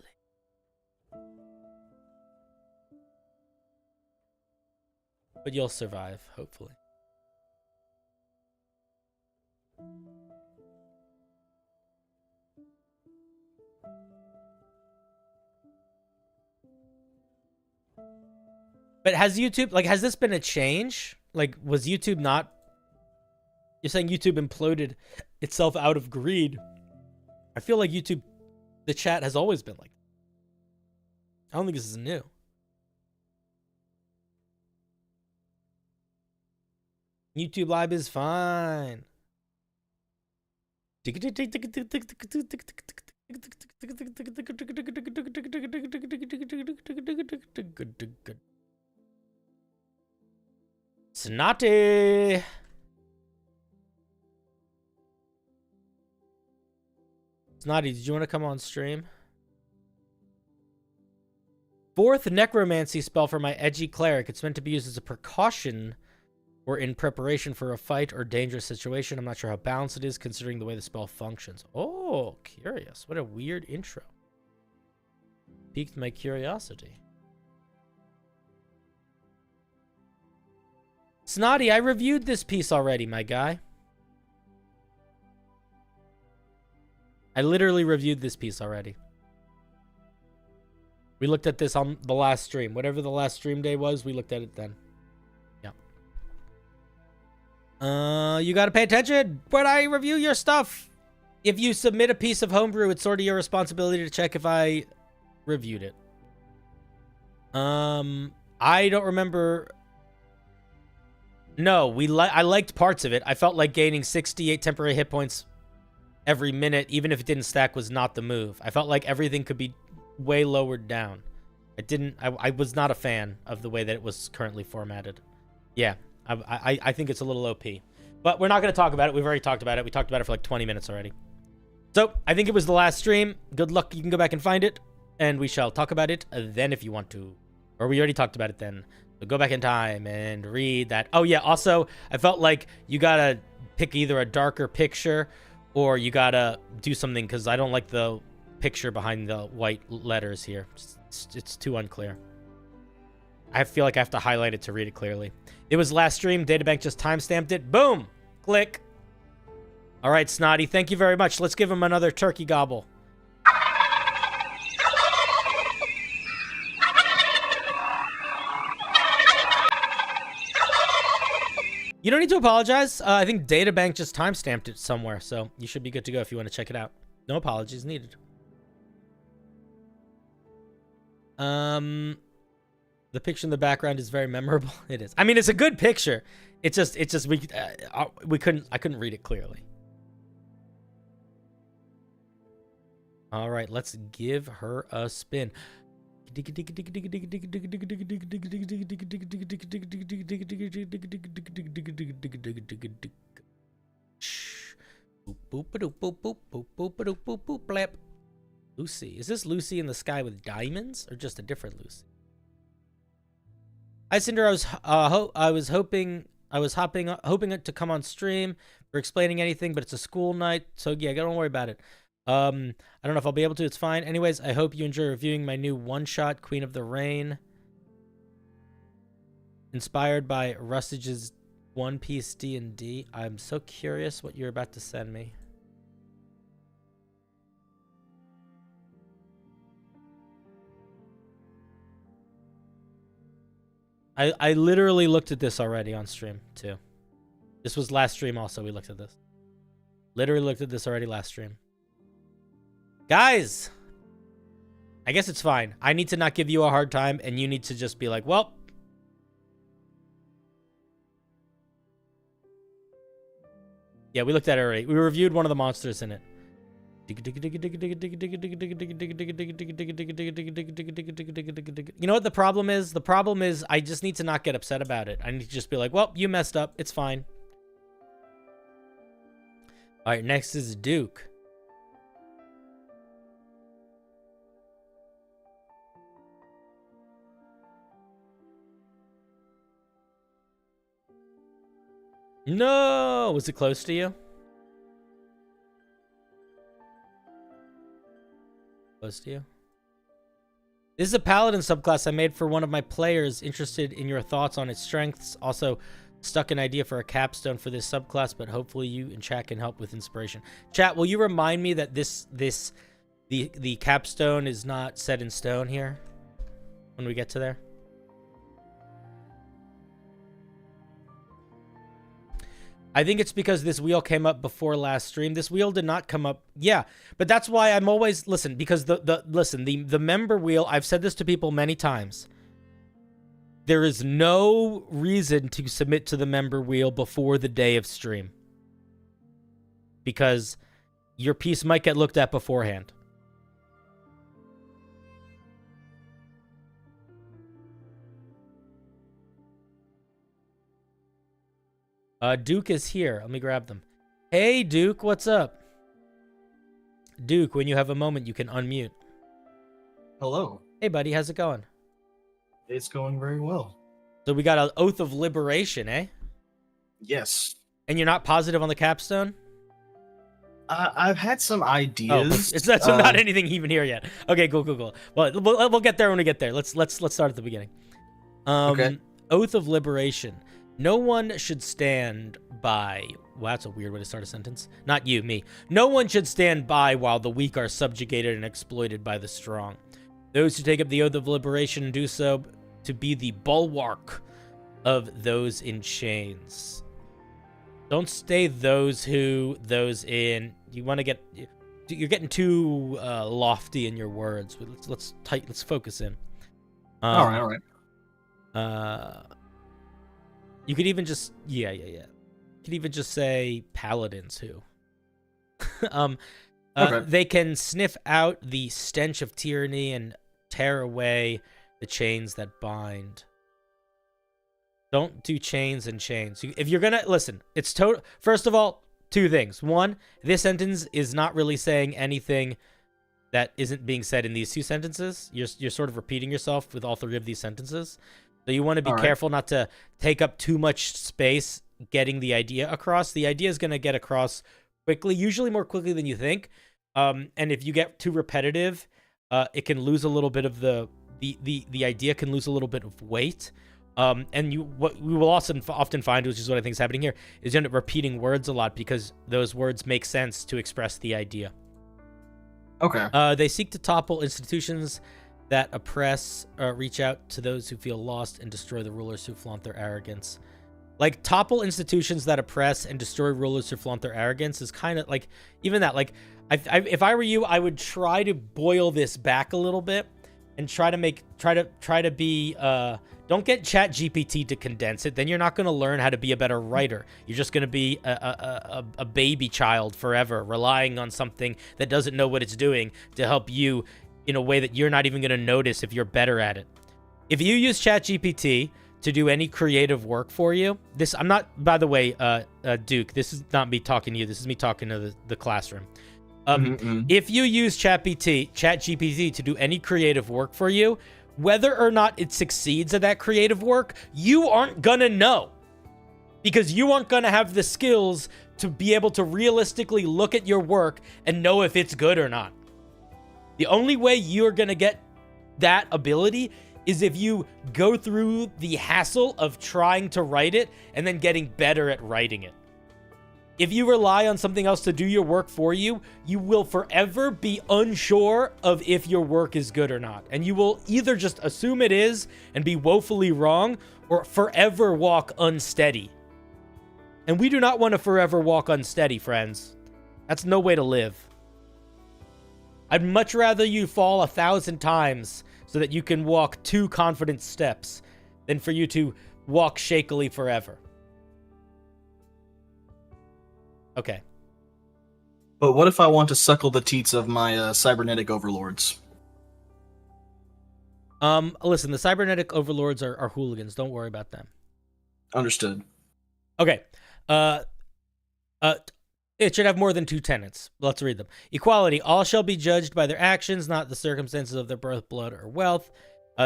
Speaker 1: But you'll survive, hopefully. But has YouTube, like, has this been a change? Like, was YouTube not... You're saying YouTube imploded itself out of greed. I feel like YouTube, the chat has always been like that. I don't think this is new. YouTube Live is fine. Snotty. Snotty, did you want to come on stream? 4th necromancy spell for my edgy cleric. It's meant to be used as a precaution or in preparation for a fight or dangerous situation. I'm not sure how balanced it is considering the way the spell functions. Oh, curious. What a weird intro. Piqued my curiosity. Snotty, I reviewed this piece already, my guy. I literally reviewed this piece already. We looked at this on the last stream. Whatever the last stream day was, we looked at it then. Yeah. You gotta pay attention when I review your stuff. If you submit a piece of homebrew, it's sort of your responsibility to check if I reviewed it. I don't remember. No, I liked parts of it. I felt like gaining 68 temporary hit points every minute, even if it didn't stack, was not the move. I felt like everything could be way lowered down. I was not a fan of the way that it was currently formatted. Yeah, I think it's a little OP. But we're not going to talk about it. We've already talked about it. We talked about it for like 20 minutes already. So, I think it was the last stream. Good luck. You can go back and find it. And we shall talk about it then if you want to. Or we already talked about it then. So go back in time and read that. Oh, yeah. Also, I felt like you got to pick either a darker picture or you got to do something because I don't like the picture behind the white letters here. It's too unclear. I feel like I have to highlight it to read it clearly. It was last stream. Databank just timestamped it. Boom! Click. All right, Snotty. Thank you very much. Let's give him another turkey gobble. You don't need to apologize. I think Databank just timestamped it somewhere, so you should be good to go if you want to check it out. No apologies needed. The picture in the background is very memorable. It is. I mean, it's a good picture. I couldn't read it clearly. All right, let's give her a spin. Lucy. Is this Lucy in the sky with diamonds or just a different Lucy? Hi, Cinder. I was hoping to come on stream for explaining anything, but it's a school night, so yeah, don't worry about it. I don't know if I'll be able to. It's fine. Anyways, I hope you enjoy reviewing my new one-shot, Queen of the Rain, inspired by Rustage's One Piece D&D. I'm so curious what you're about to send me. I literally looked at this already on stream, too. This was last stream also, we looked at this. Literally looked at this already last stream. Guys! I guess it's fine. I need to not give you a hard time, and you need to just be like, well... Yeah, we looked at it already. We reviewed one of the monsters in it. You know what the problem is? The problem is I just need to not get upset about it. I need to just be like, well, you messed up. It's fine. All right, next is Duke. No! Was it close to you? Close to you? This is a Paladin subclass I made for one of my players. Interested in your thoughts on its strengths. Also, stuck an idea for a capstone for this subclass, but hopefully you and chat can help with inspiration. Chat, will you remind me that the capstone is not set in stone here when we get to there? I think it's because this wheel came up before last stream. This wheel did not come up. Yeah, but that's why I'm always... Listen, because the member wheel, I've said this to people many times. There is no reason to submit to the member wheel before the day of stream. Because your piece might get looked at beforehand. Duke is here. Let me grab them. Hey, Duke, what's up? Duke, when you have a moment, you can unmute.
Speaker 9: Hello.
Speaker 1: Hey, buddy, how's it going?
Speaker 9: It's going very well.
Speaker 1: So we got an Oath of Liberation, eh?
Speaker 9: Yes.
Speaker 1: And you're not positive on the capstone?
Speaker 9: I've had some
Speaker 1: Oh,
Speaker 9: ideas.
Speaker 1: it's not anything even here yet. Okay, cool. Well, we'll get there when we get there. Let's start at the beginning.
Speaker 9: Okay.
Speaker 1: Oath of Liberation. No one should stand by. Wow, that's a weird way to start a sentence. Not you, me. No one should stand by while the weak are subjugated and exploited by the strong. Those who take up the Oath of Liberation do so to be the bulwark of those in chains. Don't stay those in. You want to get. You're getting too lofty in your words. Let's focus in.
Speaker 9: All right.
Speaker 1: You could even just You could even just say paladins who.
Speaker 9: Okay.
Speaker 1: They can sniff out the stench of tyranny and tear away the chains that bind. Don't do chains and chains. If you're gonna listen, it's total. First of all, two things. One, this sentence is not really saying anything that isn't being said in these two sentences. You're sort of repeating yourself with all three of these sentences. So you want to be careful not to take up too much space getting the idea across. The idea is going to get across quickly, usually more quickly than you think. And if you get too repetitive, it can lose a little bit of the idea can lose a little bit of weight. And what we will often find, which is what I think is happening here, is you end up repeating words a lot because those words make sense to express the idea.
Speaker 9: Okay.
Speaker 1: They seek to topple institutions that oppress, reach out to those who feel lost, and destroy the rulers who flaunt their arrogance. Like, topple institutions that oppress and destroy rulers who flaunt their arrogance is kind of like, even that, like, if I were you, I would try to boil this back a little bit and try to be, don't get ChatGPT to condense it. Then you're not going to learn how to be a better writer. You're just going to be a baby child forever, relying on something that doesn't know what it's doing to help you in a way that you're not even going to notice if you're better at it. If you use ChatGPT to do any creative work for you, I'm not, by the way, Duke, this is not me talking to you. This is me talking to the classroom. If you use ChatGPT to do any creative work for you, whether or not it succeeds at that creative work, you aren't gonna know, because you aren't gonna have the skills to be able to realistically look at your work and know if it's good or not. The only way you're gonna get that ability is if you go through the hassle of trying to write it and then getting better at writing it. If you rely on something else to do your work for you, you will forever be unsure of if your work is good or not. And you will either just assume it is and be woefully wrong, or forever walk unsteady. And we do not want to forever walk unsteady, friends. That's no way to live. I'd much rather you fall 1,000 times so that you can walk 2 confident steps than for you to walk shakily forever. Okay.
Speaker 9: But what if I want to suckle the teats of my cybernetic overlords?
Speaker 1: Listen, the cybernetic overlords are hooligans. Don't worry about them.
Speaker 9: Understood.
Speaker 1: Okay. It should have more than 2 tenets. Let's read them. Equality. All shall be judged by their actions, not the circumstances of their birth, blood, or wealth.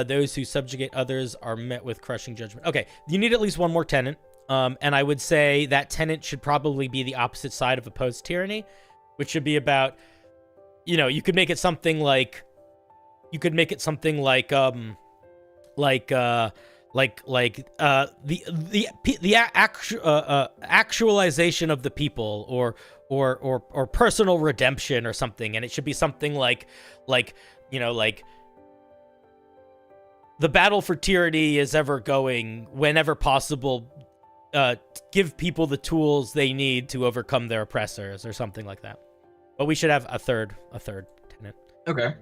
Speaker 1: Those who subjugate others are met with crushing judgment. Okay, you need at least one more tenet. And I would say that tenet should probably be the opposite side of opposed tyranny, which should be about, you could make it something like, actualization of the people, or personal redemption or something. And it should be something like the battle for tyranny is ever going, whenever possible, give people the tools they need to overcome their oppressors, or something like that. But we should have a third tenet.
Speaker 9: Okay.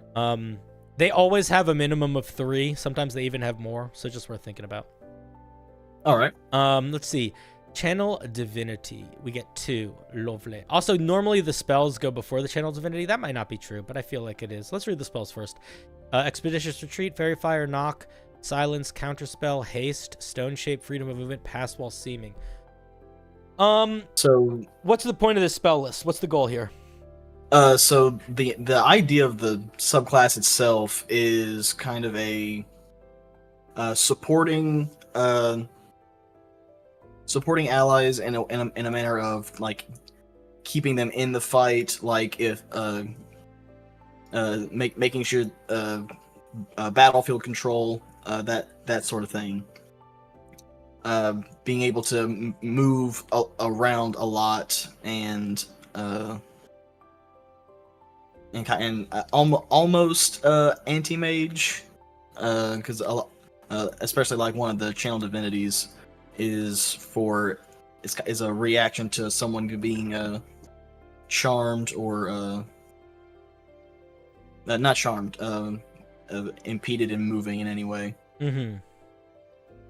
Speaker 1: They always have a minimum of 3. Sometimes they even have more, so just worth thinking about.
Speaker 9: All right.
Speaker 1: Let's see. Channel Divinity. We get 2. Lovely. Also, normally the spells go before the Channel Divinity. That might not be true, but I feel like it is. Let's read the spells first. Expeditious Retreat, Fairy Fire, Knock, Silence, Counterspell, Haste, Stone Shape, Freedom of Movement, Pass While Seeming.
Speaker 9: So
Speaker 1: What's the point of this spell list? What's the goal here?
Speaker 9: So the idea of the subclass itself is kind of a supporting allies in a manner of like keeping them in the fight, like if making sure battlefield control, that sort of thing. Being able to move around a lot and almost anti-mage, because especially like one of the channel divinities is a reaction to someone being charmed or not charmed, impeded in moving in any way.
Speaker 1: Mm-hmm.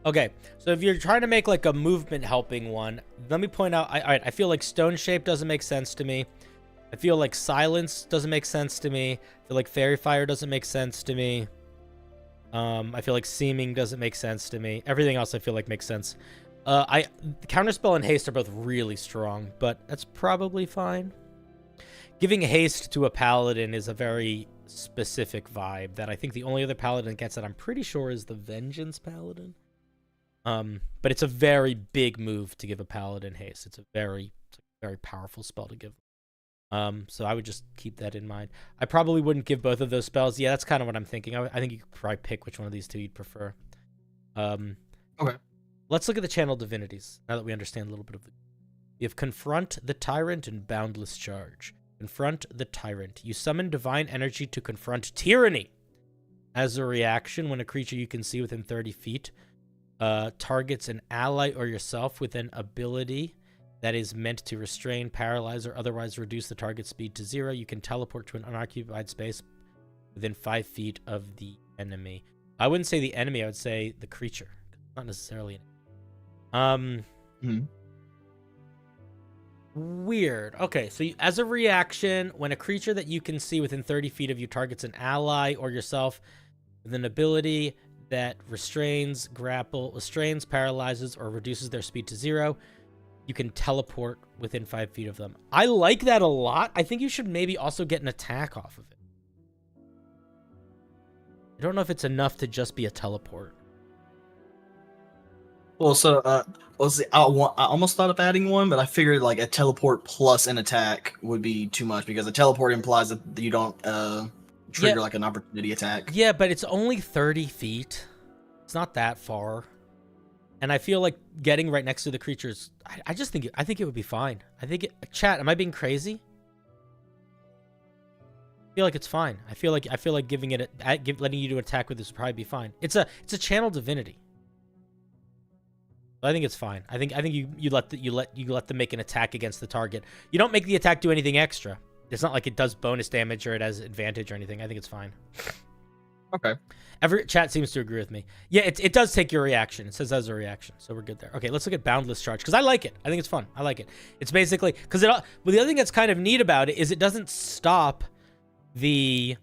Speaker 1: Okay, so if you're trying to make like a movement helping one, let me point out. I feel like stone shape doesn't make sense to me. I feel like silence doesn't make sense to me. I feel like fairy fire doesn't make sense to me. I feel like seeming doesn't make sense to me. Everything else I feel like makes sense. Counterspell and haste are both really strong, but that's probably fine. Giving haste to a paladin is a very specific vibe that I think the only other paladin gets that I'm pretty sure is the Vengeance Paladin. But it's a very big move to give a paladin haste. It's a very powerful spell to give. So I would just keep that in mind. I probably wouldn't give both of those spells. Yeah, that's kind of what I'm thinking. I think you could probably pick which one of these two you'd prefer.
Speaker 9: Okay.
Speaker 1: Let's look at the channel divinities, now that we understand a little bit of the... You have Confront the Tyrant and Boundless Charge. Confront the Tyrant. You summon divine energy to confront tyranny. As a reaction, when a creature you can see within 30 feet targets an ally or yourself with an ability that is meant to restrain, paralyze, or otherwise reduce the target speed to 0, you can teleport to an unoccupied space within 5 feet of the enemy. I wouldn't say the enemy, I would say the creature. Not necessarily an Weird. Okay, so as a reaction, when a creature that you can see within 30 feet of you targets an ally or yourself with an ability that restrains, paralyzes, or reduces their speed to 0, you can teleport within 5 feet of them. I like that a lot. I think you should maybe also get an attack off of it. I don't know if it's enough to just be a teleport.
Speaker 9: Well, so let's see. I almost thought of adding one, but I figured like a teleport plus an attack would be too much because a teleport implies that you don't trigger like an opportunity attack.
Speaker 1: Yeah, but it's only 30 feet. It's not that far. And I feel like getting right next to the creatures, I think it would be fine. Chat, am I being crazy? I feel like it's fine. I feel like giving it letting you do attack with this would probably be fine. It's a channel divinity. I think it's fine. I think you let them make an attack against the target. You don't make the attack do anything extra. It's not like it does bonus damage or it has advantage or anything. I think it's fine.
Speaker 9: Okay.
Speaker 1: Every chat seems to agree with me. Yeah, it does take your reaction. It says as a reaction, so we're good there. Okay, let's look at Boundless Charge because I like it. I think it's fun. I like it. It's basically because the other thing that's kind of neat about it is it doesn't stop the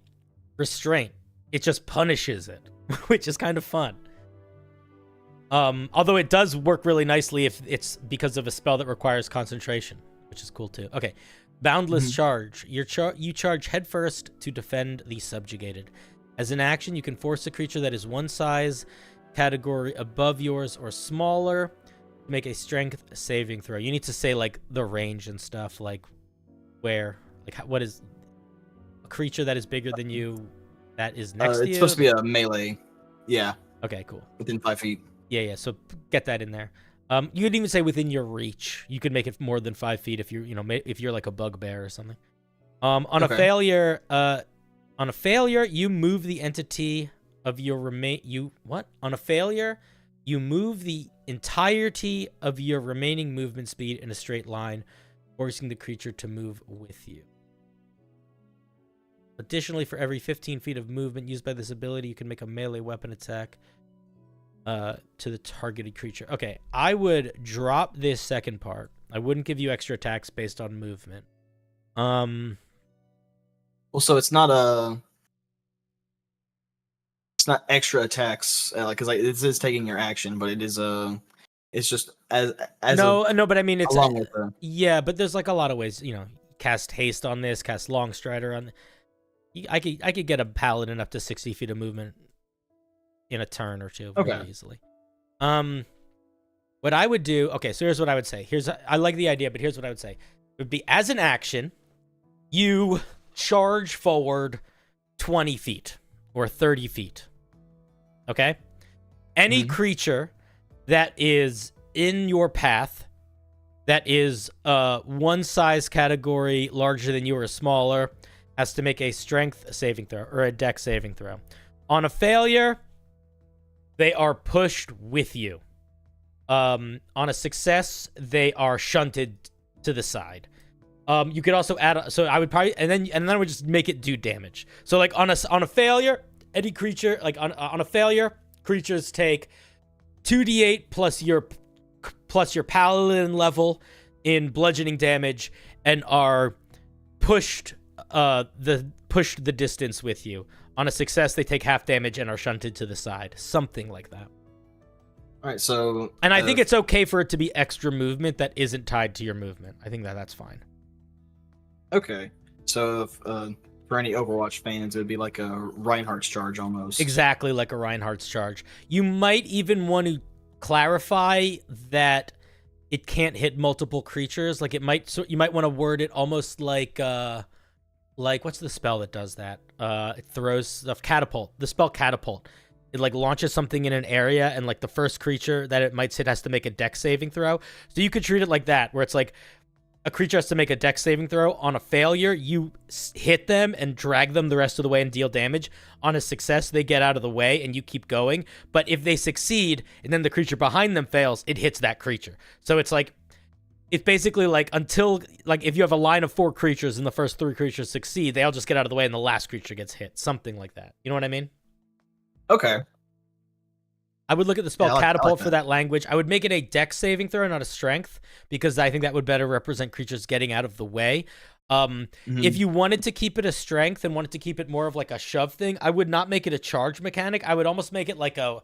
Speaker 1: restraint. It just punishes it, which is kind of fun. Although it does work really nicely if it's because of a spell that requires concentration, which is cool too. Okay, Boundless Charge. You charge headfirst to defend the subjugated. As an action, you can force a creature that is one size category above yours or smaller to make a strength saving throw. You need to say like the range and stuff, like where, like what is a creature that is bigger than you that is next to you?
Speaker 9: It's supposed to be a melee. Yeah.
Speaker 1: Okay, cool.
Speaker 9: Within 5 feet.
Speaker 1: Yeah. So get that in there. You could even say within your reach. You could make it more than 5 feet if you're like a bugbear or something. On a failure, you move the entity of your On a failure, you move the entirety of your remaining movement speed in a straight line, forcing the creature to move with you. Additionally, for every 15 feet of movement used by this ability, you can make a melee weapon attack to the targeted creature. Okay, I would drop this second part. I wouldn't give you extra attacks based on movement.
Speaker 9: Well, so it's not extra attacks, because this is taking your action, but it is It's just as
Speaker 1: no, but I mean, it's
Speaker 9: along with the...
Speaker 1: yeah, but there's like a lot of ways, you know, cast haste on this, cast long strider on. I could get a paladin up to 60 feet of movement in a turn or two really easily. What I would do, okay, so here's what I would say. I like the idea, but here's what I would say. It would be, as an action, you charge forward 20 feet or 30 feet. Okay? Any creature that is in your path that is one size category larger than you or smaller has to make a strength saving throw or a dex saving throw. On a failure, they are pushed with you. On a success, they are shunted to the side. You could also add, so I would probably, and then I would just make it do damage. So like on a failure, any creature, like on a failure, creatures take 2d8 plus your paladin level in bludgeoning damage and are pushed the distance with you. On a success, they take half damage and are shunted to the side. Something like that.
Speaker 9: All right, so...
Speaker 1: And I think it's okay for it to be extra movement that isn't tied to your movement. I think that's fine.
Speaker 9: Okay. So if, for any Overwatch fans, it would be like a Reinhardt's charge almost.
Speaker 1: Exactly like a Reinhardt's charge. You might even want to clarify that it can't hit multiple creatures. Like you might want to word it almost like what's the spell that does that? It throws stuff. Catapult. The spell Catapult. It like launches something in an area, and like the first creature that it might hit has to make a dex saving throw. So you could treat it like that, where it's like a creature has to make a dex saving throw. On a failure, you hit them and drag them the rest of the way and deal damage. On a success, they get out of the way and you keep going. But if they succeed and then the creature behind them fails, it hits that creature. So it's like, it's basically like until, like if you have a line of 4 creatures and the first 3 creatures succeed, they all just get out of the way and the last creature gets hit. Something like that. You know what I mean?
Speaker 9: Okay.
Speaker 1: I would look at the spell Catapult for that language. I would make it a dex saving throw, not a strength, because I think that would better represent creatures getting out of the way. If you wanted to keep it a strength and wanted to keep it more of like a shove thing, I would not make it a charge mechanic. I would almost make it like a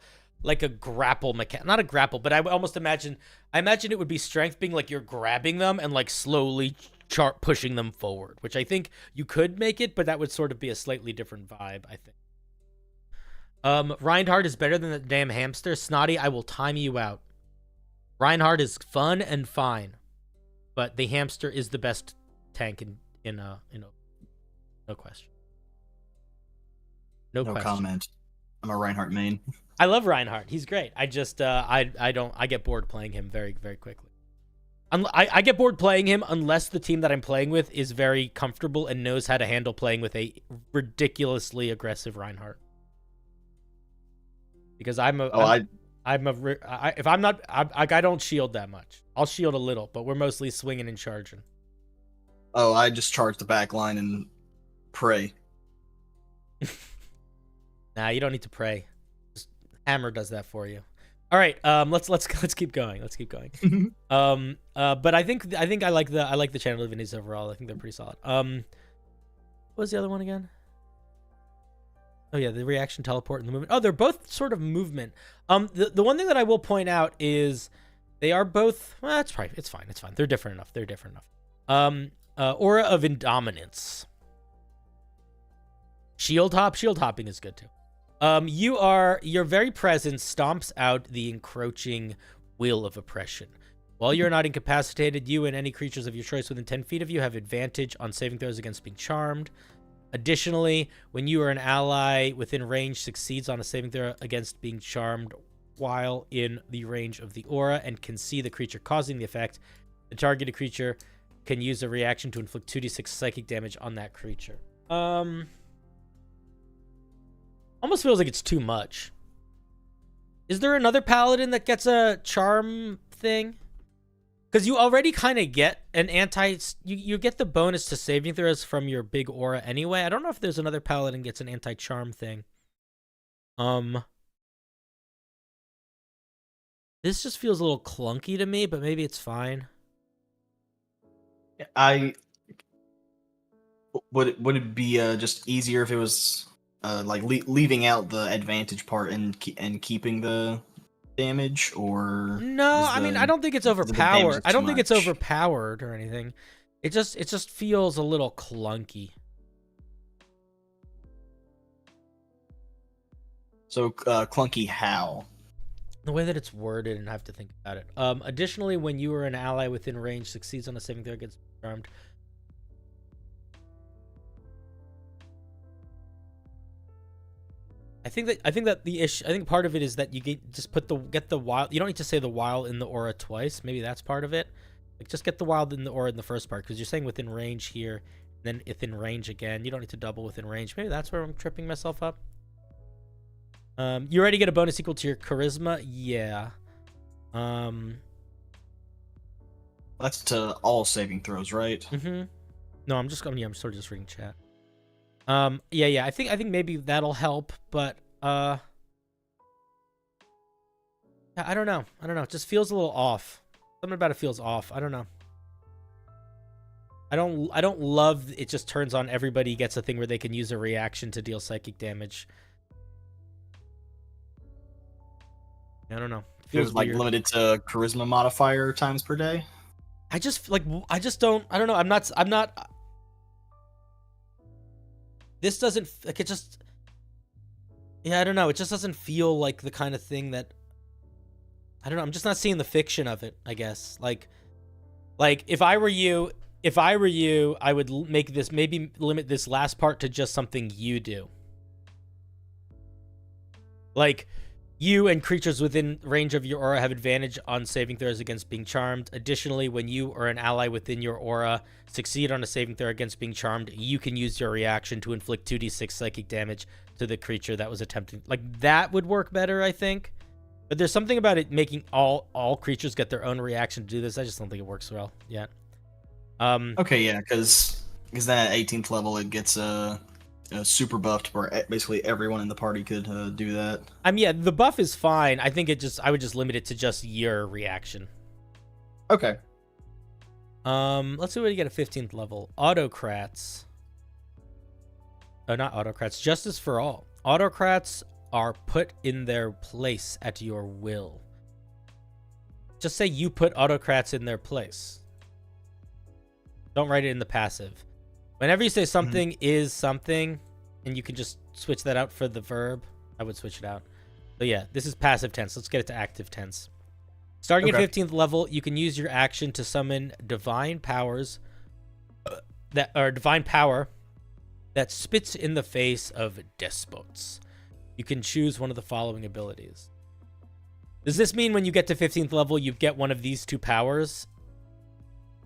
Speaker 1: grapple mechanic. Not a grapple, but I would almost imagine it would be strength being like you're grabbing them and like slowly pushing them forward, which I think you could make it, but that would sort of be a slightly different vibe, I think. Reinhardt is better than the damn hamster. Snotty, I will time you out. Reinhardt is fun and fine, but the hamster is the best tank in no question. No question.
Speaker 9: Comment. I'm a Reinhardt main.
Speaker 1: I love Reinhardt. He's great. I just I get bored playing him very, very quickly. I get bored playing him unless the team that I'm playing with is very comfortable and knows how to handle playing with a ridiculously aggressive Reinhardt. Because I don't shield that much. I'll shield a little, but we're mostly swinging and charging.
Speaker 9: Oh, I just charge the back line and pray.
Speaker 1: Nah, you don't need to pray. Just Hammer does that for you. All right, let's keep going. Let's keep going. But I think I like the channel divinity overall. I think they're pretty solid. What was the other one again? Oh yeah, the reaction, teleport, and the movement. Oh, they're both sort of movement. The one thing that I will point out is they are both. Well, it's fine. It's fine. They're different enough. Aura of Indominance. Shield hopping is good too. Your very presence stomps out the encroaching will of oppression. While you're not incapacitated, you and any creatures of your choice within 10 feet of you have advantage on saving throws against being charmed. Additionally, when you or an ally within range succeeds on a saving throw against being charmed while in the range of the aura and can see the creature causing the effect, the targeted creature can use a reaction to inflict 2d6 psychic damage on that creature. Almost feels like it's too much. Is there another paladin that gets a charm thing? Because you already kind of get an you get the bonus to saving throws from your big aura anyway. I don't know if there's another paladin gets an anti-charm thing. This just feels a little clunky to me, but maybe it's fine.
Speaker 9: Would it be just easier if it was like leaving out the advantage part and keeping the damage, or
Speaker 1: No, I mean I don't think it's overpowered. I don't think it's
Speaker 9: much?
Speaker 1: overpowered or anything. It just feels a little clunky.
Speaker 9: So clunky how?
Speaker 1: The way that it's worded, and I have to think about it. Additionally, when you or an ally within range succeeds on a saving throw against charmed. I think that the issue. I think part of it is that you get the wild. You don't need to say the wild in the aura twice. Maybe that's part of it. Like just get the wild in the aura in the first part, because you're saying within range here, and then within range again. You don't need to double within range. Maybe that's where I'm tripping myself up. You already get a bonus equal to your charisma. Yeah.
Speaker 9: That's to all saving throws, right?
Speaker 1: Mm-hmm. No, I'm sort of just reading chat. Yeah. I think maybe that'll help, but yeah, I don't know. It just feels a little off. Something about it feels off. I don't know. I don't love it. Just turns on everybody gets a thing where they can use a reaction to deal psychic damage. I don't know.
Speaker 9: It was like limited to charisma modifier times per day.
Speaker 1: I don't know. I'm not. This doesn't like it just. Yeah, I don't know. It just doesn't feel like the kind of thing that. I don't know. I'm just not seeing the fiction of it, I guess. Like if I were you, I would make this, maybe limit this last part to just something you do. Like, you and creatures within range of your aura have advantage on saving throws against being charmed. Additionally, when you or an ally within your aura succeed on a saving throw against being charmed, you can use your reaction to inflict 2d6 psychic damage to the creature that was attempting. Like, that would work better, I think. But there's something about it making all creatures get their own reaction to do this. I just don't think it works well yet.
Speaker 9: Okay, yeah, because that 18th level, it gets super buffed where basically everyone in the party could do that.
Speaker 1: Yeah, the buff is fine. I think I would just limit it to just your reaction.
Speaker 9: Okay.
Speaker 1: Let's see what you get at 15th level. Autocrats. Oh, not autocrats. Justice for all. Autocrats are put in their place at your will. Just say you put autocrats in their place. Don't write it in the passive. Whenever you say something is something, and you can just switch that out for the verb, I would switch it out. So yeah, this is passive tense. Let's get it to active tense. Starting at 15th level, you can use your action to summon divine powers divine power that spits in the face of despots. You can choose one of the following abilities. Does this mean when you get to 15th level, you get one of these two powers?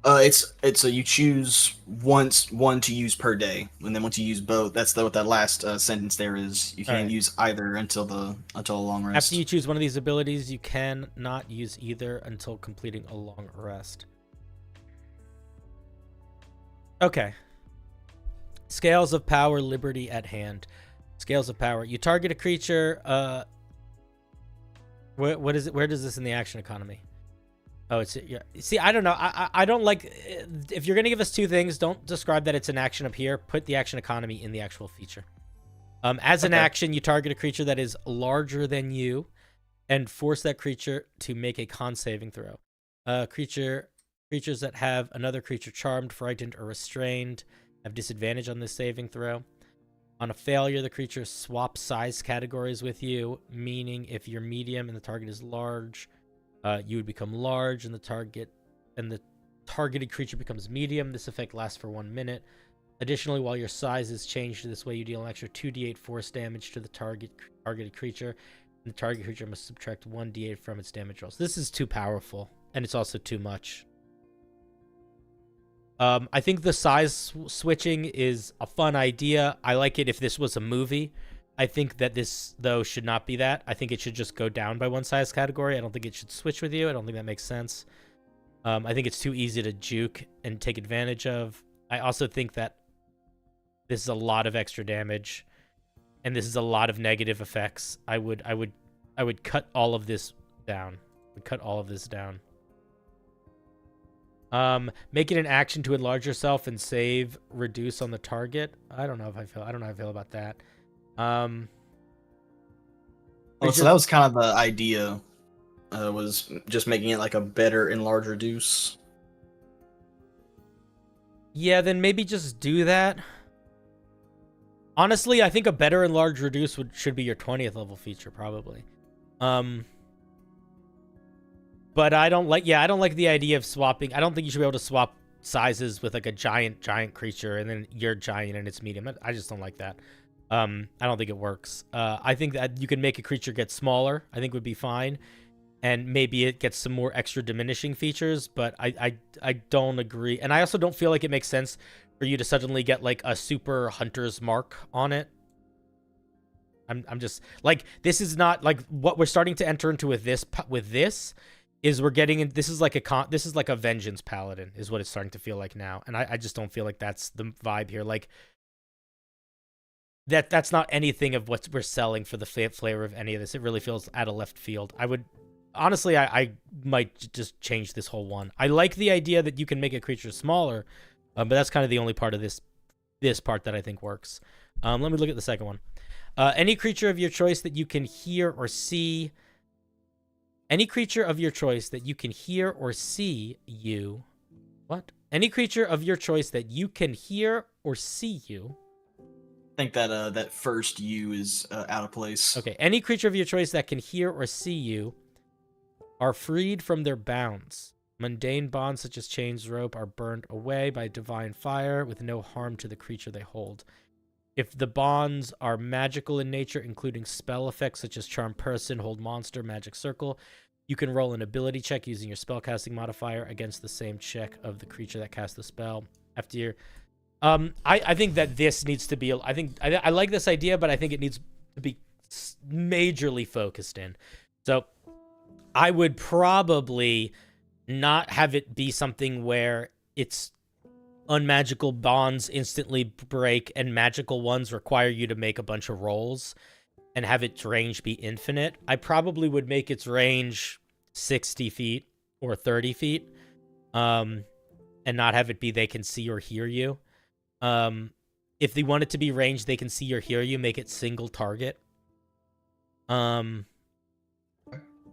Speaker 9: It's so you choose one to use per day, and then once you use both, that's what that last sentence there is. You can't use either until a long rest.
Speaker 1: After you choose one of these abilities, you can not use either until completing a long rest. Okay. Scales of power, liberty at hand. Scales of power. You target a creature. What is it? Where does this in the action economy? Oh, it's yeah. See, I don't know. I don't like. If you're gonna give us two things, don't describe that it's an action up here. Put the action economy in the actual feature. As an action, you target a creature that is larger than you, and force that creature to make a con saving throw. Creatures that have another creature charmed, frightened, or restrained have disadvantage on this saving throw. On a failure, the creature swaps size categories with you, meaning if you're medium and the target is large, you would become large, and the targeted creature becomes medium. This effect lasts for 1 minute. Additionally, while your size is changed this way, you deal an extra 2d8 force damage to the targeted creature, and the target creature must subtract 1d8 from its damage rolls. This is too powerful, and it's also too much. I think the size switching is a fun idea. I like it if this was a movie. I think that this, though, should not be that. I think it should just go down by one size category. I don't think it should switch with you. I don't think that makes sense. I think it's too easy to juke and take advantage of. I also think that this is a lot of extra damage, and this is a lot of negative effects. I would cut all of this down. Make it an action to enlarge yourself and save reduce on the target. I don't know how I feel about that.
Speaker 9: So that was kind of the idea was just making it like a better enlarge reduce.
Speaker 1: Yeah, then maybe just do that. Honestly, I think a better enlarge reduce should be your 20th level feature, probably. But I don't like the idea of swapping. I don't think you should be able to swap sizes with like a giant creature and then you're giant and it's medium. I just don't like that. I don't think it works. I think that you can make a creature get smaller. I think would be fine. And maybe it gets some more extra diminishing features, but I don't agree. And I also don't feel like it makes sense for you to suddenly get like a super hunter's mark on it. I'm just like, this is not like what we're starting to enter into with this is we're getting in. This is like a vengeance paladin is what it's starting to feel like now. And I just don't feel like that's the vibe here. Like that's not anything of what we're selling for the flavor of any of this. It really feels out of left field. Honestly, I might just change this whole one. I like the idea that you can make a creature smaller, but that's kind of the only part of this part that I think works. Let me look at the second one. Any creature of your choice that you can hear or see. Any creature of your choice that you can hear or see you. What? Any creature of your choice that you can hear or see you.
Speaker 9: I think that that first "you" is out of place.
Speaker 1: Okay. Any creature of your choice that can hear or see you are freed from their bounds. Mundane bonds such as chains, rope are burned away by divine fire with no harm to the creature they hold. If the bonds are magical in nature, including spell effects such as Charm Person, Hold Monster, Magic Circle, you can roll an ability check using your spellcasting modifier against the same check of the creature that cast the spell. After your... I think that this needs to be... I like this idea, but I think it needs to be majorly focused in. So I would probably not have it be something where it's unmagical bonds instantly break and magical ones require you to make a bunch of rolls and have its range be infinite. I probably would make its range 60 feet or 30 feet and not have it be they can see or hear you. If they want it to be range they can see or hear you, make it single target. And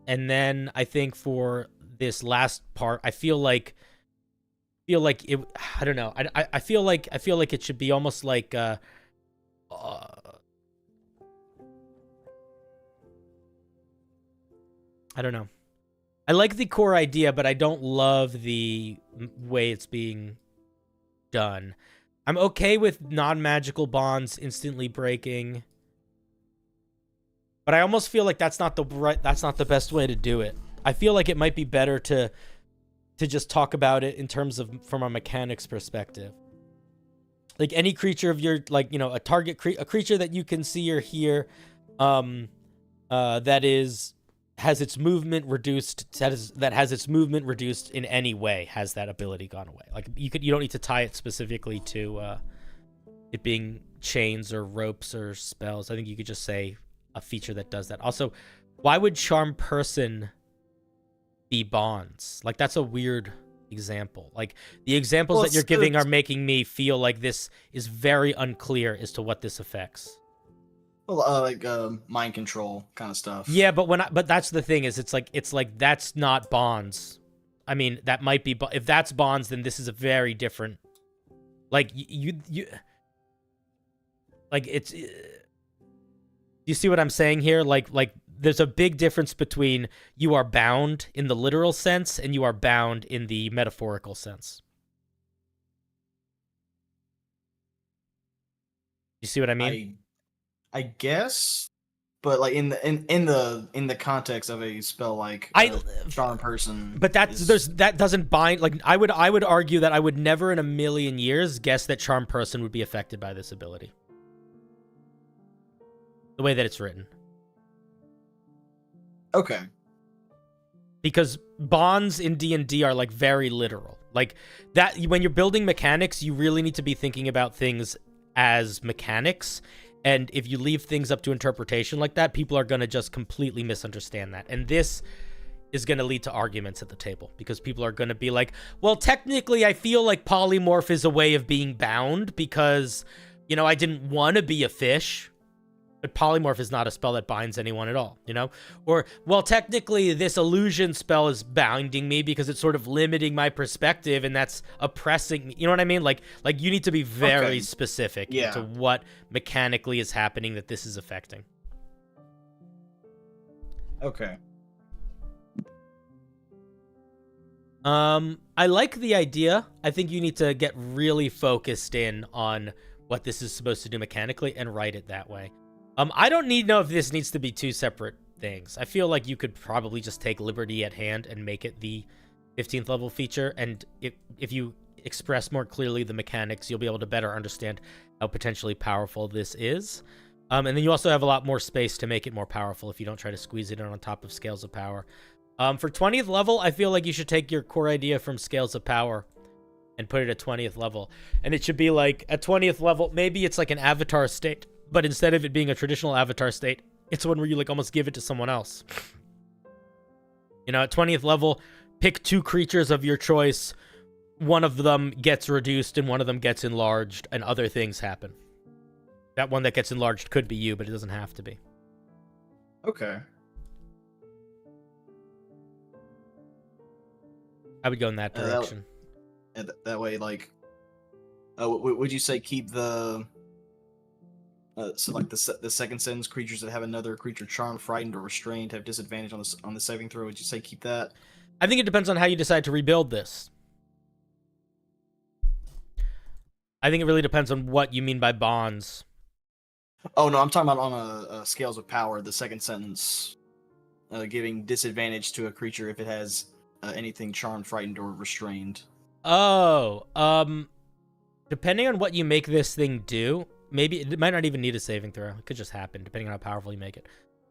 Speaker 1: then I think for this last part, I feel like it. I don't know. I feel like it should be almost like I don't know. I like the core idea, but I don't love the way it's being done. I'm okay with non-magical bonds instantly breaking, but I almost feel like that's not the best way to do it. I feel like it might be better to just talk about it in terms of from a mechanics perspective. Like any creature of your, like, you know, a creature that you can see or hear, that has its movement reduced, that has its movement reduced in any way, has that ability gone away. Like you don't need to tie it specifically to it being chains or ropes or spells. I think you could just say a feature that does that. Also, why would Charm Person be bonds? Like that's a weird example. Like the examples that you're giving are making me feel like this is very unclear as to what this affects.
Speaker 9: Well, like mind control kind of stuff.
Speaker 1: Yeah, but that's the thing is it's like that's not bonds. I mean, that might be, if that's bonds, then this is a very different. Like you like it's. You see what I'm saying here? Like there's a big difference between you are bound in the literal sense and you are bound in the metaphorical sense. You see what I mean?
Speaker 9: I guess, but like in the context of a spell like Charm Person,
Speaker 1: but that doesn't bind. Like I would argue that I would never in a million years guess that Charm Person would be affected by this ability. The way that it's written.
Speaker 9: Okay.
Speaker 1: Because bonds in D&D are like very literal. Like that when you're building mechanics, you really need to be thinking about things as mechanics. And if you leave things up to interpretation like that, people are going to just completely misunderstand that. And this is going to lead to arguments at the table because people are going to be like, well, technically I feel like polymorph is a way of being bound because, you know, I didn't want to be a fish. But polymorph is not a spell that binds anyone at all, you know? Or, well, technically this illusion spell is binding me because it's sort of limiting my perspective and that's oppressing me. You know what I mean? Like you need to be very specific into what mechanically is happening that this is affecting.
Speaker 9: Okay.
Speaker 1: I like the idea. I think you need to get really focused in on what this is supposed to do mechanically and write it that way. I don't know if this needs to be two separate things. I feel like you could probably just take Liberty at hand and make it the 15th level feature. And if you express more clearly the mechanics, you'll be able to better understand how potentially powerful this is. And then you also have a lot more space to make it more powerful if you don't try to squeeze it in on top of Scales of Power. For 20th level, I feel like you should take your core idea from Scales of Power and put it at 20th level. And it should be like, at 20th level, maybe it's like an avatar state. But instead of it being a traditional avatar state, it's one where you like almost give it to someone else. You know, at 20th level, pick 2 creatures of your choice. One of them gets reduced and one of them gets enlarged, and other things happen. That one that gets enlarged could be you, but it doesn't have to be.
Speaker 9: Okay.
Speaker 1: I would go in that direction.
Speaker 9: That way, like, would you say keep the... so like the second sentence, creatures that have another creature charmed, frightened, or restrained have disadvantage on the saving throw. Would you say keep that?
Speaker 1: I think it depends on how you decide to rebuild this. I think it really depends on what you mean by bonds.
Speaker 9: Oh no, I'm talking about on a Scales of Power. The second sentence, giving disadvantage to a creature if it has anything charmed, frightened, or restrained.
Speaker 1: Oh, depending on what you make this thing do. Maybe it might not even need a saving throw. It could just happen, depending on how powerful you make it.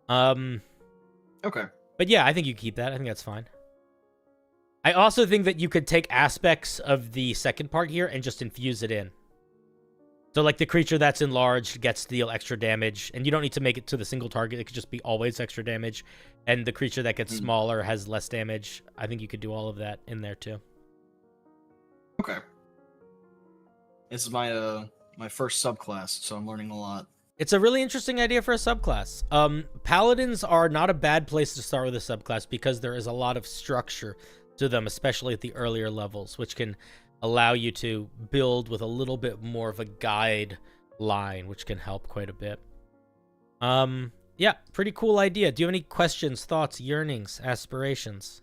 Speaker 9: Okay.
Speaker 1: But yeah, I think you keep that. I think that's fine. I also think that you could take aspects of the second part here and just infuse it in. So, like, the creature that's enlarged gets to deal extra damage, and you don't need to make it to the single target. It could just be always extra damage. And the creature that gets smaller has less damage. I think you could do all of that in there, too.
Speaker 9: Okay. This is my first subclass, so I'm learning a lot.
Speaker 1: It's a really interesting idea for a subclass. Paladins are not a bad place to start with a subclass because there is a lot of structure to them, especially at the earlier levels, which can allow you to build with a little bit more of a guide line, which can help quite a bit. Yeah, pretty cool idea. Do you have any questions, thoughts, yearnings, aspirations?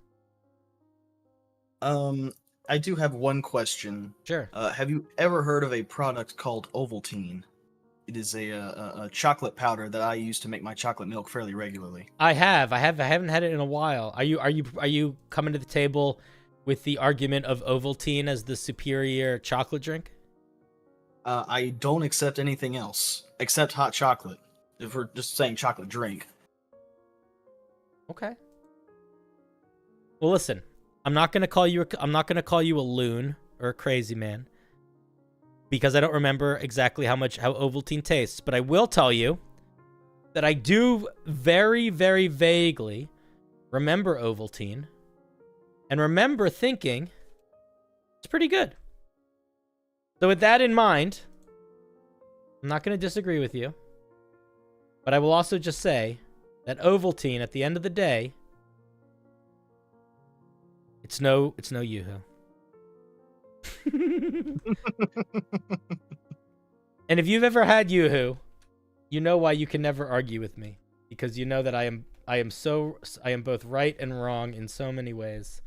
Speaker 9: I do have one question.
Speaker 1: Sure.
Speaker 9: Have you ever heard of a product called Ovaltine? It is a chocolate powder that I use to make my chocolate milk fairly regularly.
Speaker 1: I haven't had it in a while. Are you coming to the table with the argument of Ovaltine as the superior chocolate drink?
Speaker 9: I don't accept anything else except hot chocolate. If we're just saying chocolate drink.
Speaker 1: Okay. Well, listen. I'm not gonna call you a loon or a crazy man because I don't remember exactly how Ovaltine tastes, but I will tell you that I do very, very vaguely remember Ovaltine and remember thinking it's pretty good. So with that in mind, I'm not gonna disagree with you, but I will also just say that Ovaltine at the end of the day, It's no Yoo-hoo. And if you've ever had Yoo-hoo, you know why you can never argue with me, because you know that I am both right and wrong in so many ways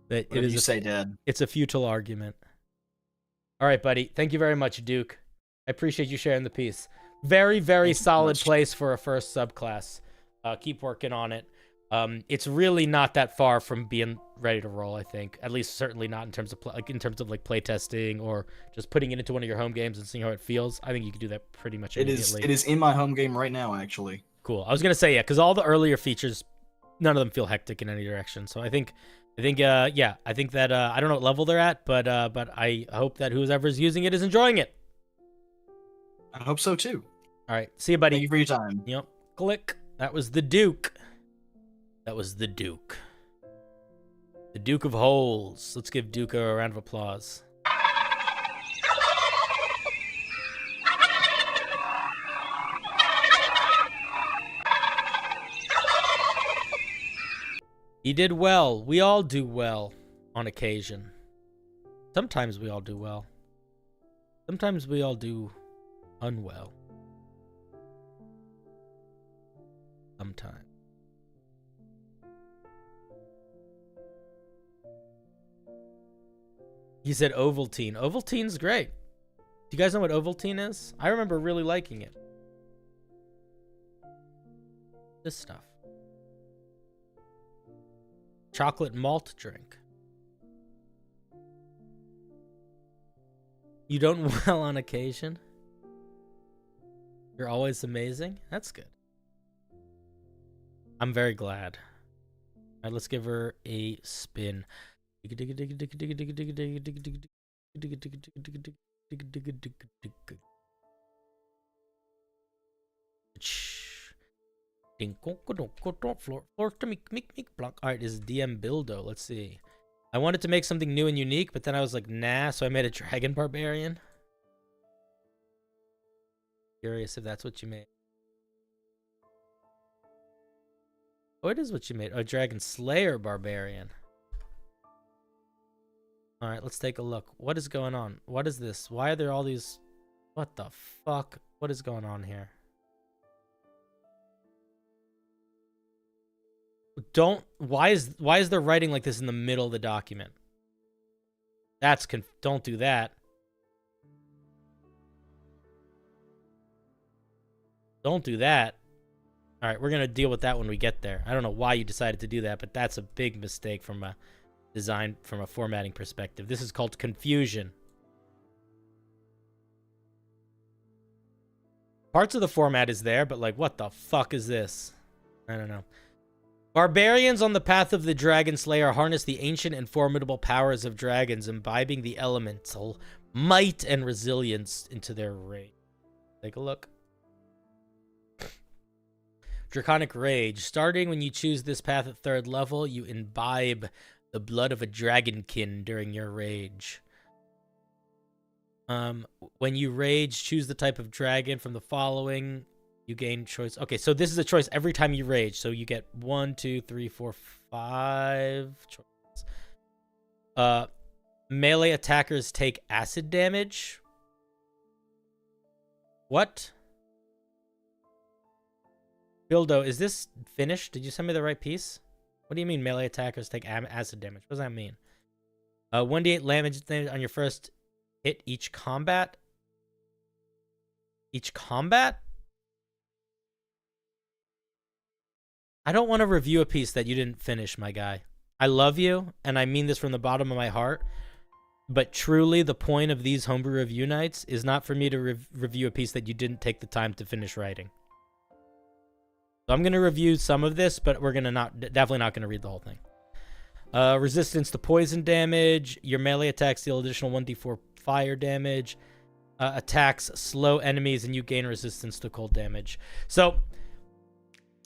Speaker 1: that
Speaker 9: what did you say, Dad?
Speaker 1: It's a futile argument. All right, buddy. Thank you very much, Duke. I appreciate you sharing the piece. Very, very solid place for a first subclass. Keep working on it. It's really not that far from being ready to roll, I think. At least certainly not in terms of play testing or just putting it into one of your home games and seeing how it feels. I think you can do that pretty much immediately.
Speaker 9: It is in my home game right now, actually.
Speaker 1: Cool. I was gonna say, yeah, because all the earlier features, none of them feel hectic in any direction. So I think that I don't know what level they're at, but I hope that whoever's using it is enjoying it.
Speaker 9: I hope so too.
Speaker 1: All right, see you, buddy.
Speaker 9: Thank you for your time.
Speaker 1: Yep. Click. That was the Duke. That was the Duke. The Duke of Holes. Let's give Duke a round of applause. He did well. We all do well on occasion. Sometimes we all do well. Sometimes we all do unwell. Sometimes. He said Ovaltine. Ovaltine's great. Do you guys know what Ovaltine is? I remember really liking it. This stuff. Chocolate malt drink. You don't well on occasion? You're always amazing? That's good. I'm very glad. All right, let's give her a spin. Alright, this is DM Buildo. Let's see. I wanted to make something new and unique, but then I was like, nah, so I made a Dragon Barbarian. Curious if that's what you made. Oh, it is what you made. Oh, Dragon Slayer Barbarian. Alright, let's take a look. What is going on? What is this? Why are there all these... What the fuck? What is going on here? Why is there writing like this in the middle of the document? Don't do that. Don't do that. All right, we're going to deal with that when we get there. I don't know why you decided to do that, but that's a big mistake from a design, from a formatting perspective. This is called confusion. Parts of the format is there, but like, what the fuck is this? I don't know. Barbarians on the path of the Dragon Slayer harness the ancient and formidable powers of dragons, imbibing the elemental might and resilience into their rage. Take a look. Draconic Rage. Starting when you choose this path at 3rd level, you imbibe the blood of a dragonkin during your rage. When you rage, choose the type of dragon from the following. You gain choice. Okay, so this is a choice every time you rage. So you get 1, 2, 3, 4, 5 choices. Melee attackers take acid damage. What? Bildo, is this finished? Did you send me the right piece? What do you mean melee attackers take acid damage? What does that mean? 1d8 damage on your first hit each combat. Each combat? I don't want to review a piece that you didn't finish, my guy. I love you, and I mean this from the bottom of my heart. But truly, the point of these homebrew review nights is not for me to review a piece that you didn't take the time to finish writing. So I'm going to review some of this, but we're definitely not going to read the whole thing. Resistance to poison damage. Your melee attacks deal additional 1d4 fire damage. Attacks slow enemies, and you gain resistance to cold damage. So,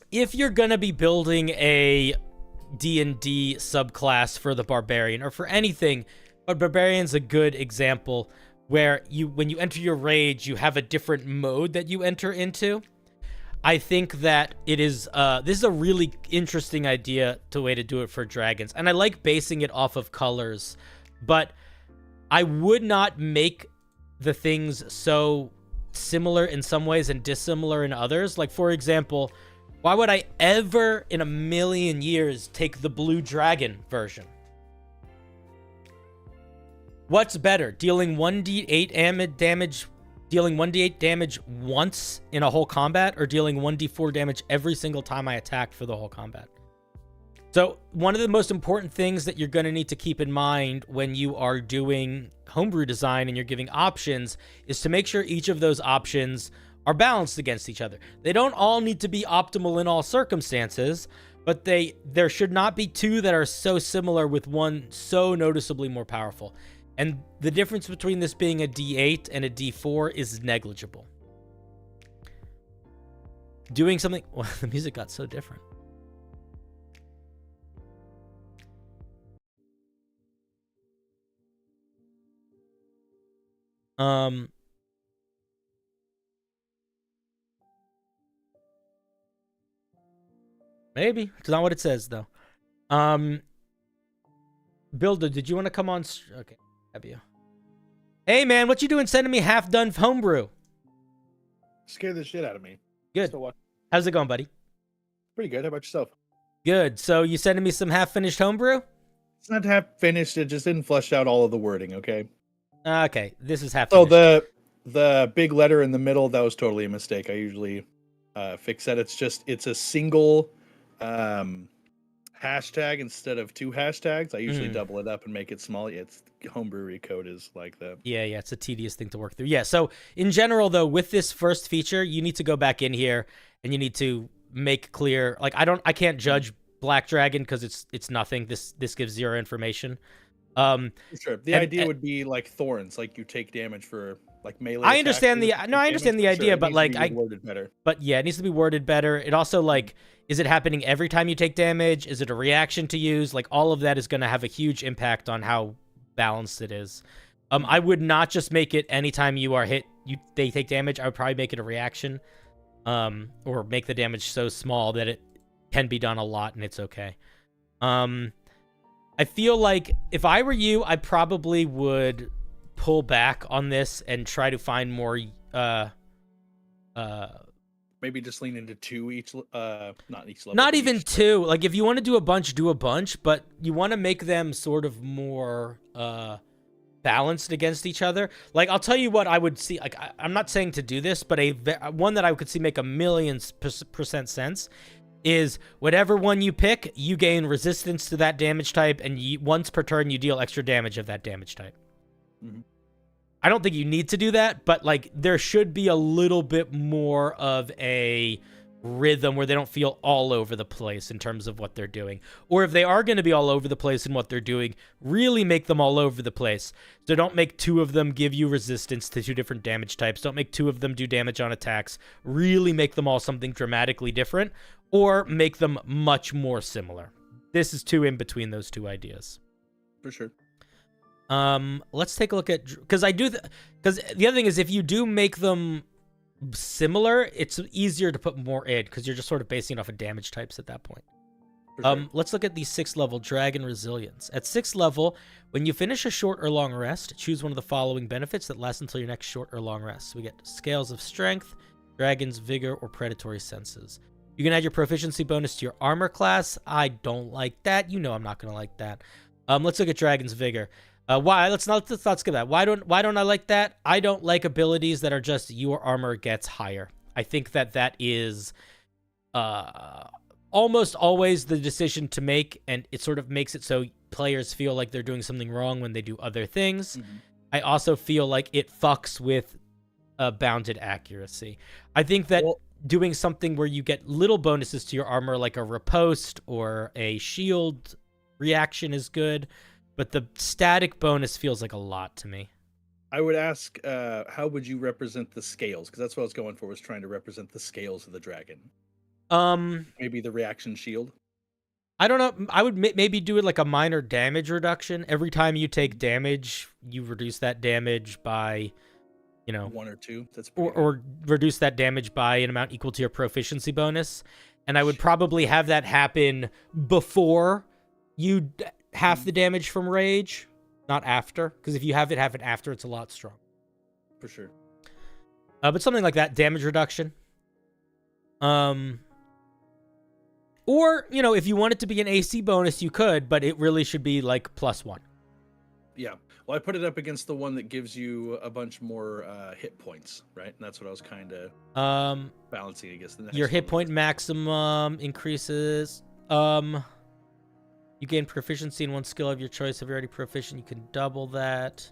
Speaker 1: if you're going to be building a D&D subclass for the Barbarian, or for anything, but Barbarian's a good example, where when you enter your rage, you have a different mode that you enter into. I think that it is, this is a really interesting way to do it for dragons. And I like basing it off of colors, but I would not make the things so similar in some ways and dissimilar in others. Like, for example, why would I ever in a million years take the blue dragon version? What's better, dealing 1d8 damage once in a whole combat, or dealing 1d4 damage every single time I attacked for the whole combat? So one of the most important things that you're going to need to keep in mind when you are doing homebrew design and you're giving options is to make sure each of those options are balanced against each other. They don't all need to be optimal in all circumstances, but there should not be two that are so similar with one so noticeably more powerful. And the difference between this being a D8 and a D4 is negligible. Doing something... Well, the music got so different. Maybe. It's not what it says, though. Builder, did you want to come on? Okay, have you? Hey, man, what you doing sending me half-done homebrew?
Speaker 10: Scared the shit out of me.
Speaker 1: Good.
Speaker 10: So what?
Speaker 1: How's it going, buddy?
Speaker 10: Pretty good. How about yourself?
Speaker 1: Good. So you sending me some half-finished homebrew?
Speaker 10: It's not half finished. It just didn't flesh out all of the wording. Okay.
Speaker 1: Okay, this is half.
Speaker 10: So the big letter in the middle, that was totally a mistake. I usually fix that. It's a single hashtag instead of 2 hashtags. I usually double it up and make it small. It's homebrewery code is like that.
Speaker 1: Yeah, it's a tedious thing to work through. Yeah, so in general though, with this first feature, you need to go back in here and you need to make clear, like I can't judge Black Dragon because it's nothing. This gives 0 information.
Speaker 10: Sure. The idea would be like thorns, like you take damage for like melee.
Speaker 1: I understand the idea, but like
Speaker 10: worded better.
Speaker 1: But yeah, it needs to be worded better. It also like, is it happening every time you take damage? Is it a reaction to use? Like all of that is going to have a huge impact on how balanced it is. I would not just make it anytime you are hit, they take damage. I would probably make it a reaction, or make the damage so small that it can be done a lot and it's okay. I feel like if I were you, I probably would pull back on this and try to find more
Speaker 10: maybe just lean into 2 each not each level.
Speaker 1: Not even 2. Like if you want to do a bunch, but you want to make them sort of more balanced against each other. Like I'll tell you what I would see, like I'm not saying to do this, but one that I could see make a %1,000,000 sense is whatever one you pick, you gain resistance to that damage type, and once per turn you deal extra damage of that damage type. I don't think you need to do that, but like there should be a little bit more of a rhythm where they don't feel all over the place in terms of what they're doing. Or if they are going to be all over the place in what they're doing, really make them all over the place. So don't make 2 of them give you resistance to 2 different damage types. Don't make 2 of them do damage on attacks. Really make them all something dramatically different, or make them much more similar. This is 2 in between those 2 ideas.
Speaker 10: For sure.
Speaker 1: Let's take a look at, because because the other thing is if you do make them similar, it's easier to put more in because you're just sort of basing it off of damage types at that point.
Speaker 10: Sure.
Speaker 1: Let's look at the 6th level Dragon Resilience. At 6th level, when you finish a short or long rest, choose one of the following benefits that last until your next short or long rest. So we get Scales of Strength, Dragon's Vigor, or Predatory Senses. You can add your proficiency bonus to your armor class. I don't like that. You know I'm not going to like that. Let's look at Dragon's Vigor. Why? Let's not skip that. Why don't I like that? I don't like abilities that are just your armor gets higher. I think that is almost always the decision to make, and it sort of makes it so players feel like they're doing something wrong when they do other things. I also feel like it fucks with bounded accuracy. I think that doing something where you get little bonuses to your armor, like a riposte or a shield reaction, is good. But the static bonus feels like a lot to me.
Speaker 10: I would ask, how would you represent the scales? Because that's what I was going for, was trying to represent the scales of the dragon. Maybe the reaction shield?
Speaker 1: I don't know. I would maybe do it like a minor damage reduction. Every time you take damage, you reduce that damage by,
Speaker 10: 1 or 2. That's
Speaker 1: or reduce that damage by an amount equal to your proficiency bonus. And I would probably have that happen before you half the damage from rage, not after, because if you have it happen after, it's a lot stronger.
Speaker 10: For sure.
Speaker 1: But something like that, damage reduction. Or, if you want it to be an AC bonus, you could, but it really should be like +1.
Speaker 10: Yeah. Well, I put it up against the one that gives you a bunch more hit points, right? And that's what I was kind of balancing against.
Speaker 1: Your hit point maximum increases. You gain proficiency in one skill of your choice. If you're already proficient, you can double that.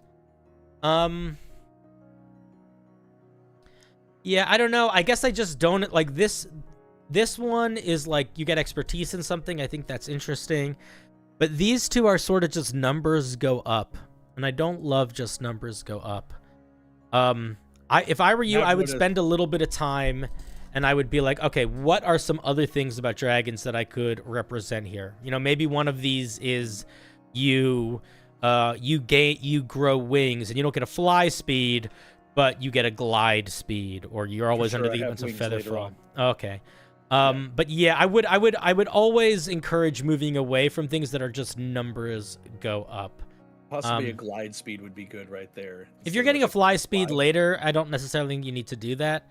Speaker 1: Yeah, I don't know. I guess I just don't like this. This one is like you get expertise in something. I think that's interesting. But these 2 are sort of just numbers go up. And I don't love just numbers go up. If I were you, I would spend a little bit of time and I would be like, okay, what are some other things about dragons that I could represent here? Maybe one of these is you grow wings and you don't get a fly speed, but you get a glide speed, or you're always under the influence of feather fall. Okay. But yeah, I would always encourage moving away from things that are just numbers go up.
Speaker 10: Possibly a glide speed would be good right there.
Speaker 1: If you're getting a fly speed later, I don't necessarily think you need to do that.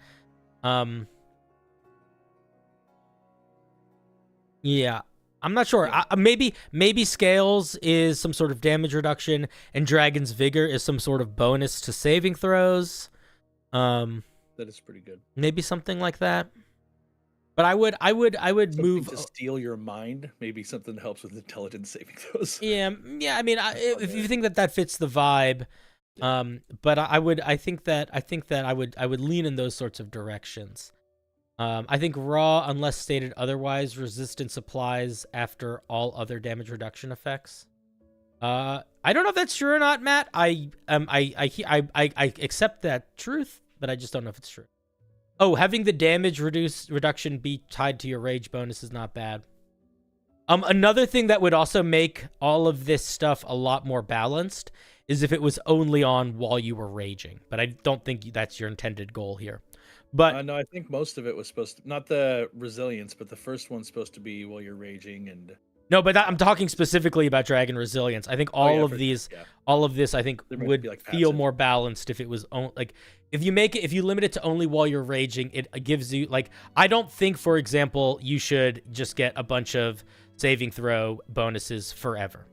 Speaker 1: Yeah, I'm not sure. Maybe Scales is some sort of damage reduction, and Dragon's Vigor is some sort of bonus to saving throws.
Speaker 10: That is pretty good.
Speaker 1: Maybe something like that. But I would
Speaker 10: Something
Speaker 1: move
Speaker 10: to steal your mind. Maybe something that helps with intelligence saving throws.
Speaker 1: Yeah. I mean, if you think that fits the vibe, but I think that I would lean in those sorts of directions. I think raw, unless stated otherwise, resistance applies after all other damage reduction effects. I don't know if that's true or not, Matt. I accept that truth, but I just don't know if it's true. Oh, having the damage reduction be tied to your rage bonus is not bad. Another thing that would also make all of this stuff a lot more balanced is if it was only on while you were raging. But I don't think that's your intended goal here. But
Speaker 10: no, I think most of it was supposed to, not the resilience, but the first one's supposed to be while you're raging and.
Speaker 1: No, but I'm talking specifically about Dragon Resilience. I think all of this, I think, would feel more balanced if it was like, if you limit it to only while you're raging, it gives you like, I don't think, for example, you should just get a bunch of saving throw bonuses forever.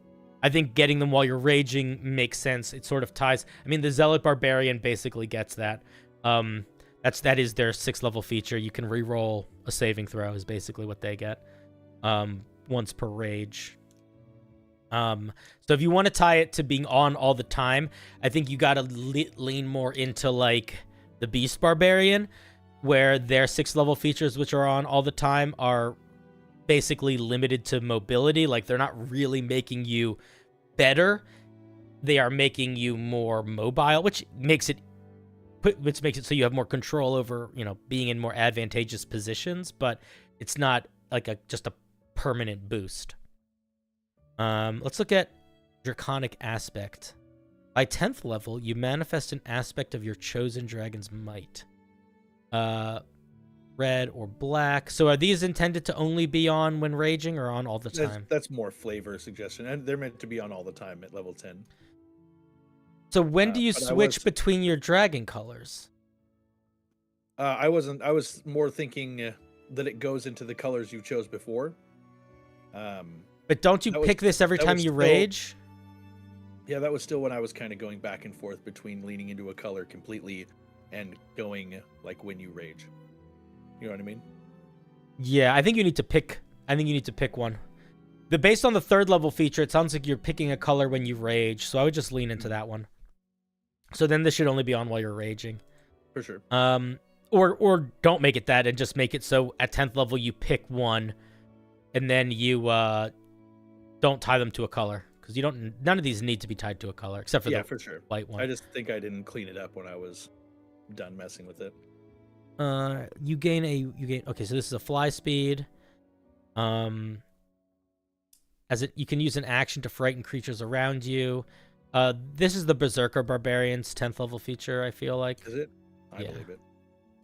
Speaker 1: I think getting them while you're raging makes sense. It sort of ties. I mean, the Zealot Barbarian basically gets that. That is their 6th level feature. You can reroll a saving throw is basically what they get. Once per rage. So if you want to tie it to being on all the time, I think you got to lean more into like the Beast Barbarian, where their 6th level features, which are on all the time, are basically limited to mobility. Like they're not really making you better. They are making you more mobile, which makes it so you have more control over, being in more advantageous positions, but it's not like just a permanent boost. Let's look at Draconic Aspect. By 10th level, you manifest an aspect of your chosen dragon's might. Red or black. So are these intended to only be on when raging or on all the time?
Speaker 10: That's more flavor suggestion, and they're meant to be on all the time at level 10.
Speaker 1: So when do you switch between your dragon colors?
Speaker 10: I was more thinking that it goes into the colors you chose before.
Speaker 1: But don't you pick this every time you rage?
Speaker 10: Yeah, that was still when I was kind of going back and forth between leaning into a color completely and going like when you rage. You know what I mean?
Speaker 1: Yeah, I think you need to pick one. Based on the 3rd level feature, it sounds like you're picking a color when you rage, so I would just lean into that one. So then this should only be on while you're raging.
Speaker 10: For sure.
Speaker 1: Or don't make it that and just make it so at 10th level you pick one and then you don't tie them to a color, because none of these need to be tied to a color except for the
Speaker 10: for sure.
Speaker 1: light one.
Speaker 10: I just think I didn't clean it up when I was done messing with it.
Speaker 1: You gain okay, so this is a fly speed. You can use an action to frighten creatures around you. This is the Berserker Barbarian's 10th level feature, I feel like.
Speaker 10: Is it? I believe it.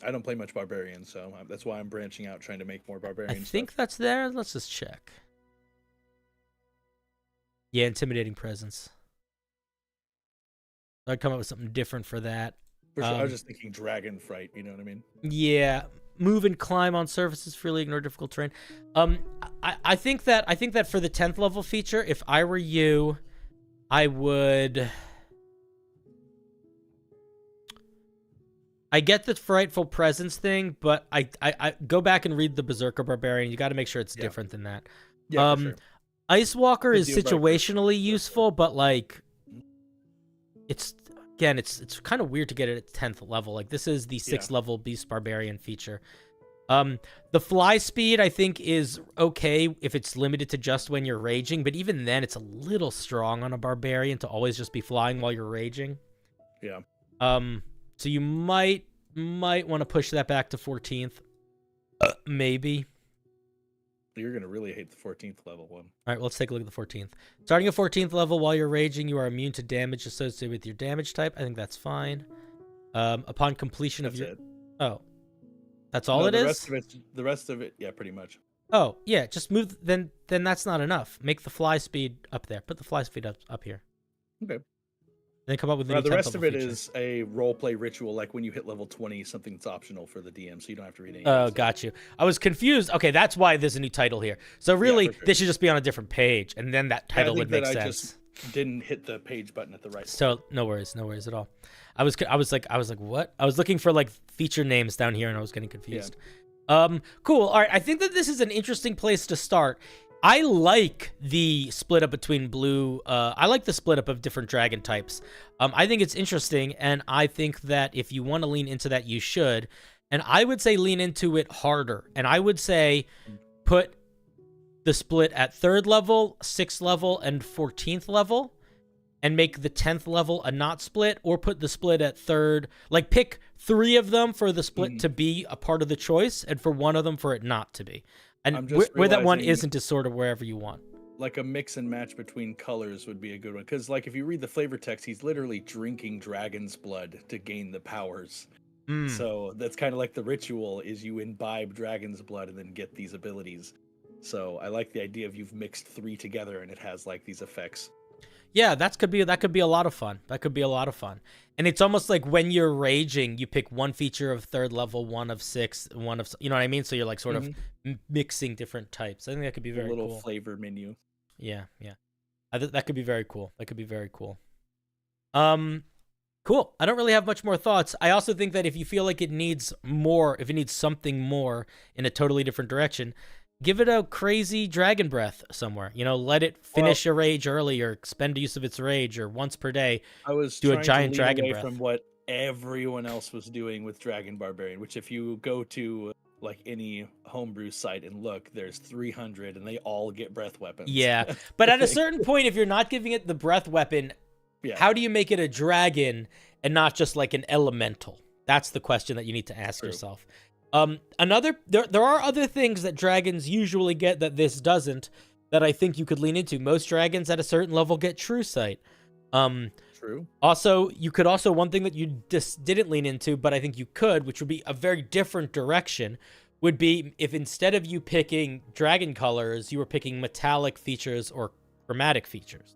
Speaker 10: I don't play much Barbarian, so that's why I'm branching out, trying to make more Barbarian
Speaker 1: I think that's there. Let's just check. Yeah, Intimidating Presence. I'd come up with something different for that.
Speaker 10: For sure. I was just thinking Dragon Fright, you know what I mean?
Speaker 1: Yeah. Move and climb on surfaces, freely ignore difficult terrain. I think that for the 10th level feature, if I were you, I would. I get the Frightful Presence thing, but I go back and read the Berserker Barbarian. You got to make sure it's different than that.
Speaker 10: Yeah, for sure.
Speaker 1: Ice Walker is situationally useful, but like, it's kind of weird to get it at 10th level. Like this is the 6th level Beast Barbarian feature. The fly speed I think is okay if it's limited to just when you're raging, but even then it's a little strong on a barbarian to always just be flying while you're raging.
Speaker 10: Yeah.
Speaker 1: So you might want to push that back to 14th. Maybe.
Speaker 10: You're going to really hate the 14th level one.
Speaker 1: All right, well, let's take a look at the 14th. Starting at 14th level, while you're raging, you are immune to damage associated with your damage type. I think that's fine. Upon completion of your...
Speaker 10: It.
Speaker 1: Oh. That's all
Speaker 10: No,
Speaker 1: it
Speaker 10: the
Speaker 1: is?
Speaker 10: rest of it, yeah, pretty much.
Speaker 1: Oh, yeah, just move, then that's not enough. Make the fly speed up there. Put the fly speed up here.
Speaker 10: Okay.
Speaker 1: And then come up with
Speaker 10: Now,
Speaker 1: the
Speaker 10: the rest of it
Speaker 1: feature.
Speaker 10: is a roleplay ritual, like when you hit level 20, something that's optional for the DM, so you don't have to read any.
Speaker 1: Oh, got you. I was confused. Okay, that's why there's a new title here. So really,
Speaker 10: for sure.
Speaker 1: this should just be on a different page, and then that title would make sense.
Speaker 10: I just didn't hit the page button at the right.
Speaker 1: So no worries at all. I was like, what? I was looking for like feature names down here, and I was getting confused. Cool. All right, I think that this is an interesting place to start. I like the split up between blue. I like the split up of different dragon types. I think it's interesting, and I think that if you want to lean into that, you should. And I would say lean into it harder. And I would say put the split at 3rd level, 6th level, and 14th level, and make the 10th level a not split, or put the split at 3rd. Like, pick 3 of them for the split to be a part of the choice, and for 1 of them for it not to be. And where that one isn't is sort of wherever you want.
Speaker 10: Like a mix and match between colors would be a good one. Because, like, if you read the flavor text, he's literally drinking dragon's blood to gain the powers. So that's kind of like the ritual, is you imbibe dragon's blood and then get these abilities. So I like the idea of you've mixed 3 together and it has, like, these effects.
Speaker 1: Yeah, that could be a lot of fun. That could be a lot of fun. And it's almost like when you're raging, you pick 1 feature of 3rd level, 1 of 6th, 1 of, you know what I mean? So you're like sort of mixing different types. I think that could be very cool.
Speaker 10: A little flavor menu.
Speaker 1: Yeah. That could be very cool. Cool. I don't really have much more thoughts. I also think that if you feel like it needs more, if it needs something more in a totally different direction, give it a crazy dragon breath somewhere. You know, let it finish a rage early, or spend use of its rage, or once per day.
Speaker 10: I was
Speaker 1: do a giant dragon
Speaker 10: away
Speaker 1: breath
Speaker 10: from what everyone else was doing with Dragon Barbarian. Which, if you go to like any homebrew site and look, there's 300, and they all get breath weapons.
Speaker 1: Yeah, but at a certain point, if you're not giving it the breath weapon, how do you make it a dragon and not just like an elemental? That's the question that you need to ask yourself. There are other things that dragons usually get that this doesn't, that I think you could lean into. Most dragons at a certain level get true sight.
Speaker 10: True.
Speaker 1: Also, you could one thing that you just didn't lean into, but I think you could, which would be a very different direction, would be if instead of you picking dragon colors, you were picking metallic features or chromatic features.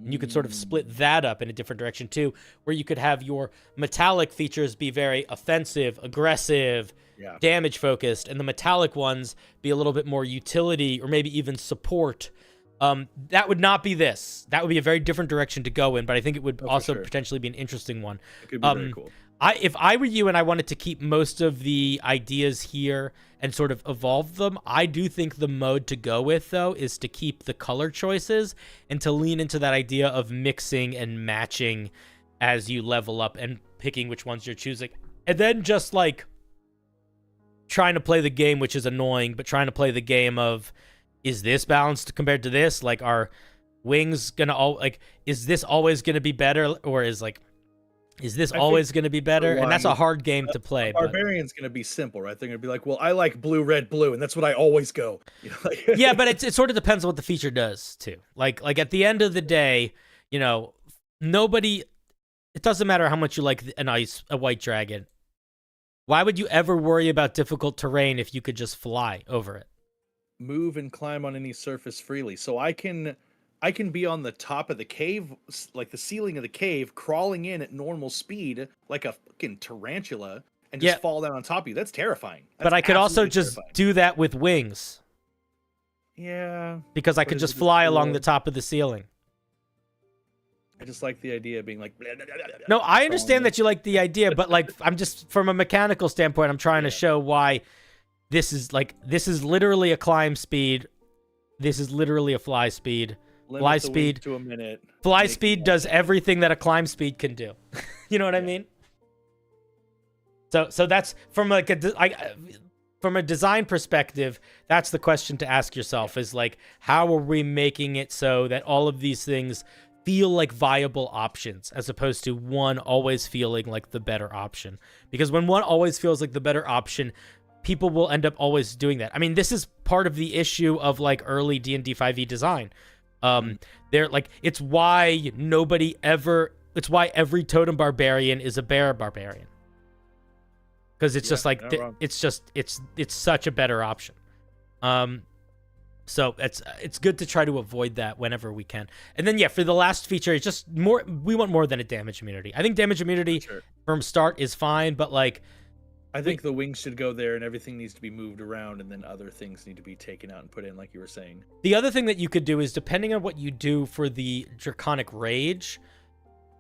Speaker 1: And you could sort of split that up in a different direction too, where you could have your metallic features be very offensive, aggressive, damage focused, and the metallic ones be a little bit more utility or maybe even support. That would not be this. That would be a very different direction to go in, but I think it would potentially be an interesting one.
Speaker 10: It could be very cool.
Speaker 1: If I were you and I wanted to keep most of the ideas here and sort of evolve them, I do think the mode to go with, though, is to keep the color choices and to lean into that idea of mixing and matching as you level up and picking which ones you're choosing. And then just, like, trying to play the game, which is annoying, but trying to play the game of, is this balanced compared to this? Like, are wings gonna is this always gonna be better, or is this always going to be better? And that's a hard game to play.
Speaker 10: Barbarian's going to be simple, right? They're going to be like, well, I like blue, red, blue, and that's what I always go. You know,
Speaker 1: yeah, but it sort of depends on what the feature does, too. Like at the end of the day, you know, it doesn't matter how much you like a white dragon. Why would you ever worry about difficult terrain if you could just fly over it?
Speaker 10: Move and climb on any surface freely. So I can be on the top of the cave, like the ceiling of the cave, crawling in at normal speed, like a fucking tarantula, and just fall down on top of you. That's terrifying.
Speaker 1: But I could also just do that with wings.
Speaker 10: Yeah.
Speaker 1: Because I could just fly along the top of the ceiling.
Speaker 10: I just like the idea of being like... Blah, blah, blah, blah,
Speaker 1: no, I understand that you like the idea, but like, I'm just, from a mechanical standpoint, I'm trying to show why this is literally a climb speed. This is literally a fly speed. Fly speed
Speaker 10: to a minute.
Speaker 1: Fly speed does everything that a climb speed can do. You know what I mean? So that's from like from a design perspective, that's the question to ask yourself, is like, how are we making it so that all of these things feel like viable options, as opposed to one always feeling like the better option? Because when one always feels like the better option, people will end up always doing that. I mean, this is part of the issue of like early D&D 5e design. It's why every totem barbarian is a bear barbarian. because it's just like
Speaker 10: not wrong.
Speaker 1: it's such a better option. So it's good to try to avoid that whenever we can. And then for the last feature, it's just more. We want more than a damage immunity. I think damage immunity from start is fine, but like
Speaker 10: I think the wings should go there, and everything needs to be moved around, and then other things need to be taken out and put in, like you were saying.
Speaker 1: The other thing that you could do is, depending on what you do for the Draconic Rage,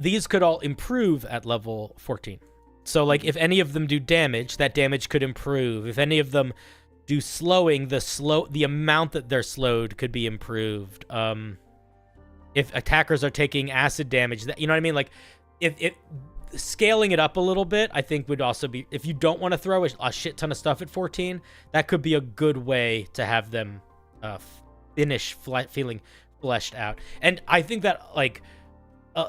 Speaker 1: these could all improve at level 14. So like if any of them do damage, that damage could improve. If any of them do slowing, the amount that they're slowed could be improved. If attackers are taking acid damage, you know what I mean? Like if scaling it up a little bit, I think would also be, if you don't want to throw a shit ton of stuff at 14, that could be a good way to have them finish feeling fleshed out. And I think that like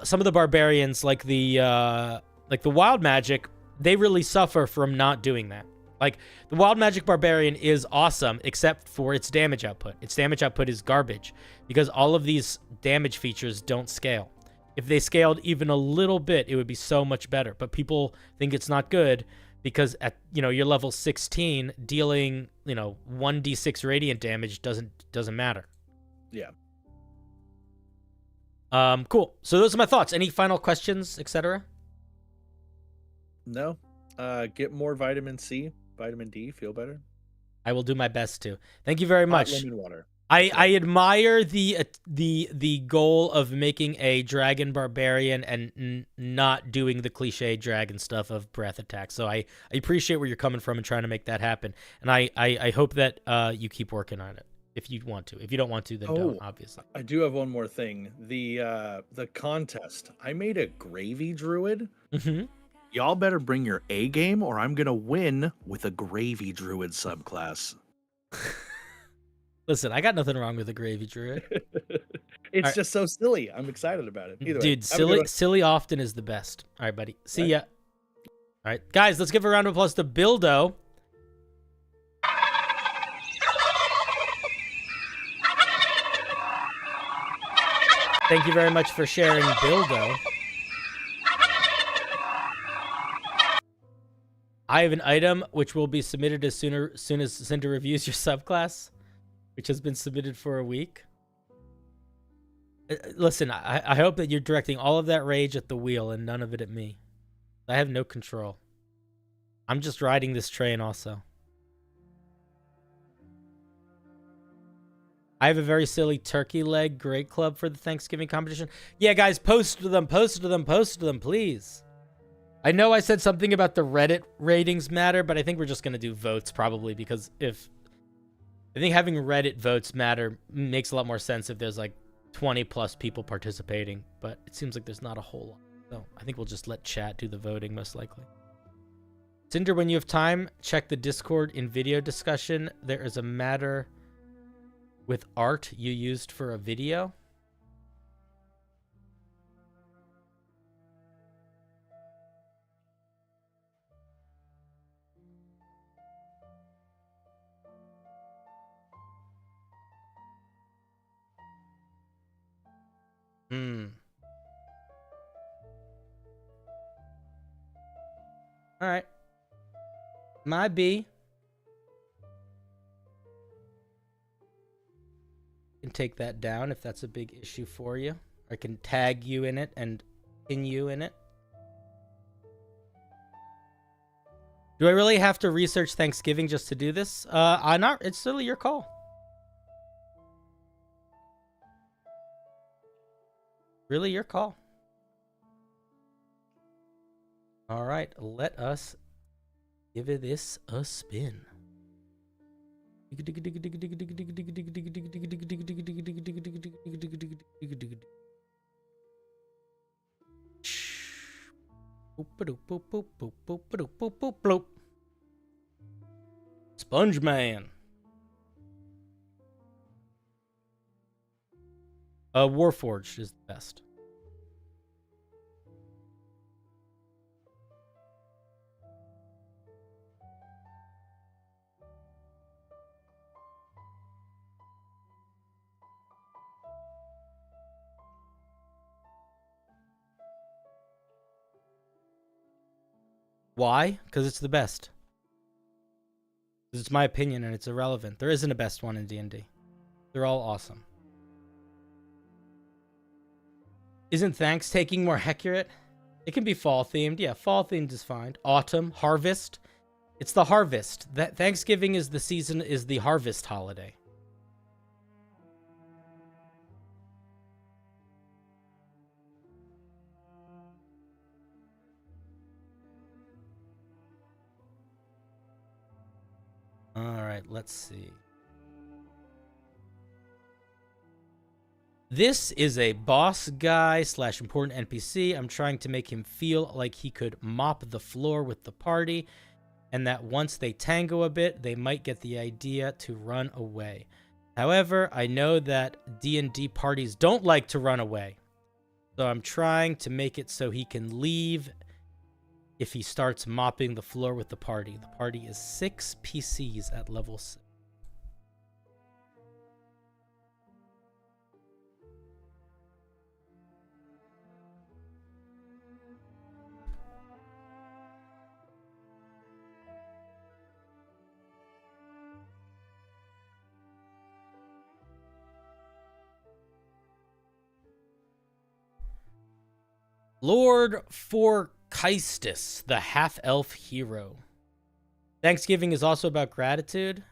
Speaker 1: some of the barbarians, like the wild magic, they really suffer from not doing that. Like, the Wild Magic Barbarian is awesome, except for its damage output. Its damage output is garbage, because all of these damage features don't scale. If they scaled even a little bit, it would be so much better. But people think it's not good, because at, your level 16, dealing, 1d6 radiant damage doesn't matter.
Speaker 10: Yeah.
Speaker 1: Cool. So those are my thoughts. Any final questions, etc.?
Speaker 10: No. Get more vitamin C. Vitamin D, feel better.
Speaker 1: I will do my best to. Thank you very much.
Speaker 10: Hot lemon water.
Speaker 1: I admire the goal of making a dragon barbarian and not doing the cliche dragon stuff of breath attack. So I appreciate where you're coming from and trying to make that happen. And I hope that you keep working on it if you want to. If you don't want to, then don't, obviously.
Speaker 10: I do have one more thing. The contest. I made a gravy druid.
Speaker 1: Mm-hmm.
Speaker 10: Y'all better bring your A game, or I'm gonna win with a gravy druid subclass.
Speaker 1: Listen, I got nothing wrong with a gravy druid.
Speaker 10: It's just so silly. I'm excited about it. Either
Speaker 1: Dude,
Speaker 10: way,
Speaker 1: silly often is the best. All right, buddy. See ya. All right, guys, let's give a round of applause to Bildo. Thank you very much for sharing, Bildo. I have an item which will be submitted as soon as Cinder reviews your subclass, which has been submitted for a week. Listen, I hope that you're directing all of that rage at the wheel and none of it at me. I have no control. I'm just riding this train also. I have a very silly turkey leg great club for the Thanksgiving competition. Yeah, guys, post to them, please. I know I said something about the Reddit ratings matter, but I think we're just going to do votes probably, because I think having Reddit votes matter makes a lot more sense if there's like 20 plus people participating, but it seems like there's not a whole lot. So I think we'll just let chat do the voting most likely. Cinder, when you have time, check the Discord in video discussion. There is a matter with art you used for a video. All right. My B. Can take that down if that's a big issue for you. I can tag you in it and pin you in it. Do I really have to research Thanksgiving just to do this? It's really your call. Really your call. All right, let us give this a spin. Sponge Man. Warforged is the best. Why? Because it's the best. It's my opinion and it's irrelevant. There isn't a best one in D&D. They're all awesome. Isn't Thanks-taking more accurate? It can be fall-themed. Yeah, fall-themed is fine. Autumn, harvest. It's the harvest. That Thanksgiving is the season, is the harvest holiday. All right, let's see. This is a boss guy / important NPC. I'm trying to make him feel like he could mop the floor with the party, and that once they tango a bit, they might get the idea to run away. However, I know that D&D parties don't like to run away, so I'm trying to make it so he can leave if he starts mopping the floor with the party. The party is 6 PCs at level 6. Lord Forkaistis, the half-elf hero. Thanksgiving is also about gratitude.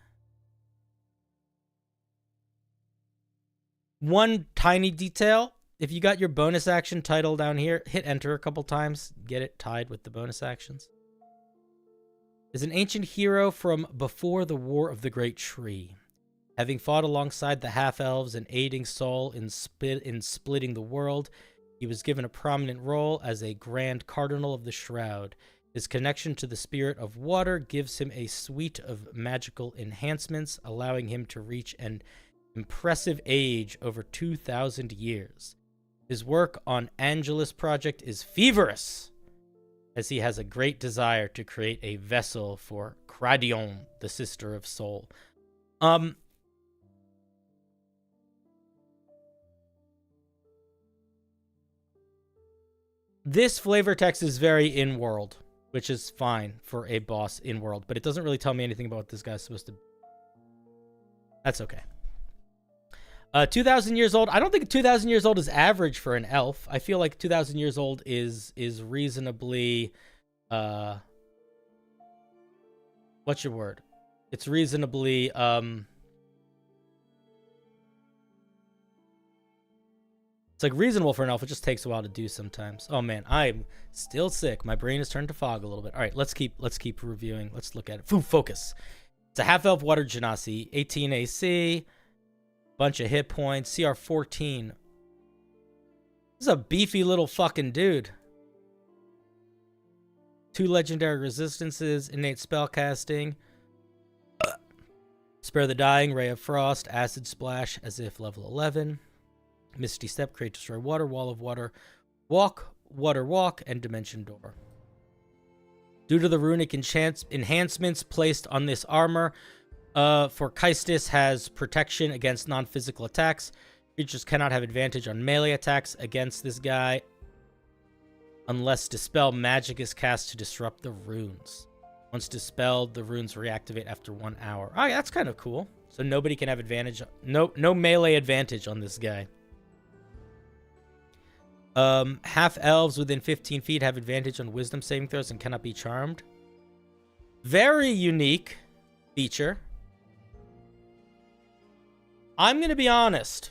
Speaker 1: One tiny detail. If you got your bonus action title down here, hit enter a couple times. Get it tied with the bonus actions. Is an ancient hero from before the War of the Great Tree. Having fought alongside the half-elves and aiding Saul in splitting the world, he was given a prominent role as a Grand Cardinal of the Shroud. His connection to the spirit of water gives him a suite of magical enhancements, allowing him to reach an impressive age over 2,000 years. His work on Angelus Project is feverish, as he has a great desire to create a vessel for Cradion, the Sister of Soul. This flavor text is very in-world, which is fine for a boss in-world, but it doesn't really tell me anything about what this guy's supposed to be. That's okay. 2,000 years old. I don't think 2,000 years old is average for an elf. I feel like 2,000 years old is reasonably... what's your word? It's reasonably... It's like reasonable for an elf. It just takes a while to do sometimes. Oh man, I'm still sick. My brain has turned to fog a little bit. All right, let's keep reviewing. Let's look at it. Focus. It's a half elf water genasi, 18 AC, bunch of hit points, CR 14. This is a beefy little fucking dude. 2 legendary resistances, innate spellcasting, Spare the Dying, Ray of Frost, Acid Splash, as if level 11. Misty Step, Create Destroy Water, Wall of Water, Walk, Water Walk, and Dimension Door. Due to the runic enhancements placed on this armor, Forkaistis has protection against non-physical attacks. Creatures cannot have advantage on melee attacks against this guy unless Dispel Magic is cast to disrupt the runes. Once dispelled, the runes reactivate after 1 hour. Oh, yeah, that's kind of cool. So nobody can have advantage. No melee advantage on this guy. Half elves within 15 feet have advantage on wisdom saving throws and cannot be charmed. Very unique feature. I'm going to be honest.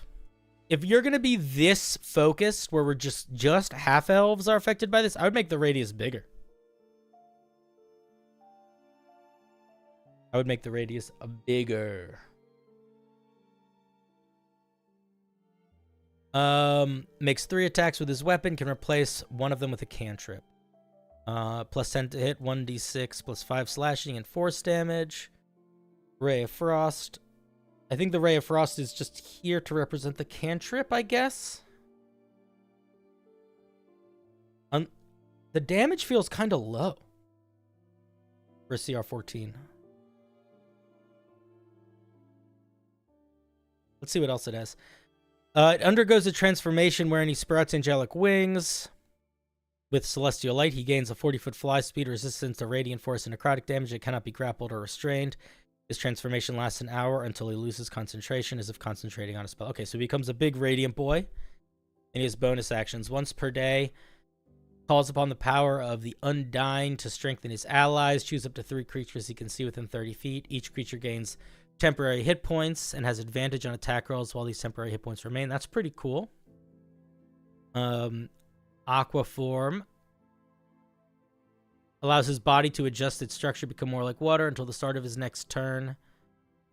Speaker 1: If you're going to be this focused, where we're just half elves are affected by this, I would make the radius bigger. I would make the radius bigger. Makes 3 attacks with his weapon, can replace one of them with a cantrip. Plus 10 to hit, 1d6, plus 5 slashing and force damage. Ray of Frost. I think the Ray of Frost is just here to represent the cantrip, I guess. The damage feels kind of low for CR 14. Let's see what else it has. It undergoes a transformation wherein he sprouts angelic wings. With Celestial Light, he gains a 40-foot fly speed, resistance to radiant force and necrotic damage. It cannot be grappled or restrained. This transformation lasts an hour until he loses concentration as if concentrating on a spell. Okay, so he becomes a big radiant boy. And he has bonus actions. Once per day, calls upon the power of the Undying to strengthen his allies. Choose up to 3 creatures he can see within 30 feet. Each creature gains temporary hit points and has advantage on attack rolls while these temporary hit points remain. That's pretty cool. Aqua form allows his body to adjust its structure, become more like water until the start of his next turn.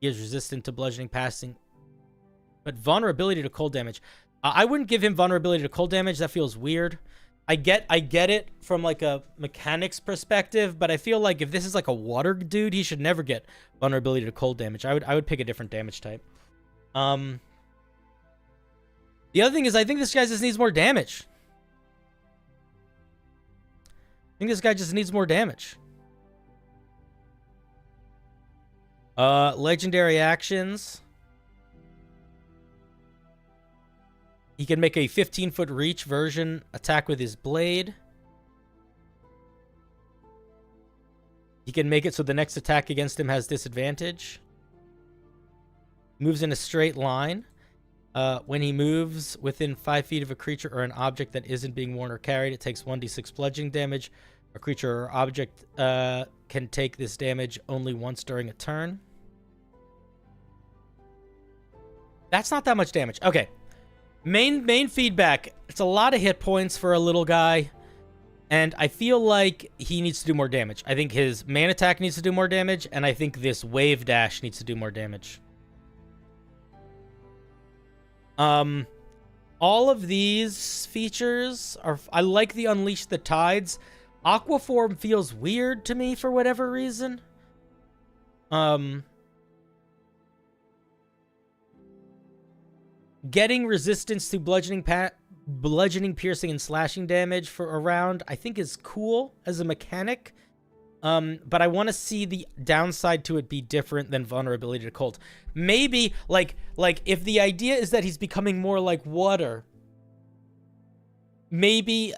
Speaker 1: He is resistant to bludgeoning, passing, but vulnerability to cold damage. I wouldn't give him vulnerability to cold damage. That feels weird. I get it from like a mechanics perspective, but I feel like if this is like a water dude, he should never get vulnerability to cold damage. I would pick a different damage type. The other thing is I think this guy just needs more damage. I think this guy just needs more damage. Legendary actions. He can make a 15-foot reach version attack with his blade. He can make it so the next attack against him has disadvantage. Moves in a straight line. When he moves within 5 feet of a creature or an object that isn't being worn or carried, it takes 1d6 bludgeoning damage. A creature or object can take this damage only once during a turn. That's not that much damage. Okay. Main feedback. It's a lot of hit points for a little guy. And I feel like he needs to do more damage. I think his main attack needs to do more damage. And I think this wave dash needs to do more damage. All of these features are... I like the Unleash the Tides. Aqua form feels weird to me for whatever reason. Getting resistance to bludgeoning, piercing, and slashing damage for a round, I think is cool as a mechanic. But I want to see the downside to it be different than vulnerability to cold. Maybe, like if the idea is that he's becoming more like water, maybe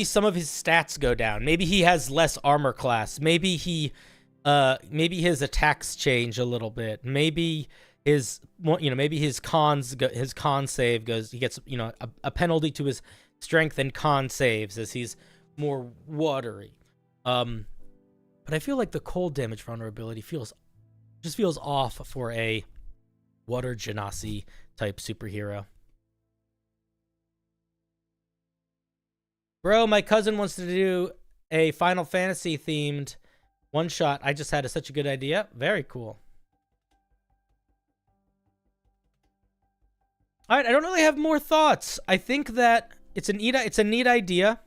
Speaker 1: some of his stats go down. Maybe he has less armor class. Maybe his attacks change a little bit. Maybe maybe his con save goes, he gets, a penalty to his strength and con saves as he's more watery. But I feel like the cold damage vulnerability feels off for a water genasi type superhero. Bro, my cousin wants to do a Final Fantasy themed one shot. I just had such a good idea. Very cool. All right, I don't really have more thoughts. I think that it's a neat idea.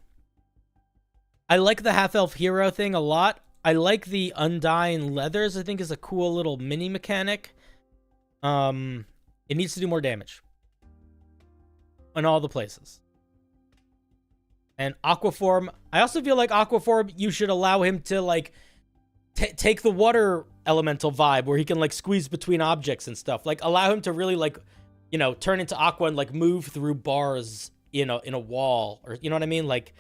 Speaker 1: I like the half-elf hero thing a lot. I like the Undying Leathers. I think is a cool little mini mechanic. It needs to do more damage in all the places. And Aquaform, I also feel like Aquaform, you should allow him to like take the water elemental vibe where he can like squeeze between objects and stuff. Like allow him to really like, turn into Aqua and like move through bars, in a wall, or you know what I mean? Like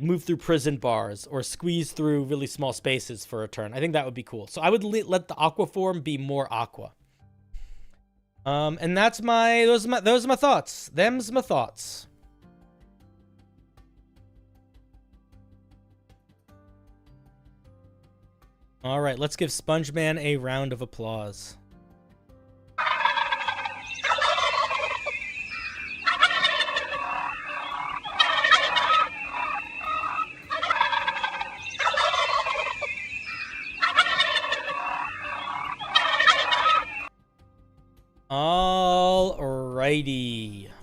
Speaker 1: move through prison bars or squeeze through really small spaces for a turn. I think that would be cool. So I would let the Aqua form be more Aqua. And those are my thoughts. Them's my thoughts. All right, let's give SpongeMan a round of applause.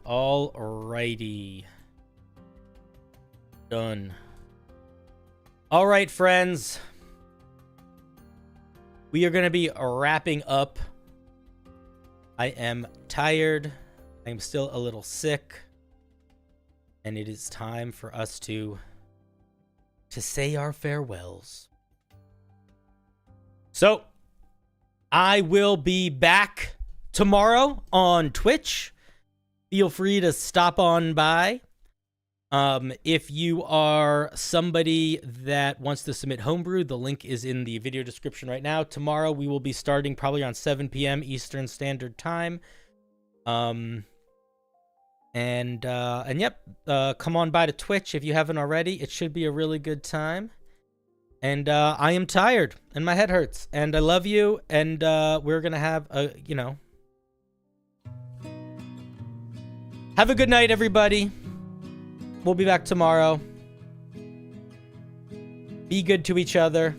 Speaker 1: Alrighty. Done. All right, friends. We are going to be wrapping up. I am tired. I'm still a little sick. And it is time for us to say our farewells. So, I will be back tomorrow on Twitch. Feel free to stop on by. If you are somebody that wants to submit Homebrew, the link is in the video description right now. Tomorrow we will be starting probably on 7 p.m. Eastern Standard Time. And yep, come on by to Twitch if you haven't already. It should be a really good time. And I am tired and my head hurts and I love you, and we're gonna have a, have a good night, everybody. We'll be back tomorrow. Be good to each other.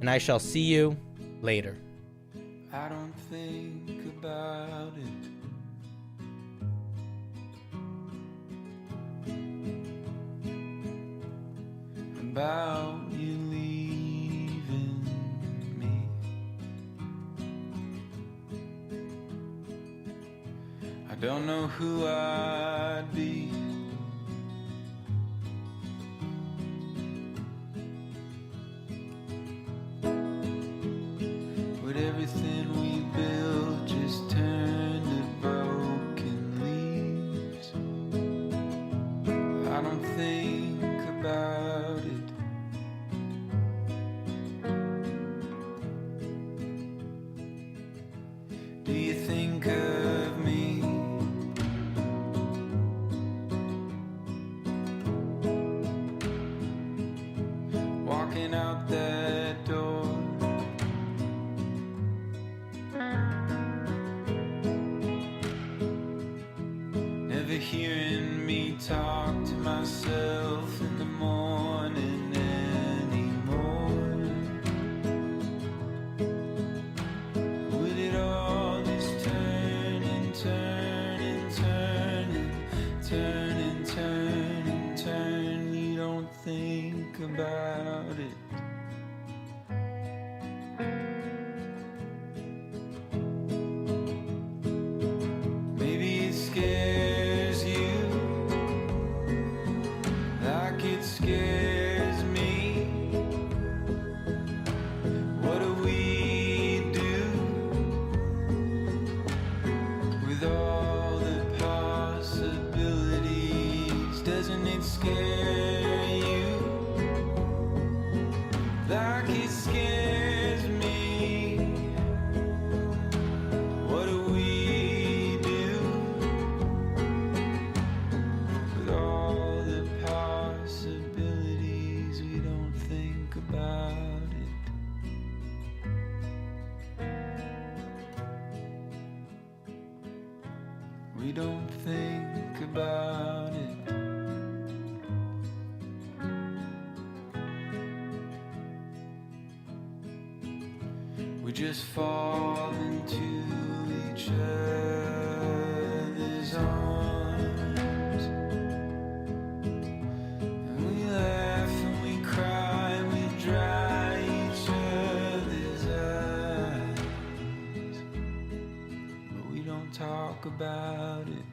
Speaker 1: And I shall see you later.
Speaker 11: I don't think about it. About you leaving me. I don't know who I'd be. Would everything we built just turn to broken leaves? I don't think about it. Do you think of me? Walking out that door. Never hearing me talk to myself in the morning anymore. Would it all just turn and turn and turn and turn and turn and turn? You don't think about it. Maybe it scares you like it scares me. What do we do with all the possibilities? Doesn't it scare you like it scares me? What do we do with all the possibilities? We don't think about it. We don't think about it. We just fall into each other's arms, and we laugh and we cry and we dry each other's eyes, but we don't talk about it.